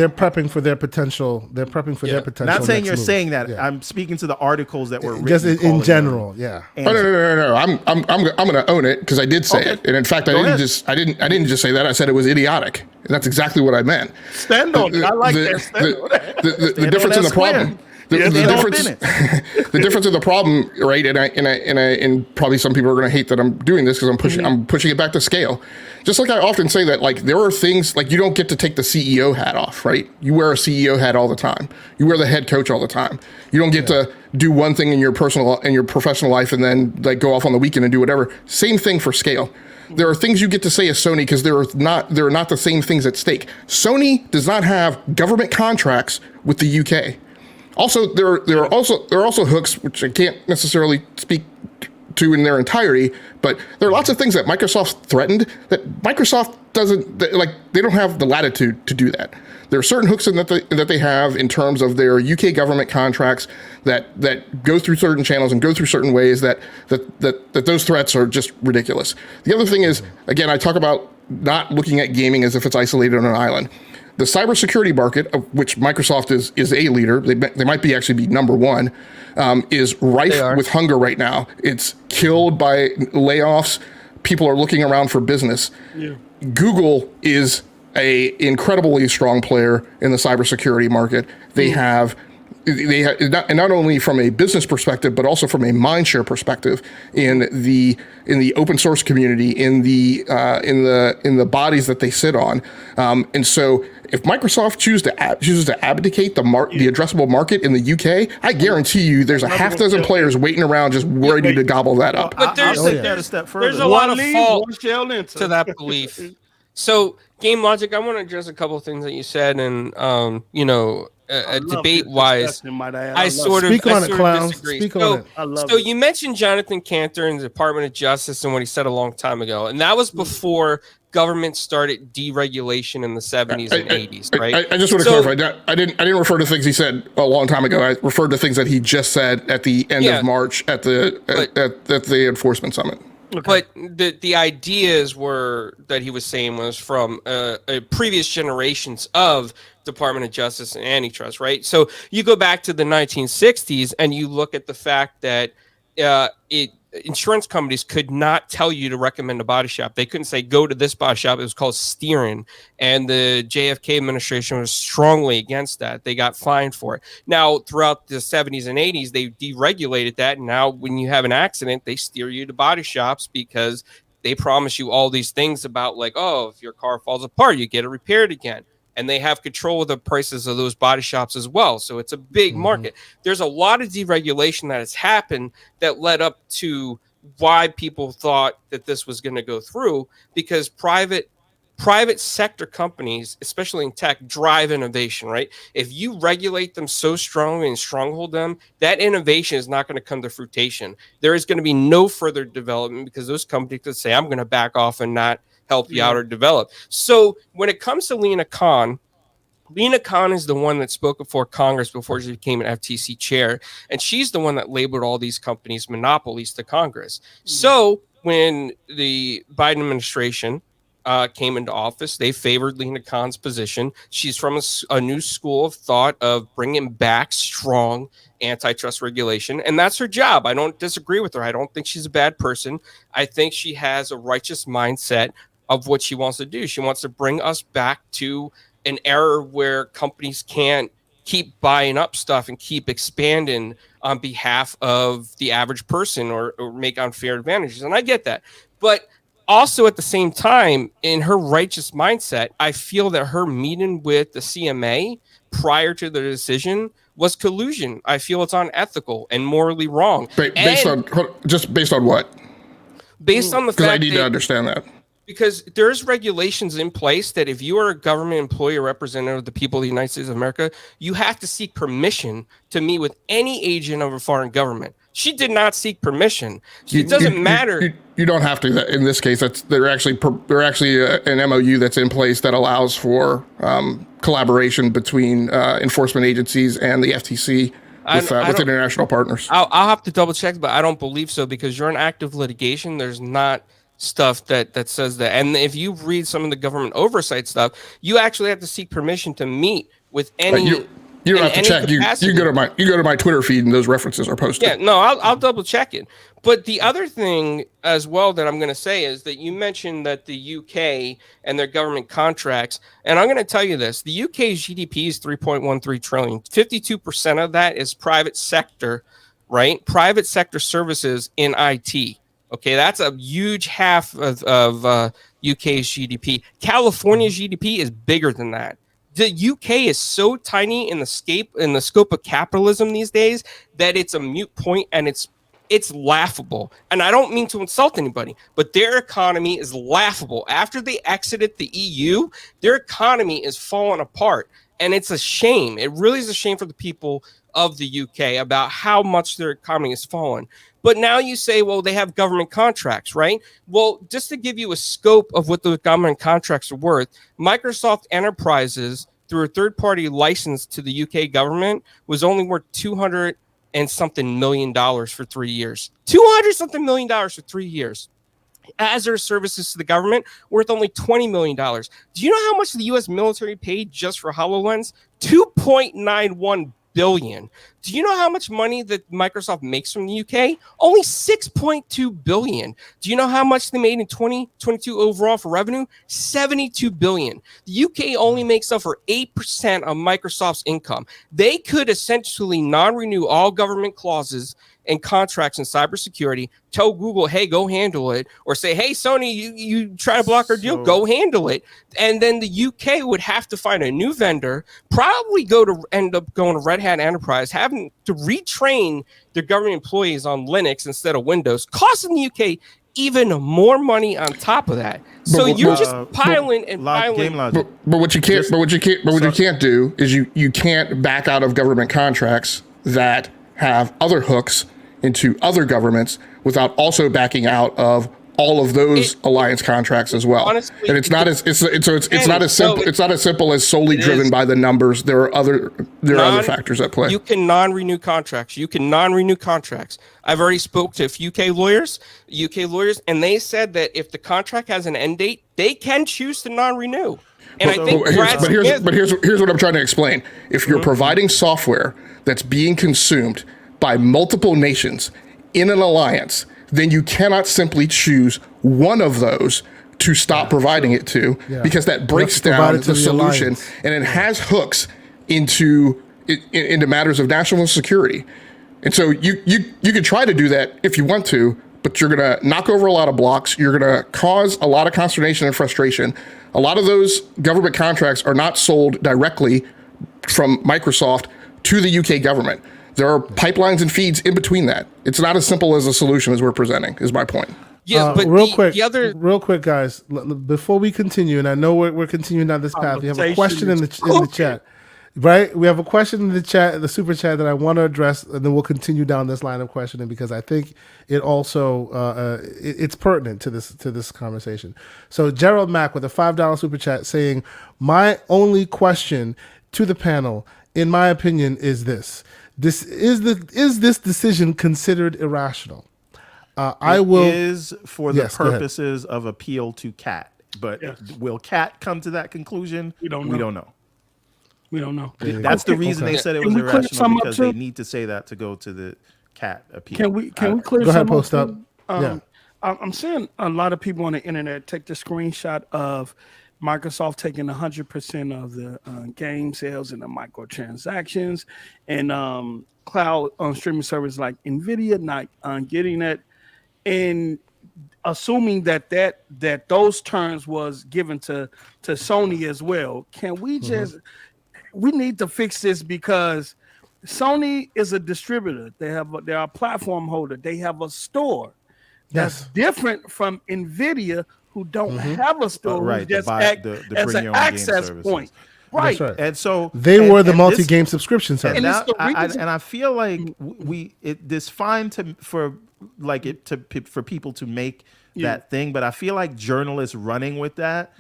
prepping for their potential. They're prepping for their potential. Not saying you're saying that. Yeah. I'm speaking to the articles that were written just in general. No. I'm going to own it because I did say it, and in fact, I didn't just say that. I said it was idiotic, and that's exactly what I meant. Stand on it. I like that. Stand on it. The difference in the problem. The difference of the problem, right? And probably some people are going to hate that I'm doing this because I'm pushing it back to scale. Just like I often say that, like, there are things like you don't get to take the CEO hat off, right? You wear a CEO hat all the time. You wear the head coach all the time. You don't get to do one thing in your professional life and then like go off on the weekend and do whatever. Same thing for scale. There are things you get to say as Sony because there are not the same things at stake. Sony does not have government contracts with the UK. Also, there are also hooks, which I can't necessarily speak to in their entirety, but there are lots of things that Microsoft threatened that Microsoft they don't have the latitude to do that. There are certain hooks that they have in terms of their UK government contracts that go through certain channels and go through certain ways that those threats are just ridiculous. The other thing is, again, I talk about not looking at gaming as if it's isolated on an island. The cybersecurity market, of which Microsoft is a leader, they might actually be number one, is rife with hunger right now. It's killed by layoffs. People are looking around for business. Yeah. Google is a incredibly strong player in the cybersecurity market. They have not only from a business perspective, but also from a mindshare perspective in the open source community, in the bodies that they sit on, and so if Microsoft chooses to abdicate the addressable market in the UK, I guarantee you there's a half dozen players waiting around just ready to gobble that up. But I'll take that a step further. There's a lot of fault to that belief. So, GameLogIQ, I want to address a couple of things that you said, and debate-wise, I sort of disagree. Speak on it. So you mentioned Jonathan Cantor and the Department of Justice and what he said a long time ago, and that was before government started deregulation in the 70s and 80s, right? I just want to clarify. I didn't refer to things he said a long time ago. I referred to things that he just said at the end of March at the enforcement summit. Okay. But the ideas that he was saying was from previous generations of Department of Justice and antitrust, right? So you go back to the 1960s and you look at the fact that insurance companies could not tell you to recommend a body shop. They couldn't say, go to this body shop. It was called steering. And the JFK administration was strongly against that. They got fined for it. Now, throughout the 70s and 80s, they deregulated that. And now when you have an accident, they steer you to body shops because they promise you all these things about like, oh, if your car falls apart, you get it repaired again. And they have control of the prices of those body shops as well. So it's a big market. There's a lot of deregulation that has happened that led up to why people thought that this was going to go through, because private sector companies, especially in tech, drive innovation, right? If you regulate them so strongly and stronghold them, that innovation is not going to come to fruition. There is going to be no further development because those companies could say, I'm going to back off and not help you out or develop. So when it comes to Lena Khan is the one that spoke before Congress before she became an FTC chair. And she's the one that labeled all these companies monopolies to Congress. So when the Biden administration came into office, they favored Lena Khan's position. She's from a new school of thought of bringing back strong antitrust regulation, and that's her job. I don't disagree with her. I don't think she's a bad person. I think she has a righteous mindset of what she wants to do. She wants to bring us back to an era where companies can't keep buying up stuff and keep expanding on behalf of the average person or make unfair advantages. And I get that. But also at the same time, in her righteous mindset, I feel that her meeting with the CMA prior to the decision was collusion. I feel it's unethical and morally wrong. Based on what? Based on the fact because I need to understand that. Because there's regulations in place that if you are a government employee or representative of the people of the United States of America, you have to seek permission to meet with any agent of a foreign government. She did not seek permission. It doesn't matter. You don't have to. In this case, they're actually an MOU that's in place that allows for collaboration between enforcement agencies and the FTC with international partners. I'll have to double check, but I don't believe so because you're in active litigation. There's not stuff that says that. And if you read some of the government oversight stuff, you actually have to seek permission to meet with any. You don't have to check. You go to my Twitter feed and those references are posted. Yeah, no, I'll double check it. But the other thing as well that I'm going to say is that you mentioned that the UK and their government contracts, and I'm going to tell you this: the UK's GDP is 3.13 trillion. 52% of that is private sector, right? Private sector services in IT. Okay, that's a huge half of UK's GDP. California's GDP is bigger than that. The UK is so tiny in the scope of capitalism these days that it's a moot point and it's laughable. And I don't mean to insult anybody, but their economy is laughable. After they exited the EU, their economy is falling apart. And it's a shame. It really is a shame for the people of the UK about how much their economy has fallen. But now you say, well, they have government contracts, right? Well, just to give you a scope of what the government contracts are worth, Microsoft Enterprises, through a third-party license to the UK government, was only worth $200 and something million for 3 years. $200 something million for 3 years. Azure services to the government worth only $20 million. Do you know how much the U.S. military paid just for HoloLens? $2.91 billion. Do you know how much money that Microsoft makes from the UK? Only $6.2 billion. Do you know how much they made in 2022 overall for revenue? $72 billion. The UK only makes up for 8% of Microsoft's income. They could essentially non-renew all government clauses and contracts in cybersecurity, tell Google, hey, go handle it, or say, hey, Sony, you try to block our deal, go handle it. And then the UK would have to find a new vendor, probably end up going to Red Hat Enterprise, having to retrain their government employees on Linux instead of Windows, costing the UK even more money on top of that. So you're just piling and piling. But what you can't do is you can't back out of government contracts that have other hooks into other governments without also backing out of all of those alliance contracts as well. Honestly, and it's not as simple as solely driven by the numbers. There are other factors at play. You can non-renew contracts. I've already spoke to a few UK lawyers, and they said that if the contract has an end date, they can choose to non-renew. And I think here's what I'm trying to explain. If you're providing software that's being consumed by multiple nations in an alliance, then you cannot simply choose one of those to stop providing it to, because that breaks down the solution, and it has hooks into matters of national security. And so you could try to do that if you want to, but you're going to knock over a lot of blocks. You're going to cause a lot of consternation and frustration. A lot of those government contracts are not sold directly from Microsoft to the UK government. There are pipelines and feeds in between that. It's not as simple as a solution as we're presenting, is my point. Yeah, but real quick, guys, before we continue, and I know we're continuing down this path. We have a question in the chat, right? We have a question in the chat, the super chat, that I want to address, and then we'll continue down this line of questioning, because I think it also it's pertinent to this conversation. So Gerald Mack with a $5 super chat saying, "My only question to the panel, in my opinion, is this. Is this decision considered irrational?" Is for the purposes of appeal to CAT, but will CAT come to that conclusion? We don't know. That's the reason they said it was irrational, because they need to say that to go to the CAT appeal. Can we clear go ahead, some post up? I'm seeing a lot of people on the internet take the screenshot of Microsoft taking 100% of the game sales and the microtransactions, and cloud streaming service like NVIDIA not getting it, and assuming that those terms was given to Sony as well. Can we we need to fix this, because Sony is a distributor. They're a platform holder. They have a store that's different from NVIDIA, who don't have a store, right? Just act as an access point, right? And so they were the multi-game subscription service. And I feel like this fine for people to make that thing, but I feel like journalists running with that,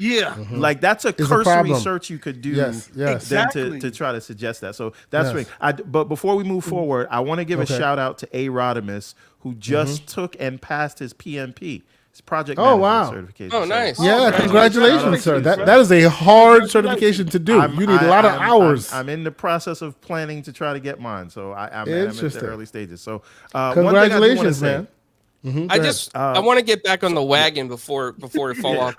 like that's a cursory search you could do, exactly, to try to suggest that. So that's right. But before we move forward, I want to give a shout out to A. Rodimus, who just took and passed his PMP. It's project management certification. Oh, nice. Yeah, congratulations, sir. That is a hard certification to do. You need a lot of hours. I'm in the process of planning to try to get mine, so I'm at the early stages. So congratulations, man. I want to get back on the wagon before we fall off.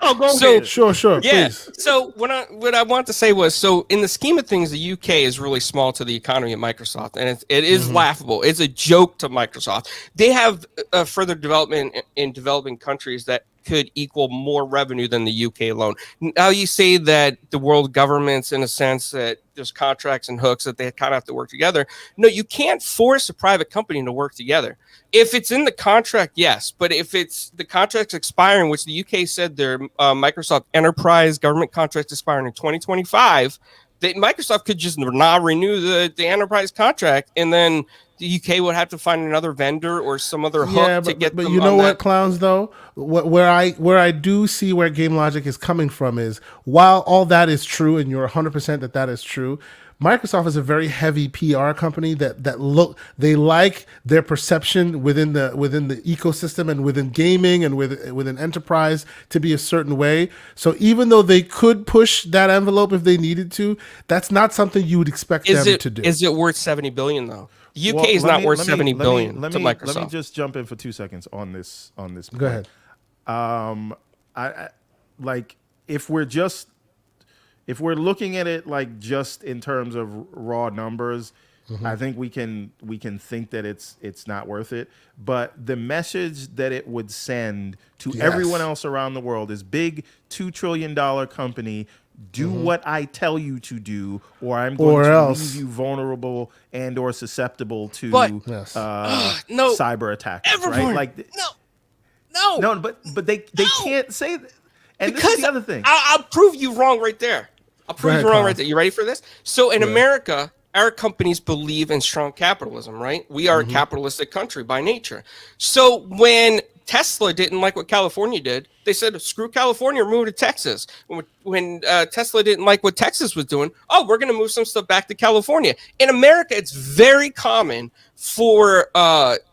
Sure. Yeah. Please. So what I want to say was, so in the scheme of things, the UK is really small to the economy of Microsoft, and it is laughable. It's a joke to Microsoft. They have further development in developing countries that could equal more revenue than the UK alone. Now you say that the world governments, in a sense, that there's contracts and hooks that they kind of have to work together. No, you can't force a private company to work together. If it's in the contract, yes, but if it's the contract's expiring, which the UK said their Microsoft Enterprise government contract expiring in 2025, Microsoft could just not renew the enterprise contract, and then the UK would have to find another vendor or some other hook to get but them you know on what, that. Clownz, though, where I do see where GameLogIQ is coming from is, while all that is true and you're 100% that is true, Microsoft is a very heavy PR company they like their perception within the ecosystem and within gaming and within enterprise to be a certain way. So even though they could push that envelope if they needed to, that's not something you would expect them to do. Is it worth $70 billion though? The UK is not worth $70 billion to Microsoft. Let me just jump in for 2 seconds on this. Point. Go ahead. I like if we're looking at it like just in terms of raw numbers, I think we can think that it's not worth it. But the message that it would send to everyone else around the world is big $2 trillion company. Do what I tell you to do, or I'm going to leave you vulnerable and or susceptible to cyber attacks. Everyone, right? Like no, but they can't say that. And because this is the other thing. I'll prove you wrong right there. You ready for this? So in America, our companies believe in strong capitalism, right? We are a capitalistic country by nature. So when Tesla didn't like what California did, they said, screw California, move to Texas. When Tesla didn't like what Texas was doing, we're going to move some stuff back to California. In America, it's very common for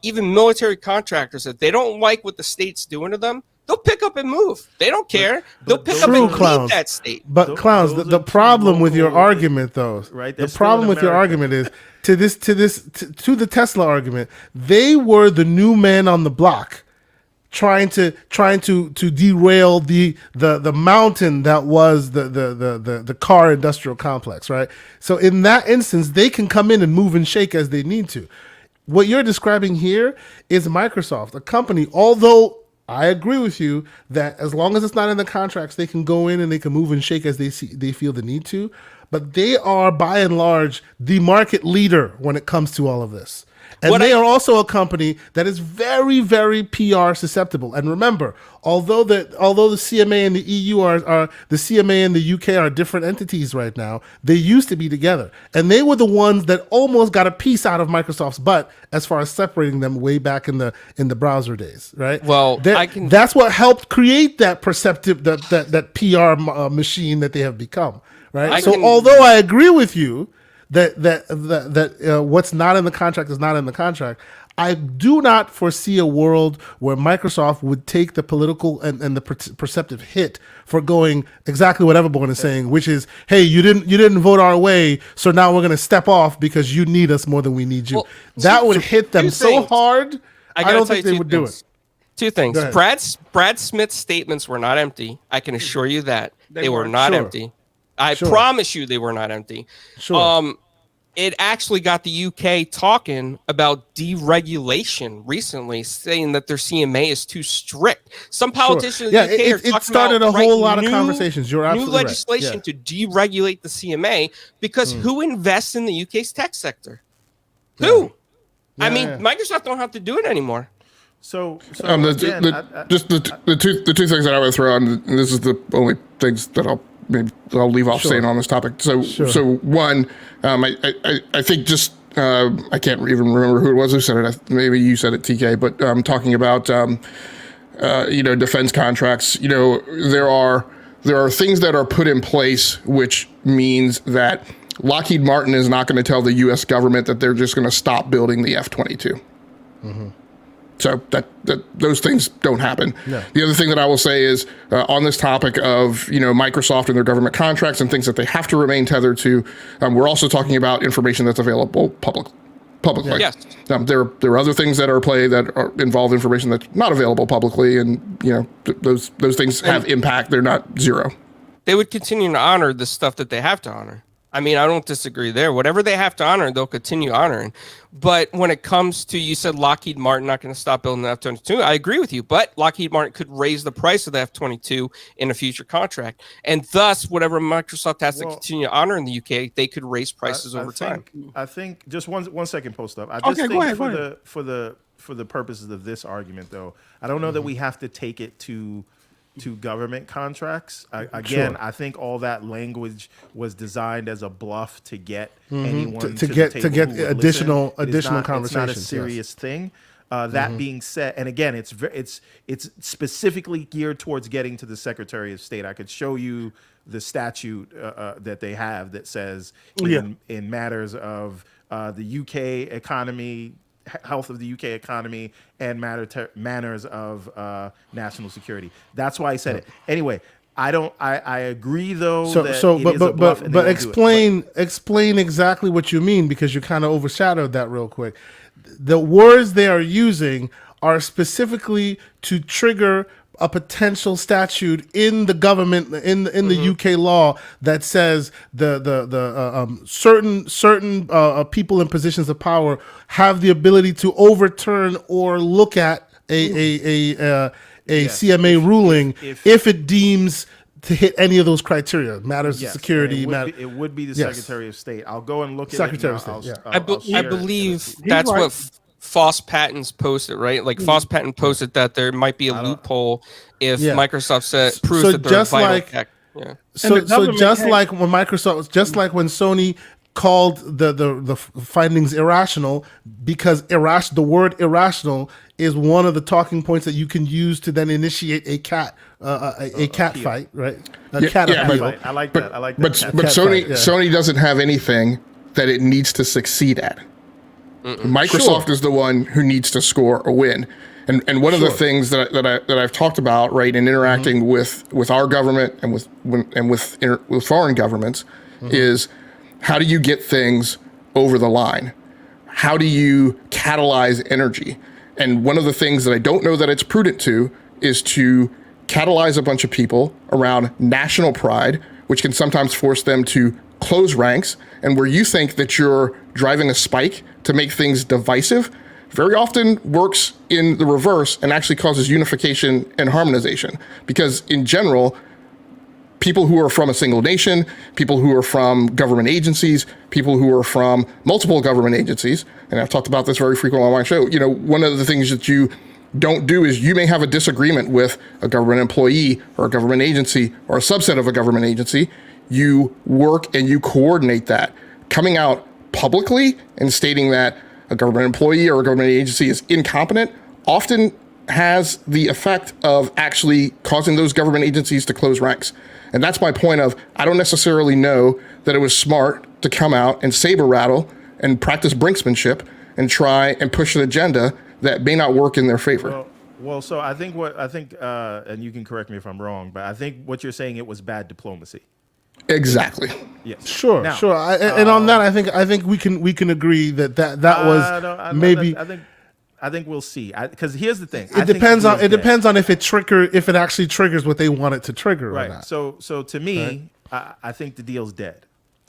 even military contractors, if they don't like what the state's doing to them, they'll pick up and move. They don't care. They'll pick up and leave that state. But Clownz, the problem with your argument, though, right? The problem with your argument is to the Tesla argument, they were the new man on the block, trying to derail the mountain that was the car industrial complex, right? So in that instance, they can come in and move and shake as they need to. What you're describing here is Microsoft, a company, although I agree with you that as long as it's not in the contracts, they can go in and they can move and shake as they feel the need to. But they are, by and large, the market leader when it comes to all of this. And they are also a company that is very, very PR susceptible. And remember, although the CMA and the EU are the CMA and the UK are different entities right now, they used to be together. And they were the ones that almost got a piece out of Microsoft's butt as far as separating them way back in the browser days, right? Well, that's what helped create that perceptive that PR machine that they have become, right? Although I agree with you that what's not in the contract is not in the contract, I do not foresee a world where Microsoft would take the political and the perceptive hit for going exactly what Everborn is saying, which is, hey, you didn't vote our way, so now we're going to step off because you need us more than we need you. Well, that would hit them so hard. I don't think they would do it. Two things. Brad Smith's statements were not empty. I can assure you that they were not empty. I promise you they were not empty. Sure. It actually got the UK talking about deregulation recently, saying that their CMA is too strict. Some politicians in the UK are talking it started about a whole lot of conversations. You're absolutely new legislation to deregulate the CMA because who invests in the UK's tech sector? Yeah. Who? I mean, Microsoft don't have to do it anymore. So the two things that I would throw on, and this is the only things that I'll leave off saying on this topic. So one, I think just I can't even remember who it was who said it. Maybe you said it, TK. But talking about defense contracts. There are things that are put in place which means that Lockheed Martin is not going to tell the U.S. government that they're just going to stop building the F-22. Mm-hmm. So that those things don't happen. Yeah. The other thing that I will say is on this topic of Microsoft and their government contracts and things that they have to remain tethered to, we're also talking about information that's available publicly. Yes. There are other things that are play that involve information that's not available publicly, and those things have impact. They're not zero. They would continue to honor the stuff that they have to honor. I mean, I don't disagree there. Whatever they have to honor, they'll continue honoring. But when it comes to, you said Lockheed Martin not going to stop building the F-22, I agree with you. But Lockheed Martin could raise the price of the F-22 in a future contract. And thus, whatever Microsoft has to continue to honor in the UK, they could raise prices over time. I think, just one second, post up. I just think for the purposes of this argument, though, I don't know that we have to take it to to government contracts. Sure. I think all that language was designed as a bluff to get anyone To the get table get who would additional listen. It is not, conversations. It's not a yes. serious thing. That being said, and again, it's specifically geared towards getting to the Secretary of State. I could show you the statute that they have that says in matters of the UK economy, health of the UK economy, and manners of national security. That's why I said it. Anyway, I agree though. But explain exactly what you mean, because you kind of overshadowed that real quick. The words they are using are specifically to trigger a potential statute in the government in the UK law that says certain people in positions of power have the ability to overturn or look at a CMA ruling if it deems to hit any of those criteria, matters of security. It would be the Secretary of State. I'll go and look at Secretary it. of State. I believe that's what Foss Patents posted, right? Like Foss Patent posted that there might be a loophole if Microsoft proves that they're vital tech. Yeah. So just like when Sony called the findings irrational, because the word irrational is one of the talking points that you can use to then initiate a cat fight, right? Cat appeal. I like that. But Sony doesn't have anything that it needs to succeed at. Microsoft is the one who needs to score a win. And one of the things that I've talked about, right, in interacting with our government and with foreign governments is, how do you get things over the line? How do you catalyze energy? And one of the things that I don't know that it's prudent to is to catalyze a bunch of people around national pride, which can sometimes force them to close ranks. And where you think that you're driving a spike to make things divisive, very often works in the reverse and actually causes unification and harmonization. Because in general, people who are from a single nation, people who are from government agencies, people who are from multiple government agencies, and I've talked about this very frequently on my show, one of the things that you don't do is you may have a disagreement with a government employee or a government agency or a subset of a government agency. You work and you coordinate that. Coming out publicly and stating that a government employee or a government agency is incompetent often has the effect of actually causing those government agencies to close ranks. And that's my point of, I don't necessarily know that it was smart to come out and saber rattle and practice brinksmanship and try and push an agenda that may not work in their favor. Well, so I think, and you can correct me if I'm wrong, but I think what you're saying, it was bad diplomacy. Exactly. Yes. Sure. And on that, I think we can agree that was maybe. I think we'll see. Because here's the thing. It depends on if it actually triggers what they want it to trigger. Right. Or not. So to me, I think the deal's dead.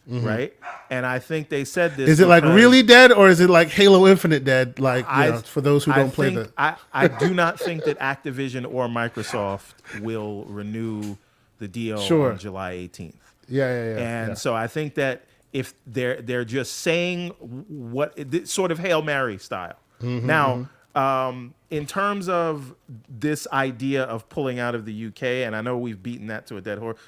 Right. And I think they said this. Is it like really dead, or is it like Halo Infinite dead? Like, for those who don't play the. I do not think that Activision or Microsoft will renew the deal on July 18th. Yeah. So I think that if they're just saying what sort of Hail Mary style. Now, in terms of this idea of pulling out of the UK, and I know we've beaten that to a dead horse.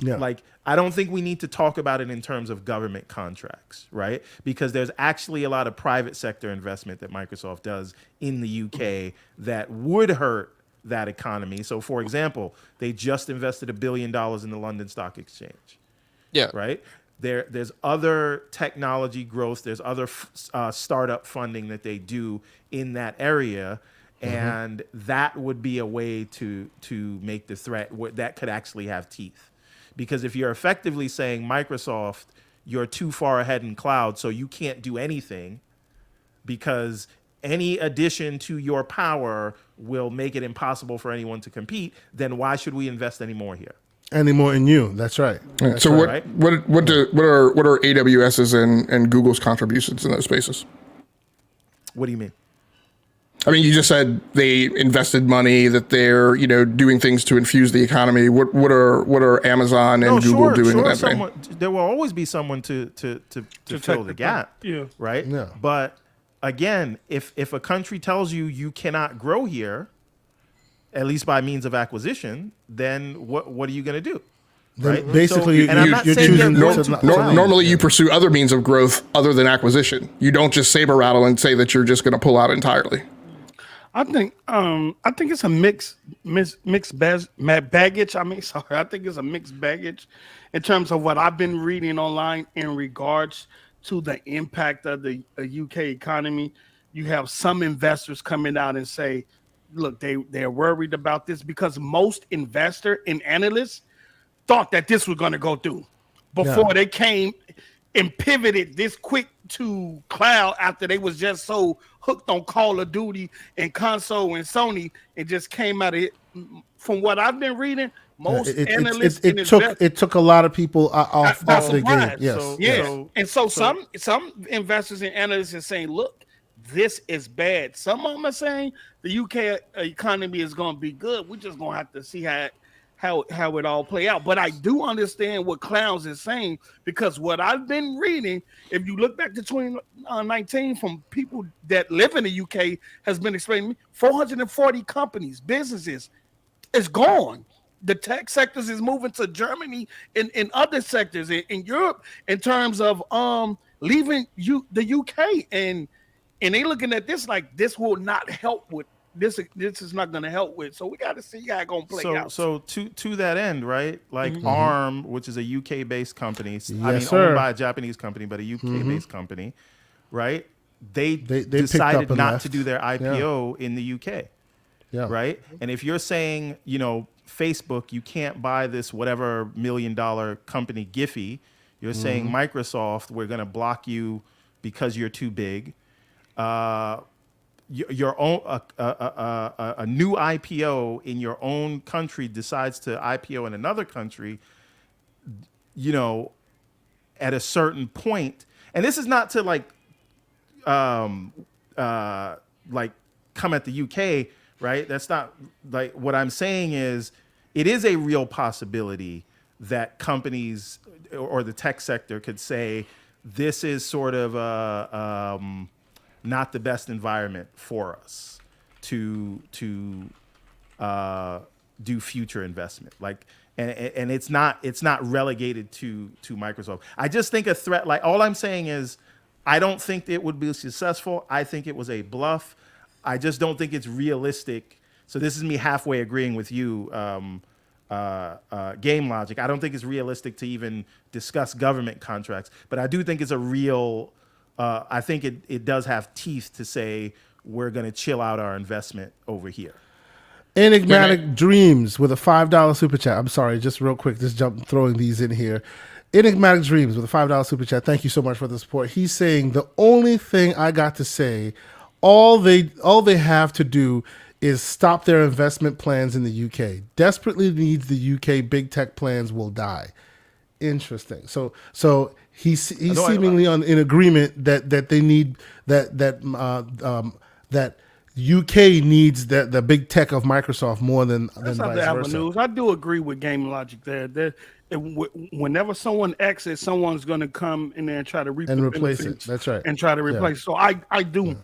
Like, I don't think we need to talk about it in terms of government contracts, right? Because there's actually a lot of private sector investment that Microsoft does in the UK that would hurt that economy. So, for example, they just invested $1 billion in the London Stock Exchange. Yeah. Right? There's other technology growth. There's other startup funding that they do in that area. And that would be a way to make the threat that could actually have teeth. Because if you're effectively saying, Microsoft, you're too far ahead in cloud, so you can't do anything because any addition to your power will make it impossible for anyone to compete, then why should we invest any more here? Anymore in you. That's right. What are AWS's and Google's contributions in those spaces? What do you mean? I mean, you just said they invested money, that they're doing things to infuse the economy. What are Amazon and Google doing in that vein? There will always be someone to fill the gap. Yeah. Right. Yeah. But again, if a country tells you cannot grow here, at least by means of acquisition, then what are you going to do? Then Right? basically, So, and I'm not you're saying choosing they're to going not- to to pull out. Normally, you pursue other means of growth other than acquisition. You don't just saber rattle and say that you're just going to pull out entirely. I think it's a mixed baggage. I think it's a mixed baggage in terms of what I've been reading online in regards to the impact of the UK economy. You have some investors coming out and say, look, they're worried about this because most investor and analysts thought that this was going to go through before they came and pivoted this quick to cloud after they was just so hooked on Call of Duty and console and Sony and just came out of it. From what I've been reading, most analysts it took a lot of people off the game. Yes. Some investors and analysts are saying, look, this is bad. Some of them are saying the UK economy is going to be good. We're just going to have to see how it all play out. But I do understand what Clownz is saying, because what I've been reading, if you look back to 2019 from people that live in the UK, has been explaining 440 companies, businesses is gone. The tech sectors is moving to Germany and other sectors in Europe in terms of leaving the UK, and they looking at this like this will not help with this is not going to help with. So we got to see how it's going to play out. So to that end, right? Like ARM, which is a UK based company, Yes, owned by a Japanese company, but a UK based company, right? They decided not left. to do their IPO in the UK. Yeah. Right. And if you're saying, Facebook, you can't buy this whatever $1 million company Giphy, you're saying Microsoft, we're going to block you because you're too big. Your own a new IPO in your own country decides to IPO in another country, at a certain point. And this is not to like come at the UK, right? That's not like what I'm saying is it is a real possibility that companies or the tech sector could say this is sort of not the best environment for us to do future investment. Like, and it's not relegated to Microsoft. I just think a threat, like all I'm saying is I don't think it would be successful. I think it was a bluff. I just don't think it's realistic. So this is me halfway agreeing with you, GameLogIQ. I don't think it's realistic to even discuss government contracts, but I do think it's a real, I think it does have teeth to say we're going to chill out our investment over here. Enigmatic Dreams with a $5 super chat. I'm sorry, just real quick, just throwing these in here. Enigmatic Dreams with a $5 super chat. Thank you so much for the support. He's saying the only thing I got to say, all they have to do is stop their investment plans in the UK. Desperately needs the UK big tech plans will die. Interesting. So he's seemingly in agreement that they need that UK needs the big tech of Microsoft more than vice versa. I do agree with GameLogIQ there. Whenever someone exits, someone's going to come in there and try to replace it. That's right. And try to replace. So I do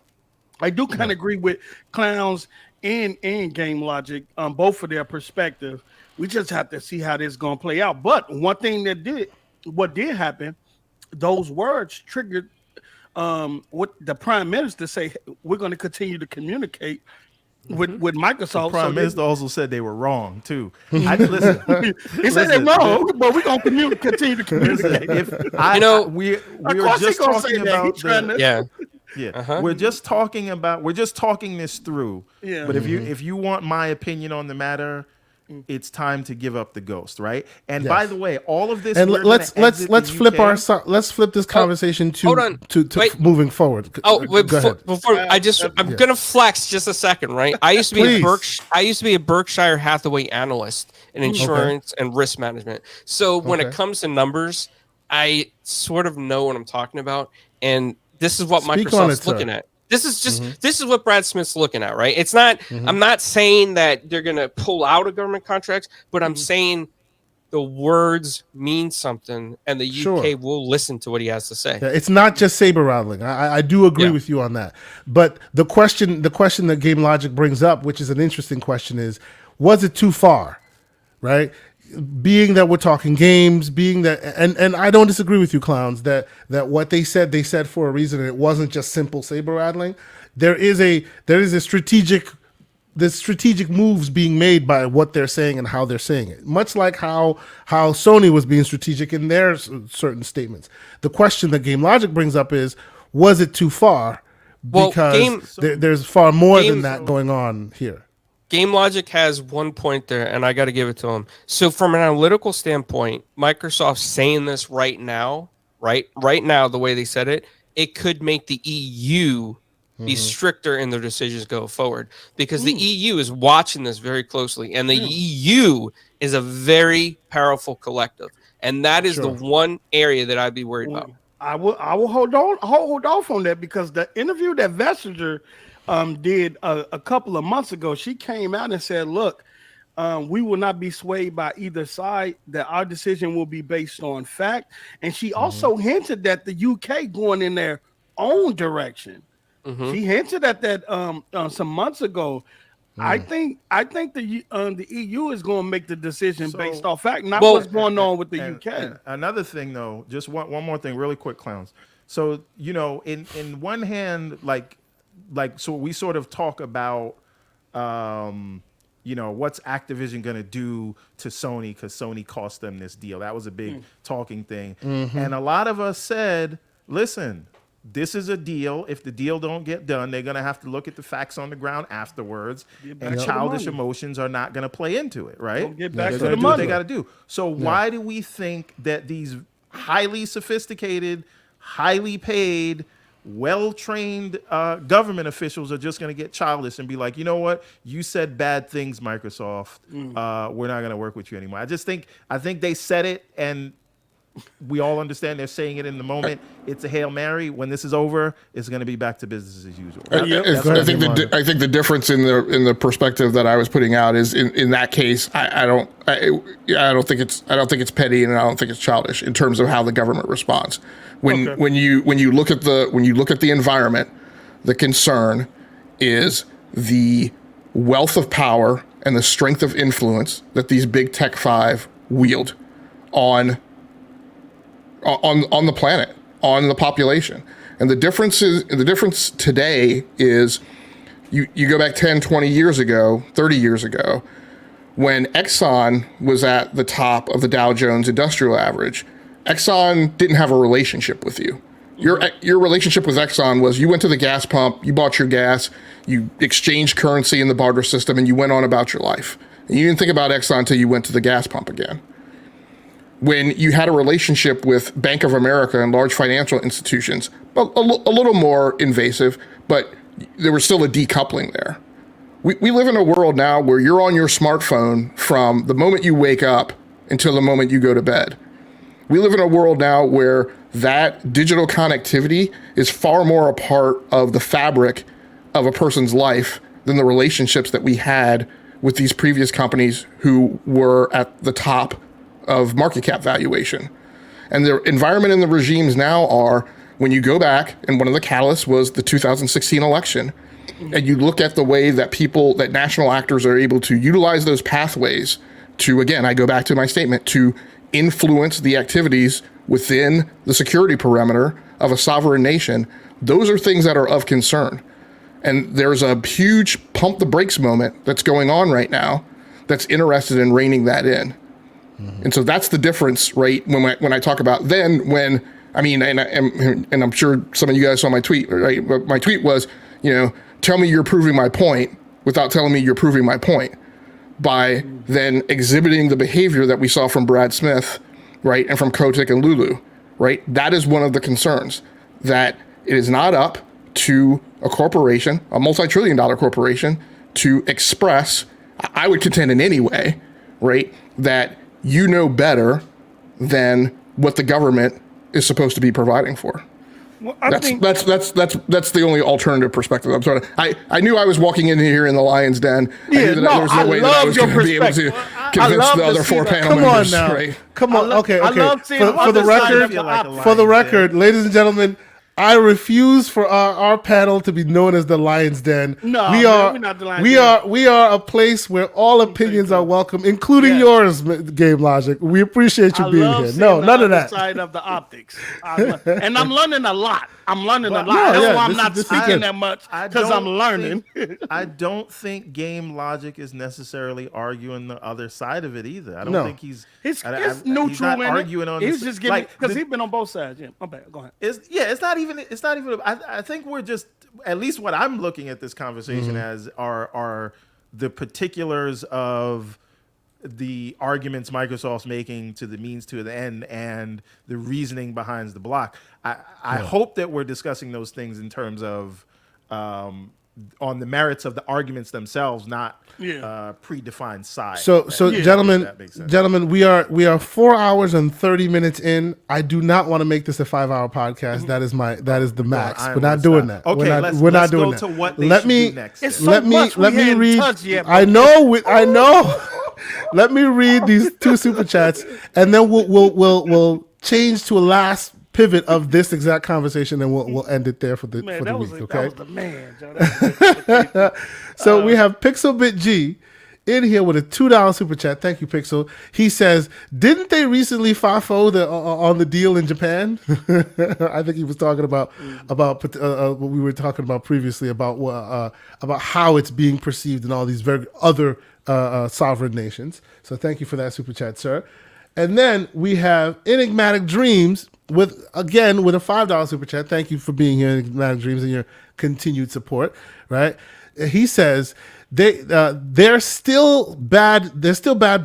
kind of agree with Clownz and GameLogIQ on both of their perspective. We just have to see how this is going to play out. But one thing what did happen, those words triggered what the Prime Minister say. We're going to continue to communicate with Microsoft. The Prime Minister also said they were wrong too. Listen, he said they're wrong, but we're going to continue to communicate. We're just talking about we're just talking this through. Yeah. But if you want my opinion on the matter, it's time to give up the ghost, right? And by the way, all of this. And let's flip this conversation to moving forward. Before I'm gonna flex just a second, right? I used to be a Berkshire Hathaway analyst in insurance and risk management. So when it comes to numbers, I sort of know what I'm talking about, and this is what Microsoft's looking at. This is what Brad Smith's looking at, right? It's not. I'm not saying that they're going to pull out of government contracts, but I'm saying the words mean something, and the UK will listen to what he has to say. Yeah, it's not just saber rattling. I do agree with you on that. But the question that GameLogIQ brings up, which is an interesting question, is was it too far, right? Being that we're talking games, being that, and I don't disagree with you, Clownz, that what they said for a reason, and it wasn't just simple saber rattling. There is a strategic moves being made by what they're saying and how they're saying it. Much like how Sony was being strategic in their certain statements. The question that GameLogIQ brings up is, was it too far? Because there's far more than that going on here. GameLogIQ has one point there, and I got to give it to him. So from an analytical standpoint, Microsoft saying this right now, the way they said it, it could make the EU be stricter in their decisions go forward, because the EU is watching this very closly, and the EU is a very powerful collective, and that is the one area that I'd be worried about. I will hold off on that, because the interview that Vestager did a couple of months ago, she came out and said, look, we will not be swayed by either side, that our decision will be based on fact. And she also hinted that the UK going in their own direction. She hinted at that some months ago. I think the EU is going to make the decision based off fact, not what's going on with the UK. And another thing, though, just one more thing, really quick, Clownz. So, you know, in one hand, like so we sort of talk about, you know, what's Activision going to do to Sony, because Sony cost them this deal. That was a big talking thing. And a lot of us said, listen, this is a deal. If the deal don't get done, they're going to have to look at the facts on the ground afterwards, and childish emotions are not going to play into it, right? Don't get back They're to gonna the do what money. they got to do. So why do we think that these highly sophisticated, highly paid, well-trained government officials are just going to get childish and be like, you know what? You said bad things, Microsoft. We're not going to work with you anymore. I think they said it, and we all understand they're saying it in the moment. It's a Hail Mary. When this is over, it's going to be back to business as usual. I think the difference in the perspective that I was putting out is in that case, I don't think it's petty, and I don't think it's childish in terms of how the government responds. When you look at the environment, the concern is the wealth of power and the strength of influence that these big tech five wield on the planet, on the population. And the difference today is you go back 10, 20 years ago, 30 years ago, when Exxon was at the top of the Dow Jones Industrial Average. Exxon didn't have a relationship with you. Your relationship with Exxon was you went to the gas pump, you bought your gas, you exchanged currency in the barter system, and you went on about your life. And you didn't think about Exxon until you went to the gas pump again. When you had a relationship with Bank of America and large financial institutions, a little more invasive, but there was still a decoupling there. We live in a world now where you're on your smartphone from the moment you wake up until the moment you go to bed. We live in a world now where that digital connectivity is far more a part of the fabric of a person's life than the relationships that we had with these previous companies who were at the top of market cap valuation. And the environment and the regimes now are, when you go back, and one of the catalysts was the 2016 election, and you look at the way that national actors are able to utilize those pathways to, again, I go back to my statement, to influence the activities within the security perimeter of a sovereign nation. Those are things that are of concern. And there's a huge pump the brakes moment that's going on right now that's interested in reining that in. And so that's the difference, right? When I talk about and I'm sure some of you guys saw my tweet, right? But my tweet was, tell me you're proving my point without telling me you're proving my point, by then exhibiting the behavior that we saw from Brad Smith, right? And from Kotick and Lulu, right? That is one of the concerns, that it is not up to a corporation, a multi-trillion-dollar corporation, to express, I would contend in any way, right, that you know better than what the government is supposed to be providing for. Well, that's the only alternative perspective. I'm sorry. I knew I was walking in here in the lion's den. I knew that there was no way that I was going to be able to convince love the to other see 4 the- panel Come on members. now. Right? Come on. Okay. I Okay. love seeing For the other side record, of the feel like a optics. for the Lion's record, Den. ladies and gentlemen, I refuse for our panel to be known as the Lion's Den. No, we man, are. we're not the Lion's we Den. are. We are a place where all opinions are welcome, including yours, Game Logic. We appreciate you I being love here. seeing No, the none of other that. side of the optics. And I'm learning a lot. I'm learning a lot. no, That's yeah, why I'm this not is speaking good. that much I because I'm don't learning. I don't think GameLogIQ is necessarily arguing the other side of it either. I don't No. think he's It's he's neutral not in arguing it. on He's this. just giving because the- he's been on both sides. Yeah, my bad. Go ahead. It's not even. I think we're just. At least what I'm looking at this conversation as are the particulars of the arguments Microsoft's making to the means to the end and the reasoning behind the block. I hope that we're discussing those things in terms of on the merits of the arguments themselves, not predefined sides. So, If that makes sense. gentlemen, we are 4 hours and 30 minutes in. I do not want to make this a 5-hour podcast. That is the max. I We're not wanna doing stop. that. Okay, we're not let's doing go that. to what they let should me do next. It's then. so let me much we let me hadn't read. touched yet, I but- know. I know. Let me read these 2 super chats, and then we'll change to a last pivot of this exact conversation, and we'll end it there for the Man, for the that was week. Okay. the man, Joe. That was So we have Pixelbit G in here with a $2 super chat. Thank you, Pixel. He says, "Didn't they recently FAFO on the deal in Japan?" I think he was talking about what we were talking about previously about how it's being perceived in all these very other sovereign nations. So thank you for that super chat, sir. And then we have Enigmatic Dreams with a $5 super chat. Thank you for being here, Enigmatic Dreams, and your continued support. Right? He says there's still bad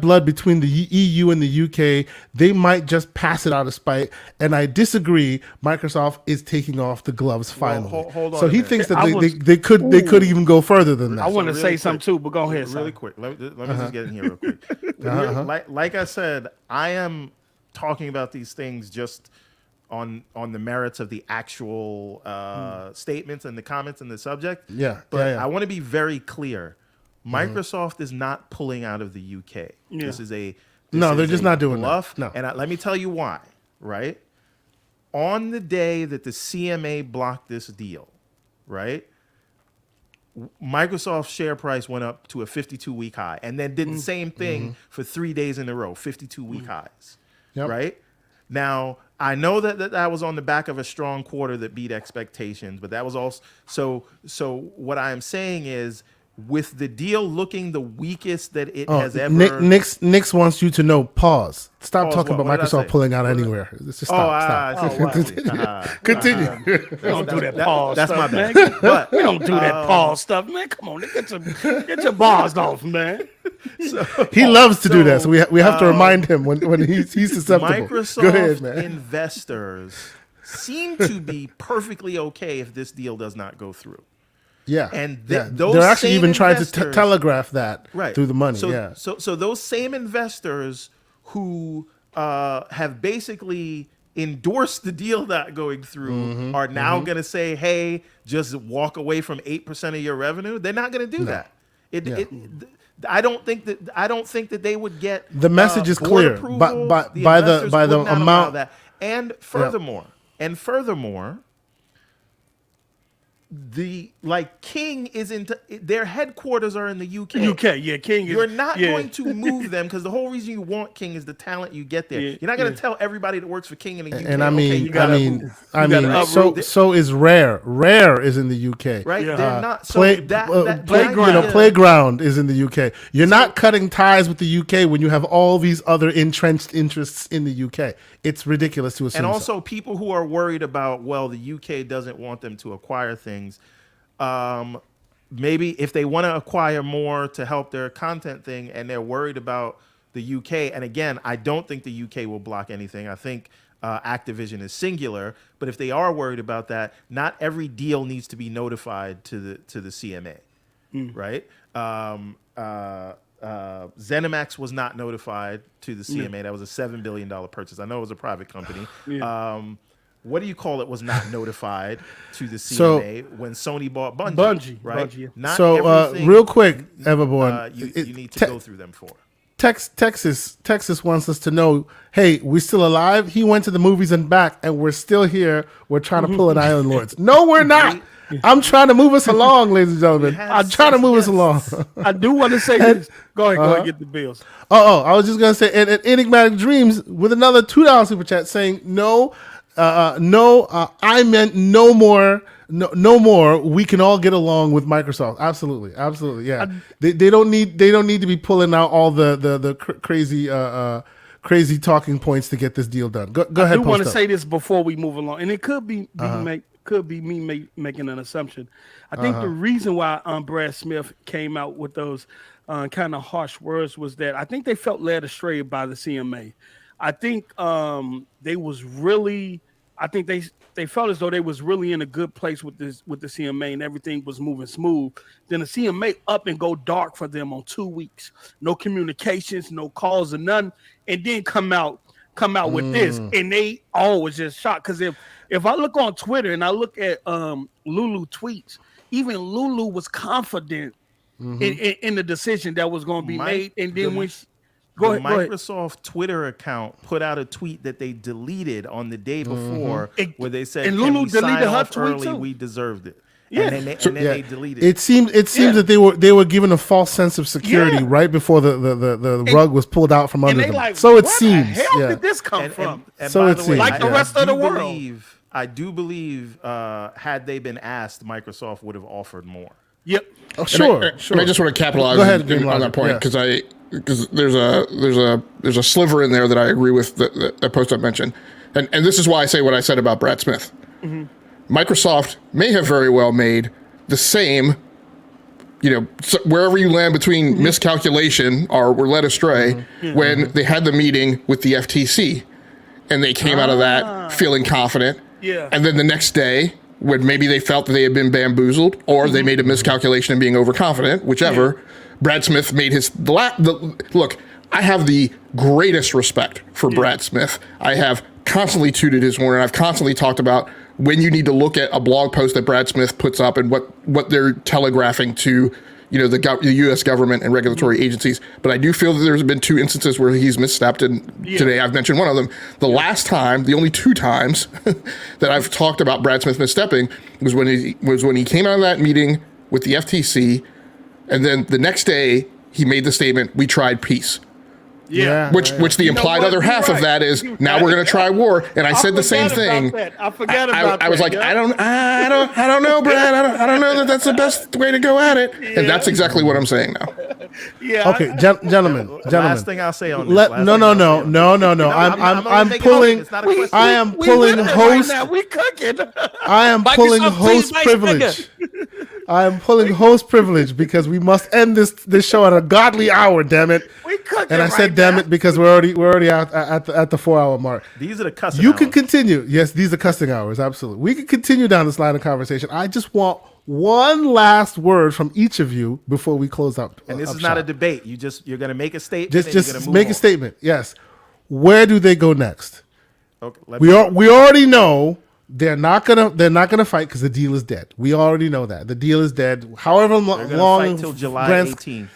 blood between the EU and the UK. They might just pass it out of spite, and I disagree. Microsoft is taking off the gloves finally. hold on so a he minute. thinks that I was- they could even go further than that. I want to really say quick, something too, but go ahead. Really son. quick. Let me just get in here real quick. Like I said, I am talking about these things just on the merits of the actual statements and the comments and the subject. Yeah, But yeah. I want to be very clear. Microsoft is not pulling out of the UK. Yeah. This is a No, they're is just a not doing that. bluff. No. And let me tell you why. Right on the day that the CMA blocked this deal, right? Microsoft's share price went up to a 52-week high, and then did the same thing for 3 days in a row, 52-week highs. Yep. Right now, I know that was on the back of a strong quarter that beat expectations, but that was also so. What I am saying is, with the deal looking the weakest that it has ever. Nix wants you to know. Pause. Stop Pause talking what? about What did I Microsoft say? pulling out anywhere. Let's just stop. wow. Continue. We don't do that Paul That's stuff, my bad. man. But We don't do that Paul stuff, man. Come on, get your bars off, man. He loves to do that, so we have to remind him when he's susceptible. Microsoft Go ahead, man. investors seem to be perfectly okay if this deal does not go through. Yeah, And they're those actually same even trying to investors- telegraph that Right through the money. So, yeah, So those same investors who have basically endorsed the deal not going through are now going to say, "Hey, just walk away from 8% of your revenue." They're not going to do that. I don't think that they would get The message is board clear, approval. by the investors by the would not allow amount. that. And furthermore, the King is their headquarters are in the UK. UK, yeah, King. You're not going to move them because the whole reason you want King is the talent you get there. Yeah, You're not going to tell everybody that works for King in the UK. And I okay, mean, you gotta move. so is Rare. Rare is in the UK. Right? Yeah. They're not. So Playground is in the UK. You're not cutting ties with the UK when you have all these other entrenched interests in the UK. It's ridiculous to assume. And also, so. people who are worried about, well, the UK doesn't want them to acquire things. Maybe if they want to acquire more to help their content thing, and they're worried about the UK. And again, I don't think the UK will block anything. I think Activision is singular. But if they are worried about that, not every deal needs to be notified to the CMA, right? ZeniMax was not notified to the CMA. That was a $7 billion purchase. I know it was a private company. What do you call it? Was not notified to the CMA when Sony bought Bungie, right? Bungie, yeah. Not So everything, real quick, Everborn, you need to go through them for. Texas wants us to know, hey, we're still alive. He went to the movies and back, and we're still here. We're trying to pull an Island Lords. No, we're not. I'm trying to move us along, ladies and gentlemen. I'm trying to move us along. I do want to say this. Go ahead, get the bills. I was just gonna say, and Enigmatic Dreams with another $2 super chat saying, no, I meant no more. No more. We can all get along with Microsoft. Absolutely. Yeah. They don't need to be pulling out all the crazy talking points to get this deal done. Go ahead. I do want to say this before we move along, and it could be me making an assumption. I think the reason why Brad Smith came out with those kind of harsh words was that I think they felt led astray by the CMA. I think they felt as though they was really in a good place with the CMA and everything was moving smooth. Then the CMA up and go dark for them on 2 weeks. No communications, no calls or none, and then come out with this. And they all was just shocked. Because if I look on Twitter and I look at Lulu tweets, even Lulu was confident in the decision that was going to be made. And then Microsoft Twitter account put out a tweet that they deleted on the day before, where they said, and Lulu deleted her tweet early, too. We deserved it. Yeah. And then they deleted it. Seemed that they were given a false sense of security right before the rug was pulled out from under them. Like, so it where seems. the hell did this come from? And so by it the seems. way, Like the rest of the world. I do believe had they been asked, Microsoft would have offered more. Yep. Oh, sure. And I just want to capitalize on that point because there's a sliver in there that I agree with that post I mentioned, and this is why I say what I said about Brad Smith. Microsoft may have very well made the same, wherever you land between miscalculation or were led astray when they had the meeting with the FTC, and they came out of that feeling confident. Yeah. And then the next day, when maybe they felt that they had been bamboozled or they made a miscalculation and being overconfident, whichever, Brad Smith made look, I have the greatest respect for Brad Smith. I have constantly tooted his horn, and I've constantly talked about when you need to look at a blog post that Brad Smith puts up and what they're telegraphing to the U.S. government and regulatory agencies. But I do feel that there's been 2 instances where he's misstepped, and today I've mentioned one of them. The only 2 times that I've talked about Brad Smith misstepping was when he came out of that meeting with the FTC, and then the next day he made the statement, "We tried peace." Yeah. Which the implied other half of that is now we're going to try war. And I said the same thing. I forgot about that. I was like, I don't know, Brad. I don't know that that's the best way to go at it. Yeah. And that's exactly what I'm saying now. Yeah. Okay, gentlemen. Last thing I'll say on this. No. I'm pulling. I am pulling host. We cooking. I am pulling host privilege. I am pulling host privilege because we must end this show at a godly hour. Damn it! We cooking. And I said, damn it, because we're already at the 4-hour mark. These are the cussing. You can continue. Yes, these are cussing hours. Absolutely, we can continue down this line of conversation. I just want one last word from each of you before we close out. And this is not a debate. You're going to make a statement. Just make a statement. Yes. Where do they go next? Okay. We already know. They're not gonna fight because the deal is dead. We already know that the deal is dead. However long until July 18th,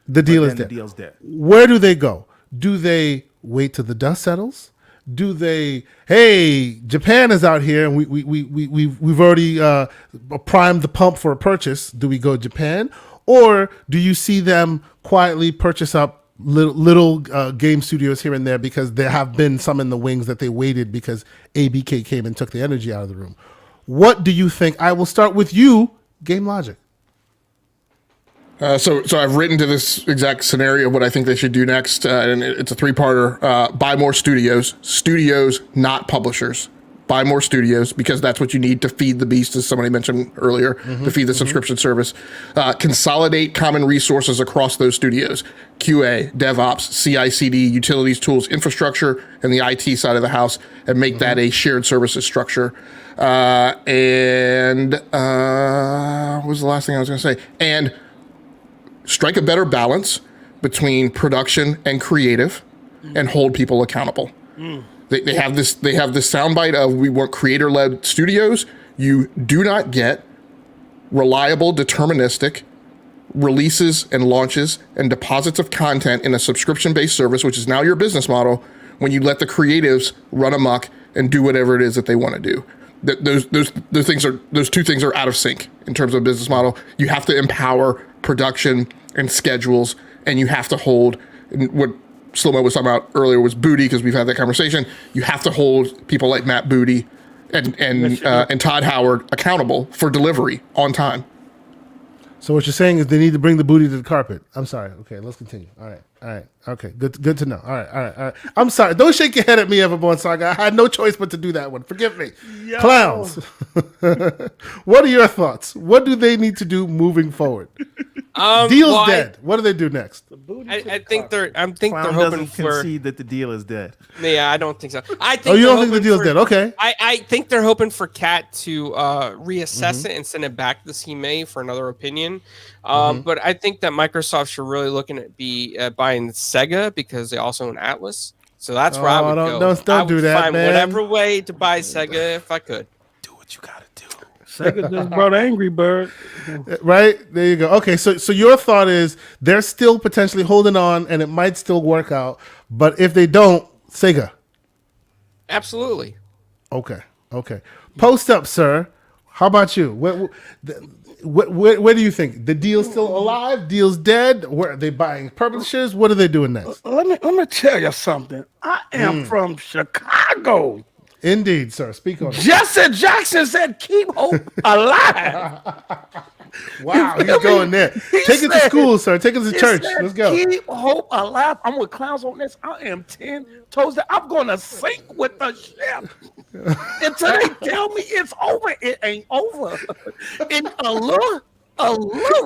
the deal is dead. The deal's dead. Where do they go? Do they wait till the dust settles? Do they? Hey, Japan is out here, and we've already primed the pump for a purchase. Do we go Japan, or do you see them quietly purchase up little game studios here and there, because there have been some in the wings that they waited because ABK came and took the energy out of the room? What do you think? I will start with you, GameLogIQ. So I've written to this exact scenario of what I think they should do next, and it's a 3-parter. Buy more studios, not publishers. Buy more studios, because that's what you need to feed the beast, as somebody mentioned earlier, to feed the subscription service. Consolidate common resources across those studios: QA, DevOps, CI/CD, utilities, tools, infrastructure, and the IT side of the house, and make that a shared services structure. What was the last thing I was going to say? And strike a better balance between production and creative, and hold people accountable. They have this soundbite of, we want creator-led studios. You do not get reliable, deterministic, releases and launches and deposits of content in a subscription-based service, which is now your business model, when you let the creatives run amok and do whatever it is that they want to do. Those two things are out of sync in terms of business model. You have to empower production and schedules, and you have to hold what Slow-Mo was talking about earlier was Booty, because we've had that conversation. You have to hold people like Matt Booty and Todd Howard accountable for delivery on time. So what you're saying is they need to bring the booty to the carpet. I'm sorry. Okay, let's continue. All right. Okay, good to know. All right. I'm sorry. Don't shake your head at me, Everborn Saga. I had no choice but to do that one. Forgive me. Yo. Clowns. What are your thoughts? What do they need to do moving forward? Deal's dead. What do they do next? I think they're Clown hoping doesn't for. concede that the deal is dead. Yeah, I don't think so. I think. Oh, you don't think the deal's dead? Okay. I think they're hoping for Cat to reassess it and send it back to the CMA for another opinion. But I think that Microsoft should really looking at buying Sega, because they also own Atlas. So that's where I would go. Don't do that, find man. whatever way to buy Sega if I could. Do what you gotta do. Sega just brought Angry Bird. Right? There you go. Okay, so your thought is they're still potentially holding on and it might still work out, but if they don't, Sega. Absolutely. Okay. Post up, sir. How about you? Where do you think? The deal's still alive? Deal's dead? Where are they buying publishers? What are they doing next? Let me tell you something. I am from Chicago. Indeed, sir. Speak on it. Jesse Jackson said, "Keep hope alive." Wow, he's going there. Take it to school, sir. Take it to church. Let's go. Keep hope alive. I'm with Clownz on this. I am 10 toes down. I'm going to sink with the ship until they tell me it's over. It ain't over. And a little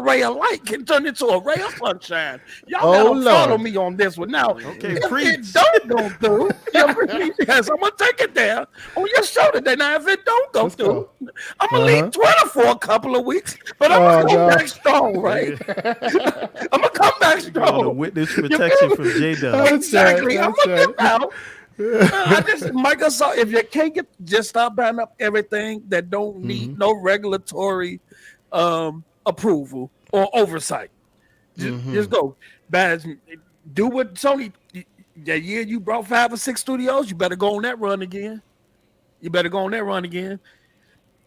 ray of light can turn into a ray of sunshine. Y'all gotta follow me on this one now. Okay, if preach. it don't go through, yes, I'm gonna take it there on your show today. Now, if it don't go through, I'm gonna leave Twitter for a couple of weeks, but I'm gonna come back strong, right? I'm gonna come back On the strong. witness protection from Jedi. Exactly. I'm gonna get out. Microsoft, if you can't just stop buying up everything that don't need no regulatory approval or oversight. Just go. Do what Sony. That year you brought 5 or 6 studios, you better go on that run again.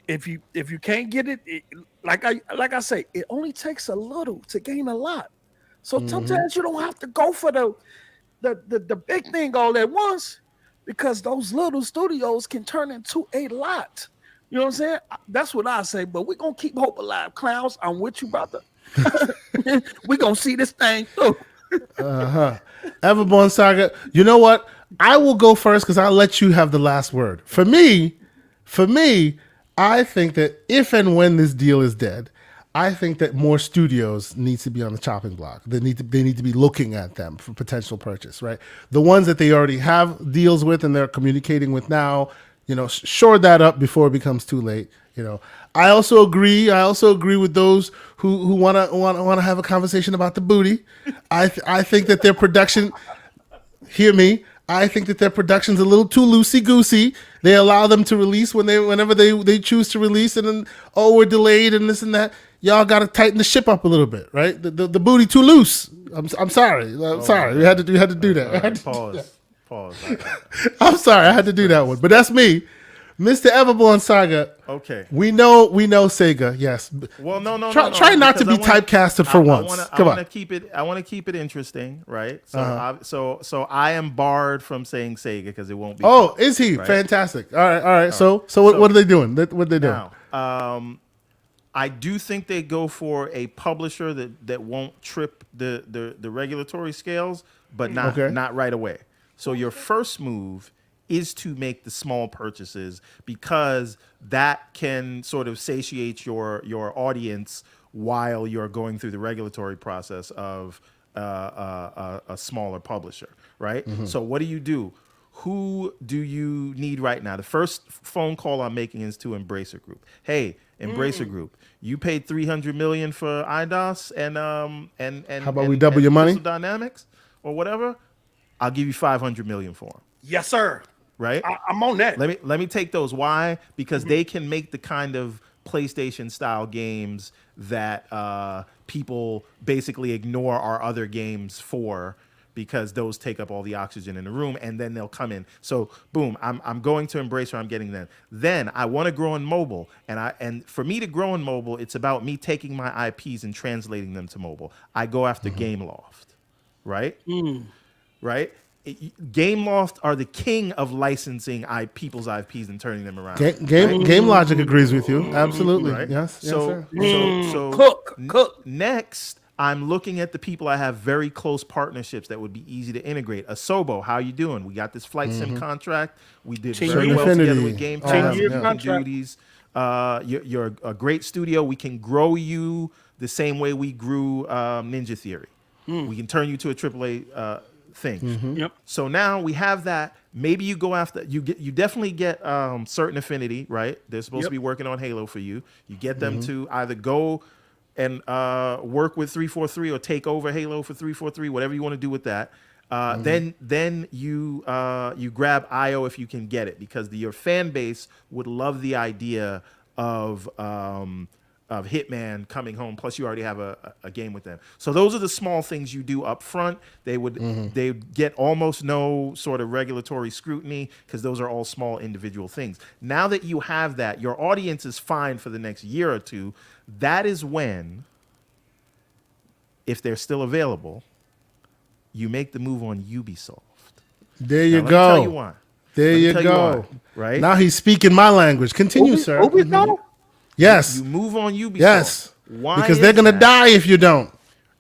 If you can't get it, like I say, it only takes a little to gain a lot. So sometimes you don't have to go for the big thing all at once, because those little studios can turn into a lot. You know what I'm saying? That's what I say. But we're going to keep hope alive. Clowns, I'm with you, brother. We're going to see this thing through. Everborn Saga. You know what? I will go first because I'll let you have the last word. For me, I think that if and when this deal is dead, I think that more studios needs to be on the chopping block. They need to be looking at them for potential purchase, right? The ones that they already have deals with and they're communicating with now, shore that up before it becomes too late. I also agree with those who want to have a conversation about the booty. I think that their production, hear me, I think that their production's a little too loosey-goosey. They allow them to release whenever they choose to release, and then, we're delayed and this and that. Y'all got to tighten the ship up a little bit, right? The booty too loose. I'm sorry. Sorry. We had to do that. Right, pause. I'm sorry. I had to do that one. But that's me. Mr. Everborn Saga. Okay. We know Sega, yes. Well, no. Try not to be typecasted for once. Come on. I want to keep it interesting, right? So so I am barred from saying Sega because it won't be. Oh, is he? Right? Fantastic. All right. So what are they doing? What are they doing? Now, I do think they go for a publisher that won't trip the regulatory scales, but not right away. So your first move is to make the small purchases, because that can sort of satiate your audience while you're going through the regulatory process of a smaller publisher, right? So what do? Who do you need right now? The first phone call I'm making is to Embracer Group. Hey, Embracer Group, you paid $300 million for IDOS and how about we double your money? Dynamics or whatever. I'll give you $500 million for them. Yes, sir. Right? I'm on that. Let me take those. Why? Because they can make the kind of PlayStation style games that people basically ignore our other games for, because those take up all the oxygen in the room, and then they'll come in. So boom, I'm going to Embracer, I'm getting them. Then I want to grow in mobile, and for me to grow in mobile, it's about me taking my IPs and translating them to mobile. I go after GameLoft, right? Right? GameLoft are the king of licensing people's IPs and turning them around. GameLogIQ agrees with you. Absolutely. Right? Yes. So, sir. Cook. Next, I'm looking at the people I have very close partnerships that would be easy to integrate. Asobo, how you doing? We got this flight sim contract. We did very well together with Game Pass. We can do these. You're a great studio. We can grow you the same way we grew Ninja Theory. We can turn you to a AAA thing. Yep. So now we have that. Maybe you go after you definitely get Certain Affinity, right? They're supposed to be working on Halo for you. You get them to either go and work with 343 or take over Halo for 343, whatever you want to do with that. Then you grab IO if you can get it, because your fan base would love the idea of Hitman coming home. Plus, you already have a game with them. So those are the small things you do up front. They would they get almost no sort of regulatory scrutiny, because those are all small individual things. Now that you have that, your audience is fine for the next year or two. That is when, if they're still available, you make the move on Ubisoft. There you Now, go. Let me tell you why. There you go. Right? Now he's speaking my language. Continue, sir. Yes. You move on Ubisoft. Yes. Why? Because they're going to die if you don't.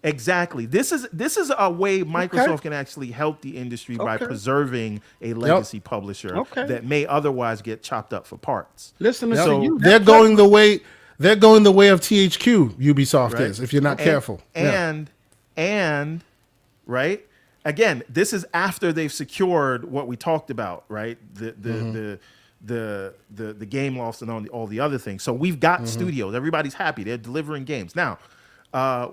Exactly. This is a way Microsoft can actually help the industry by preserving a legacy publisher that may otherwise get chopped up for parts. Listening Yep. to you. They're going the way of THQ. Ubisoft is, if you're not careful. And right, again, this is after they've secured what we talked about, right? The game loss and all the other things. So we've got studios. Everybody's happy. They're delivering games now.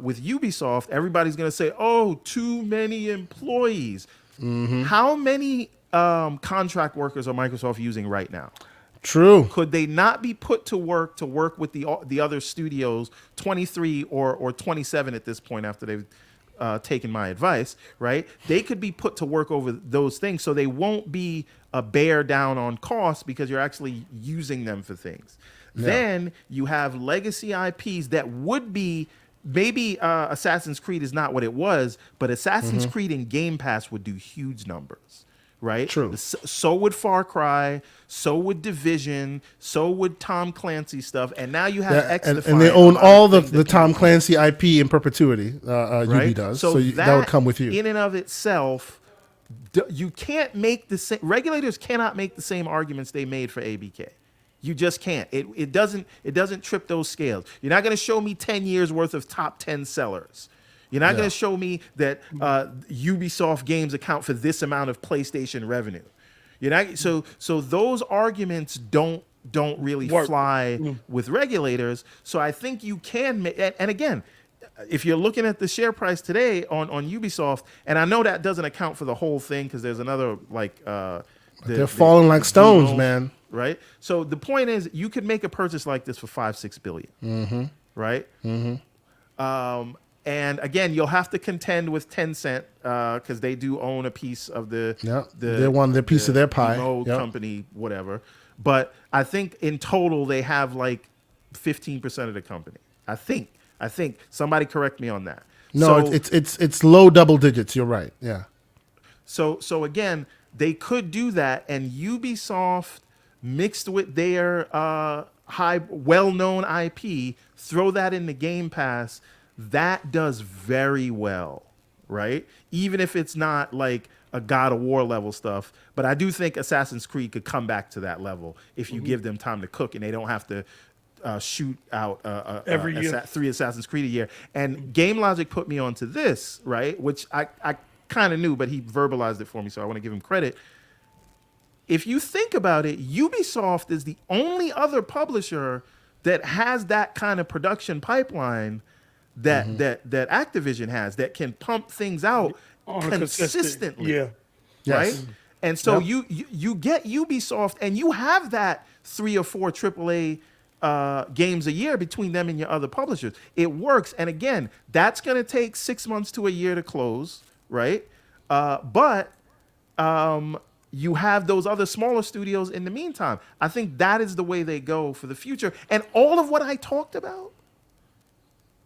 With Ubisoft, everybody's going to say, "Oh, too many employees." How many contract workers are Microsoft using right now? True. Could they not be put to work with the other studios, 23 or 27 at this point after they've taken my advice, right? They could be put to work over those things, so they won't be a bear down on costs, because you're actually using them for things. Yeah. Then you have legacy IPs that would be, maybe Assassin's Creed is not what it was, but Assassin's Creed in Game Pass would do huge numbers. Right? True. So would Far Cry, so would Division, so would Tom Clancy stuff, and now you have and they own all the Tom Clancy IP in perpetuity. Ubi does, so that would come with you. In and of itself, you can't make the same. Regulators cannot make the same arguments they made for ABK. You just can't. It doesn't trip those scales. You're not going to show me 10 years worth of top 10 sellers. You're not going to show me that Ubisoft games account for this amount of PlayStation revenue. You're not, so those arguments don't really fly with regulators. So I think you can make, and again, if you're looking at the share price today on Ubisoft, and I know that doesn't account for the whole thing, because there's another they're falling like stones, man. Right. So the point is, you could make a purchase like this for $5-6 billion. Right. And again, you'll have to contend with Tencent, because they do own a piece of they want their piece of their pie. Company, whatever. But I think in total they have like 15% of the company. I think. Somebody correct me on that. No, so, it's low double digits. You're right. Yeah. So again, they could do that, and Ubisoft mixed with their well-known IP, throw that in the Game Pass. That does very well, right? Even if it's not like a God of War level stuff, but I do think Assassin's Creed could come back to that level if you give them time to cook, and they don't have to shoot out every year 3 Assassin's Creed a year. And GameLogIQ put me onto this, right? Which I kind of knew, but he verbalized it for me, so I want to give him credit. If you think about it, Ubisoft is the only other publisher that has that kind of production pipeline that Activision has, that can pump things out consistently. Yeah. Right? Yes. And so you get Ubisoft, and you have that 3 or 4 AAA games a year between them and your other publishers. It works. And again, that's going to take 6 months to a year to close, right? But you have those other smaller studios in the meantime. I think that is the way they go for the future. And all of what I talked about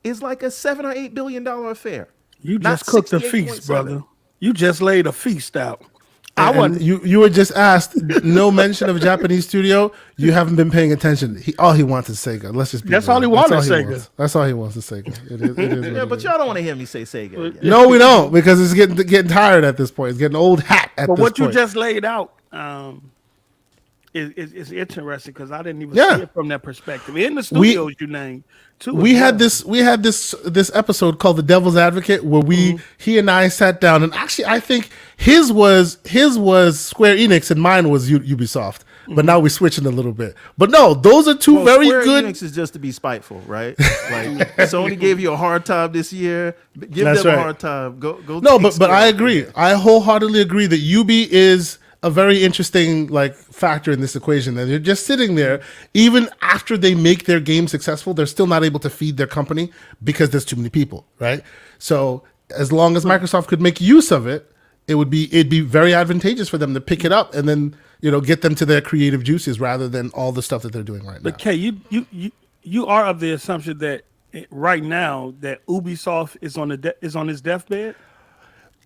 is like a $7 or $8 billion affair. You Not just cooked a 68.7. feast, brother. You just laid a feast out. And you were just asked, no mention of Japanese studio. You haven't been paying attention. All he wants is Sega. Let's just be That's real. all he wants is Sega. Sega. That's all he wants is Sega. It is what Yeah, it but is. y'all don't want to hear me say Sega again. No, we don't, because it's getting tired at this point. It's getting old hat at But this what point. you just laid out is interesting because I didn't even Yeah. see it from that perspective. In the studios you named, too. We as had well. this episode called The Devil's Advocate where he and I sat down, and actually I think his was Square Enix and mine was Ubisoft. But now we're switching a little bit. But no, those are two very Square good. Enix is just to be spiteful, right? Like Sony gave you a hard time this year. Give That's them right. a hard time. Go. No, take but Square I out agree. there. I wholeheartedly agree that Ubi is a very interesting factor in this equation. That they're just sitting there, even after they make their game successful, they're still not able to feed their company because there's too many people, right? So as long as Microsoft could make use of it, it'd be very advantageous for them to pick it up and then get them to their creative juices rather than all the stuff that they're doing right now. But Kay, you are of the assumption that right now that Ubisoft is on his deathbed.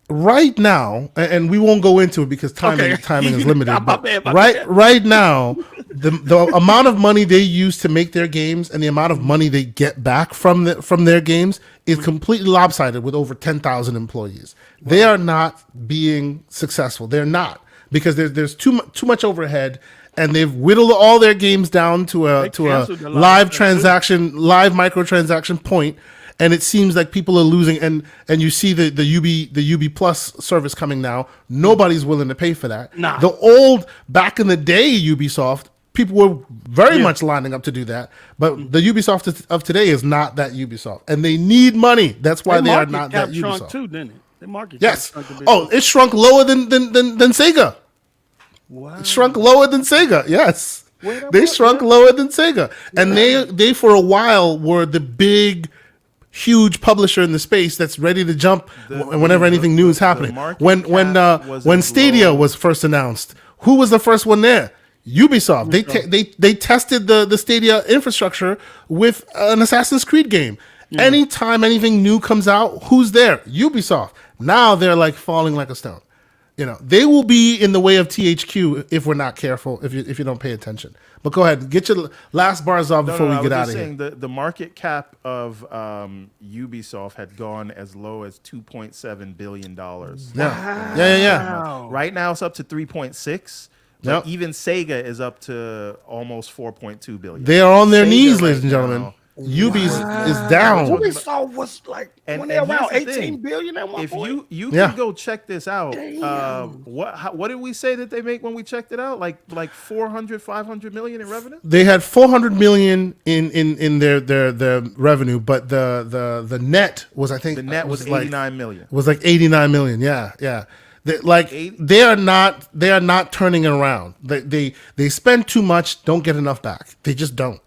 Right now, and we won't go into it because timing is limited. My but bad. right now, the amount of money they use to make their games and the amount of money they get back from their games is completely lopsided with over 10,000 employees. Wow. They are not being successful. They're not, because there's too much overhead, and they've whittled all their games down to a live microtransaction point. And it seems like people are losing, and you see the UB Plus service coming now. Nobody's willing to pay for that. Nah. The old back in the day Ubisoft, people were very much lining up to do that. But the Ubisoft of today is not that Ubisoft, and they need money. That's why they are not that Ubisoft. Shrunk too, didn't it? The market Yes. cap shrunk a bit. Oh, it shrunk lower than Sega. Wow. It shrunk lower than Sega. Yes, they shrunk lower than Sega, and they for a while were the big, huge publisher in the space that's ready to jump whenever anything new is happening. When Stadia was first announced, who was the first one there? Ubisoft. They tested the Stadia infrastructure with an Assassin's Creed game. Yeah. Anytime anything new comes out, who's there? Ubisoft. Now they're falling like a stone. They will be in the way of THQ if we're not careful, if you don't pay attention. But go ahead, get your last bars off before we get out of here. The market cap of Ubisoft had gone as low as $2.7 billion. Yeah. Right now it's up to 3.6. But even Sega is up to almost 4.2 billion. They are on their Sega knees, right ladies and gentlemen. now. Ubi's is down. Ubisoft was when they're around here's the 18 thing. billion at one If point. you can go check this out. What did we say that they make when we checked it out? Like 400, 500 million in revenue? They had 400 million in their revenue, but the net was, I think, The net was 89 million. Was like 89 million. Yeah. They are not turning it around. They spend too much, don't get enough back. They just don't.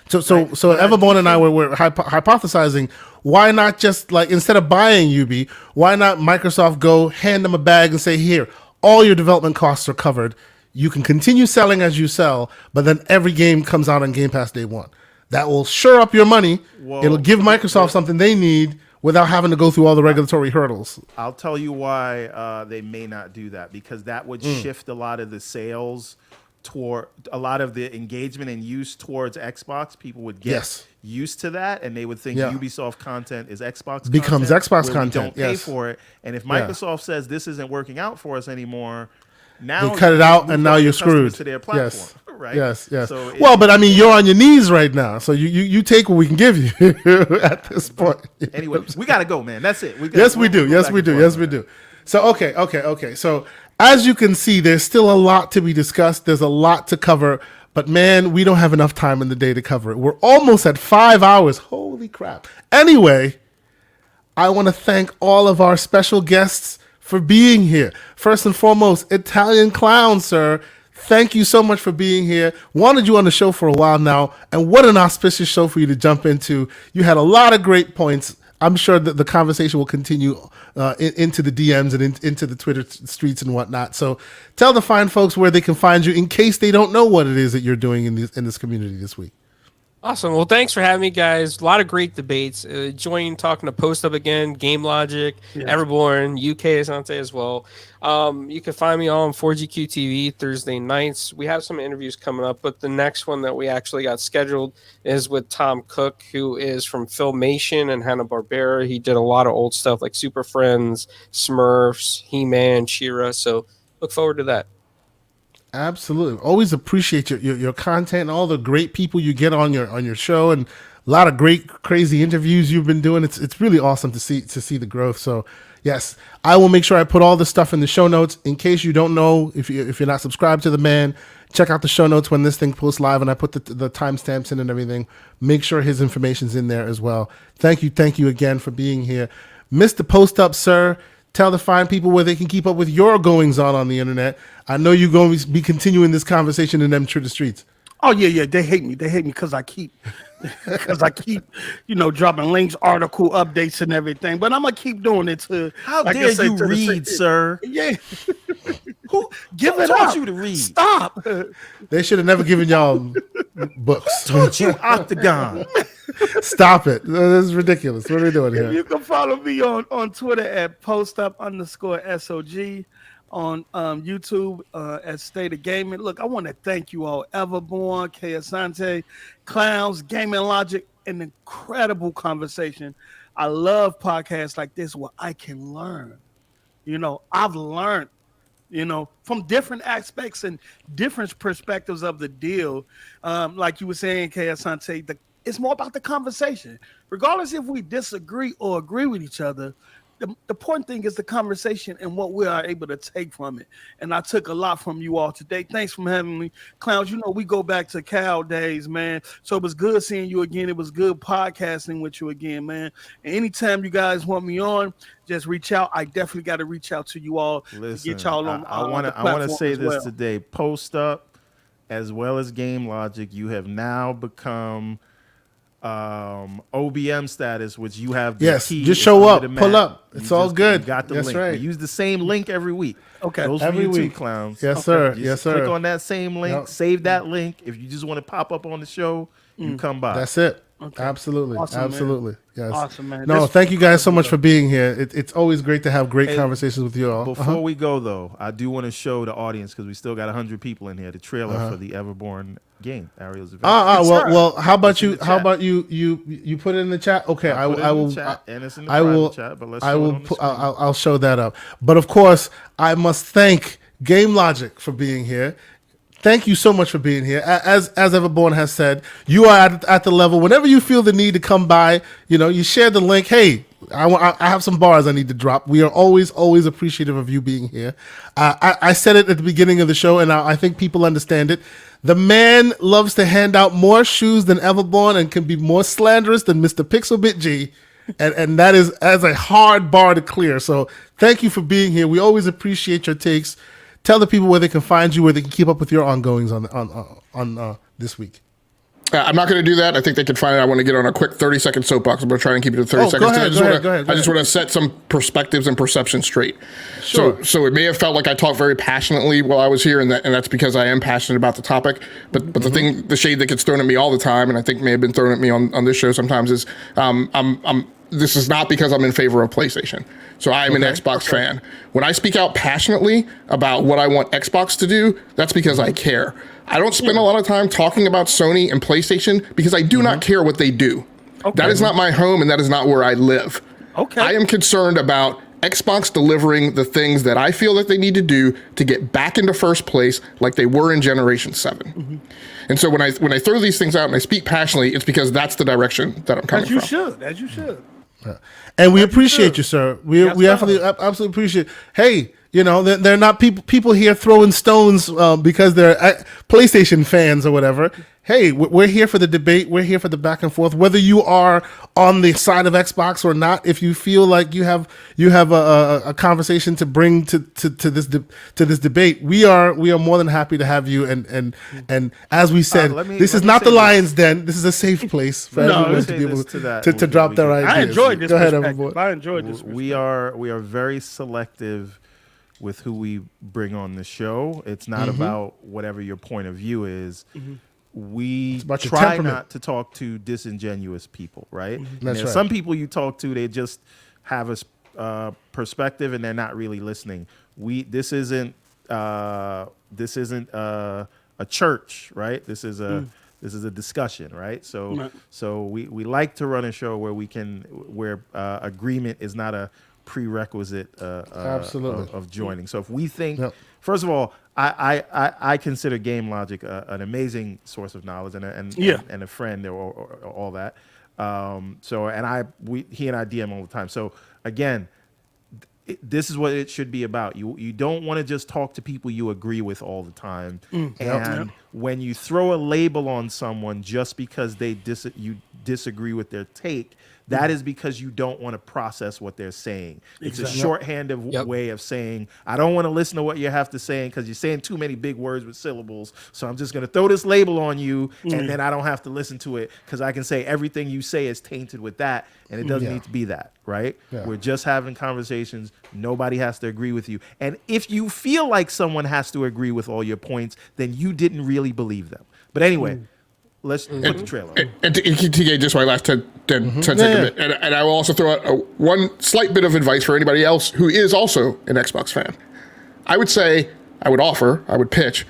So Everborn and I were hypothesizing, why not just instead of buying Ubi, why not Microsoft go hand them a bag and say, here, all your development costs are covered. You can continue selling as you sell, but then every game comes out on Game Pass day one. That will sure up your money. It'll give Microsoft something they need without having to go through all the regulatory hurdles. I'll tell you why they may not do that, because that would shift a lot of the sales toward a lot of the engagement and use towards Xbox. People would get used to that, and they would think Ubisoft content is Xbox becomes content, Xbox where content. We don't pay for it, and if Microsoft says this isn't working out for us anymore, now they cut it out, and now you're screwed. To their platform, right? Yes. So but I mean, you're on your knees right now, so you take what we can give you at this point. Anyway, we gotta go, man. That's it. We do. So okay. So as you can see, there's still a lot to be discussed. There's a lot to cover, but man, we don't have enough time in the day to cover it. We're almost at 5 hours. Holy crap. Anyway, I want to thank all of our special guests for being here. First and foremost, Italian Clownz, sir. thank you so much for being here. Wanted you on the show for a while now, and what an auspicious show for you to jump into. You had a lot of great points. I'm sure that the conversation will continue into the DMs and into the Twitter streets and whatnot. So tell the fine folks where they can find you in case they don't know what it is that you're doing in this community this week. Awesome. Well, thanks for having me, guys. A lot of great debates. Enjoying talking to Post Up again, GameLogIQ, Everborn, UK Asante as well. You can find me on 4GQ TV Thursday nights. We have some interviews coming up, but the next one that we actually got scheduled is with Tom Cook, who is from Filmation and Hanna-Barbera. He did a lot of old stuff like Super Friends, Smurfs, He-Man, She-Ra. So look forward to that. Absolutely. Always appreciate your content and all the great people you get on your show, and a lot of great crazy interviews you've been doing. It's really awesome to see the growth. So yes, I will make sure I put all the stuff in the show notes. In case you don't know, if you're not subscribed to the man, check out the show notes when this thing posts live, and I put the timestamps in and everything. Make sure his information's in there as well. Thank you again for being here, Mr. Post Up, sir. Tell the fine people where they can keep up with your goings on the internet. I know you're going to be continuing this conversation in them Twitter streets. Oh yeah, they hate me. They hate me because I keep, dropping links, article updates, and everything. But I'm gonna keep doing it to. How dare you read, sir? Yeah. Who Give it taught up. you to read? Stop. They should have never given y'all books. Taught you Octagon? Stop it. This is ridiculous. What are we doing here? You can follow me on Twitter at postup_SOG, on YouTube at State of Gaming. Look, I want to thank you all, Everborn, K Asante, Clownz, GameLogIQ, an incredible conversation. I love podcasts like this where I can learn. I've learned, from different aspects and different perspectives of the deal. Like you were saying, K Asante, it's more about the conversation. Regardless if we disagree or agree with each other, the important thing is the conversation and what we are able to take from it. And I took a lot from you all today. Thanks for having me. Clownz, we go back to Cal days, man. So it was good seeing you again. It was good podcasting with you again, man. And anytime you guys want me on, just reach out. I definitely got to reach out to you all. Listen, to get y'all on. I want to say this today. Post Up, as well as GameLogIQ, you have now become OBM status, which you have the key. Just show up, pull up. It's all good. You got the That's link. right. We use the same link every week. Okay. Those every for you week. too, Clownz. Yes, sir. Just click on that same link, save that link. If you just want to pop up on the show, you come by. That's it. Okay. Absolutely. Awesome, Absolutely. man. Yes. Awesome, man. No, thank you guys so much for being here. It's always great to have great conversations with you all. Before we go, though, I do want to show the audience, because we still got 100 people in here, the trailer for the Everborn game, Ariel's Adventure. Well, how about you? the How chat. about you put it in the chat? Okay, I will. Chat, and it's in the I will. private chat, but let's I show it will. on the screen. I'll show that up. But of course, I must thank GameLogIQ for being here. Thank you so much for being here. As Everborn has said, you are at the level. Whenever you feel the need to come by, you share the link. Hey, I have some bars I need to drop. We are always appreciative of you being here. I said it at the beginning of the show, and I think people understand it. The man loves to hand out more shoes than Everborn and can be more slanderous than Mr. Pixelbit G. And that is as a hard bar to clear. So thank you for being here. We always appreciate your takes. Tell the people where they can find you, where they can keep up with your ongoings on this week. I'm not going to do that. I think they can find it. I want to get on a quick 30-second soapbox. I'm going to try and keep it to 30 seconds. I just want to set some perspectives and perceptions straight. Sure. So it may have felt like I talked very passionately while I was here, and that's because I am passionate about the topic. But the shade that gets thrown at me all the time, and I think may have been thrown at me on this show sometimes, is this is not because I'm in favor of PlayStation. So I am an Xbox fan. When I speak out passionately about what I want Xbox to do, that's because I care. I don't spend a lot of time talking about Sony and PlayStation because I do not care what they do. Okay. That is not my home, and that is not where I live. Okay. I am concerned about Xbox delivering the things that I feel that they need to do to get back into first place like they were in Generation 7. And so when I throw these things out and I speak passionately, it's because that's the direction that I'm coming from. As you should. And we appreciate you, sir. We absolutely appreciate. Hey, You know, they're not people here throwing stones because they're PlayStation fans or whatever. Hey, we're here for the debate. We're here for the back and forth. Whether you are on the side of Xbox or not, if you feel like you have a conversation to bring to this debate, we are more than happy to have you. And as we said, this is not the Lion's Den. This is a safe place for everyone to be able to drop their ideas. I enjoyed this. Go ahead, perspective. everyone. I enjoyed this. We are very selective with who we bring on the show. It's not about whatever your point of view is. We try not to talk to disingenuous people, right? That's right. Some people you talk to, they just have a perspective and they're not really listening. This isn't a church, right? This is a discussion, right? So we like to run a show where agreement is not a prerequisite of joining. So if we think, first of all, I consider GameLogIQ an amazing source of knowledge and a friend or all that. He and I DM all the time. So again, this is what it should be about. You don't want to just talk to people you agree with all the time. When you throw a label on someone just because you disagree with their take, that is because you don't want to process what they're saying. It's a shorthanded way of saying, I don't want to listen to what you have to say because you're saying too many big words with syllables. So I'm just going to throw this label on you and then I don't have to listen to it because I can say everything you say is tainted with that. And it doesn't need to be that, right? Yeah. We're just having conversations. Nobody has to agree with you. And if you feel like someone has to agree with all your points, then you didn't really believe them. But anyway, let's put the trailer on. And TK, just my last 10 seconds. And I will also throw out one slight bit of advice for anybody else who is also an Xbox fan. I would pitch,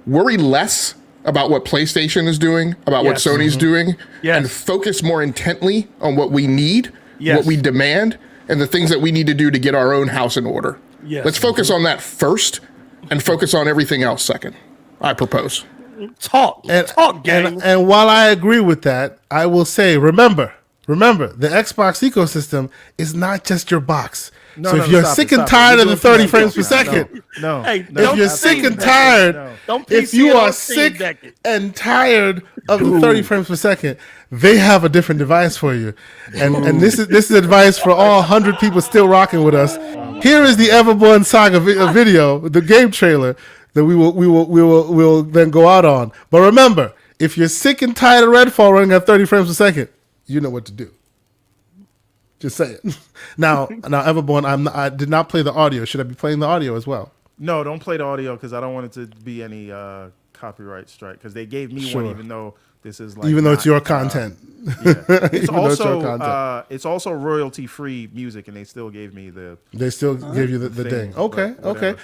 worry less about what PlayStation is doing, about what Sony's doing, and focus more intently on what we need, what we demand, and the things that we need to do to get our own house in order. Let's focus on that first and focus on everything else second. I propose. Talk, gang. And while I agree with that, I will say, remember, the Xbox ecosystem is not just your box. If you're sick and tired of the 30 frames per second, if you're sick and tired, if you are sick and tired of the 30 frames per second, they have a different device for you. And this is advice for all 100 people still rocking with us. Here is the Everborn Saga video, the game trailer that we will then go out on. But remember, if you're sick and tired of Redfall running at 30 frames per second, you know what to do. Just say it. Now, Everborn, I did not play the audio. Should I be playing the audio as well? No, don't play the audio because I don't want it to be any copyright strike. Because they gave me one, even though this is like though it's your content. It's also royalty free music, and they still gave me the. They still gave you the ding. Okay.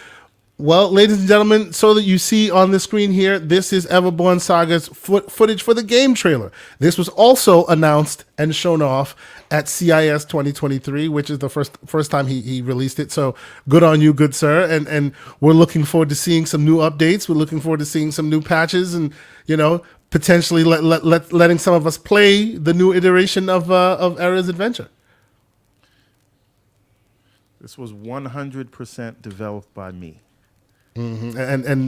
Well, ladies and gentlemen, so that you see on the screen here, this is Everborn Saga's footage for the game trailer. This was also announced and shown off at CIS 2023, which is the first time he released it. So good on you, good sir. And we're looking forward to seeing some new updates. We're looking forward to seeing some new patches and, potentially letting some of us play the new iteration of Era's Adventure. This was 100% developed by me. Mm-hmm.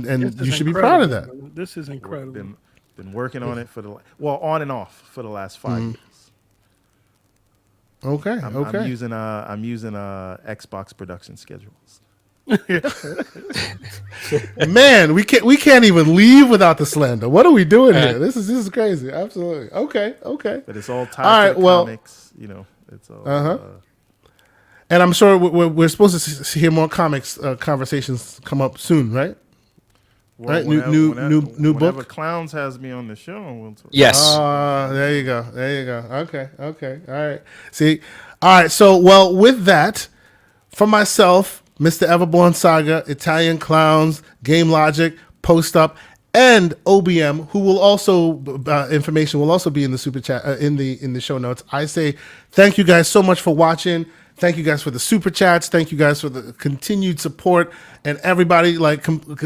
And you should be proud of that. This is incredible. Been working on it on and off for the last 5 years. Okay. I'm using Xbox production schedules. Man, we can't even leave without the slander. What are we doing here? This is crazy. Absolutely. Okay. But it's all tied to the comics. It's all. And I'm sure we're supposed to hear more comics conversations come up soon, right? Well, right? New book. Whenever Clownz has me on the show, we'll talk. Yes. There you go. Okay. All right. See. All right. So, well, with that, for myself, Mr. Everborn Saga, Italian Clownz, GameLogIQ, Post Up, and OBM, who will also information will also be in the super chat in the show notes. I say thank you guys so much for watching. Thank you guys for the super chats. Thank you guys for the continued support and everybody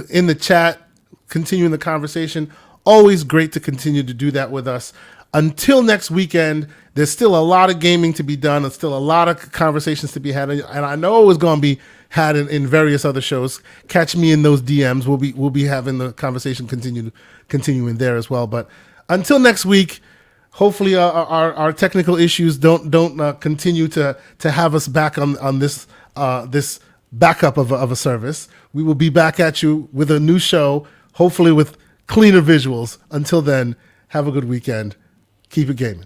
in the chat, continuing the conversation. Always great to continue to do that with us. until next weekend, there's still a lot of gaming to be done. There's still a lot of conversations to be had, and I know it's going to be had in various other shows. Catch me in those DMs. We'll be having the conversation continuing there as well. But until next week, hopefully our technical issues don't continue to have us back on this this backup of a service. We will be back at you with a new show, hopefully with cleaner visuals. Until then, have a good weekend. Keep it gaming.